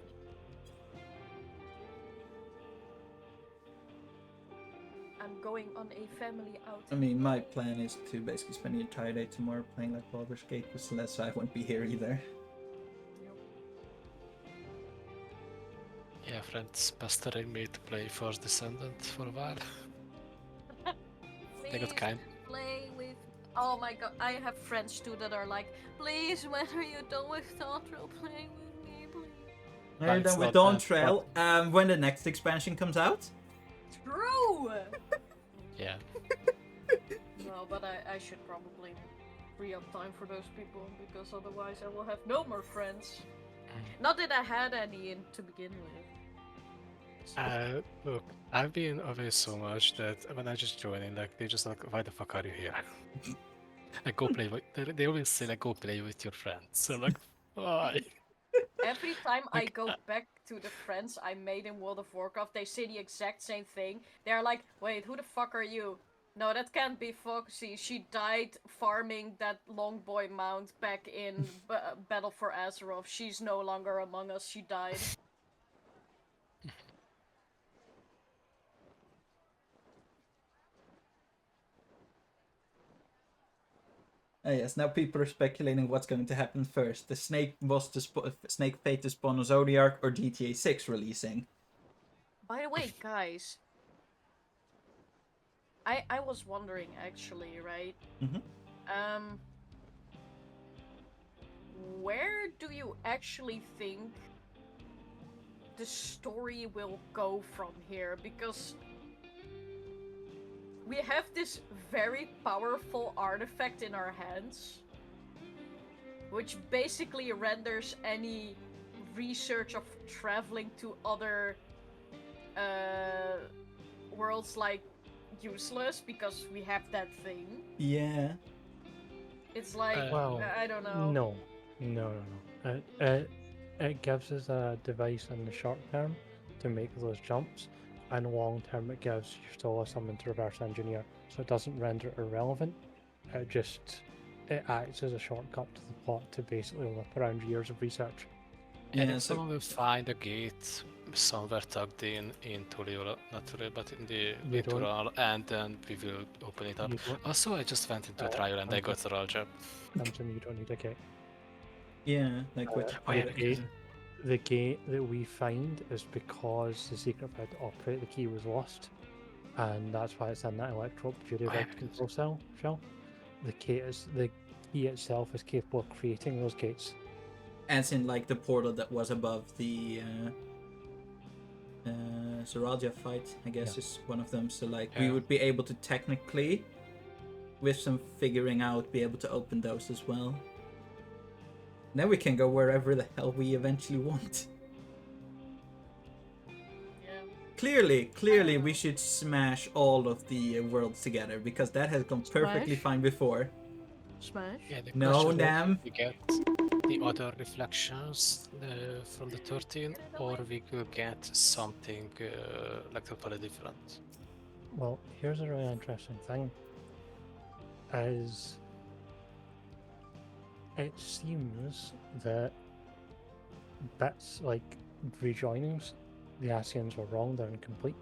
I'm going on a family I outing. mean, my plan is to basically spend the entire day tomorrow playing like Baldur's Gate with Celeste, so I won't be here either. Yeah, friends pestering me to play First Descendant for a while. They got Please kind. play with. Oh my god, I have friends too that are like, please, when are you done with Dawntrail? Play with me, please. And It's then with not bad, Dawntrail, when the next expansion comes out. True! Yeah. No, but I should probably free up time for those people because otherwise I will have no more friends. Not that I had any to begin with. Look, I've been away so much that when I just join in, like, they just like, why the fuck are you here? Like, go play with. They always say, like, go play with your friends. So, I'm like, why? Every time I Like, go back to the friends I made in World of Warcraft, they say the exact same thing. They're like, wait, who the fuck are you? No, that can't be Foxy. She died farming that long boy mount back in Battle for Azeroth. She's no longer among us. She died. Ah, yes, now people are speculating what's going to happen first. The Snake was to Snake Fate to spawn on Zodiac or GTA 6 releasing. By the way, guys, I was wondering actually, right? Mhm. Where do you actually think the story will go from here? Because we have this very powerful artifact in our hands, which basically renders any research of traveling to other worlds like useless because we have that thing. Yeah. It's like Well, I don't know. No. It gives us a device in the short term to make those jumps, and long term it gives you still something to reverse engineer, so it doesn't render it irrelevant. It acts as a shortcut to the plot to basically whip around years of research. And Yeah, if so someone will find a gate somewhere tucked in Tulio, not Tulio, but in the You don't- litoral, and then we will open it up. You don't- Also, I just went into a trial and I got a roll job. Crimson, you don't need a gate. yeah, like with Oh, yeah, The because- the gate that we find is because the secret bed to operate the key was lost, and that's why it's in that electro duty Oh, yeah, red control shell. The key itself is capable of creating those gates. as in like the portal that was above the Zoralia fight, I guess is one of them. So like we would be able to technically, with some figuring out, be able to open those as well. Then we can go wherever the hell we eventually want. Clearly, we should smash all of the worlds together because that has gone perfectly fine before. Smash. Yeah, the No, question is damn. if we get the other reflections from the 13, or we could get something like totally different. Well, here's a really interesting thing. As it seems that bits like rejoinings, the Asians were wrong, they're incomplete.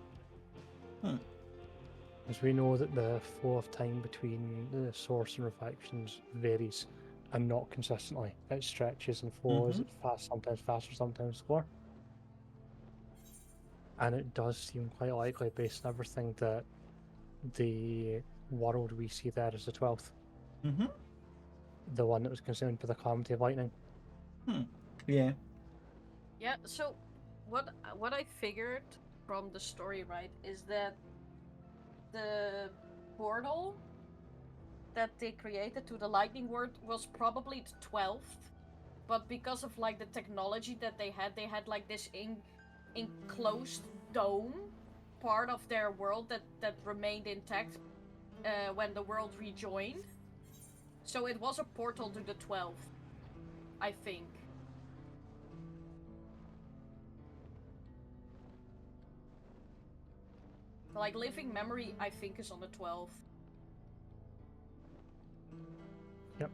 As we know that the flow of time between the source and reflections varies and not consistently. It stretches and flows fast, sometimes faster, sometimes slower. And it does seem quite likely, based on everything, that the world we see there is the 12th. The one that was consumed by the calamity of lightning. Yeah. Yeah, so what I figured from the story, right, is that the portal that they created to the lightning world was probably the 12th, but because of like the technology that they had like this enclosed dome part of their world that remained intact when the world rejoined. So it was a portal to the 12th, I think. Like, living memory, I think, is on the 12th. Yep.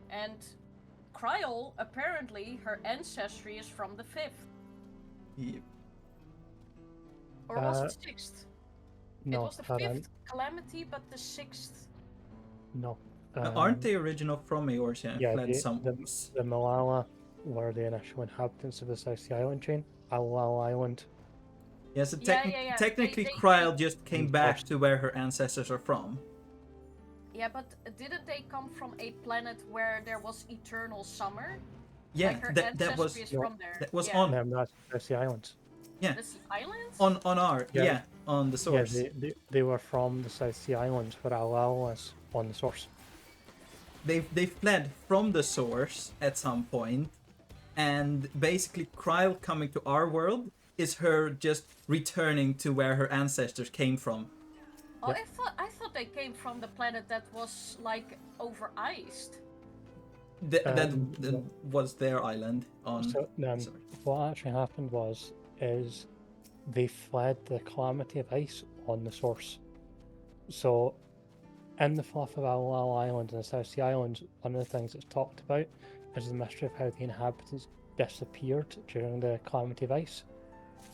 And Kryl, apparently, her ancestry is from the 5th. Yep. Or was it 6th? No, it was the 5th calamity, but the 6th. No. Aren't they original from Eorzea and fled some? The Malala were the initial inhabitants of the South Sea Island chain. Alal Island. Yeah, so Yeah. technically They Kryl just came back to where her ancestors are from. Yeah, but didn't they come from a planet where there was eternal summer? Yeah, like her that was is from there. that was yeah. on. That's the Sea Islands. Yeah. The Sea Islands? On our on the source. Yeah, they were from the South Sea Islands, where Alal was on the source. They fled from the source at some point, and basically Kryl coming to our world is her just returning to where her ancestors came from. Oh, I thought they came from the planet that was like over iced. That was their island on. So what actually happened is they fled the calamity of ice on the source. So in the fluff of Alal Island and the South Sea Islands, one of the things that's talked about is the mystery of how the inhabitants disappeared during the calamity of ice,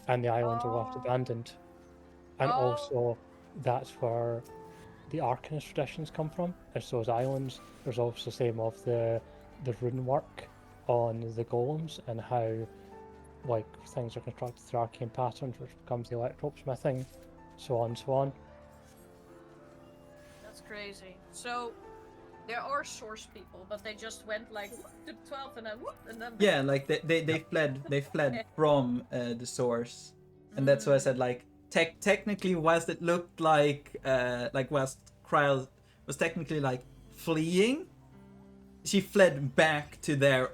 and the islands are left abandoned. And also, that's where the Arcanist traditions come from. It's those islands. There's also the same of the rune work on the golems and how like things are constructed through arcane patterns, which becomes the electrope smithing, so on and so on. That's crazy. So there are source people, but they just went like to 12 and then Yeah, like they fled from the source, and that's why I said like technically whilst it looked like whilst Kryl was technically like fleeing, she fled back to her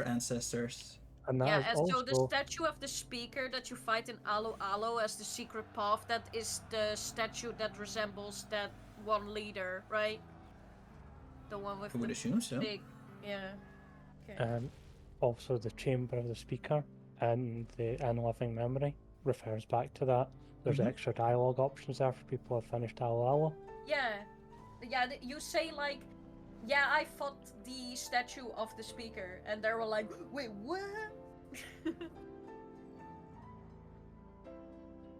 ancestors. And that is so also... the statue of the speaker that you fight in Alo Alo as the secret path, that is the statue that resembles that one leader, right? The one with I would assume so. big, okay. Also, the chamber of the speaker and the living memory refers back to that. There's extra dialogue options there for people who have finished Alo Alo. Yeah, you say like, yeah, I fought the statue of the speaker, and they were like, wait, what?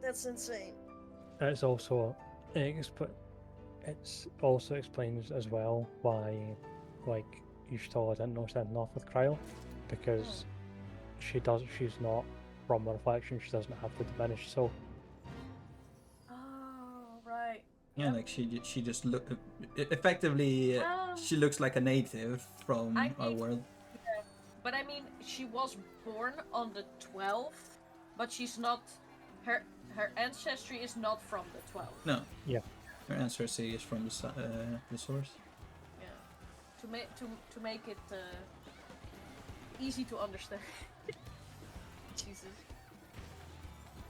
That's insane. It also explains as well why, like, Y'shtola didn't know anything off with Kryl, because she's not from the reflection, she doesn't have the diminished soul. Oh, right. Yeah, like she just look effectively. She looks like a native from I our mean- world. But I mean, she was born on the 12th, but she's not. Her ancestry is not from the 12th. No. Yeah. Her ancestry is from the source. Yeah. To make it easy to understand. Jesus.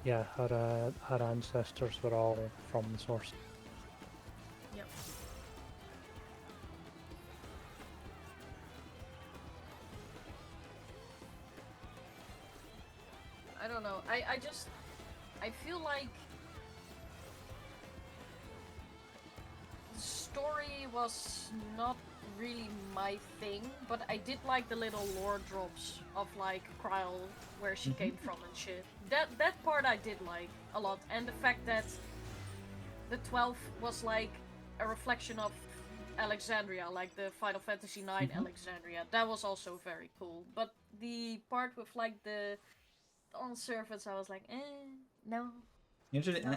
Yeah, her ancestors were all from the source. Yep. I don't know. I feel like the story was not really my thing, but I did like the little lore drops of like Kryl, where she came from and shit. That part I did like a lot, and the fact that the 12 was like a reflection of Alexandria, like the Final Fantasy IX Alexandria. That was also very cool. But the part with like the on surface, I was like, no. Usually, No, I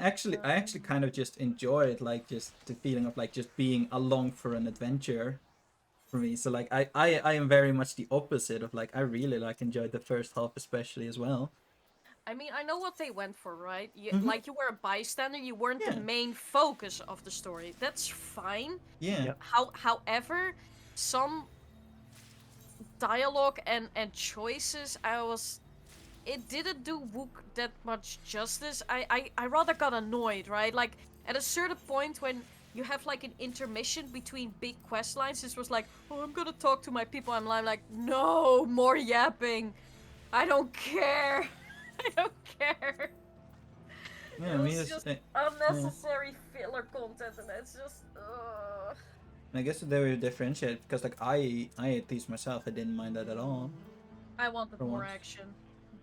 actually kind of just enjoy it, like just the feeling of like just being along for an adventure for me. So like I am very much the opposite of like I really like enjoyed the first half especially as well. I mean, I know what they went for, right? Mhm. Like, you were a bystander, you weren't Yeah. the main focus of the story. That's fine. Yeah. Yep. However, some dialogue and choices, it didn't do Wook that much justice. I rather got annoyed, right? Like, at a certain point when you have like an intermission between big quest lines, this was like, oh, I'm gonna talk to my people. I'm like, no, more yapping. I don't care. I don't care. Yeah, It I mean, was it's, just yeah. unnecessary filler content, and it's just. I guess they were differentiated because like I at least myself I didn't mind that at all. I wanted For more once. action.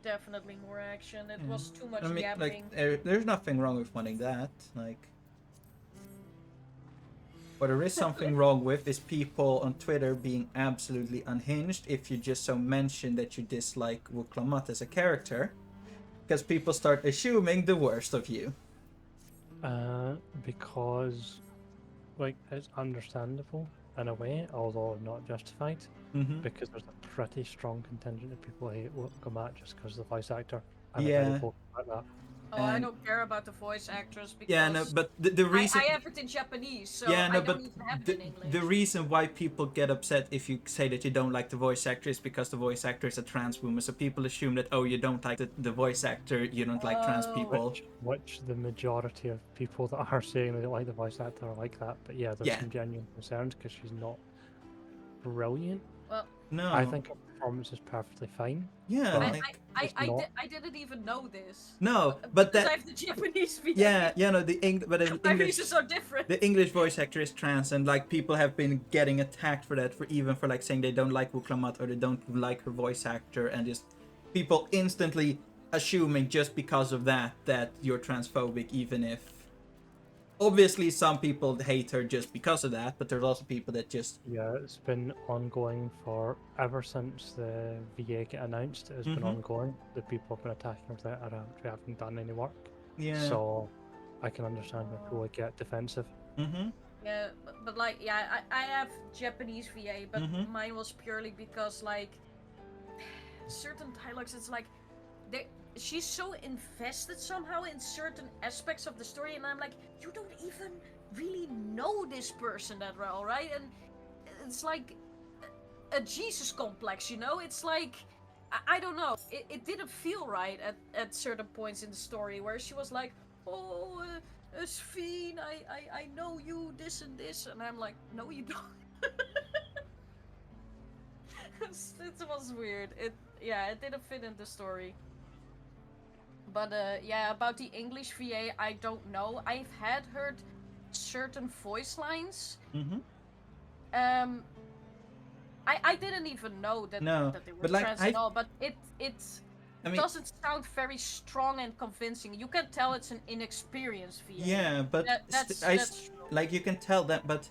Definitely more action. It Yeah. was too much I mean, yapping. like there's nothing wrong with wanting that. Like, what there is something wrong with is people on Twitter being absolutely unhinged if you just so mention that you dislike Wuklamat as a character, because people start assuming the worst of you. Because, like, it's understandable in a way, although not justified, Mm-hmm. because there's a pretty strong contingent of people who hate Wilcomat just because of the voice actor. I'm Yeah. very vocal about that. Oh, I and- don't care about the voice actress because Yeah, no, but the reason. I have it in Japanese, so Yeah, no, I don't but even have it in English. the reason why people get upset if you say that you don't like the voice actor is because the voice actor is a trans woman. So people assume that, oh, you don't like the voice actor, you don't like trans Oh. people. Which the majority of people that are saying they don't like the voice actor are like that. But yeah, there's Yeah. some genuine concerns because she's not brilliant. Well, No. I think her performance is perfectly fine. Yeah, but like. it's not. I didn't even know this. No, but because that. I have the Japanese VA. Yeah, no, but the My English. reasons are different. The English voice actor is trans, and like people have been getting attacked for that, for even for like saying they don't like Wuklamat or they don't like her voice actor, and just people instantly assuming just because of that you're transphobic, even if obviously some people hate her just because of that, but there's also people that just Yeah, it's been ongoing for ever since the VA get announced. It has been Mhm. ongoing. The people have been attacking her without her actually having done any work. yeah. So I can understand why people would get defensive. Mm-hmm. Yeah, but like, yeah, I have Japanese VA, but Mhm. mine was purely because like certain dialogues, it's like she's so invested somehow in certain aspects of the story, and I'm like, you don't even really know this person that well, right? And it's like a Jesus complex, you know? It's like I don't know. It didn't feel right at certain points in the story where she was like, oh. Sphene, I know you, this and this, and I'm like, no, you don't. It was weird. It didn't fit in the story. But yeah, about the English VA, I don't know. I've had heard certain voice lines. Mm-hmm. I didn't even know that that they were but like, trans at all, but it I mean, doesn't sound very strong and convincing. You can tell it's an inexperienced VA. yeah, but that's true. like you can tell that, but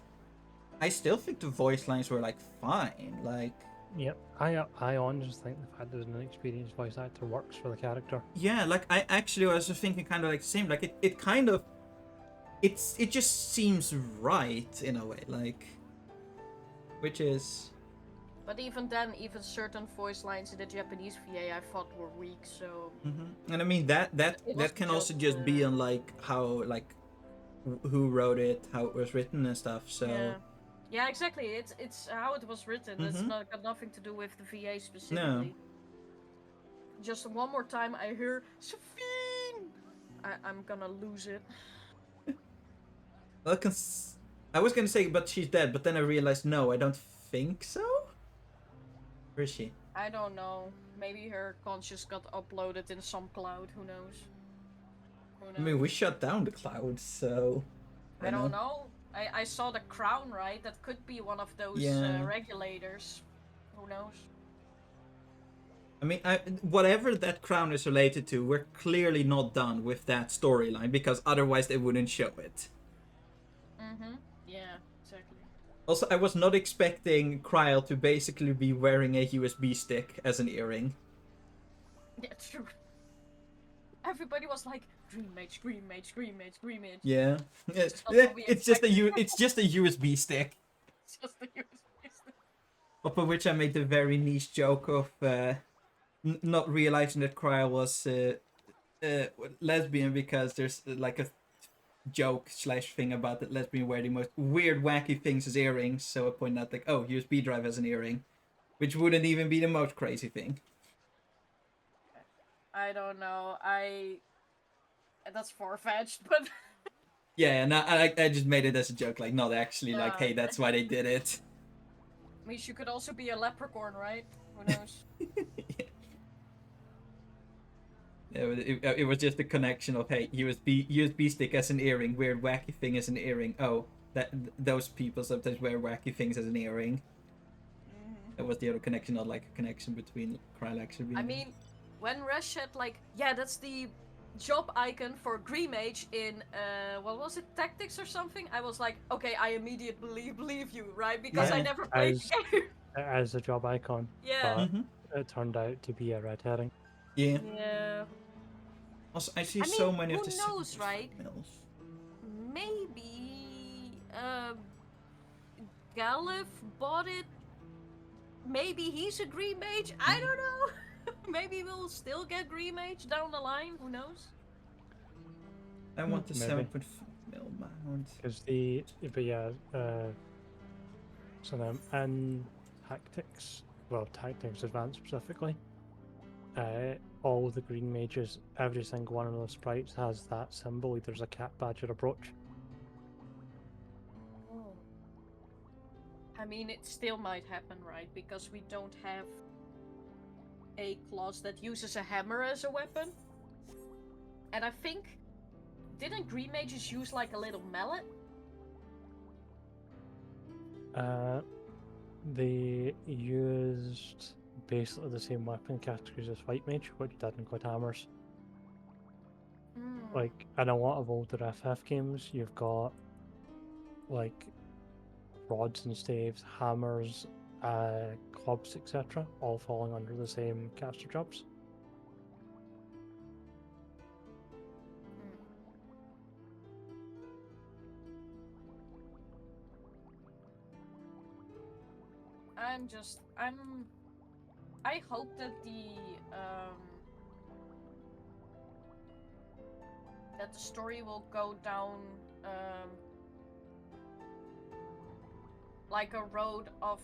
I still think the voice lines were like fine. Like, Yep, I honestly think the fact there's an experienced voice actor works for the character. yeah, like I actually was thinking kind of like the same. Like it kind of it just seems right in a way, like, which is. But even then, even certain voice lines in the Japanese VA I thought were weak. So And I mean that It was can also just, just be on like how like who wrote it, how it was written and stuff. So yeah, exactly. It's how it was written. It's not got nothing to do with the VA specifically. Just one more time, I hear Sophine. I'm gonna lose it. well, I was gonna say, but she's dead, but then I realized no, I don't think so. Where is she? I don't know. Maybe her conscious got uploaded in some cloud. Who knows? I mean, we shut down the clouds, so I don't know. I saw the crown, right? That could be one of those regulators. Who knows? I mean, whatever that crown is related to, we're clearly not done with that storyline because otherwise they wouldn't show it. Yeah, exactly. Also, I was not expecting Kryl to basically be wearing a USB stick as an earring. Yeah, true. Everybody was like, Green Mage, Green Mage, Green Mage, Green Mage. Yeah, It's not what we it's just expected. it's just a USB stick. It's just the USB stick. Upon which I made the very niche joke of not realizing that Kryl was lesbian because there's like a joke / thing about that lesbian wear the most weird wacky things as earrings. So I pointed out like, oh, USB drive has an earring, which wouldn't even be the most crazy thing. I don't know. That's far-fetched, but Yeah, and I just made it as a joke, like not actually like, hey, that's why they did it. means you could also be a leprechaun, right? Who knows? It was just a connection of, hey, USB stick as an earring, weird wacky thing as an earring. Oh, those people sometimes wear wacky things as an earring. That was the other connection, not like a connection between Kryl actually being. I mean, when Resh said like, yeah, that's the job icon for Green Mage in what was it, Tactics or something? I was like, okay, I immediately believe you, right? Because I never played the game. As a job icon. Yeah. But it turned out to be a red herring. Yeah. Yeah. Also, I see I mean, so many of who the knows, right? mills. Maybe Galef bought it. Maybe he's a Green Mage. I don't know. Maybe we'll still get Green Mage down the line. Who knows? I want the Maybe. 7.5 mil mount. Because so then in Tactics, well, Tactics Advanced specifically, all the green mages, every single one of those sprites has that symbol. There's a cat badger approach. Oh. I mean, it still might happen, right? Because we don't have a class that uses a hammer as a weapon. And I think, didn't green mages use like a little mallet? They used basically the same weapon categories as White Mage, which did include hammers. Like, in a lot of older FF games, you've got, like, rods and staves, hammers, clubs, etc., all falling under the same caster jobs. I hope that the story will go down like a road of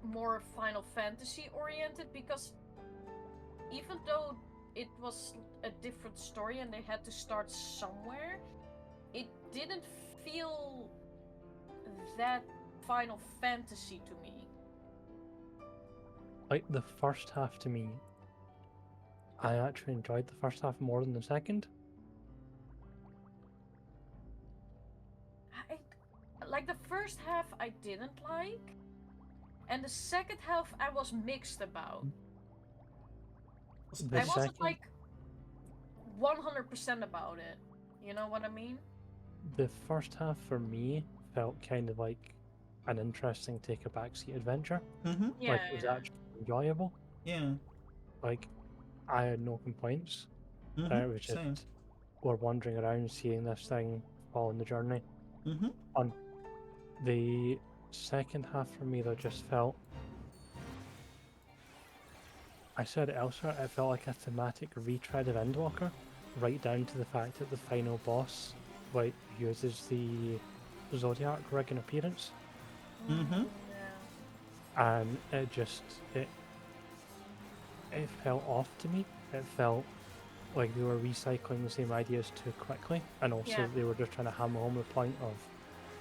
more Final Fantasy oriented, because even though it was a different story and they had to start somewhere, it didn't feel that Final Fantasy to me. Like, the first half to me, I actually enjoyed the first half more than the second. Like, the first half I didn't like, and the second half I was mixed about. I wasn't like 100% about it. You know what I mean? The first half for me felt kind of like an interesting take a backseat adventure. Yeah. Like, it was actually enjoyable. Yeah. Like, I had no complaints. It was just Same. were wandering around seeing this thing following the journey. Mm-hmm. On the second half for me, though, just felt. I said it elsewhere, it felt like a thematic retread of Endwalker, right down to the fact that the final boss like uses the Zodiac rig in appearance, Mm-hmm. Yeah. and it felt off to me. It felt like they were recycling the same ideas too quickly, and also Yeah. they were just trying to hammer home the point of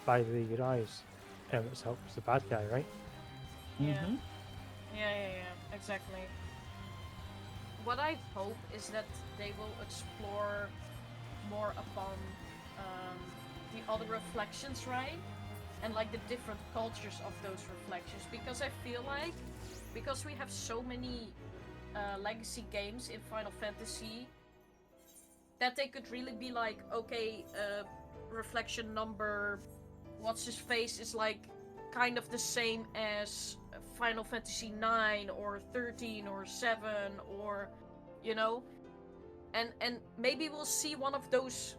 by the eyes, itself was the bad guy, right? Yeah. Mm-hmm. Yeah, exactly. What I hope is that they will explore more upon the other reflections, right? And like the different cultures of those reflections, because I feel like because we have so many legacy games in Final Fantasy that they could really be like, okay, reflection number what's his face is like kind of the same as Final Fantasy 9 or 13 or 7 or you know, and maybe we'll see one of those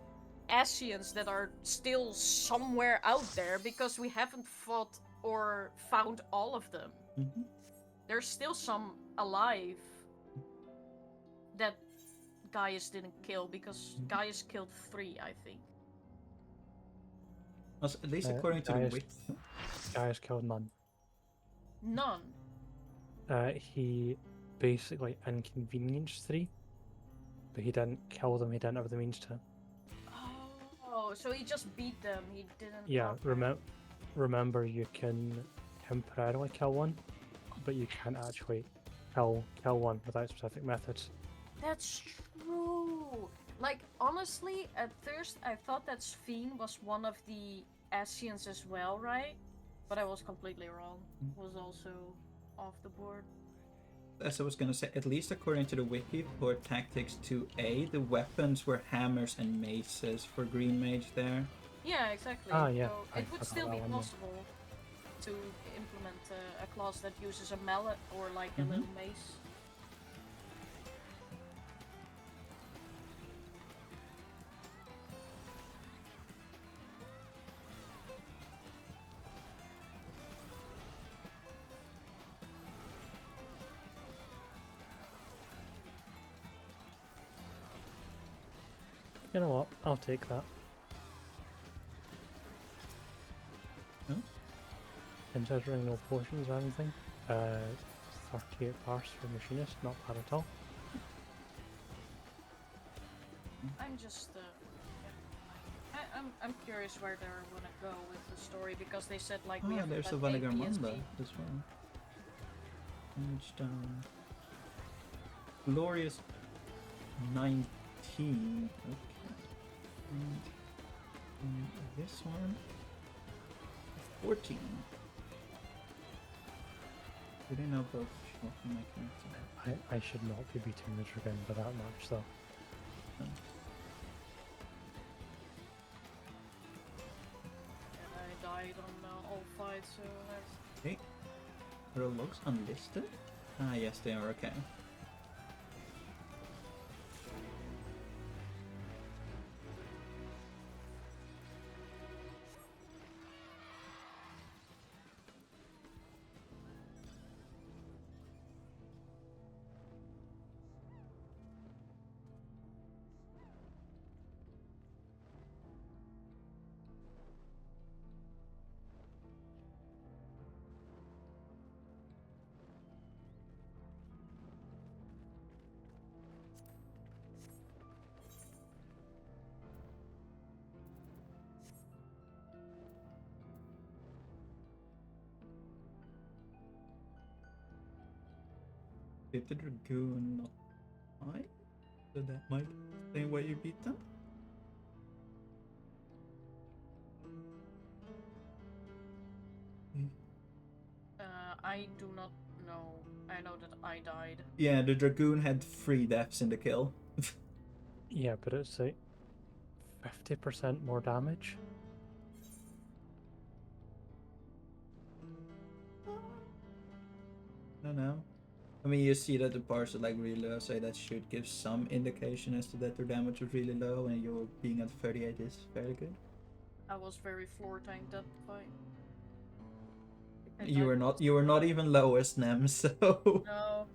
Asians that are still somewhere out there because we haven't fought or found all of them. Mm-hmm. There's still some alive that Gaius didn't kill because Gaius killed 3, I think. Also, at least according to the Gaius- wiki. Gaius killed none. None. He basically inconvenienced 3, but he didn't kill them, he didn't have the means to. Oh, so he just beat them. He didn't. Yeah, okay. remember you can temporarily kill one, but you can't actually kill one without specific methods. That's true. Like honestly, at first I thought that Sphene was one of the Asians as well, right? But I was completely wrong. Was also off the board. As I was gonna say, at least according to the wiki for Tactics 2A, the weapons were hammers and maces for Green Mage there. Yeah, exactly. Ah, yeah, So I it would forgot still that be one, yeah. possible to implement a class that uses a mallet or like a Mhm. little mace. You know what? I'll take that. Hmm? Considering no potions or anything, 38 parse for machinist, not bad at all. I'm just yeah. I'm curious where they're gonna go with the story because they said like we Ah, have there's a about 8 Vanagar PSP. Manda as well. Image down. Glorious 19. Okay. And this one 14. Do they know both show up in my character? I should not be beating the dragon by that much though. And I died on all fights, so that's Okay. Are the logs unlisted? Ah, yes, they are. Okay. Did the Dragoon not die? So that might explain why you beat them? I do not know. I know that I died. Yeah, the Dragoon had 3 deaths in the kill. Yeah, but it's like 50% more damage. No. I mean, you see that the bars are like really low, so that should give some indication as to that their damage is really low, and you're being at 38 is very good. I was very floor tanked that fight. You were not even lowest Nem, so No.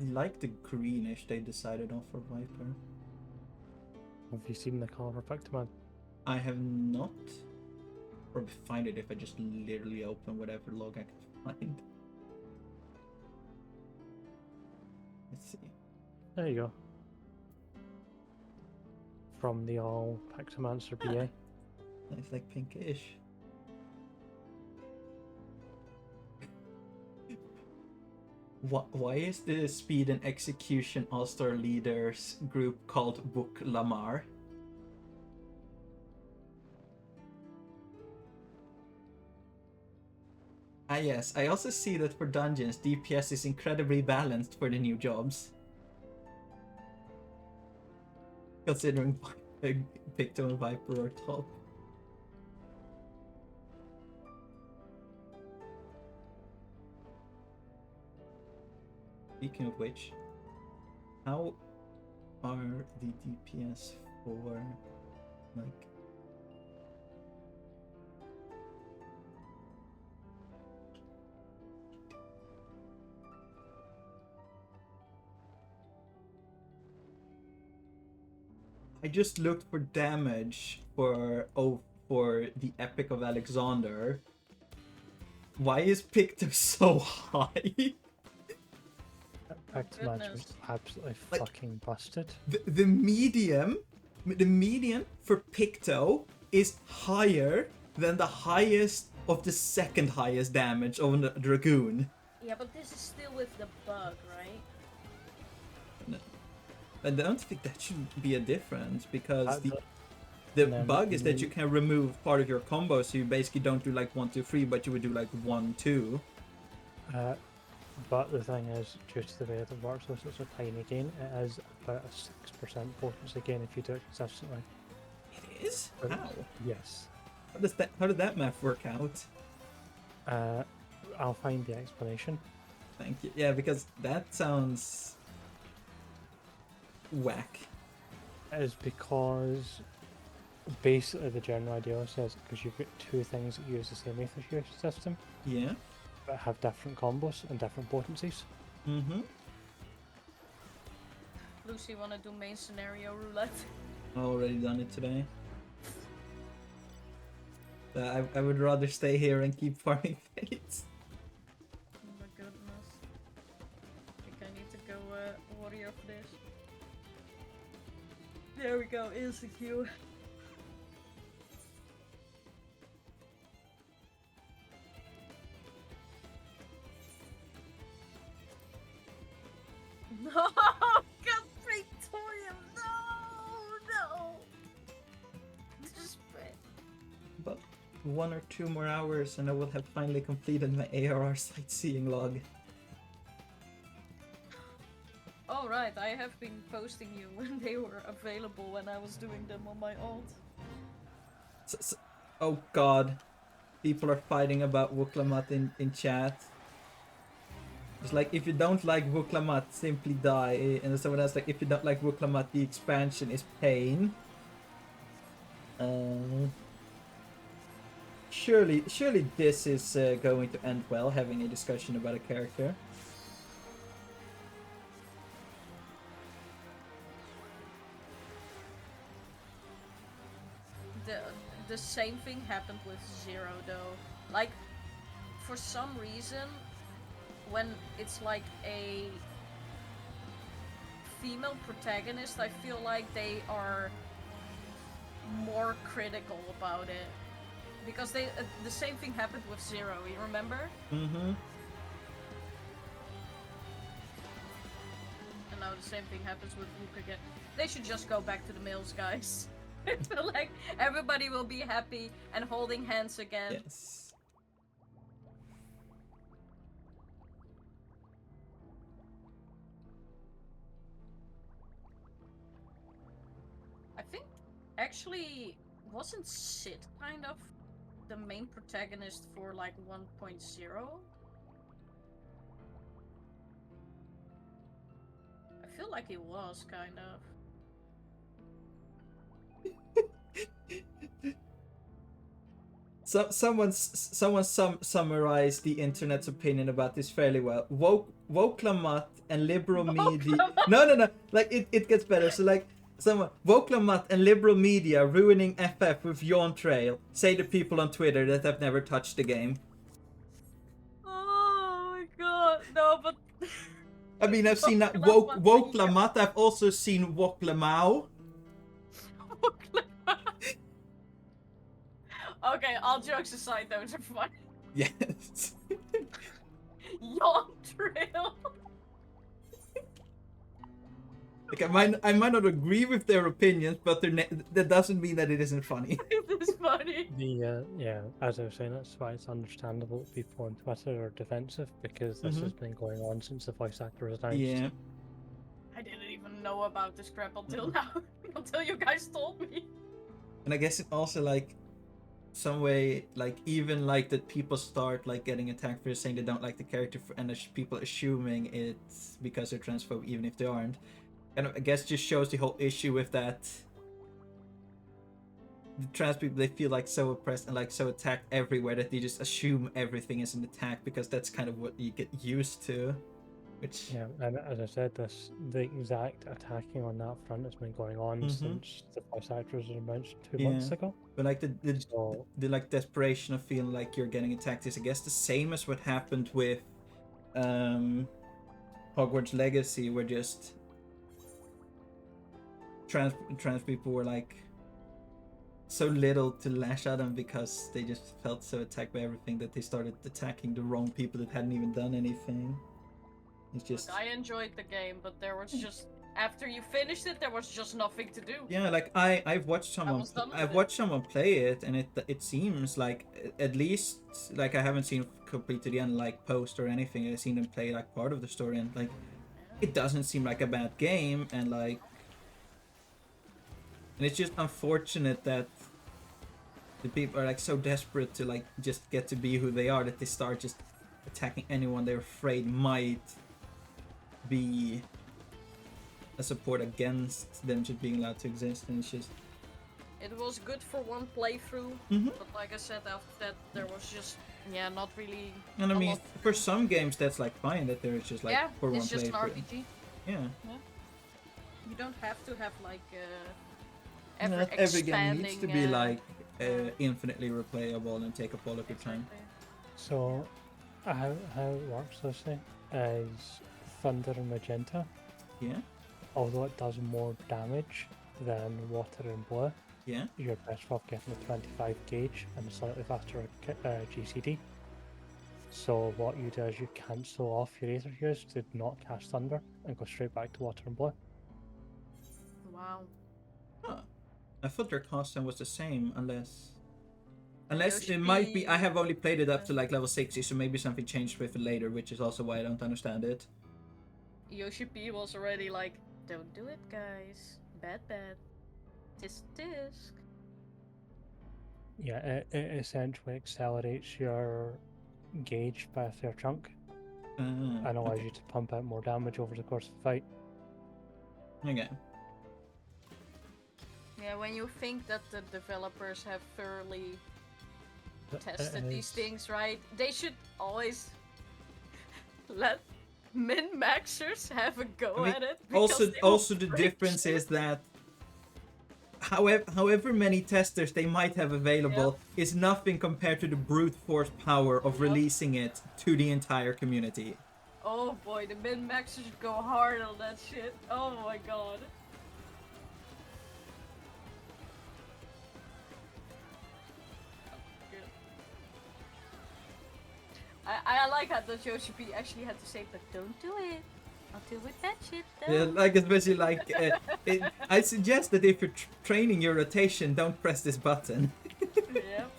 I like the greenish they decided on for Viper. Have you seen the color for Pictoman? I have not. Or find it if I just literally open whatever log I can find. Let's see. There you go. From the all Pictomancer BA. It's like pinkish. Why is the speed and execution all-star leaders group called Book Lamar? Ah yes, I also see that for dungeons, DPS is incredibly balanced for the new jobs. Considering Picto and Viper are top. Speaking of which, how are the DPS for, like... I just looked for damage for the Epic of Alexander. Why is Picto so high? Pictomancer is absolutely Like, fucking busted. The median for Picto is higher than the highest of the second highest damage of the Dragoon. Yeah, but this is still with the bug, right? No. I don't think that should be a difference because No, the bug is that you can remove part of your combo, so you basically don't do like 1, 2, 3, but you would do like 1, 2. But the thing is, due to the way that it works, it's a tiny gain. It is about a 6% potency gain if you do it consistently. It is? But- How? Yes. How did that math work out? I'll find the explanation. Thank you. Yeah, because that sounds whack. It is because basically the general idea says because you've got two things that use the same Aether system, Yeah. but have different combos and different potencies. Mm-hmm. Lucy, wanna do main scenario roulette? Already done it today. I would rather stay here and keep farming fates. Oh my goodness. I think I need to go warrior for this. There we go, instant queue. No! God, Praetorium! No! Desperate. But 1 or 2 more hours and I will have finally completed my ARR sightseeing log. Oh right, I have been posting you when they were available when I was doing them on my alt. Oh god. People are fighting about Wuklamat in chat. It's like, if you don't like Wuklamat, simply die. And someone else like, if you don't like Wuklamat, the expansion is pain. Surely this is going to end well, having a discussion about a character. The same thing happened with Zero though. Like, for some reason, when it's like a female protagonist, I feel like they are more critical about it. Because they the same thing happened with Zero, you remember? Mm-hmm. And now the same thing happens with Luke again. They should just go back to the males, guys. I feel like everybody will be happy and holding hands again. Yes. I think actually wasn't Sid kind of the main protagonist for like 1.0? I feel like he was kind of. So someone summarized the internet's opinion about this fairly well. Woke Lamotte and liberal media. No. Like it gets better. So like someone Woke Lamotte and liberal media ruining FF with Dawntrail. Say the people on Twitter that have never touched the game. Oh my god, no, but. I mean, I've seen that Woke Lamotte. I've also seen Woke Lamau. Okay, all jokes aside, those are fun. Yes. Dawntrail. Like I might not agree with their opinions, but that doesn't mean that it isn't funny. It is funny. Yeah, as I was saying, that's why it's understandable that people on Twitter are defensive, because this has been going on since the voice actor was announced. Yeah. I didn't even know about this crap until now. Until you guys told me. And I guess it also like some way like even like that people start like getting attacked for saying they don't like the character and people assuming it's because they're transphobe even if they aren't. And I guess just shows the whole issue with that. The trans people, they feel like so oppressed and like so attacked everywhere that they just assume everything is an attack because that's kind of what you get used to. Which Yeah, and as I said, the exact attacking on that front has been going on since the voice actors were announced 2 months ago. But like the like desperation of feeling like you're getting attacked is I guess the same as what happened with Hogwarts Legacy, where just trans people were like so little to lash at them because they just felt so attacked by everything that they started attacking the wrong people that hadn't even done anything. It's just Look, I enjoyed the game, but there was just after you finished it, there was just nothing to do. yeah, like I've watched someone play it, and it seems like at least like I haven't seen complete to the end like post or anything. I've seen them play like part of the story, and like it doesn't seem like a bad game, and like and it's just unfortunate that the people are like so desperate to like just get to be who they are that they start just attacking anyone they're afraid might be a support against them just being allowed to exist, and it's just It was good for one playthrough, but like I said, after that there was just not really. and I a mean lot. for some games that's like fine that there's just like for one it's just an playthrough. RPG. Yeah. You don't have to have like Not every game needs to be expanding, like infinitely replayable and take up all of your time. exactly. So, how it works, Lucy, is Thunder and Magenta, Yeah. although it does more damage than Water and Blue, Yeah. you're best off getting a 25 gauge and a slightly faster GCD. So what you do is you cancel off your Aether use to not cast Thunder and go straight back to Water and Blue. Wow. Huh. I thought their cost time was the same, unless Yoshi it might be. P- I have only played it up to like level 60, so maybe something changed with it later, which is also why I don't understand it. Yoshi P was already like, don't do it, guys. Bad. Tisk. Yeah, it essentially accelerates your gauge by a fair chunk and allows you to pump out more damage over the course of the fight. Okay. Yeah, when you think that the developers have thoroughly But tested it these is- things right, they should always let min-maxers have a go I mean, at it. because they will Also the break difference shit. is that however many testers they might have available is nothing compared to the brute force power of releasing it to the entire community. Oh boy, the min-maxers go hard on that shit. Oh my god. I like how the Yoshi P actually had to say, but don't do it. Not do with that shit though. Yeah, like especially like I suggest that if you're training your rotation, don't press this button. Yep.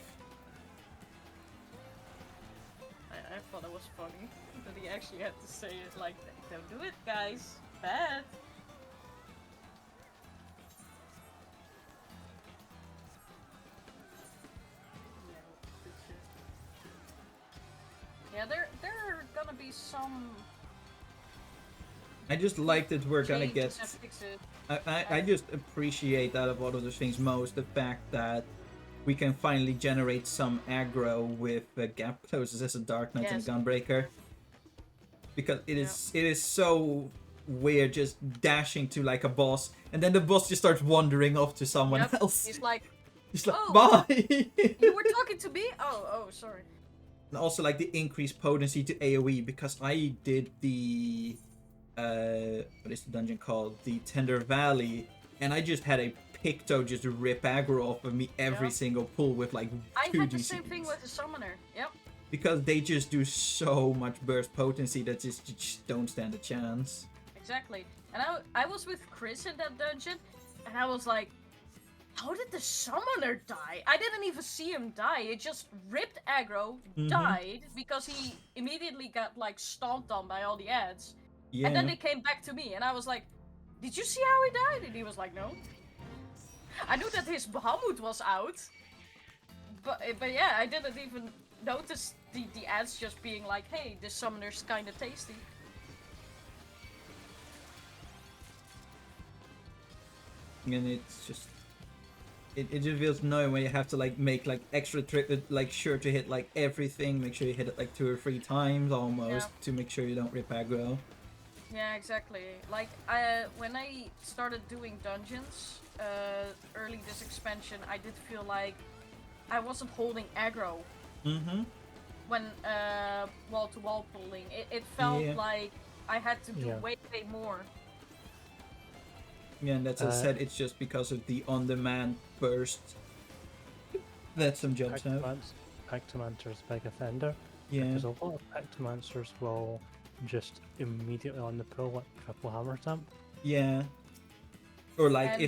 I thought it was funny that he actually had to say it like that. Don't do it, guys. Bad. some I just like that we're gonna get. changes and fixes. I just appreciate out of all of those things most the fact that we can finally generate some aggro with gap closes as a Dark Knight and Yes. Gunbreaker. Because it is so weird just dashing to like a boss and then the boss just starts wandering off to someone Yep, else. He's like, He's like, "Oh, bye! you were talking to me? Oh, sorry. And also like the increased potency to AoE because I did the what is the dungeon called? The Tender Valley, and I just had a Picto just rip aggro off of me every Yeah. single pull with like I 2 had the DCs. same thing with the summoner. Yep. Because they just do so much burst potency that just don't stand a chance. Exactly. And I was with Chris in that dungeon, and I was like, how did the summoner die? I didn't even see him die. It just ripped aggro, died, because he immediately got like stomped on by all the ads. Yeah. And then they came back to me, and I was like, did you see how he died? And he was like, no. I knew that his Bahamut was out. But yeah, I didn't even notice the ads just being like, hey, this summoner's kinda tasty. And it's just it just feels annoying when you have to like make like extra like sure to hit like everything, make sure you hit it like 2 or 3 times almost to make sure you don't rip aggro. Yeah, exactly. Like, when I started doing dungeons, early this expansion, I did feel like I wasn't holding aggro when wall-to-wall pulling. It felt like I had to do way more. Yeah, and that's as I said, it's just because of the on-demand burst that some jobs have. Pectomancer's big offender. Yeah. Because a lot of Pectomancers will just immediately on the pull like triple hammer stamp. Yeah. Or like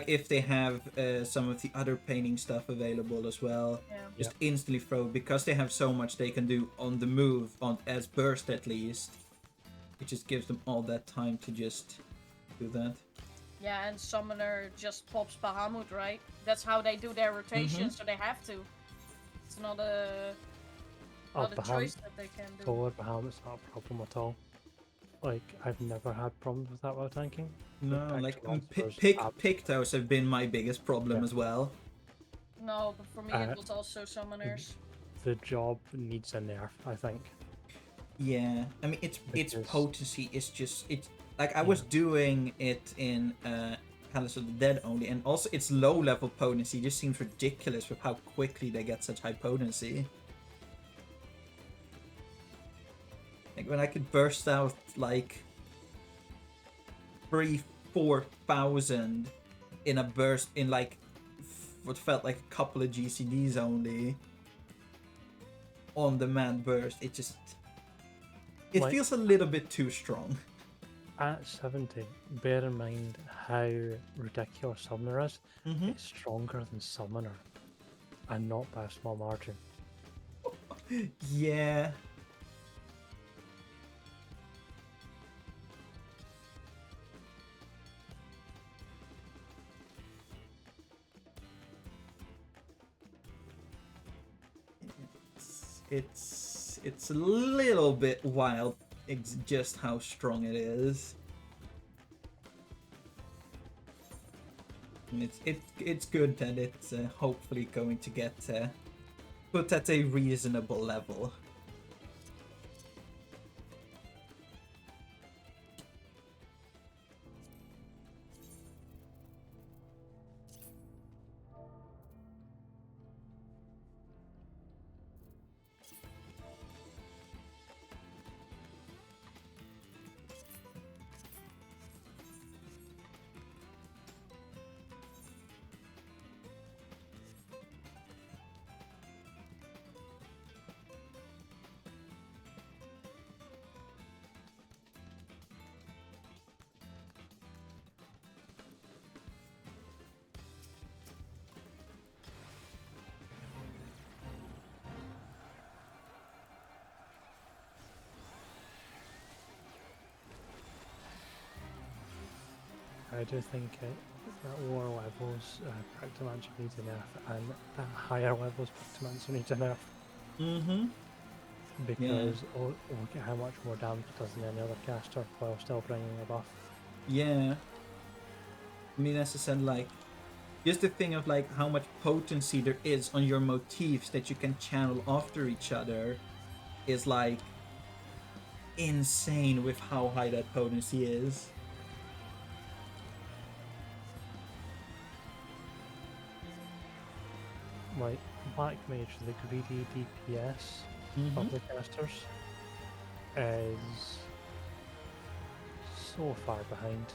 if they have some of the other painting stuff available as well, just instantly throw because they have so much they can do on the move as burst at least. It just gives them all that time to just do that. Yeah, and Summoner just pops Bahamut, right? That's how they do their rotation, so they have to. It's not a choice that they can do. Solar Bahamut's not a problem at all. Like, I've never had problems with that while tanking. No, like Pictos have been my biggest problem as well. No, but for me it was also Summoners. The job needs a nerf, I think. Yeah, I mean its potency is just like I was doing it in Palace of the Dead only, and also its low level potency just seems ridiculous with how quickly they get such high potency. Like when I could burst out like 3,000-4,000 in a burst in like what felt like a couple of GCDs only. On demand burst, it feels a little bit too strong. At 70, bear in mind how ridiculous Summoner is. It's stronger than Summoner, and not by a small margin. Yeah. It's a little bit wild. It's just how strong it is. And it's good that it's hopefully going to get put at a reasonable level. I do think at lower levels, Pectomancer needs a nerf, and at higher levels, Pectomancer needs a nerf. because look at how much more damage it does than any other caster while still bringing a buff. Yeah. I mean, as I said, like, just the thing of like how much potency there is on your motifs that you can channel after each other is like insane with how high that potency is. Like Black Mage, the greedy DPS of the casters is so far behind.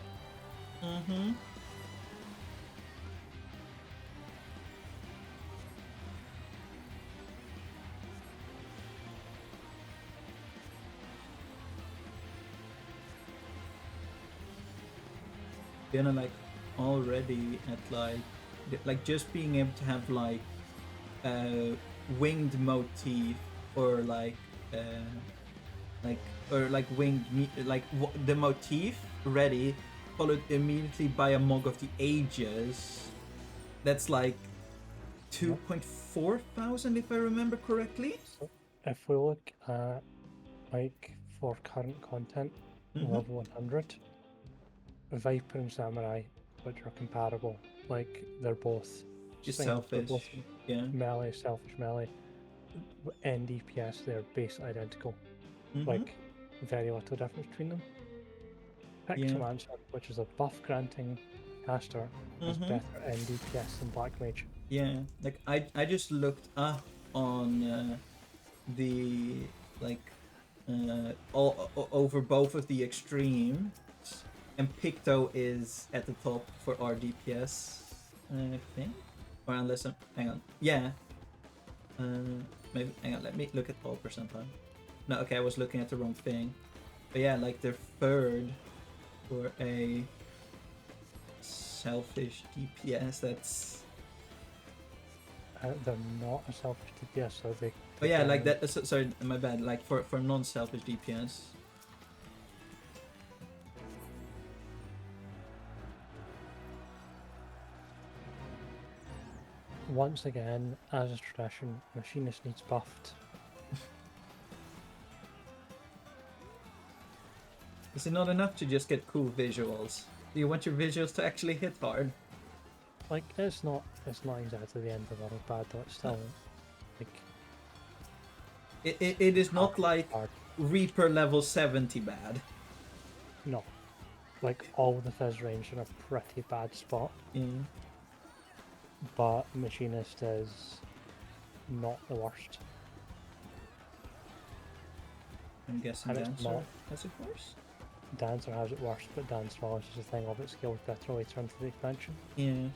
Mm-hmm. You know, like already at like just being able to have like winged motif or like the motif ready, followed immediately by a Mog of the Ages. That's like 2.4 thousand if I remember correctly. So if we look at like for current content, level 100, Viper and Samurai, which are comparable, like they're both Just singles, they're both selfish. Yeah. melee, selfish melee. And DPS, they're basically identical. Like very little difference between them. Pixelmancer, which is a buff granting caster, has better NDPS than Black Mage. Yeah, like I just looked up on the like all over both of the extremes, and Picto is at the top for our DPS, I think. Or unless hang on, yeah. Maybe hang on. Let me look at all percentile. No, okay, I was looking at the wrong thing. But yeah, like they're third for a selfish DPS. That's. They're not a selfish DPS, so they. Oh yeah, like that. Sorry, my bad. Like for non-selfish DPS. Once again, as a tradition, Machinist needs buffed. Is it not enough to just get cool visuals? Do you want your visuals to actually hit hard? Like it's not exactly the end of the world bad though. It's still like it is not like hard. Reaper level 70 bad. No, like all the Fizz range in a pretty bad spot. But Machinist is not the worst. I'm guessing And it's Dancer not. has it worse? Dancer has it worse, but Dance Knowledge is a thing of it scaled better later into the expansion. Yeah.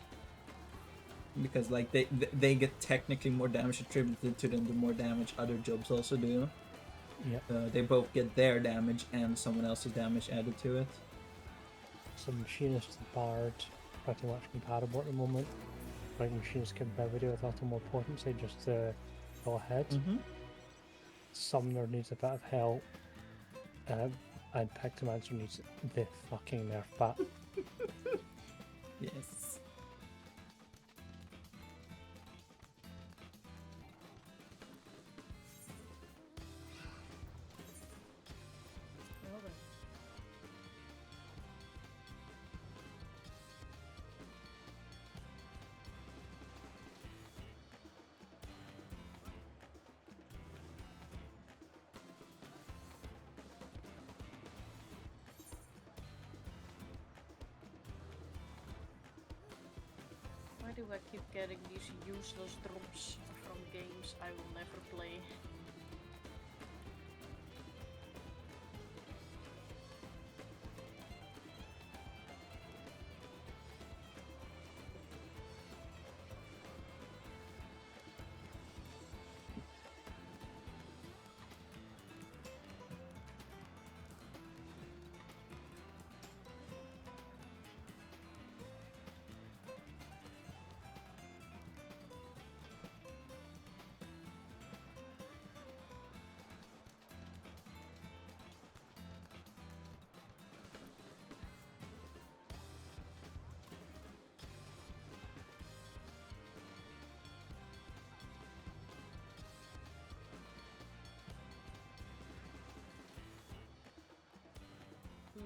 Because like they get technically more damage attributed to them the more damage other jobs also do. Yeah. They both get their damage and someone else's damage added to it. So Machinist and Bard pretty much comparable at the moment. Like Machinist capability with a little more potency just to go ahead. Summoner needs a bit of help. And Pictomancer needs the fucking nerf bat. Yes. Why do I keep getting these useless drops from games I will never play?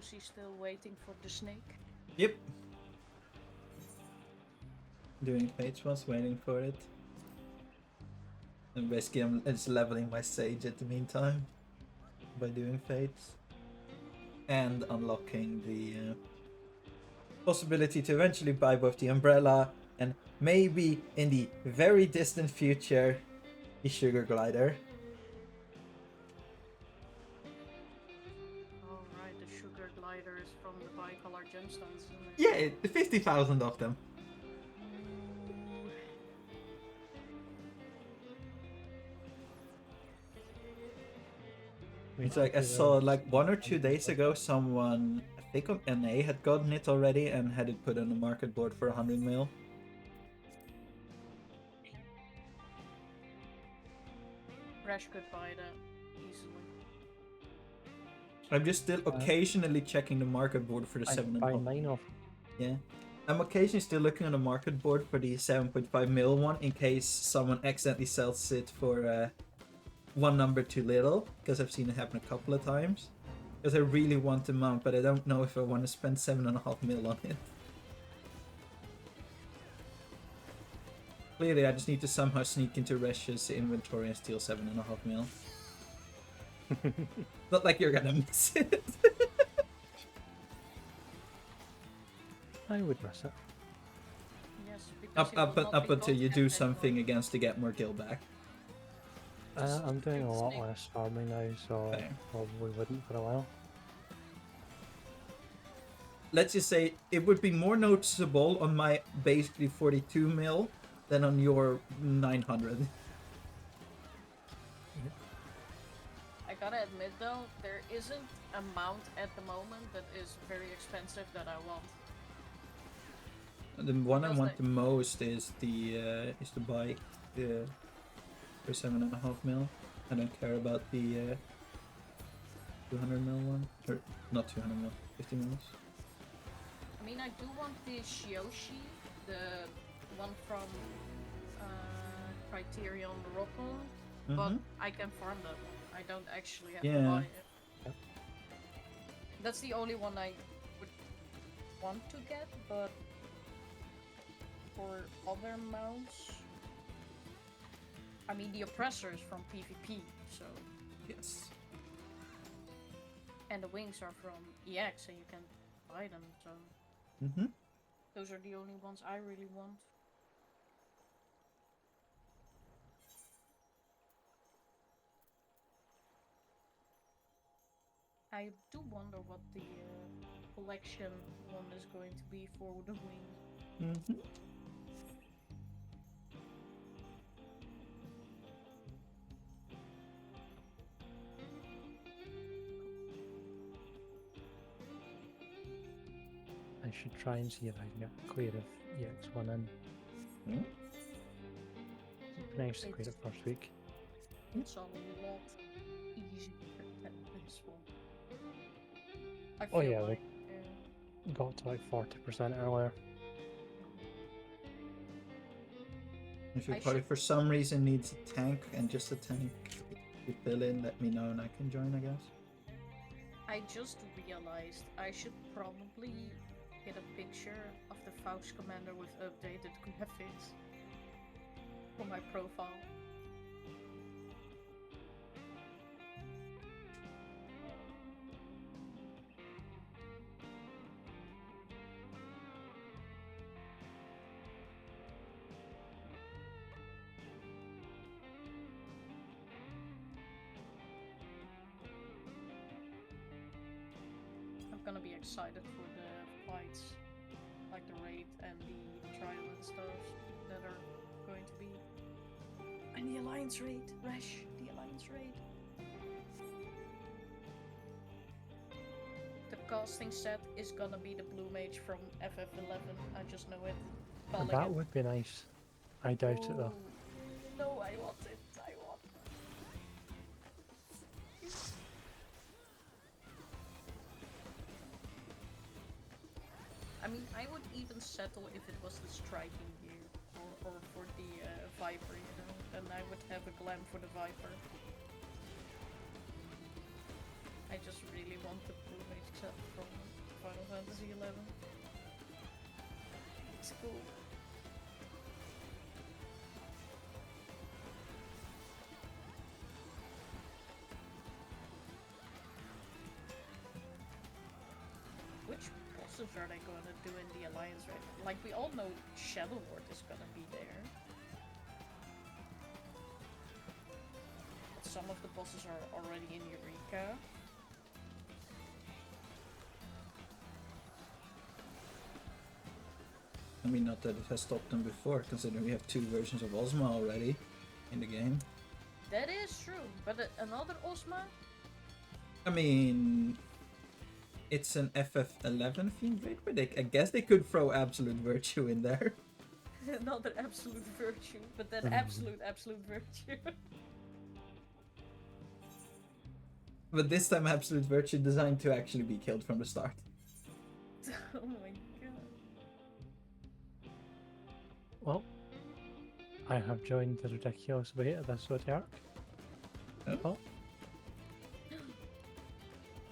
Lucy still waiting for the snake? Yep. Doing fates was waiting for it. And basically I'm just leveling my sage at the meantime by doing fates. And unlocking the possibility to eventually buy both the umbrella and maybe in the very distant future the sugar glider. Oh right, the sugar gliders from the bicolor gemstones, isn't it? Yeah, 50,000 of them. It's like I saw like 1 or 2 days ago someone, I think on NA, had gotten it already and had it put on the market board for 100 mil. Rash could buy that easily. I'm just still occasionally checking the market board for the I 7.5. buy 9 of. Yeah. I'm occasionally still looking on the market board for the 7.5 mil one in case someone accidentally sells it for one number too little, because I've seen it happen a couple of times. Because I really want the mount, but I don't know if I want to spend 7.5 mil on it. Clearly, I just need to somehow sneak into Resh's inventory and steal 7.5 mil. Not like you're gonna miss it. I would miss it. Yes, because Up until you do something against to get more gil back. I'm doing a lot snake. less farming now, so Fair. probably wouldn't for a while. Let's just say it would be more noticeable on my basically 42 mil than on your 900. I gotta admit though, there isn't a mount at the moment that is very expensive that I want. The one I Feels want like- the most is the bike, the for 7.5 mil. I don't care about the 200 mil one, or not 200 mil, 50 mils. I mean, I do want the Shioshi, the one from Criterion Rockon, but I can farm that one. I don't actually have to Yeah. buy it. Yep. That's the only one I would want to get, but for other mounts, I mean, the oppressor is from PvP, so, Yes. and the wings are from EX, and you can buy them, so those are the only ones I really want. I do wonder what the collection one is going to be for the wings. I should try and see if I can get clear of EX1 in. It'd be nice to clear it first week. It's a lot easier than this one. I Oh, feel yeah, like, Got to like 40% earlier. If your I party should- for some reason needs a tank and just a tank to fill in, let me know and I can join, I guess. I just realized I should probably get a picture of the Faust commander with updated graphics for my profile. I'm gonna be excited for the fights, like the raid and the trial and stuff that are going to be. And the alliance raid, Rash, the alliance raid. The casting set is gonna be the blue mage from FF11. I just know it. Calling That it. would be nice. I doubt it though. Ooh. No, I want it. I want it. I mean, I would even settle if it was the striking gear or for the Viper, you know. Then I would have a glam for the Viper. I just really want the blue mage set from Final Fantasy XI. It's cool. Which bosses are they gonna do in the Alliance right now? Like, we all know Shadow Lord is gonna be there. But some of the bosses are already in Eureka. I mean, not that it has stopped them before, considering we have 2 versions of Ozma already in the game. That is true, but another Ozma? I mean, it's an FF11 themed raid, but I guess they could throw Absolute Virtue in there. Another absolute virtue, but then absolute virtue. But this time Absolute Virtue designed to actually be killed from the start. Oh my god. Well, I have joined the ridiculous weight of this zodiac. Oh. Oh,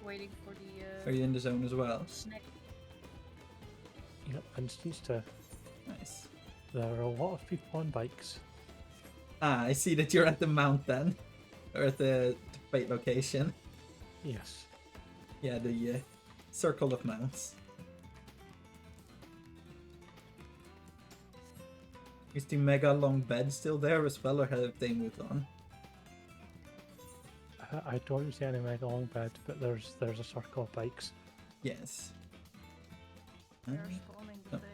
Waiting for the Are you in the zone as well? snack. yep, instance to. Nice. There are a lot of people on bikes. Ah, I see that you're at the mount then. Or at the fate location. Yes. Yeah, the circle of mounts. Is the mega long bed still there as well, or have they moved on? I don't see any mega long bed, but there's a circle of bikes. Yes. They're spawning the oh. day.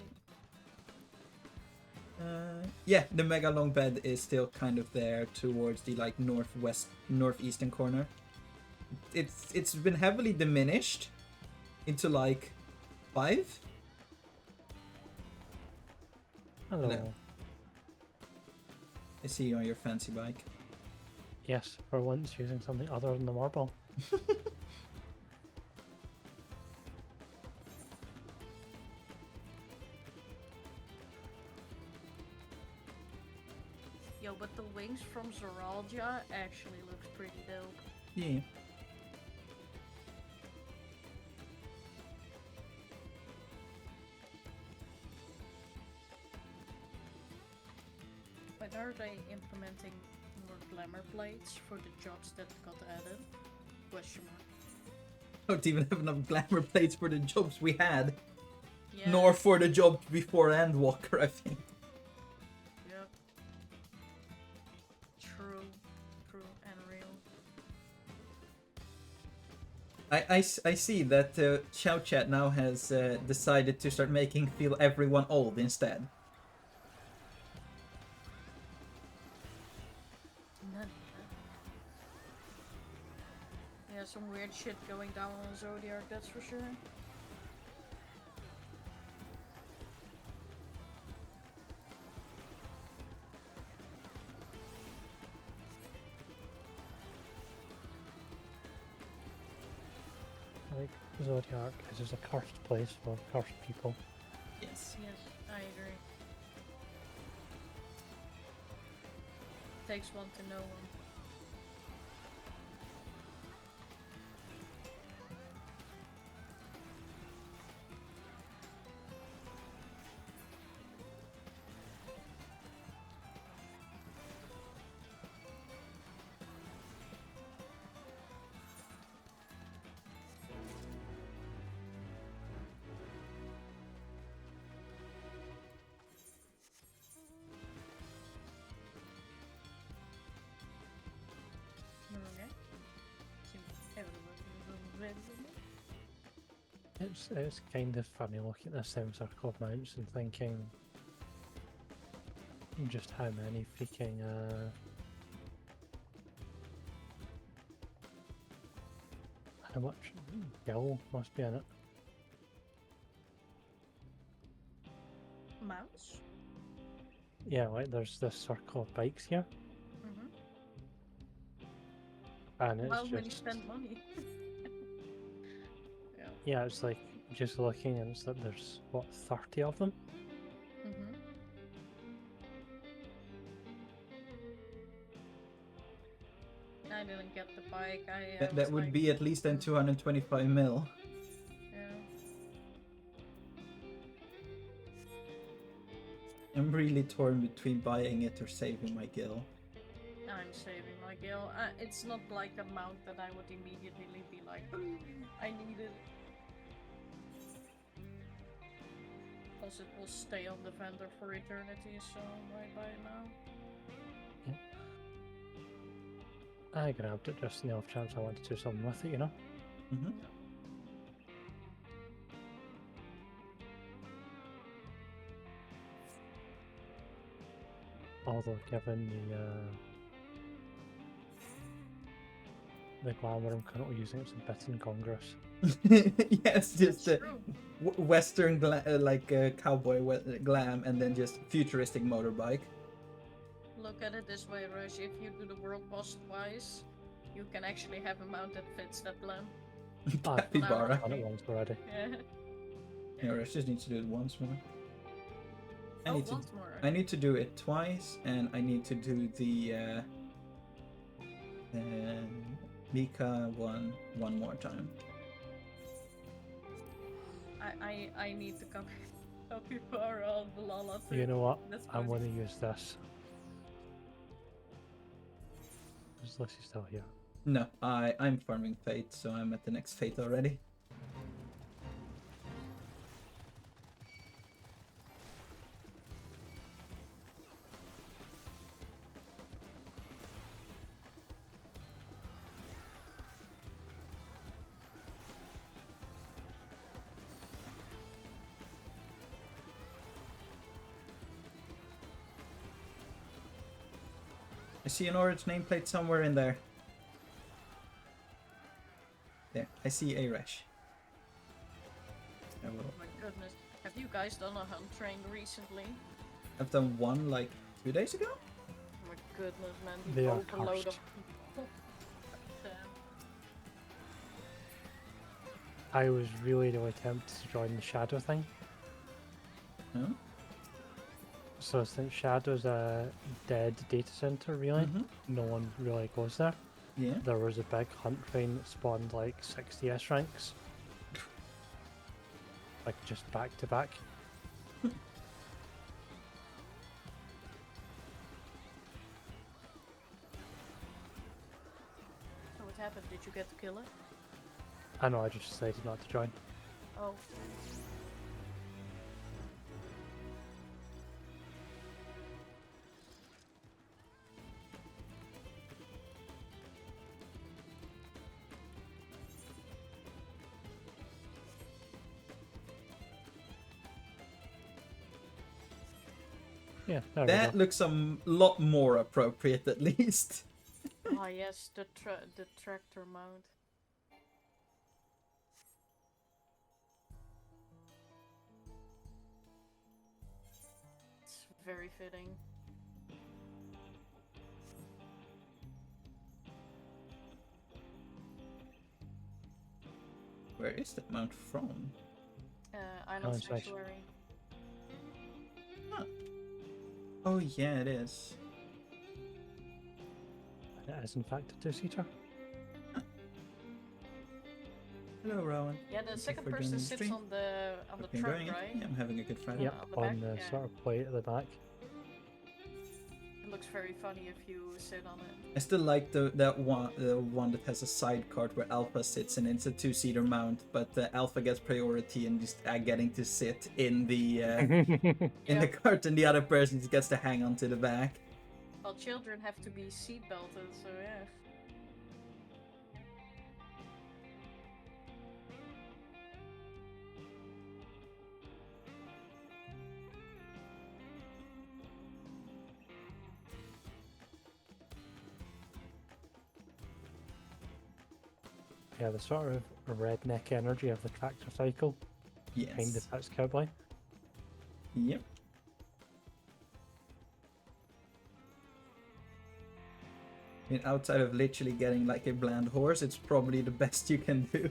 Yeah, the mega long bed is still kind of there towards the like northeastern corner. It's been heavily diminished into like 5. Hello. No. I see you on your fancy bike. Yes, for once using something other than the marble. Yo, but the wings from Zoralgia actually looks pretty dope. Yeah. When are they implementing more glamour plates for the jobs that got added? Question mark. Don't even have enough glamour plates for the jobs we had. Yeah. Nor for the jobs before Endwalker, I think. Yep. True and real. I see that Chow Chat now has decided to start making feel everyone old instead. None of that. Yeah, some weird shit going down on Zodiac, that's for sure. Like, Zodiac is just a cursed place for cursed people. Yes. Yes, I agree. Takes one to know one. Okay. Seems everybody It's kind of funny looking at this semicircle of mounts and thinking just how many freaking how much gil must be in it. mouse. Yeah, like there's this circle of bikes here, Mm-hmm. and it's Well, when you just spend money. Yeah. yeah, it's like just looking and it's that there's what 30 of them. Mm-hmm. I didn't get the bike. That would be at least then 225 mil. Yeah. I'm really torn between buying it or saving my gil. I'm saving my gil. It's not like a mount that I would immediately be like, I need it. Plus it will stay on the vendor for eternity, so why buy it now? I grabbed it just in the off chance I wanted to do something with it, you know? Mm-hmm. Although given the glamour I'm currently using, it's a bit incongruous. Yes, just That's true. Western cowboy glam and then just futuristic motorbike. Look at it this way, Rush. If you do the world boss twice, you can actually have a mount that fits that glam. Capybara. I've done it once already. Yeah. Yeah, Rush just needs to do it once more. Once more. I need to do it twice, and I need to do the Mika one more time. I need to come Capybara on the Lala too. You know what? That's I'm fine. going to use this. Is Lucy still here? No, I'm farming Fate, so I'm at the next Fate already. I see an orange nameplate somewhere in there. There, I see a Resh. I will. Oh my goodness. Have you guys done a hunt train recently? I've done one like 2 days ago. Oh my goodness, man. The They are overload of cursed. people. Damn. I was really tempted to join the Shadow thing. Huh? So since Shadow's a dead data center, really, Mhm. no one really goes there. Yeah. There was a big hunt train that spawned like 60 S ranks. Like just back to back. So what happened? Did you get to kill it? I know, I just decided not to join. Oh. Yeah, there That we go. looks a lot more appropriate, at least. Ah yes, the tractor mount. It's very fitting. Where is that mount from? Island Island Sanctuary. Sanctuary. Oh yeah, it is. It is in fact a two-seater. Hello, Rowan. Yeah, the Thank you second for person joining the sits stream. on the Hope you're truck, enjoying it. right? Yeah, I'm having a good Friday. Yep, on the on back, the yeah. sort of plate at the back. It looks very funny if you sit on it. I still like the one that has a side cart where Alpha sits and it's a two-seater mount, but Alpha gets priority and just getting to sit in the in the cart, and the other person just gets to hang on to the back. Well, children have to be seatbelted, so yeah. Yeah, the sort of redneck energy of the tractor cycle kind Yes. of fits Cowboy. Yep. I mean, outside of literally getting like a bland horse, it's probably the best you can do.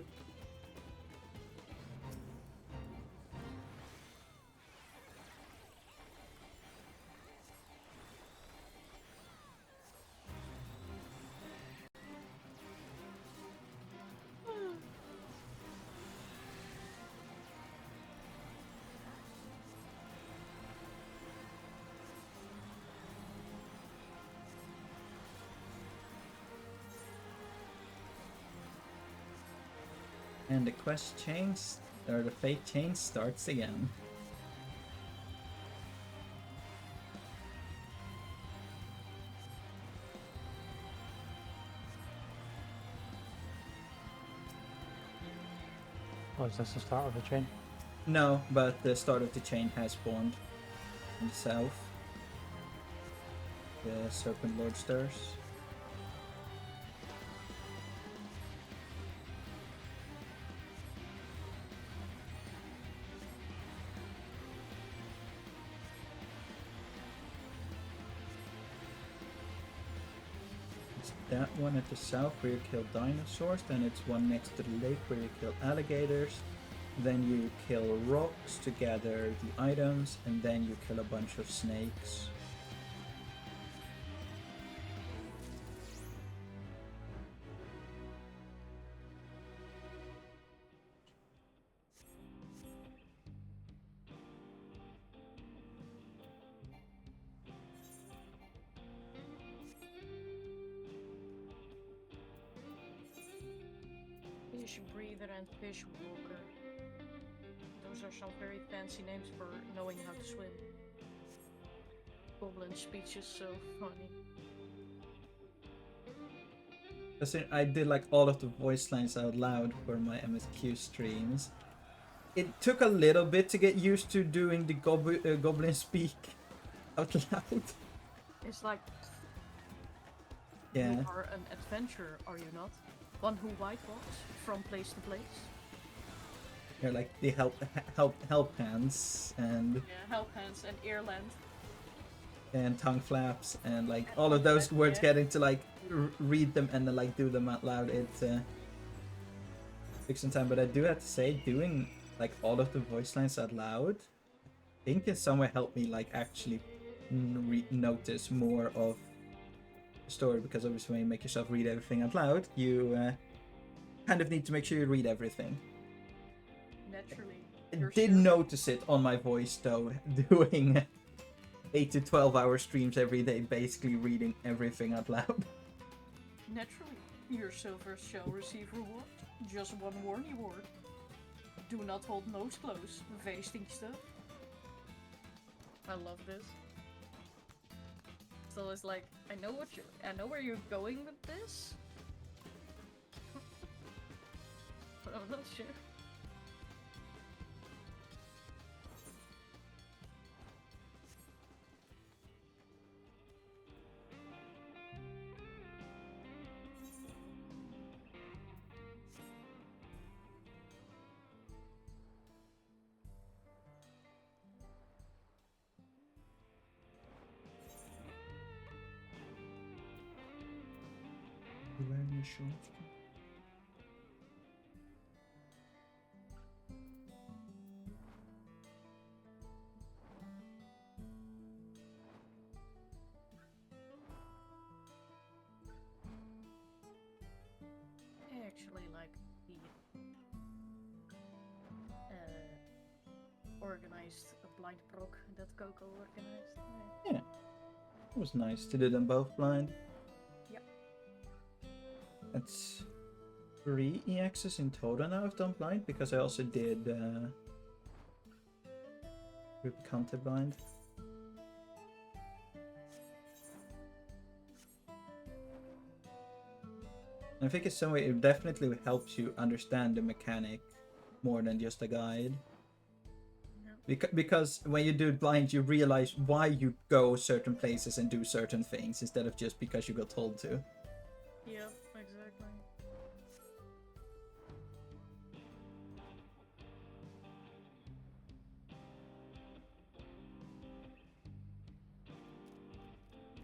And the quest change, or the fate change starts again. Oh, is this the start of the chain? No, but the start of the chain has spawned in the south. The Serpent Lord Stars. It's that one at the south where you kill dinosaurs, then it's one next to the lake where you kill alligators, then you kill rocks to gather the items, and then you kill a bunch of snakes. Fish breather and fish walker. Those are some very fancy names for knowing how to swim. Goblin speech is so funny. I did like all of the voice lines out loud for my MSQ streams. It took a little bit to get used to doing the goblin speak out loud. It's like, Yeah. you are an adventurer, are you not? One who white walks from place to place. You're like the help hands and Yeah, help hands and earland. tongue flaps and like all of those words, Yeah. getting to like read them and then like do them out loud. It took some time, but I do have to say, doing like all of the voice lines out loud, I think in some way helped me like actually notice more of the story, because obviously when you make yourself read everything out loud, you kind of need to make sure you read everything. Naturally. I You're did sure. notice it on my voice though, doing 8 to 12 hour streams every day, basically reading everything out loud. Naturally. Your silver shall receive reward. Just one warning word. Do not hold nose close. Wasting stuff. I love this. So it's like, I know where you're going with this. But I'm not sure. You wearing your shorts? I actually like the organized blind proc that Coco organized. Yeah. It was nice to do them both blind. Yep. That's 3 EXs in total now I've done blind, because I also did group counter blind. I think in some way it definitely helps you understand the mechanic more than just a guide. Because when you do it blind, you realize why you go certain places and do certain things, instead of just because you got told to. Yeah, exactly.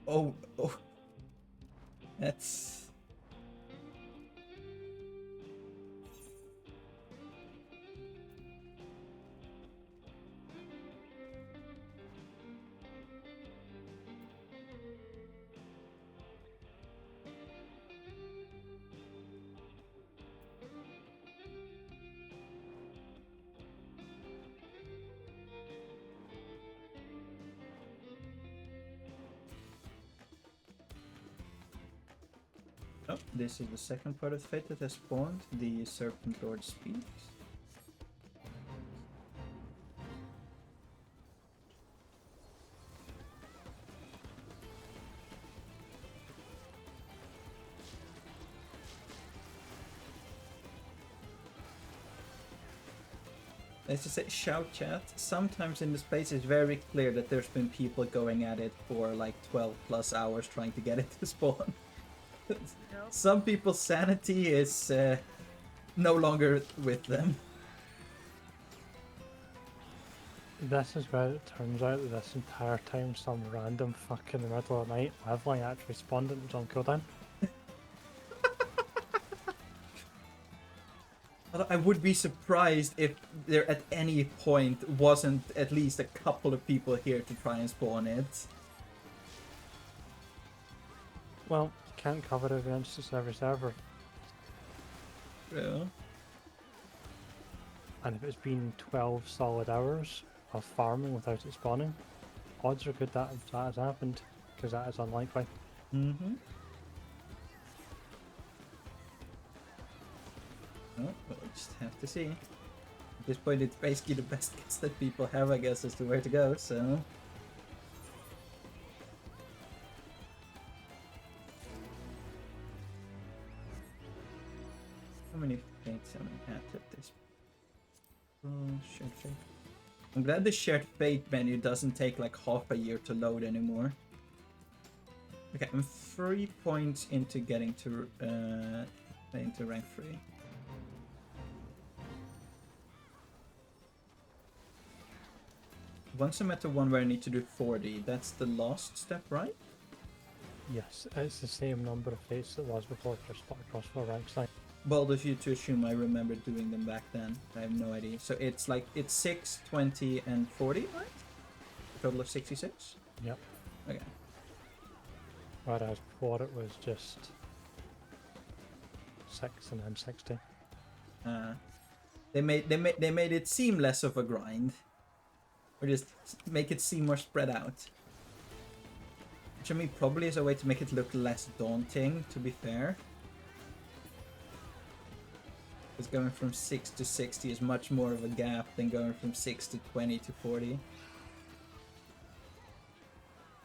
Oh, that's... Oh, this is the second part of Fate that has spawned. The Serpent Lord speaks. Let's just say, shout chat. Sometimes in the space it's very clear that there's been people going at it for like 12 plus hours trying to get it to spawn. Some people's sanity is no longer with them. This is where it turns out that this entire time some random fuck in the middle of the night leveling actually spawned and was on cooldown. I would be surprised if there at any point wasn't at least a couple of people here to try and spawn it. Well, can't cover every instance in every server. Yeah. And if it's been 12 solid hours of farming without it spawning, odds are good that that has happened, because that is unlikely. Mm-hmm. Oh, we'll just have to see. At this point, it's basically the best guess that people have, I guess, as to where to go, so... How many fates have I had at this? Shared fate. I'm glad the shared fate menu doesn't take like half a year to load anymore. Okay, I'm 3 points into getting to rank 3. Once I'm at the one where I need to do 40, that's the last step, right? Yes, it's the same number of fates that was before it split across 4 ranks. Like, Bold of you to assume I remember doing them back then. I have no idea. So it's like, it's 6, 20, and 40, right? A total of 66? yep. Okay. Whereas before it was just 6 and then 60. They made it seem less of a grind. Or just make it seem more spread out. Which I mean probably is a way to make it look less daunting, to be fair. Because going from 6 to 60 is much more of a gap than going from 6 to 20 to 40.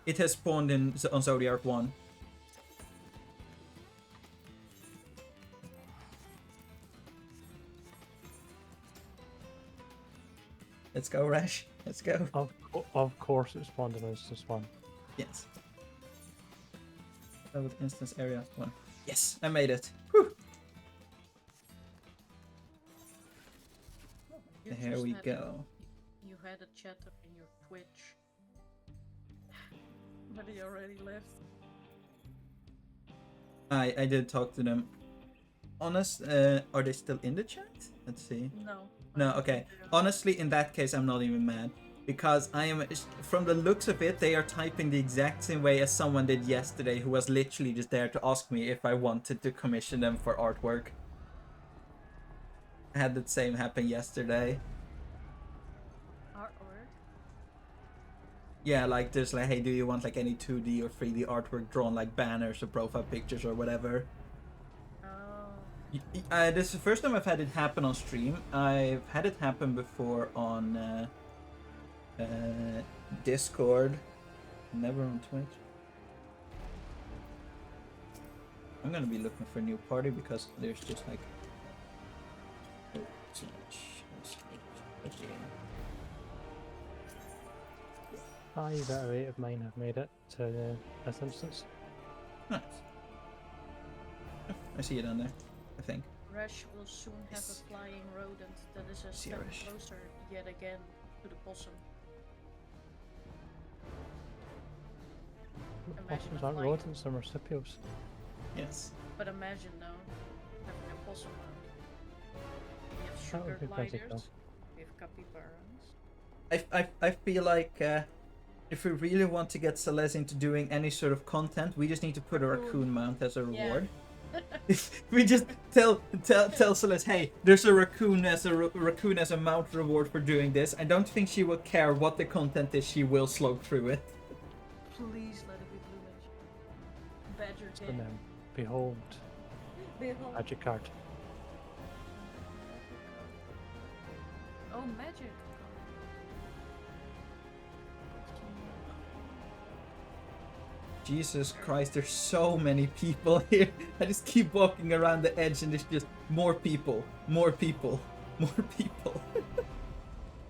It has spawned on Zodiac 1. Let's go, Rash. Let's go. Of course it spawned in instance 1. Yes. That was instance area 1. Yes, I made it. Whew. You Here just we had go. You had a chat up in your Twitch. But he already left. I did talk to them. Honest, are they still in the chat? Let's see. No. No, okay. Honestly, in that case, I'm not even mad. Because I am, from the looks of it, they are typing the exact same way as someone did yesterday who was literally just there to ask me if I wanted to commission them for artwork. I had that same happen yesterday. Artwork? Yeah, like there's like, hey, do you want like any 2D or 3D artwork drawn like banners or profile pictures or whatever? This is the first time I've had it happen on stream. I've had it happen before on Discord, never on Twitch. I'm gonna be looking for a new party because there's just like too much. Five out of 8 of mine have made it to this instance. Nice. I see it down there, I think. Rush will soon have Yes. a flying rodent that is a See step Rush. closer yet again to the possum. The Imagine possums a aren't flying- rodents, they're marsupials. Yes. But imagine though, having a possum out. We have That would sugar be pretty gliders, cool. we have capybaras. I feel like if we really want to get Celeste into doing any sort of content, we just need to put a raccoon mount as a reward. We just tell Celeste, hey, there's a raccoon as a mount reward for doing this. I don't think she will care what the content is. She will slog through it. Please let it be plumage. Badger And game. then, behold, hole? Magic card. Oh, magic. Jesus Christ, there's so many people here. I just keep walking around the edge and there's just more people, more people, more people.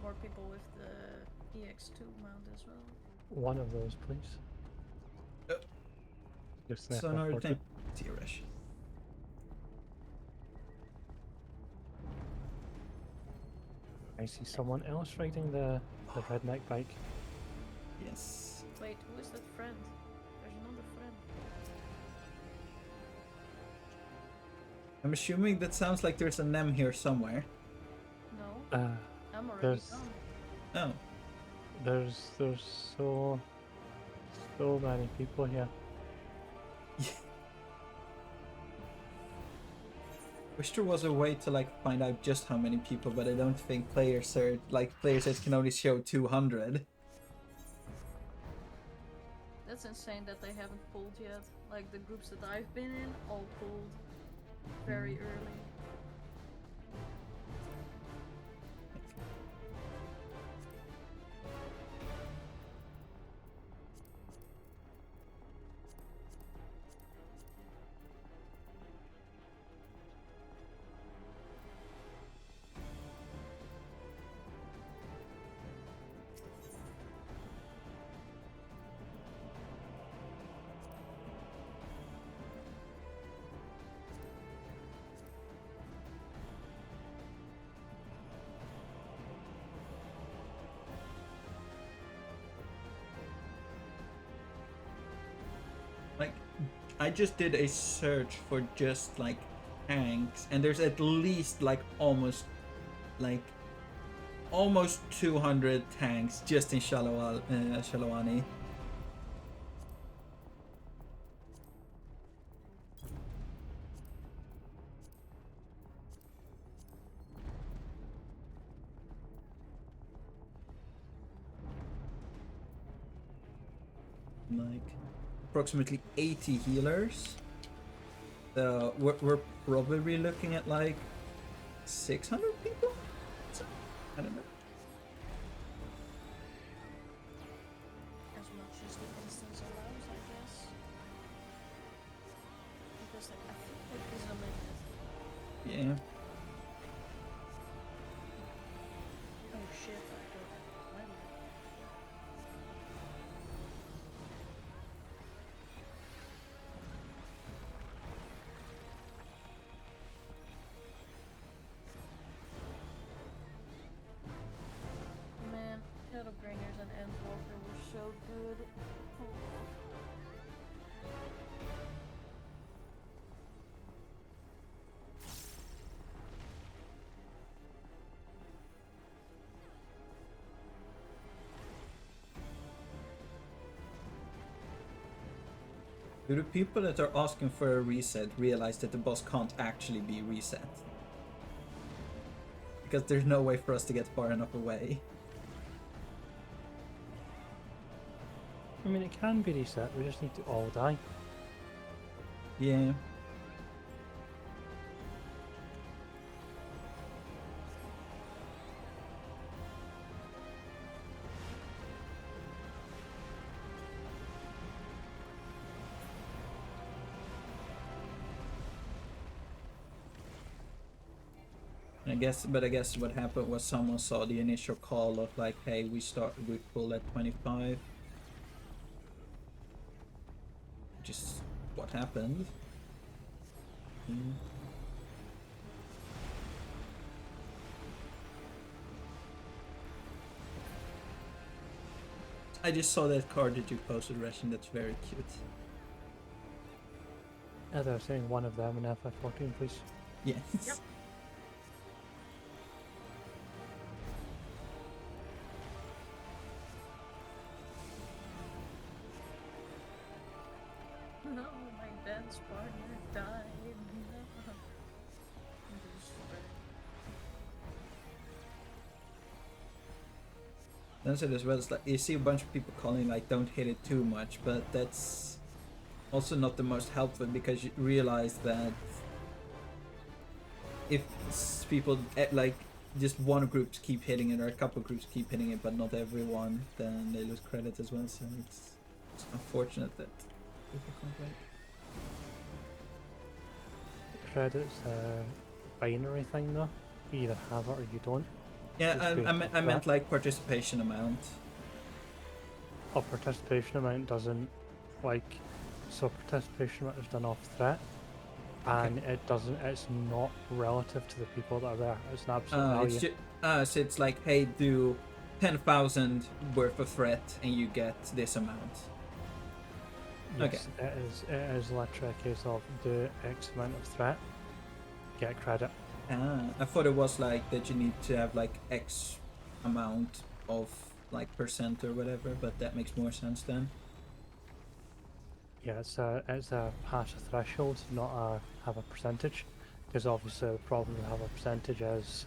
More people with the EX2 mount as well. One of those, please. Just an So another FF14. time. Tirash. I see someone else riding the redneck bike. Yes. Wait, who is that friend? There's another friend. I'm assuming that sounds like there's a Nem here somewhere. No, Uh, I'm already there's gone. Oh. there's so many people here. Wish there was a way to like find out just how many people, but I don't think players that can only show 200. That's insane that they haven't pulled yet. Like the groups that I've been in all pulled very early. Like, I just did a search for just like tanks, and there's at least like almost 200 tanks just in Shalawani. Like approximately 80 healers. So we're probably looking at like 600 people? I don't know. As much as the instance allows, I guess. Because I think it is a limit. Yeah. Oh shit, I don't have my limit. Man, Shadowbringers and Endwalker were so good. Oh. Do the people that are asking for a reset realize that the boss can't actually be reset? Because there's no way for us to get far enough away. I mean, it can be reset. We just need to all die. Yeah. I guess what happened was someone saw the initial call of like, hey, we pull at 25. Just what happened. I just saw that card that you posted, Russian. That's very cute. As I was saying, one of them in FF14, please. Yes. Yep. No, my dance partner died. No. That's it as well. It's like you see a bunch of people calling like, don't hit it too much, but that's also not the most helpful because you realize that if people like just one groups keep hitting it or a couple groups keep hitting it, but not everyone, then they lose credit as well. So it's unfortunate that people can't wait. Credit's a binary thing though. You either have it or you don't. Yeah, It's based I on meant that. like participation amount. A participation amount doesn't like, so participation amount is done off threat, and it doesn't. It's not relative to the people that are there. It's an absolute value. It's so it's like, hey, do 10,000 worth of threat and you get this amount. Yes, it is literally a case of do X amount of threat, get credit. I thought it was like that you need to have like X amount of like percent or whatever, but that makes more sense then. Yeah, it's a pass a threshold, not a have a percentage, because obviously the problem with have a percentage is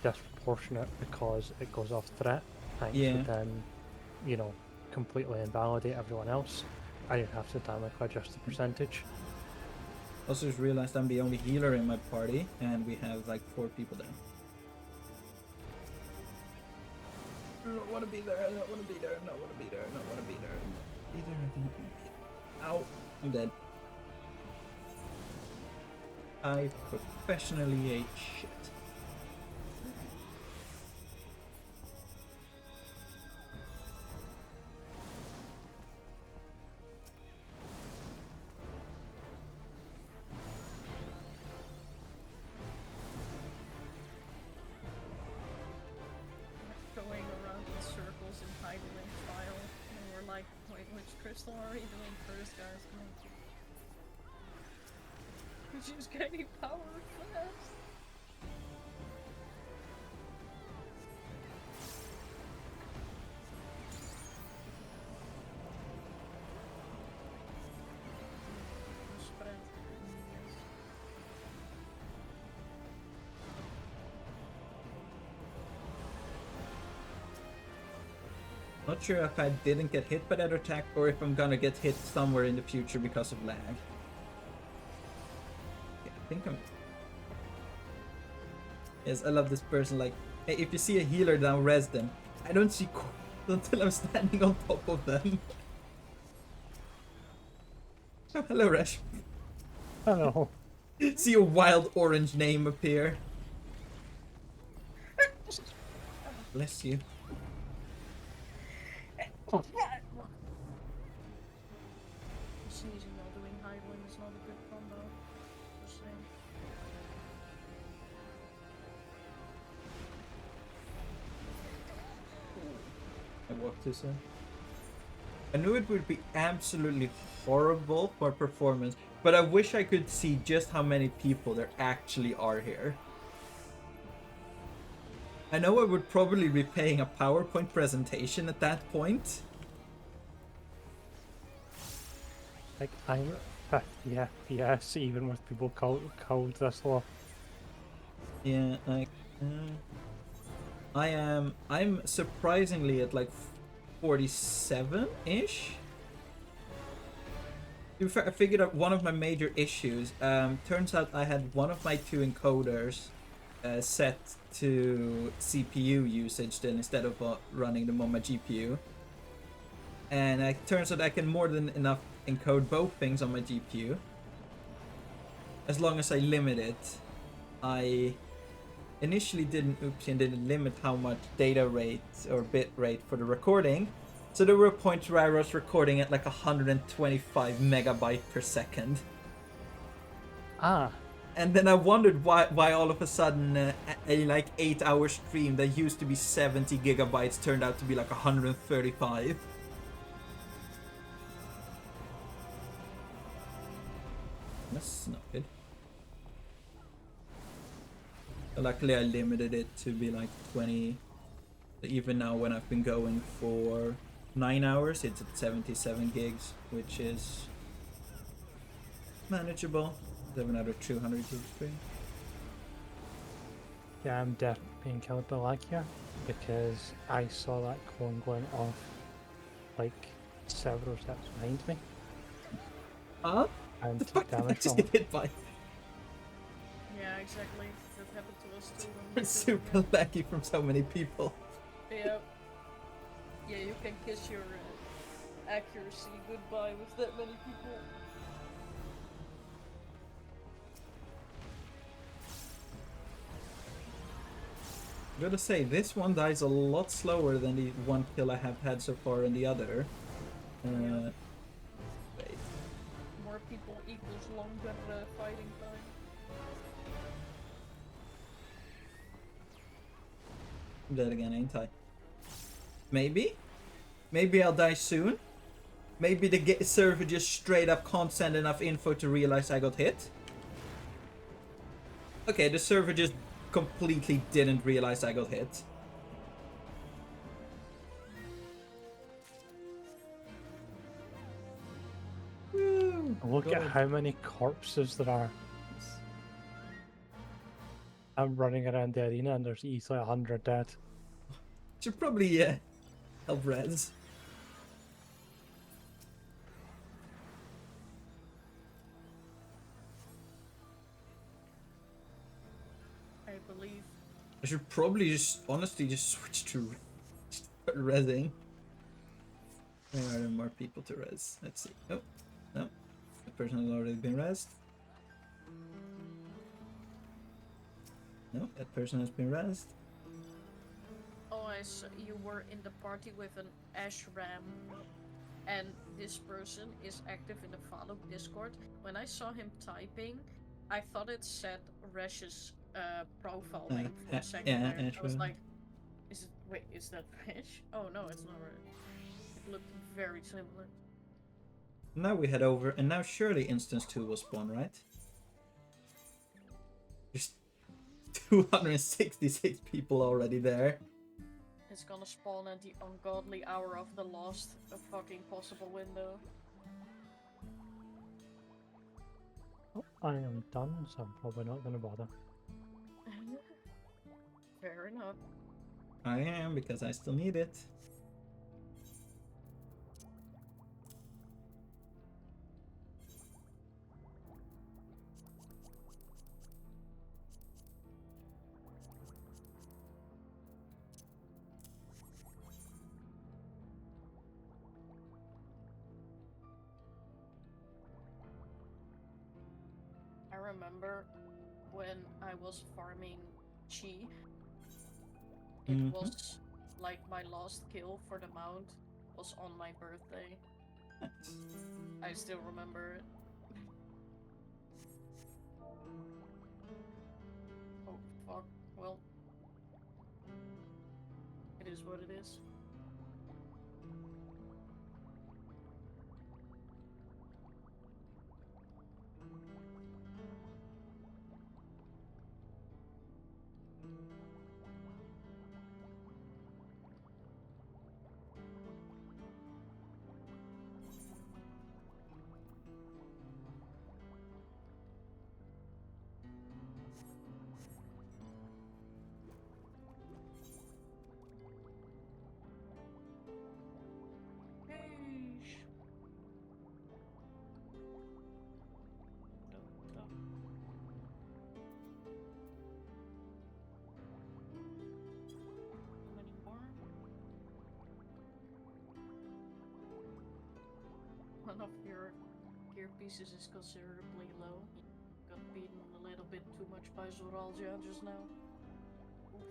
disproportionate because it goes off threat, and you would then, you know, completely invalidate everyone else, and you'd have to dynamically adjust the percentage. Also just realized I'm the only healer in my party, and we have like 4 people there. I don't want to be there, I don't want to be there, I don't want to be there, I don't want to be there. I don't want to be there. Ow, I'm dead. I professionally ate shit. Going around in circles in hiding file, and we're like, wait, which crystal are we doing first, guys? Come on. Which is getting power fast. Spread. Yes. Not sure if I didn't get hit by that attack or if I'm gonna get hit somewhere in the future because of lag. Yeah, I think I'm... Yes, I love this person, like, hey, if you see a healer down, res them. I don't see until I'm standing on top of them. Oh, hello, Resh. Hello. See a wild orange name appear. Bless you. Sneezing while doing Highwind is not a good combo. Just saying. I walked too soon. I knew it would be absolutely horrible for performance, but I wish I could see just how many people there actually are here. I know I would probably be paying a PowerPoint presentation at that point. Like, I'm 50 FPS even with people code this low. Yeah, I'm surprisingly at like 47-ish. I figured out one of my major issues. Turns out I had one of my 2 encoders set to CPU usage then instead of running them on my GPU. And it turns out I can more than enough encode both things on my GPU. As long as I limit it. I initially didn't limit how much data rate or bit rate for the recording. So there were points where I was recording at like 125 megabyte per second. Ah. And then I wondered why all of a sudden a like 8-hour stream that used to be 70 gigabytes turned out to be like 135. That's not good. Luckily I limited it to be like 20. Even now when I've been going for 9 hours, it's at 77 gigs, which is manageable. I have another 200 gigs free. Yeah, I'm definitely being killed by lag here because I saw that cone going off like several steps behind me. Huh? And The took fuck did I damage just from get it. hit by? Yeah, exactly. That happened to us too. when we We're were super doing laggy from so many people. it. Yeah. Yeah, you can kiss your accuracy goodbye with that many people. Gotta say, this one dies a lot slower than the one kill I have had so far in the other. Yeah. Wait. More people equals longer fighting time. I'm dead again, ain't I? Maybe? Maybe I'll die soon? Maybe the server just straight up can't send enough info to realize I got hit? Okay, the server just completely didn't realize I got hit. Woo! Look at God. how many corpses there are. I'm running around the arena and there's easily 100 dead. Should probably help res. I believe. I should probably just honestly just switch to resing. Where are there more people to res? Let's see. Oh, no. The person has already been resed. No, that person has been resed. Oh, I saw you were in the party with an Ashram, and this person is active in the Fallout Discord. When I saw him typing, I thought it said Resh's profile name for a second yeah, there. I was Ashram. like, wait, is that Resh? Oh no, it's not Resh. It looked very similar. Now we head over, and now surely instance 2 will spawn, right? There's 266 people already there. It's gonna spawn at the ungodly hour of the last fucking possible window. Oh, I am done, so I'm probably not going to bother. Fair enough. I am, because I still need it. I remember when I was farming chi. It was like my last kill for the mount was on my birthday. I still remember it. Oh fuck, well. It is what it is. One of your gear pieces is considerably low. You got beaten a little bit too much by Zoralgia just now. Oof.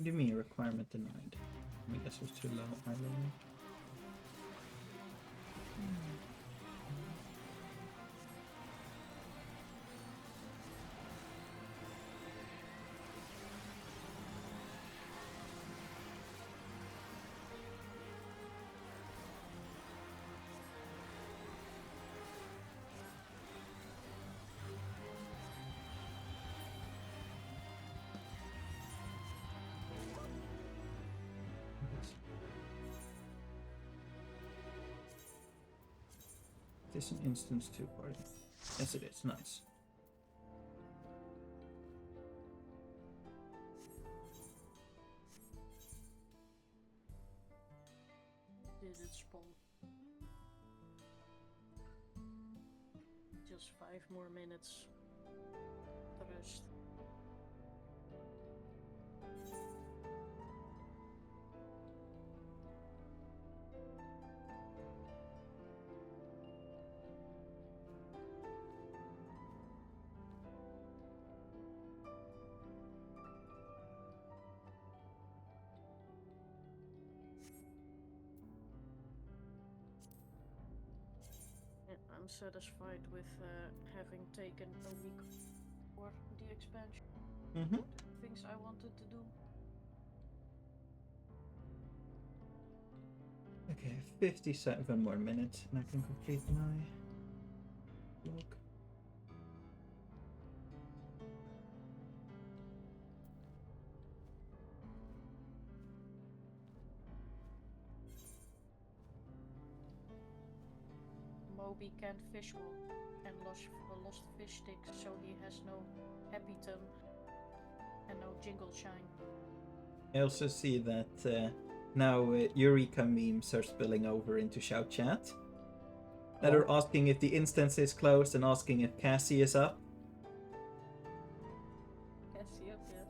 Give me a requirement denied. I guess it was too low. I don't know. This is an instance 2 party. Yes, it is. Nice. Did it spawn? Just 5 more minutes. The rest. Yeah, I'm satisfied with having taken a week for the expansion. Mm-hmm. The things I wanted to do. Okay, 57 more minutes and I can complete my log. Moby can't fish well and lost fish sticks, so he has no happy tongue and no jingle shine. I also see that now Eureka memes are spilling over into Shout Chat. That are asking if the instance is closed and asking if Cassie is up. Cassie up there.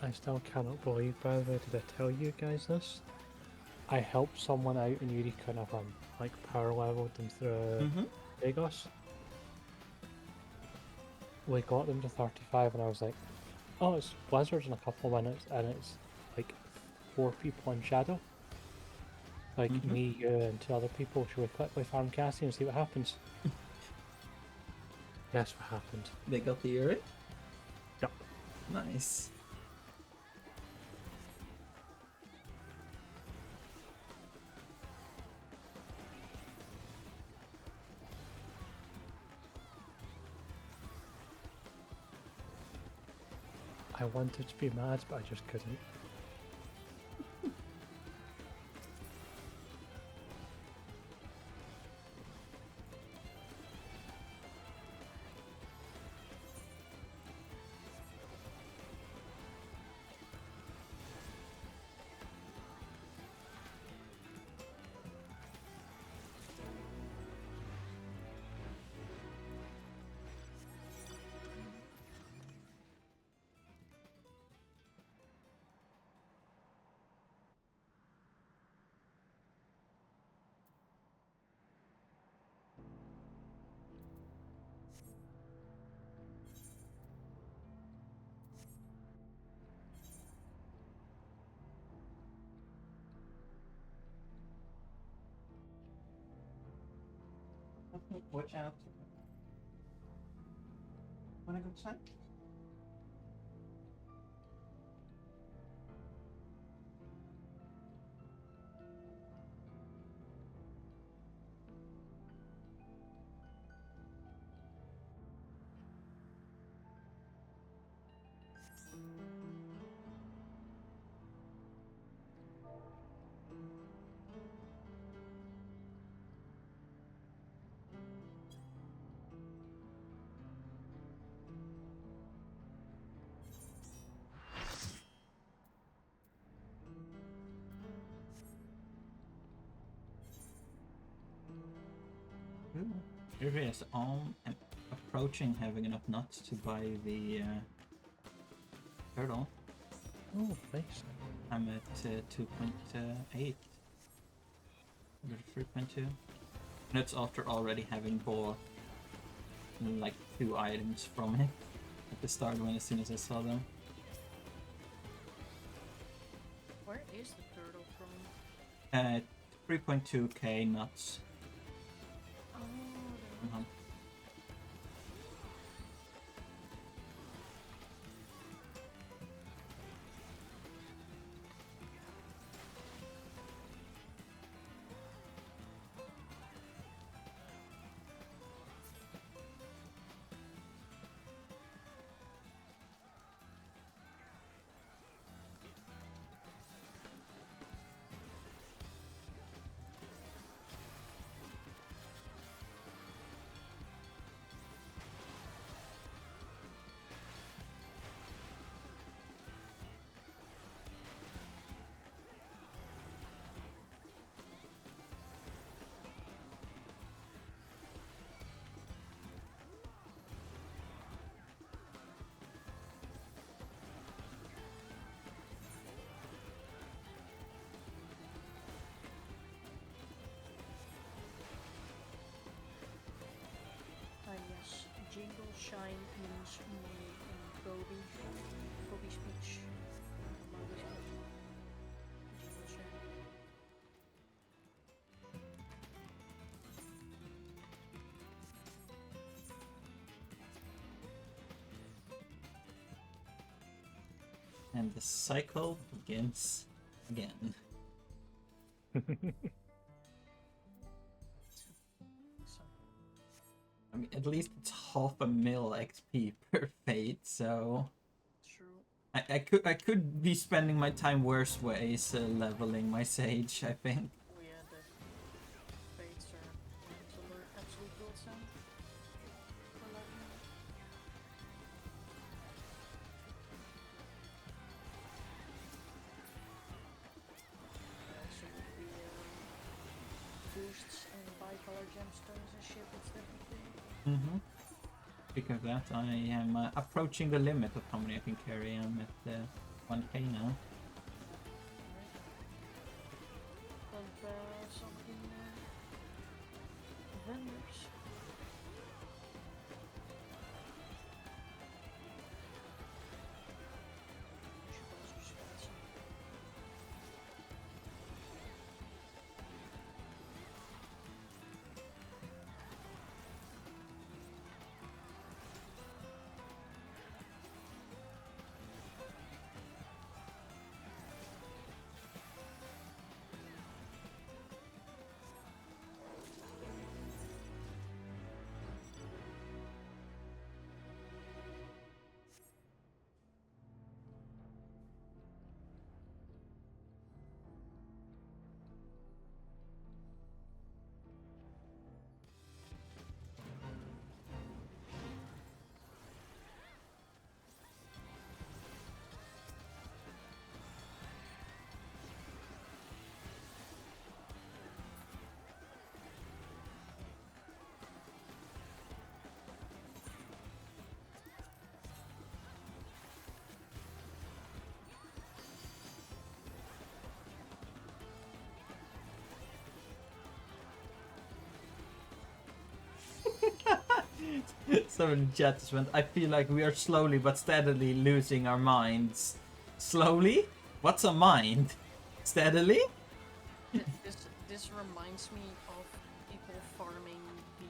I still cannot believe, by the way, did I tell you guys this? I helped someone out in Eureka and I've like power leveled them through Agos. We got them to 35 and I was like, oh, it's Blizzards in a couple of minutes and it's like 4 people in Shadow. Like me, you, and 2 other people. Should we quickly farm Cassie and see what happens? Guess what happened? They got the Uri? Yep. Nice. I wanted to be mad, but I just couldn't. Watch out. Wanna go outside? Irvi is approaching having enough nuts to buy the turtle. Oh, nice. I'm at 2.8. Or 3.2. That's after already having bought like 2 items from it. at the start when as soon as I saw them. Where is the turtle from? 3.2k nuts. Oh, there. Uh-huh. Ah yes, jingle shine means money in Kobe speech. Maori speech. Jingle shine. And the cycle begins again. So, I mean, at least it's half a mil XP per fate, so true. I could be spending my time worse ways leveling my sage, I think. Oh yeah, the fates are absolute godsend for leveling. Also with the boosts and bicolor gemstones and shit, it's definitely Mm-hmm. Speaking of that, I am approaching the limit of how many I can carry. I'm at 1k now. from some of the vendors. Should also spend some. Someone in the chat just went, I feel like we are slowly but steadily losing our minds. Slowly? What's a mind? Steadily? This reminds me of people farming the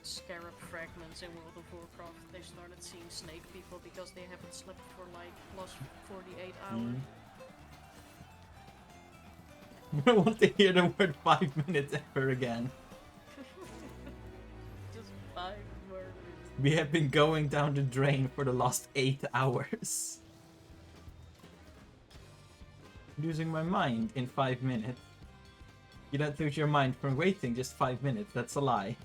scarab fragments in World of Warcraft. They started seeing snake people because they haven't slept for like plus 48 hours. I don't want to hear the word 5 minutes ever again. Just 5 murders. We have been going down the drain for the last 8 hours. Losing my mind in 5 minutes. You don't lose your mind from waiting just 5 minutes, that's a lie.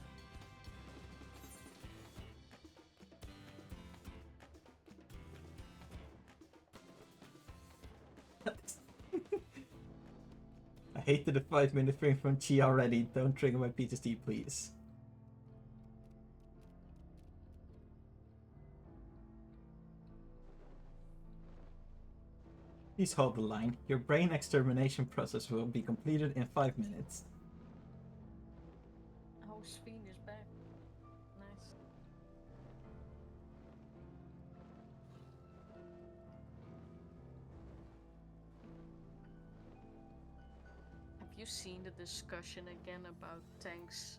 I hated the 5-minute frame from Chi already. Don't trigger my PTSD, please. Please hold the line. Your brain extermination process will be completed in 5 minutes. Oh, Sphene is back. Nice. you seen the discussion again about tanks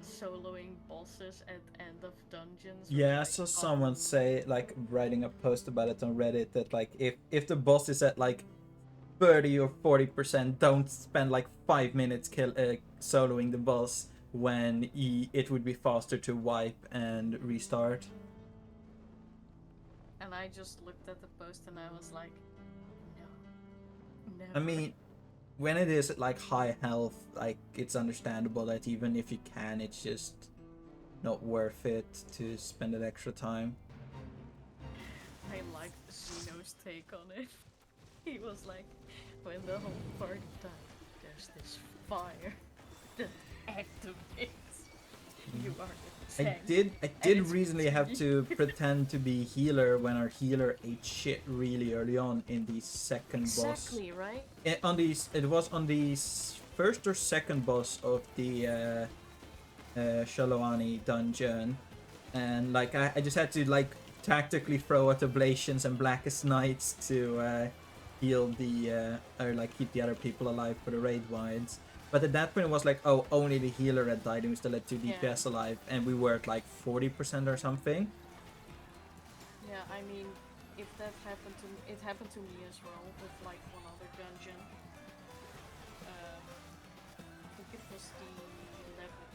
soloing bosses at end of dungeons? where, Yeah, I like, saw someone say, like, writing a post about it on Reddit that, like, if the boss is at, like, 30 or 40%, don't spend, like, 5 minutes soloing the boss when it would be faster to wipe and restart. And I just looked at the post and I was like, no, never. I mean, when it is at, like, high health, like, it's understandable that even if you can, it's just not worth it to spend that extra time. I liked Zeno's take on it. He was like, when the whole party died, there's this fire that activates. You are the tank. I did recently have to pretend to be healer when our healer ate shit really early on in the second boss. Exactly, right? It was on the first or second boss of the Shalawani dungeon, and like I just had to like tactically throw out ablations and Blackest Knights to heal the or like keep the other people alive for the raid wides. But at that point it was like, oh, only the healer had died and we still had 2 DPS alive, and we were at like 40% or something. Yeah, I mean, if that happened to me, it happened to me as well with like one other dungeon. I think it was the level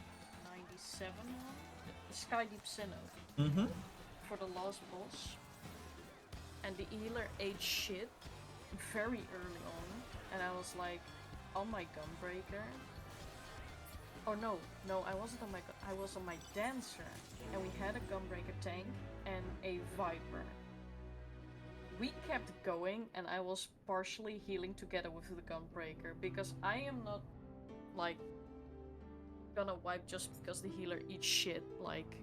97 one, the Sky Deep Sinnoh, for the last boss. And the healer ate shit very early on, and I was like, on my Gunbreaker. Oh no, I wasn't on my I was on my Dancer, and we had a Gunbreaker tank and a Viper. We kept going, and I was partially healing together with the Gunbreaker, because I am not like gonna wipe just because the healer eats shit like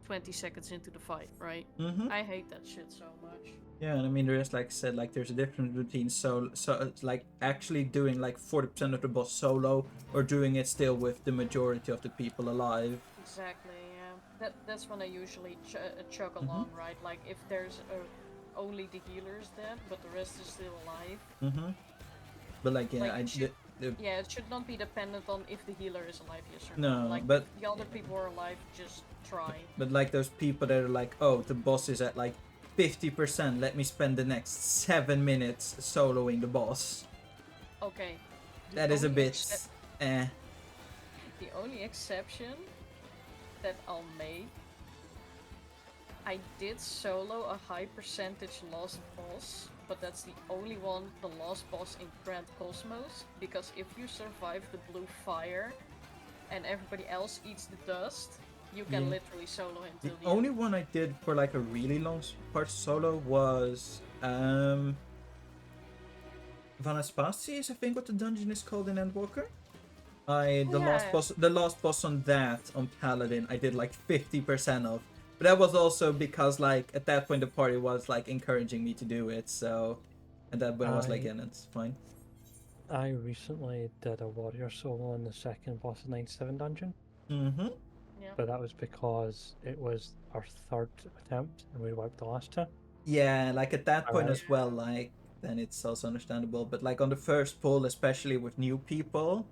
20 seconds into the fight, right? I hate that shit so much. Yeah, and I mean, there's like said, like there's a difference between so it's like actually doing like 40% of the boss solo, or doing it still with the majority of the people alive. Exactly, yeah. That's when I usually chug along, right? Like if there's only the healer's dead, but the rest is still alive. But like, yeah, Like, yeah, it should not be dependent on if the healer is alive, yes or no. Like, but if the other people are alive, just try. But like those people that are like, oh, the boss is at like 50%, let me spend the next 7 minutes soloing the boss. Okay. That is a bit The only exception that I'll make, I did solo a high percentage lost boss, but that's the only one, the last boss in Grand Cosmos, because if you survive the blue fire and everybody else eats the dust, you can literally solo him till the only end. one I did for like a really long part solo was Vanaspasi is I think what the dungeon is called in Endwalker. The last boss on that on Paladin I did like 50% of. But that was also because like at that point the party was like encouraging me to do it, so at that point I was like, yeah, that's fine. I recently did a warrior solo in the second boss of 97 dungeon. Yeah. But that was because it was our third attempt and we wiped the last two. Yeah, like at that point as well, like then it's also understandable. But like on the first pull, especially with new people,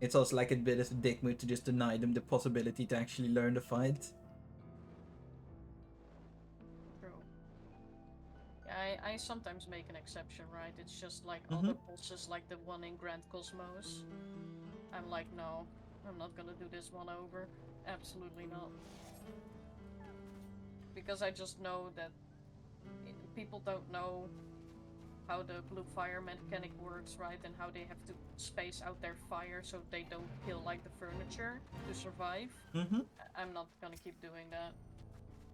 it's also like a bit of a dick move to just deny them the possibility to actually learn the fight. True. Yeah, I sometimes make an exception, right? It's just like other bosses, like the one in Grand Cosmos. I'm like, no, I'm not gonna do this one over. Absolutely not. Because I just know that people don't know how the blue fire mechanic works, right? And how they have to space out their fire so they don't kill like the furniture to survive. I'm not gonna keep doing that.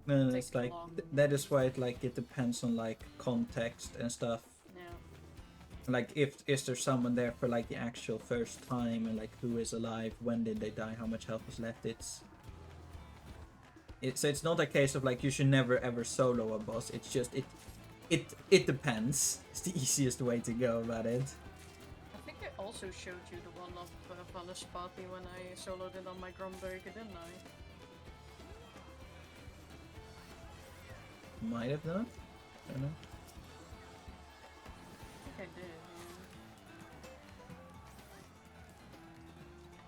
No, it's like that is why it depends on like context and stuff. Yeah. Like is there someone there for like the actual first time, and like who is alive, when did they die, how much health is left? It's not a case of like you should never ever solo a boss. It's just it depends. It's the easiest way to go about it. I think I also showed you the one of Vanaspati when I soloed it on my Grumberger, didn't I? Might have done. I don't know. I think I did.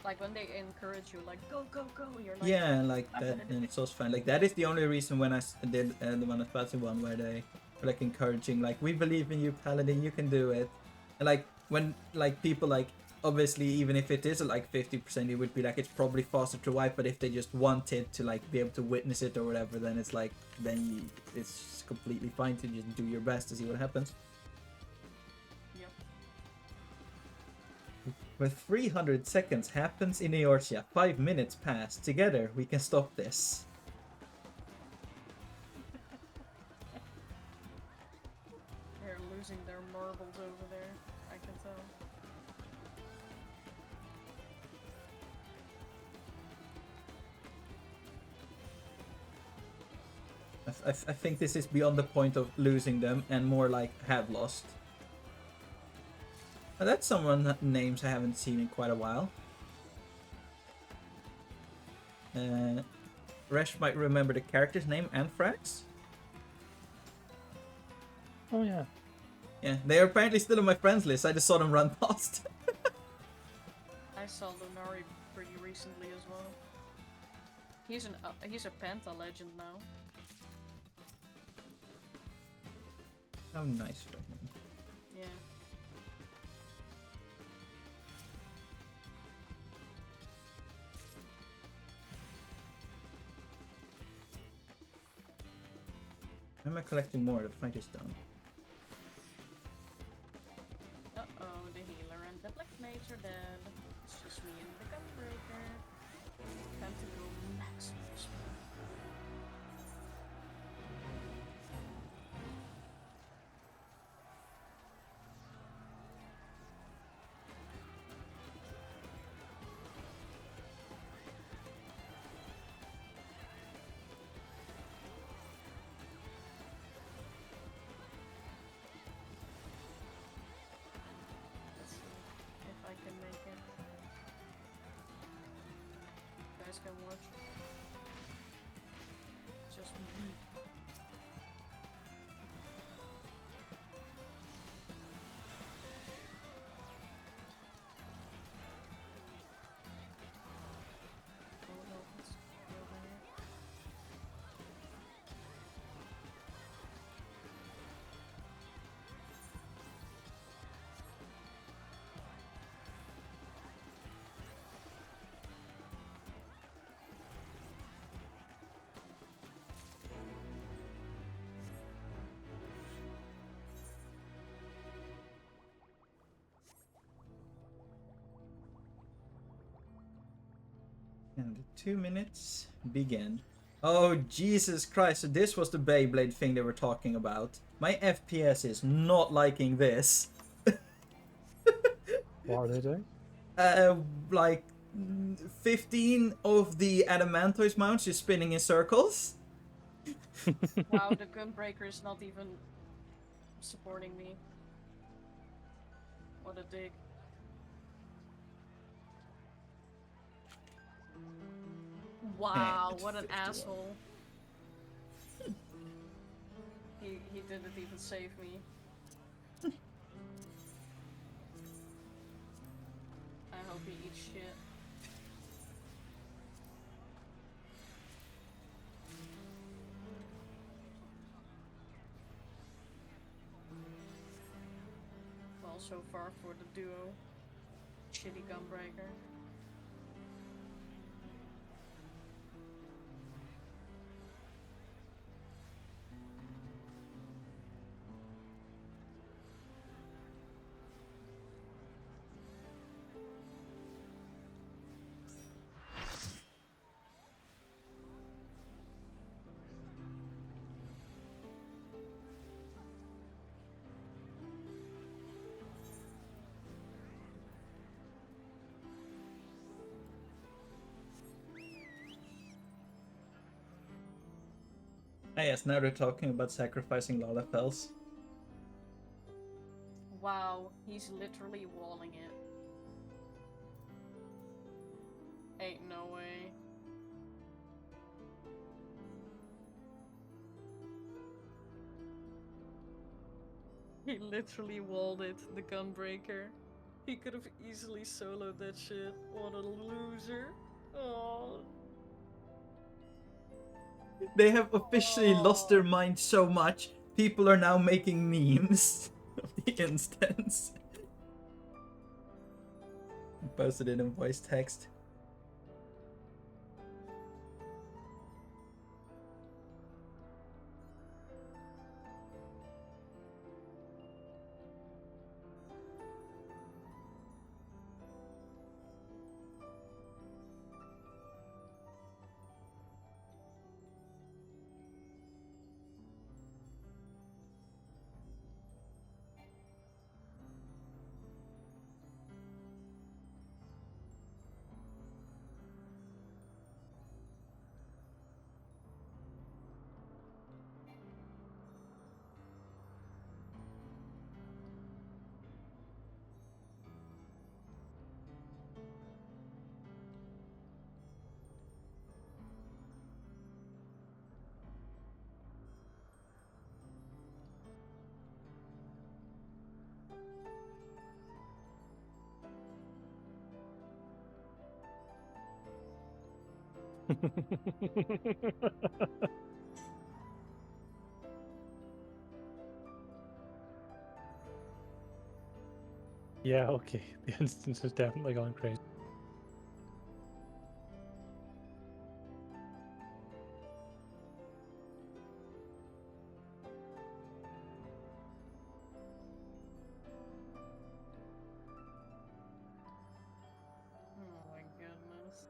Like when they encourage you, like go, go, go. You're like, Yeah, like that, and it's also fine. Like that is the only reason when I did the one of Patsy one where they were like encouraging, like we believe in you, Paladin, you can do it. And like when like people like obviously even if it is like 50%, it would be like it's probably faster to wipe. But if they just wanted to like be able to witness it or whatever, then it's like it's completely fine to just do your best to see what happens. yep. With 300 seconds happens in Eortia, 5 minutes pass. Together we can stop this. They're losing their marbles over there. I can tell. I think this is beyond the point of losing them and more like have lost. Now that's someone names I haven't seen in quite a while. Resh might remember the character's name, Anthrax. Oh yeah. Yeah, they are apparently still on my friends list. I just saw them run past. I saw Lunari pretty recently as well. He's a Penta legend now. How nice for him. Yeah. Am I collecting more? The fight is done. Uh-oh, the healer and the black mage are dead. It's just me and the gunbreaker. Time to go maximum speed. Let's see if I can make it. You guys can watch. Just me. Oh no, it's over here. And the 2 minutes begin. Oh, Jesus Christ. So this was the Beyblade thing they were talking about. My FPS is not liking this. What are they doing? Like 15 of the Adamantoise mounts just spinning in circles. Wow, the gunbreaker is not even supporting me. What a dig. Wow, it's what an 51. asshole. He didn't even save me. I hope he eats shit. Well, so far for the duo. Shitty gunbreaker. Ah, yes, now they're talking about sacrificing Lalafels. Wow, he's literally walling it. Ain't no way. He literally walled it, the gunbreaker. He could have easily soloed that shit. What a loser. Oh. They have officially lost their mind so much, people are now making memes of the instance. Posted it in voice text. Yeah, okay. The instance has definitely gone crazy. Oh my goodness.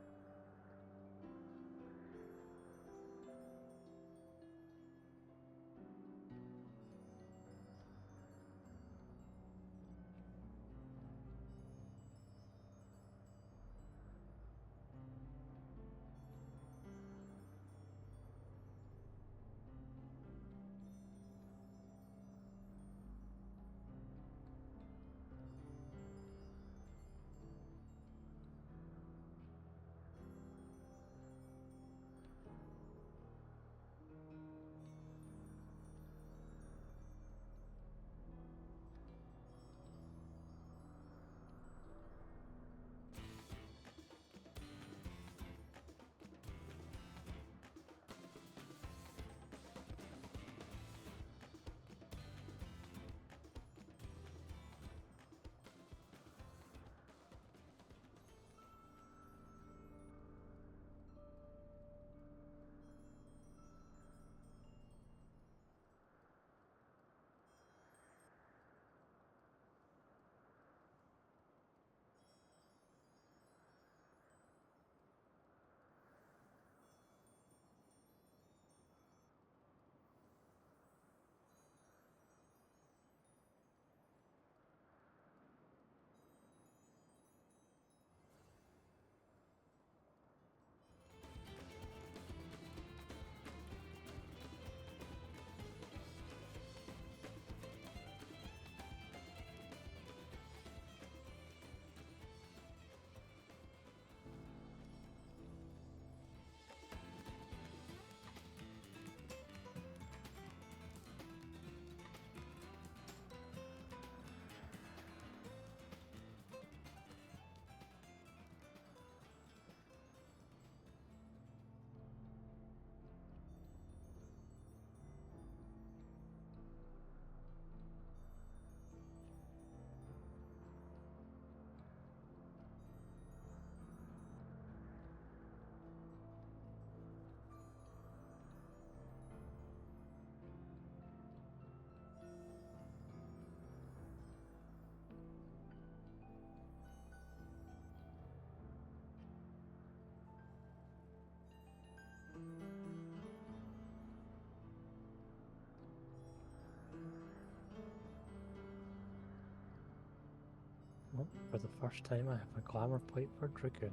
Well, for the first time, I have a glamour plate for Dragoon.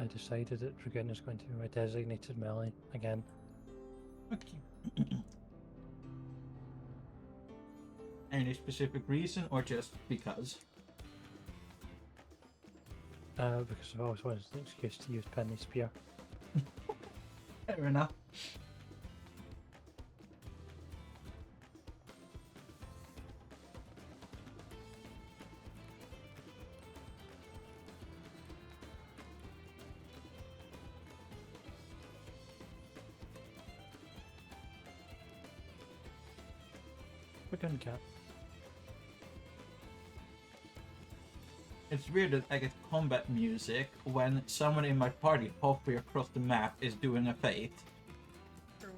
I decided that Dragoon is going to be my designated melee again. Okay. Any specific reason or just because? Because I've always wanted an excuse to use Penny Spear. Fair enough. Dragoon cat. It's weird that I get combat music when someone in my party halfway across the map is doing a fate. True.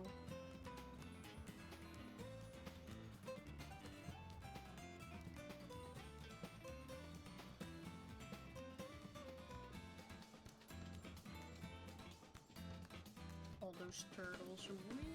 All those turtles. Whee!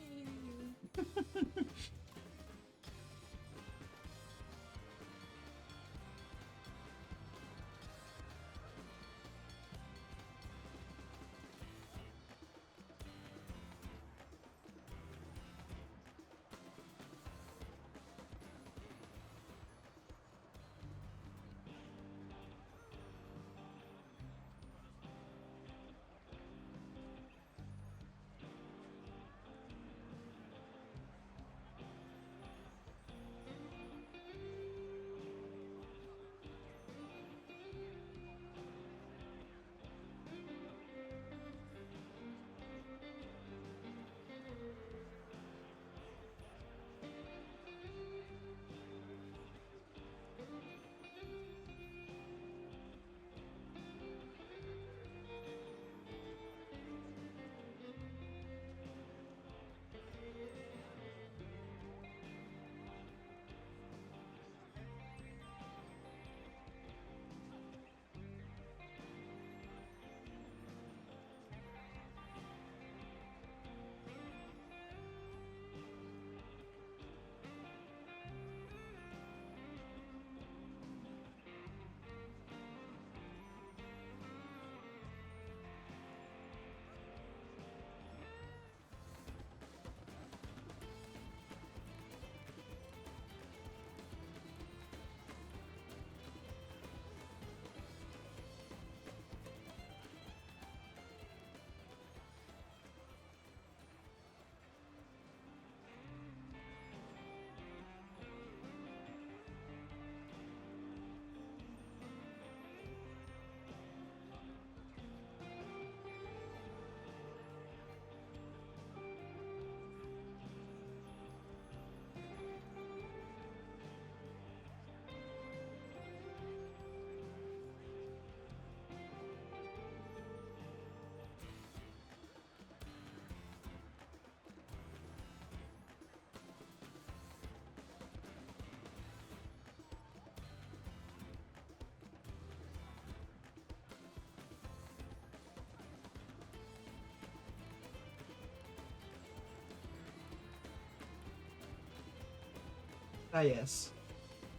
Ah yes.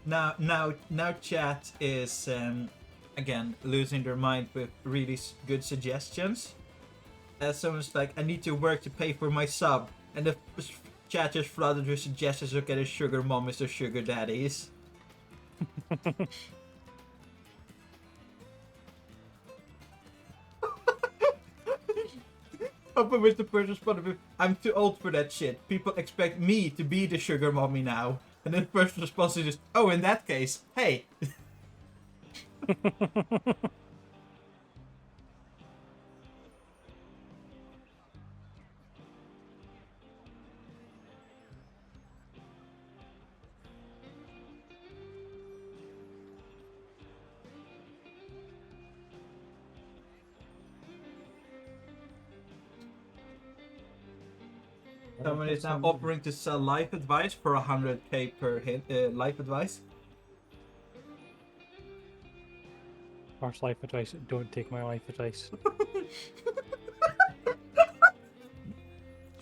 Now chat is again losing their mind with really good suggestions. Someone's like, I need to work to pay for my sub, and the chat just flooded with suggestions of getting sugar mommies or sugar daddies. Open with the person's point of view. I'm too old for that shit. People expect me to be the sugar mommy now. And then the first response is just, oh, in that case, hey. Someone is now offering to sell life advice for 100k per hit, life advice. First life advice, don't take my life advice.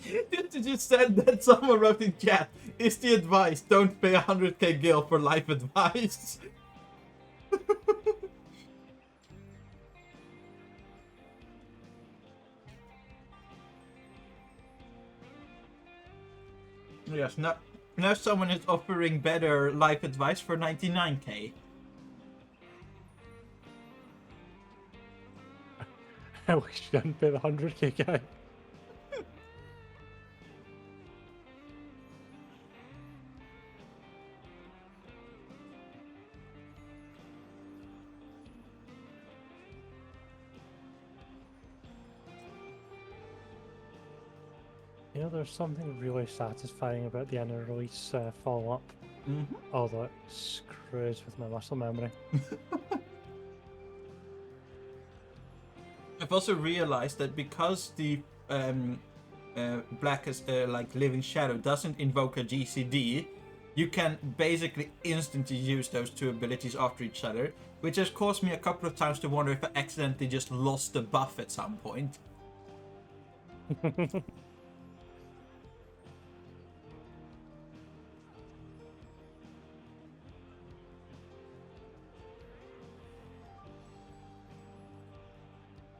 You just said that someone wrote in chat, is the advice, don't pay 100k gil for life advice. Yes, now someone is offering better life advice for 99k. I wish you didn't pay the 100k guy. You know, there's something really satisfying about the inner release follow-up, Mm-hmm. although it screws with my muscle memory. I've also realized that because the black as like living shadow doesn't invoke a GCD, you can basically instantly use those two abilities after each other, which has caused me a couple of times to wonder if I accidentally just lost the buff at some point.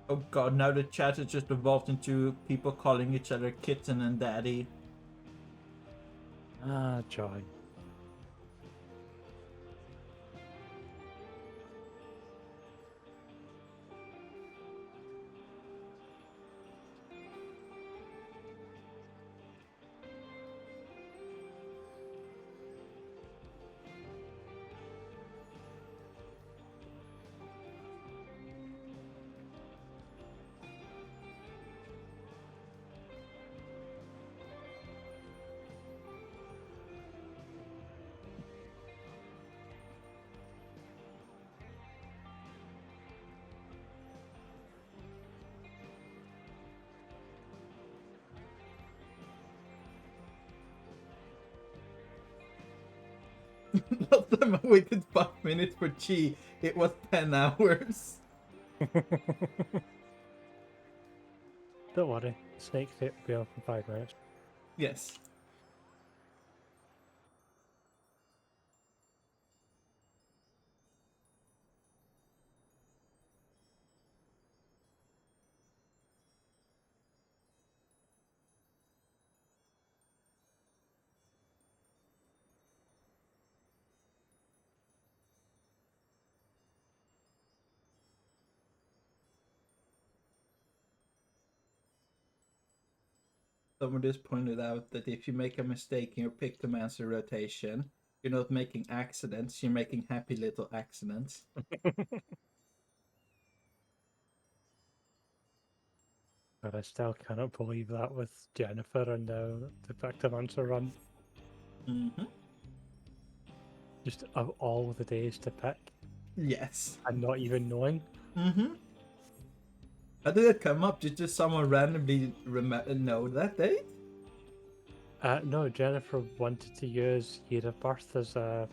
Oh god, now the chat has just evolved into people calling each other kitten and daddy. Ah, joy. Last time I waited 5 minutes for chi, it was 10 hours. Don't worry, Snake Fit will be up in 5 minutes. Yes. Someone just pointed out that if you make a mistake in your Pictomancer rotation, you're not making accidents, you're making happy little accidents. But I still cannot believe that with Jennifer and the Pictomancer run. Mm-hmm. Just of all the days to pick, Yes. and not even knowing. Mm-hmm. How did it come up? Did just someone randomly know that date? No, Jennifer wanted to use year of birth as the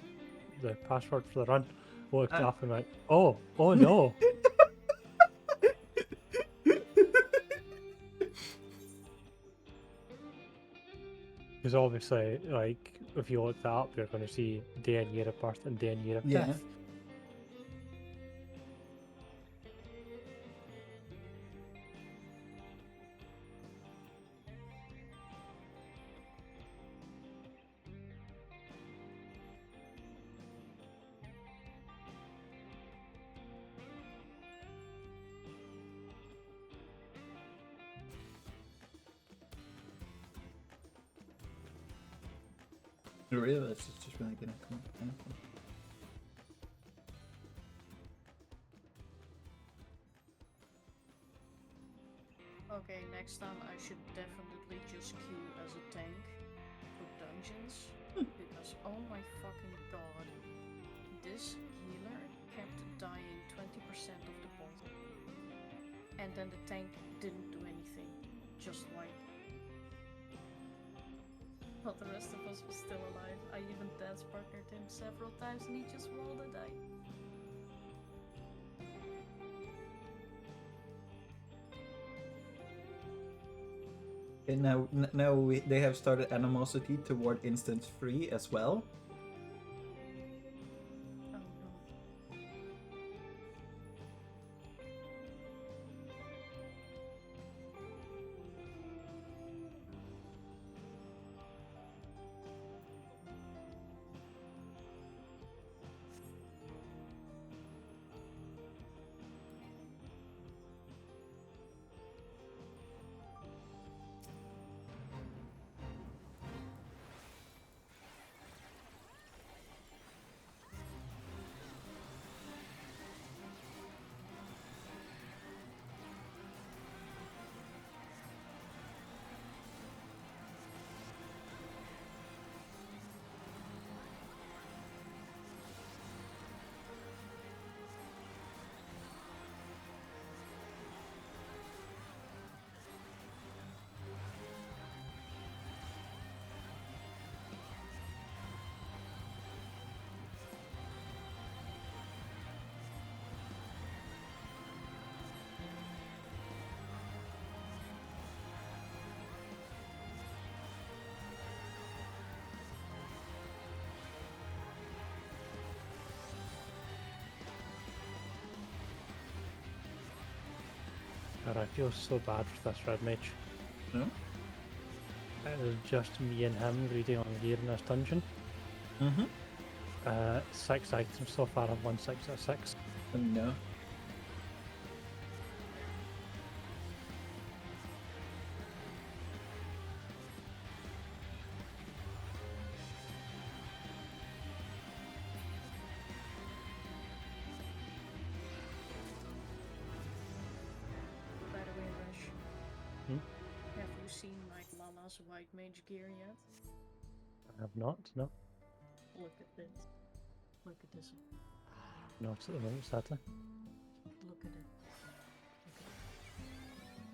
password for the run. Looked Ah. up and went, oh no. Because obviously, like, if you look that up, you're going to see day and year of birth and day and year of Yeah. death. I realized it's just really gonna come up. Okay, next time I should definitely just queue as a tank for dungeons. Because oh my fucking god. This healer kept dying 20% of the bot. And then the tank didn't do anything. Just like but the rest of us was still alive. I even dance partnered him several times and he just rolled a die. And now they have started animosity toward instance 3 as well. Oh no. God, I feel so bad for this red mage. No? It was just me and him greedy on gear in this dungeon. Mm-hmm. 6 items so far, I've won 6 out of 6. No. By the way, Rush, Hmm? have you seen my Lala's white mage gear yet? I have not, no. Look at this. Look at this. Not at the moment, sadly. Look at it.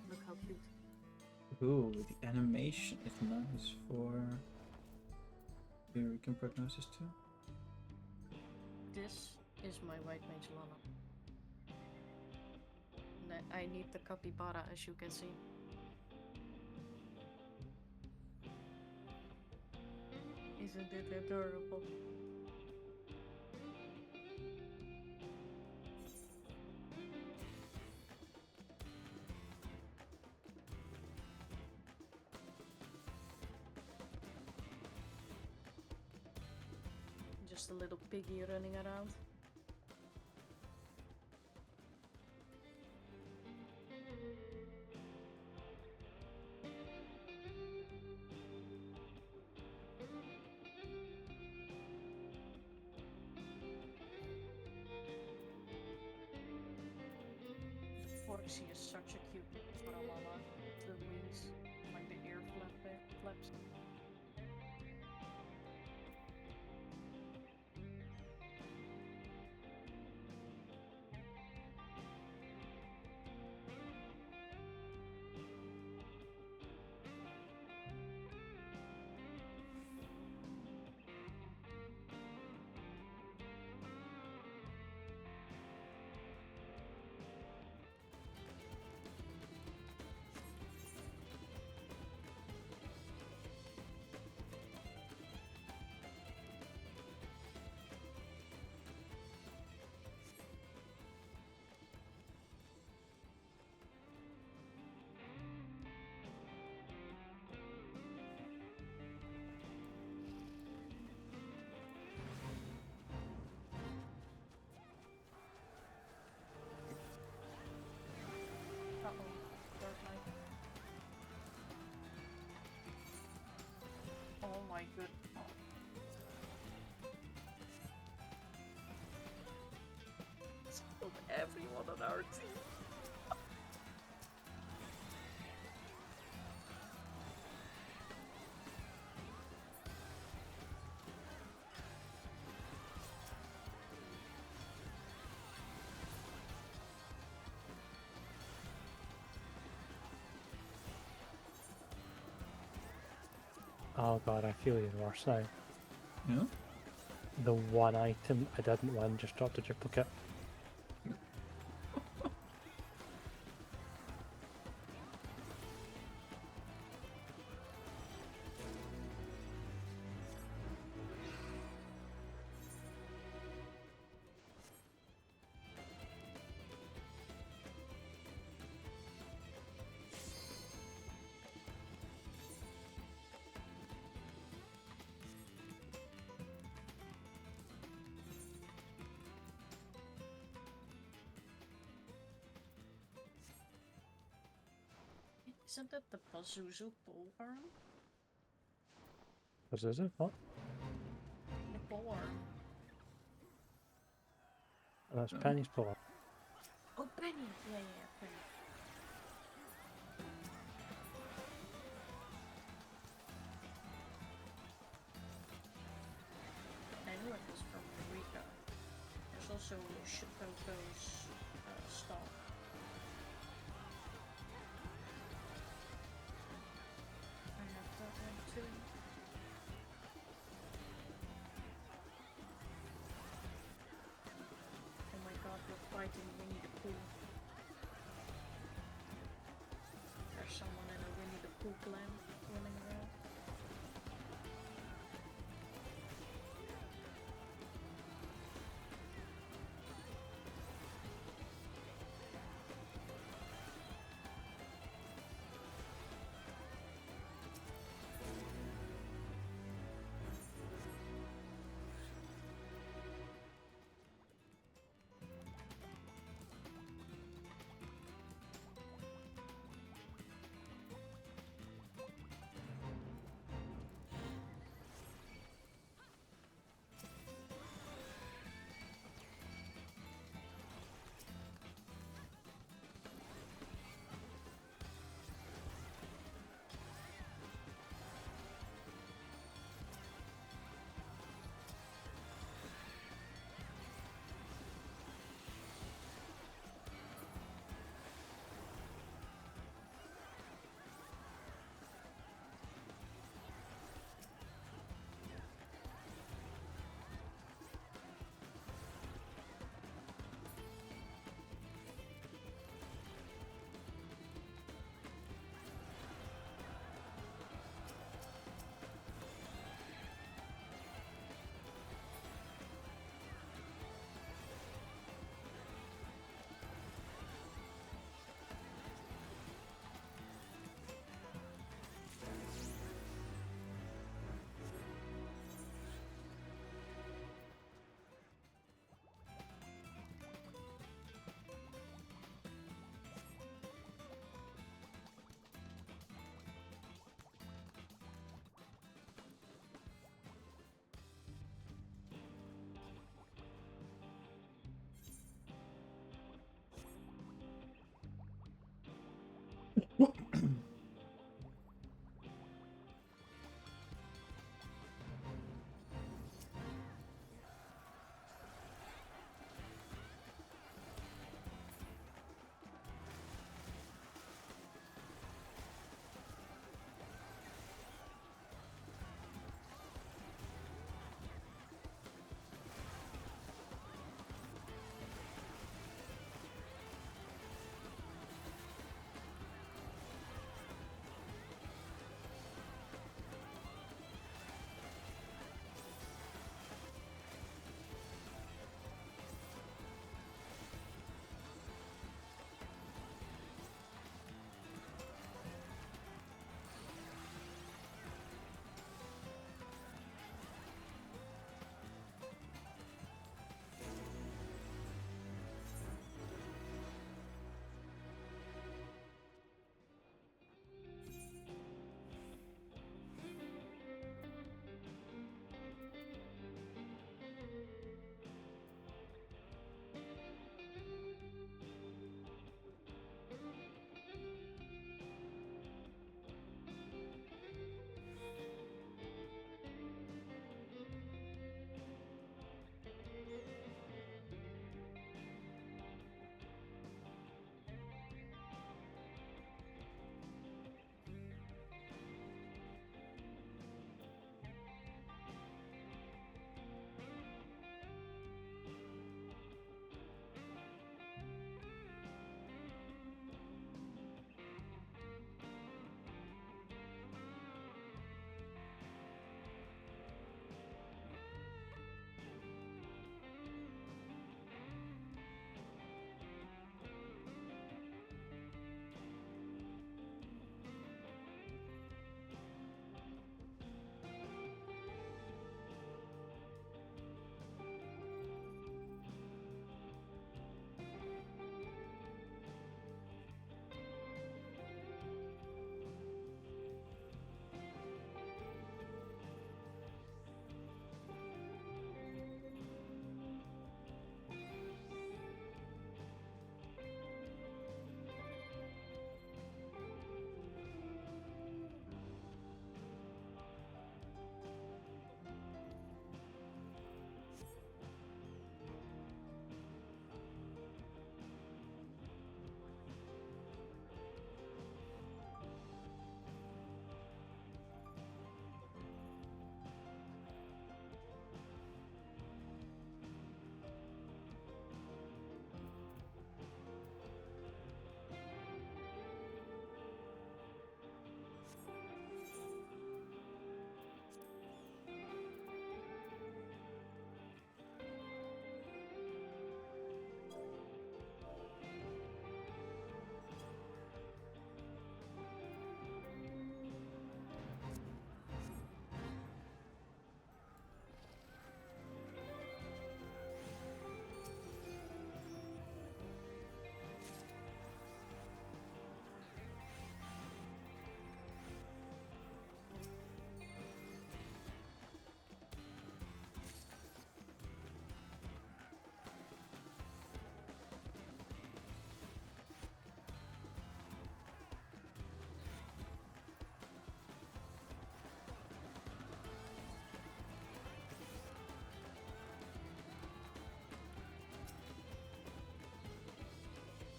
Look how cute. Ooh, the animation is nice for Hurricane Prognosis too. This is my white mage Lala. And I need the capybara, as you can see. Isn't it adorable? Just a little piggy running around. Foxy is such a cute Lala. The wings, like the air flaps. Oh my goodness. It's killed everyone on our team. Oh god, I feel even worse now. No? The one item I didn't win just dropped a duplicate. Isn't that the Pazuzu polearm? Was this it? What? The polearm. Oh, that's Penny's pull up. Oh, Penny! Yeah, Penny. I knew it was from Eureka. There's also Shikoko's stock. I have that one too. Oh my god, we're fighting Winnie the Pooh. There's someone in a Winnie the Pooh clan running around.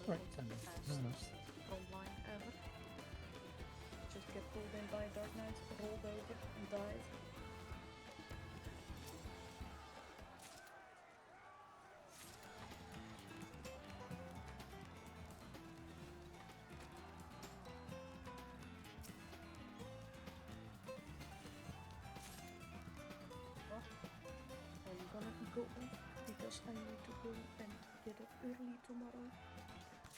Right, fastest front line ever. Just get pulled in by a Dark Knight, rolled over, and died. I'm gonna go off because I need to go and get up early tomorrow.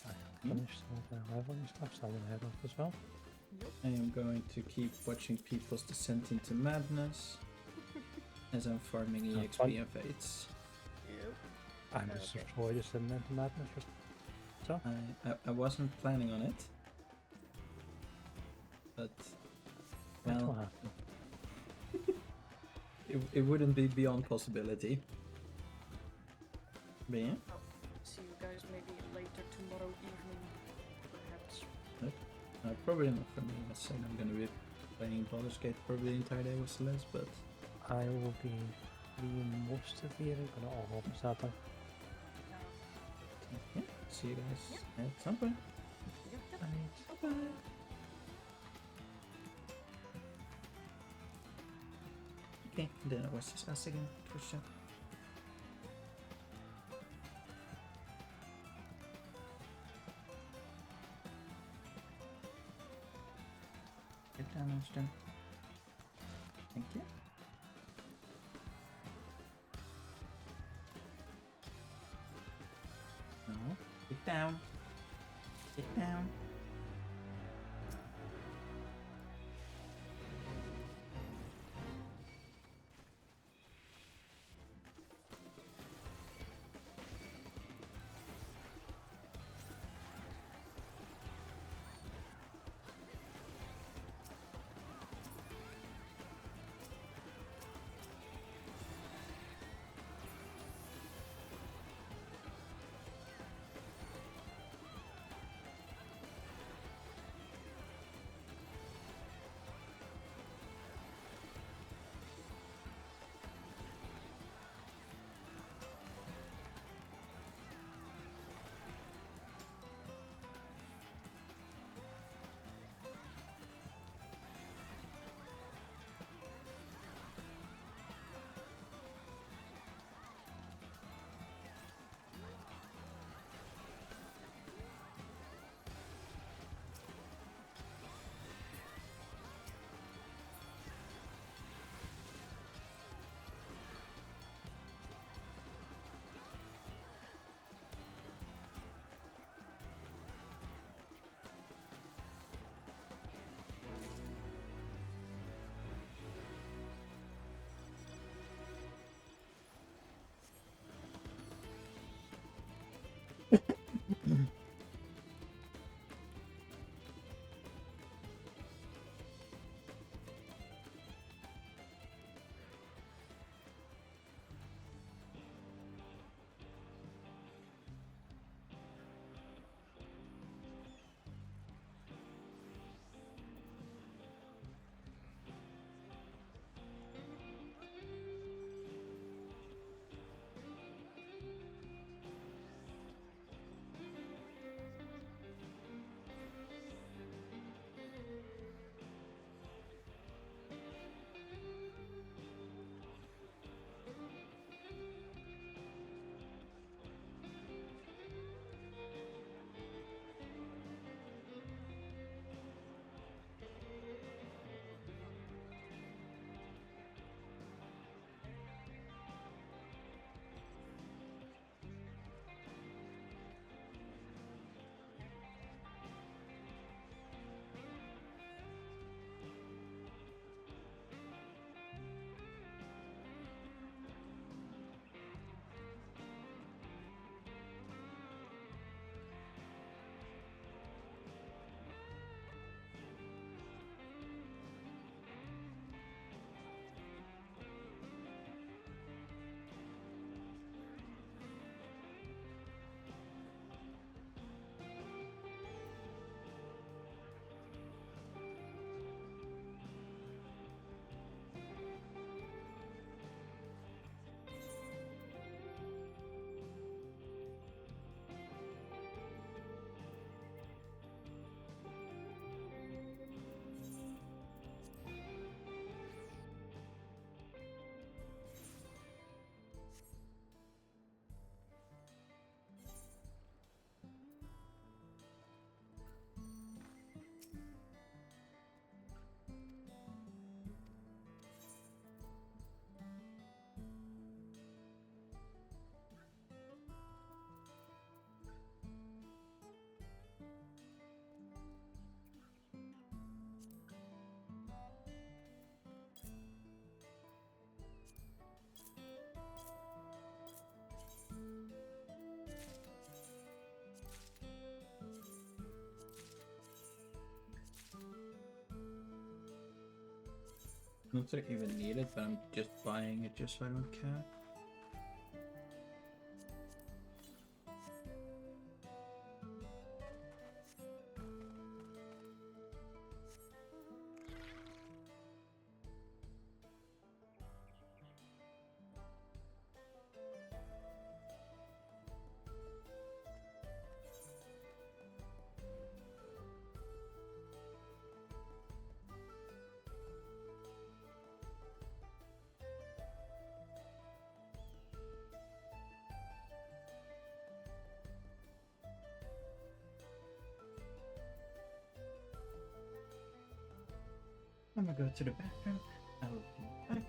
I finished all the leveling stuff, so I'm gonna head off as well. I am going to keep watching people's descent into madness as I'm farming That's EXP fun. and fates. Yep. I'm just Okay. probably just in into madness just so. I wasn't planning on it, but That's what well, happened. it wouldn't be beyond possibility. But yeah, See you guys maybe later tomorrow evening, perhaps. probably not for me. I said I'm gonna be playing Baldur's Gate probably the entire day with Celeste, but I will be free most of the evening, but not all of it, sadly. yeah, see you guys at some point. Yep, yep. Right. Bye. Okay, then it was just us again, Twitch chat. Get down, Ashton. Thank you. No, get down. Get down. Not that I even need it, but I'm just buying it just so I don't care. I'm gonna go to the bathroom. I will be back.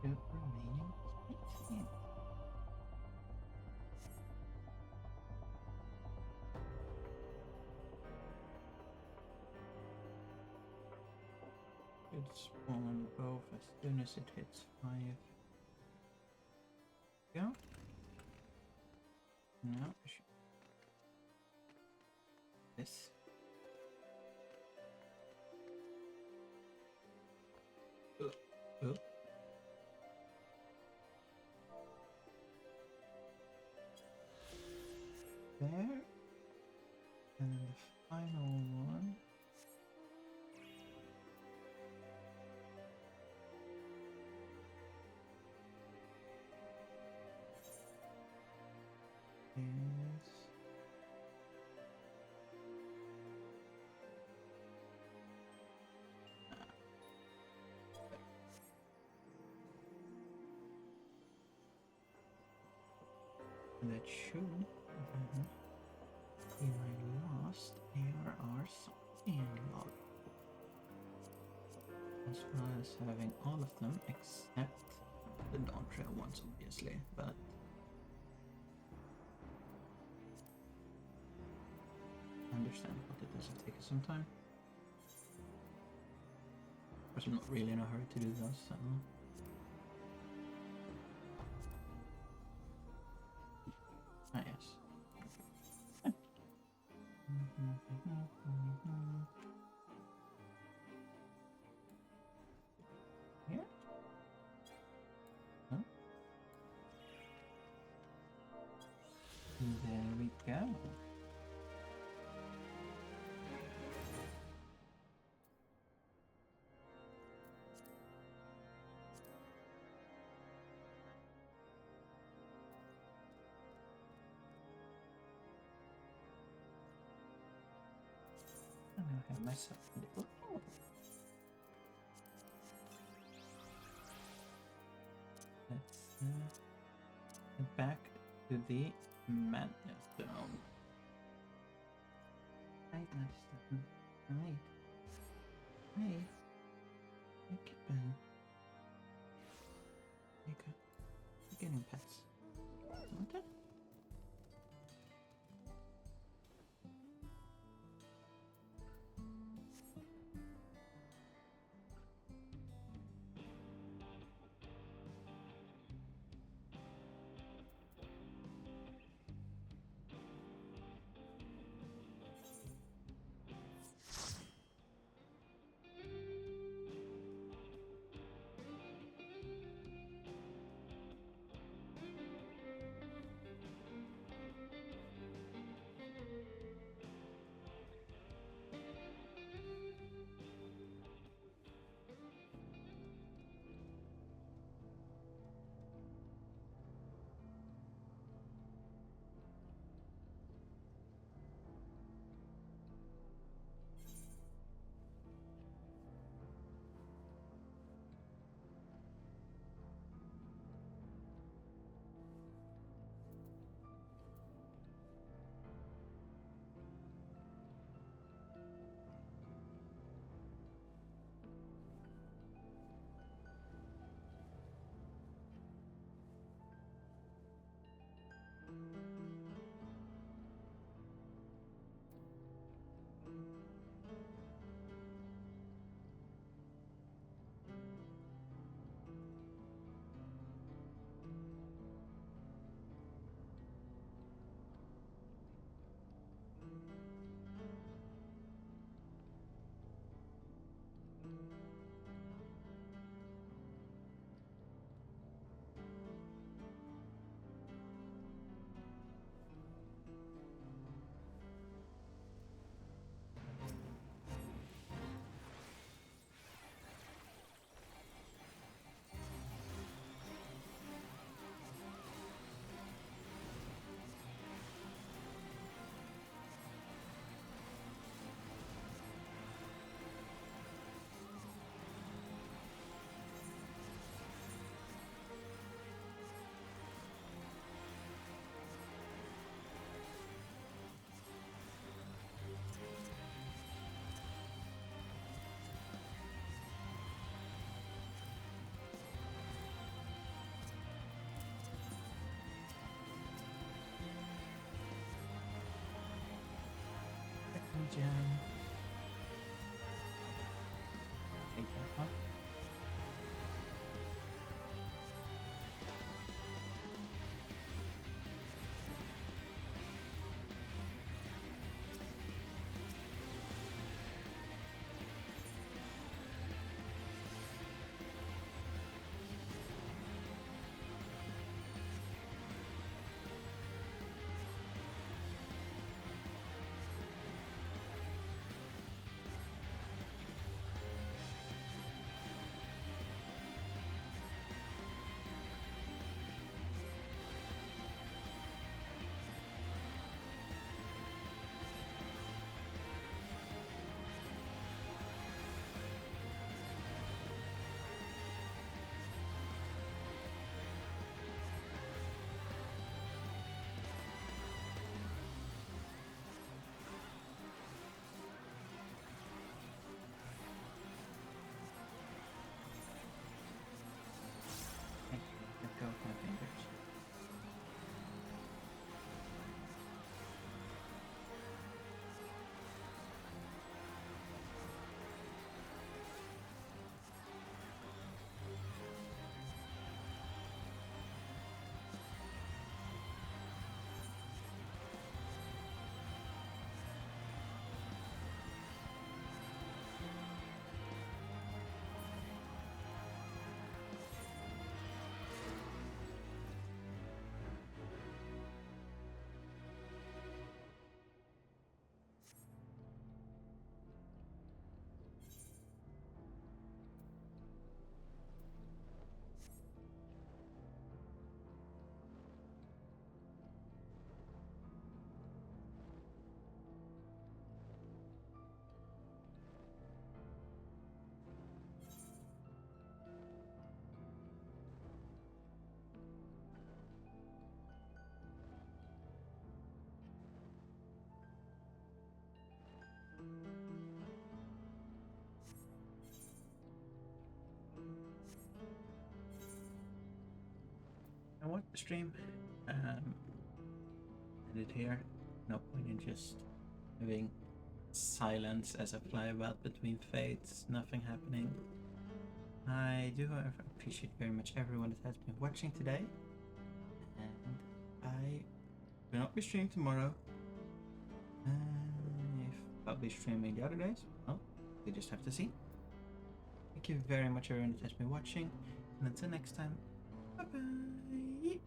The remaining 16. Should spawn both as soon as it hits 5. Go. No. This. Oh. There. And then the final one. Is that should be my last ARR something log. As well as having all of them except the Dawntrail ones, obviously, but understand that it doesn't take us some time. Of course, I'm not really in a hurry to do those, so. Ah, yes. Here? Huh? There we go. And I have myself a little hole. Let's head back to the madness zone. Right, madness zone. Right. Hey. Hey, Kitten. You go. You're getting pets. Want it? I watch the stream. End it here. No point in just having silence as I fly about between fates, nothing happening. I do, however, appreciate very much everyone that has been watching today. And I will not be streaming tomorrow. If I'll be streaming the other days, well, we just have to see. Thank you very much everyone that has been watching. And until next time, bye bye!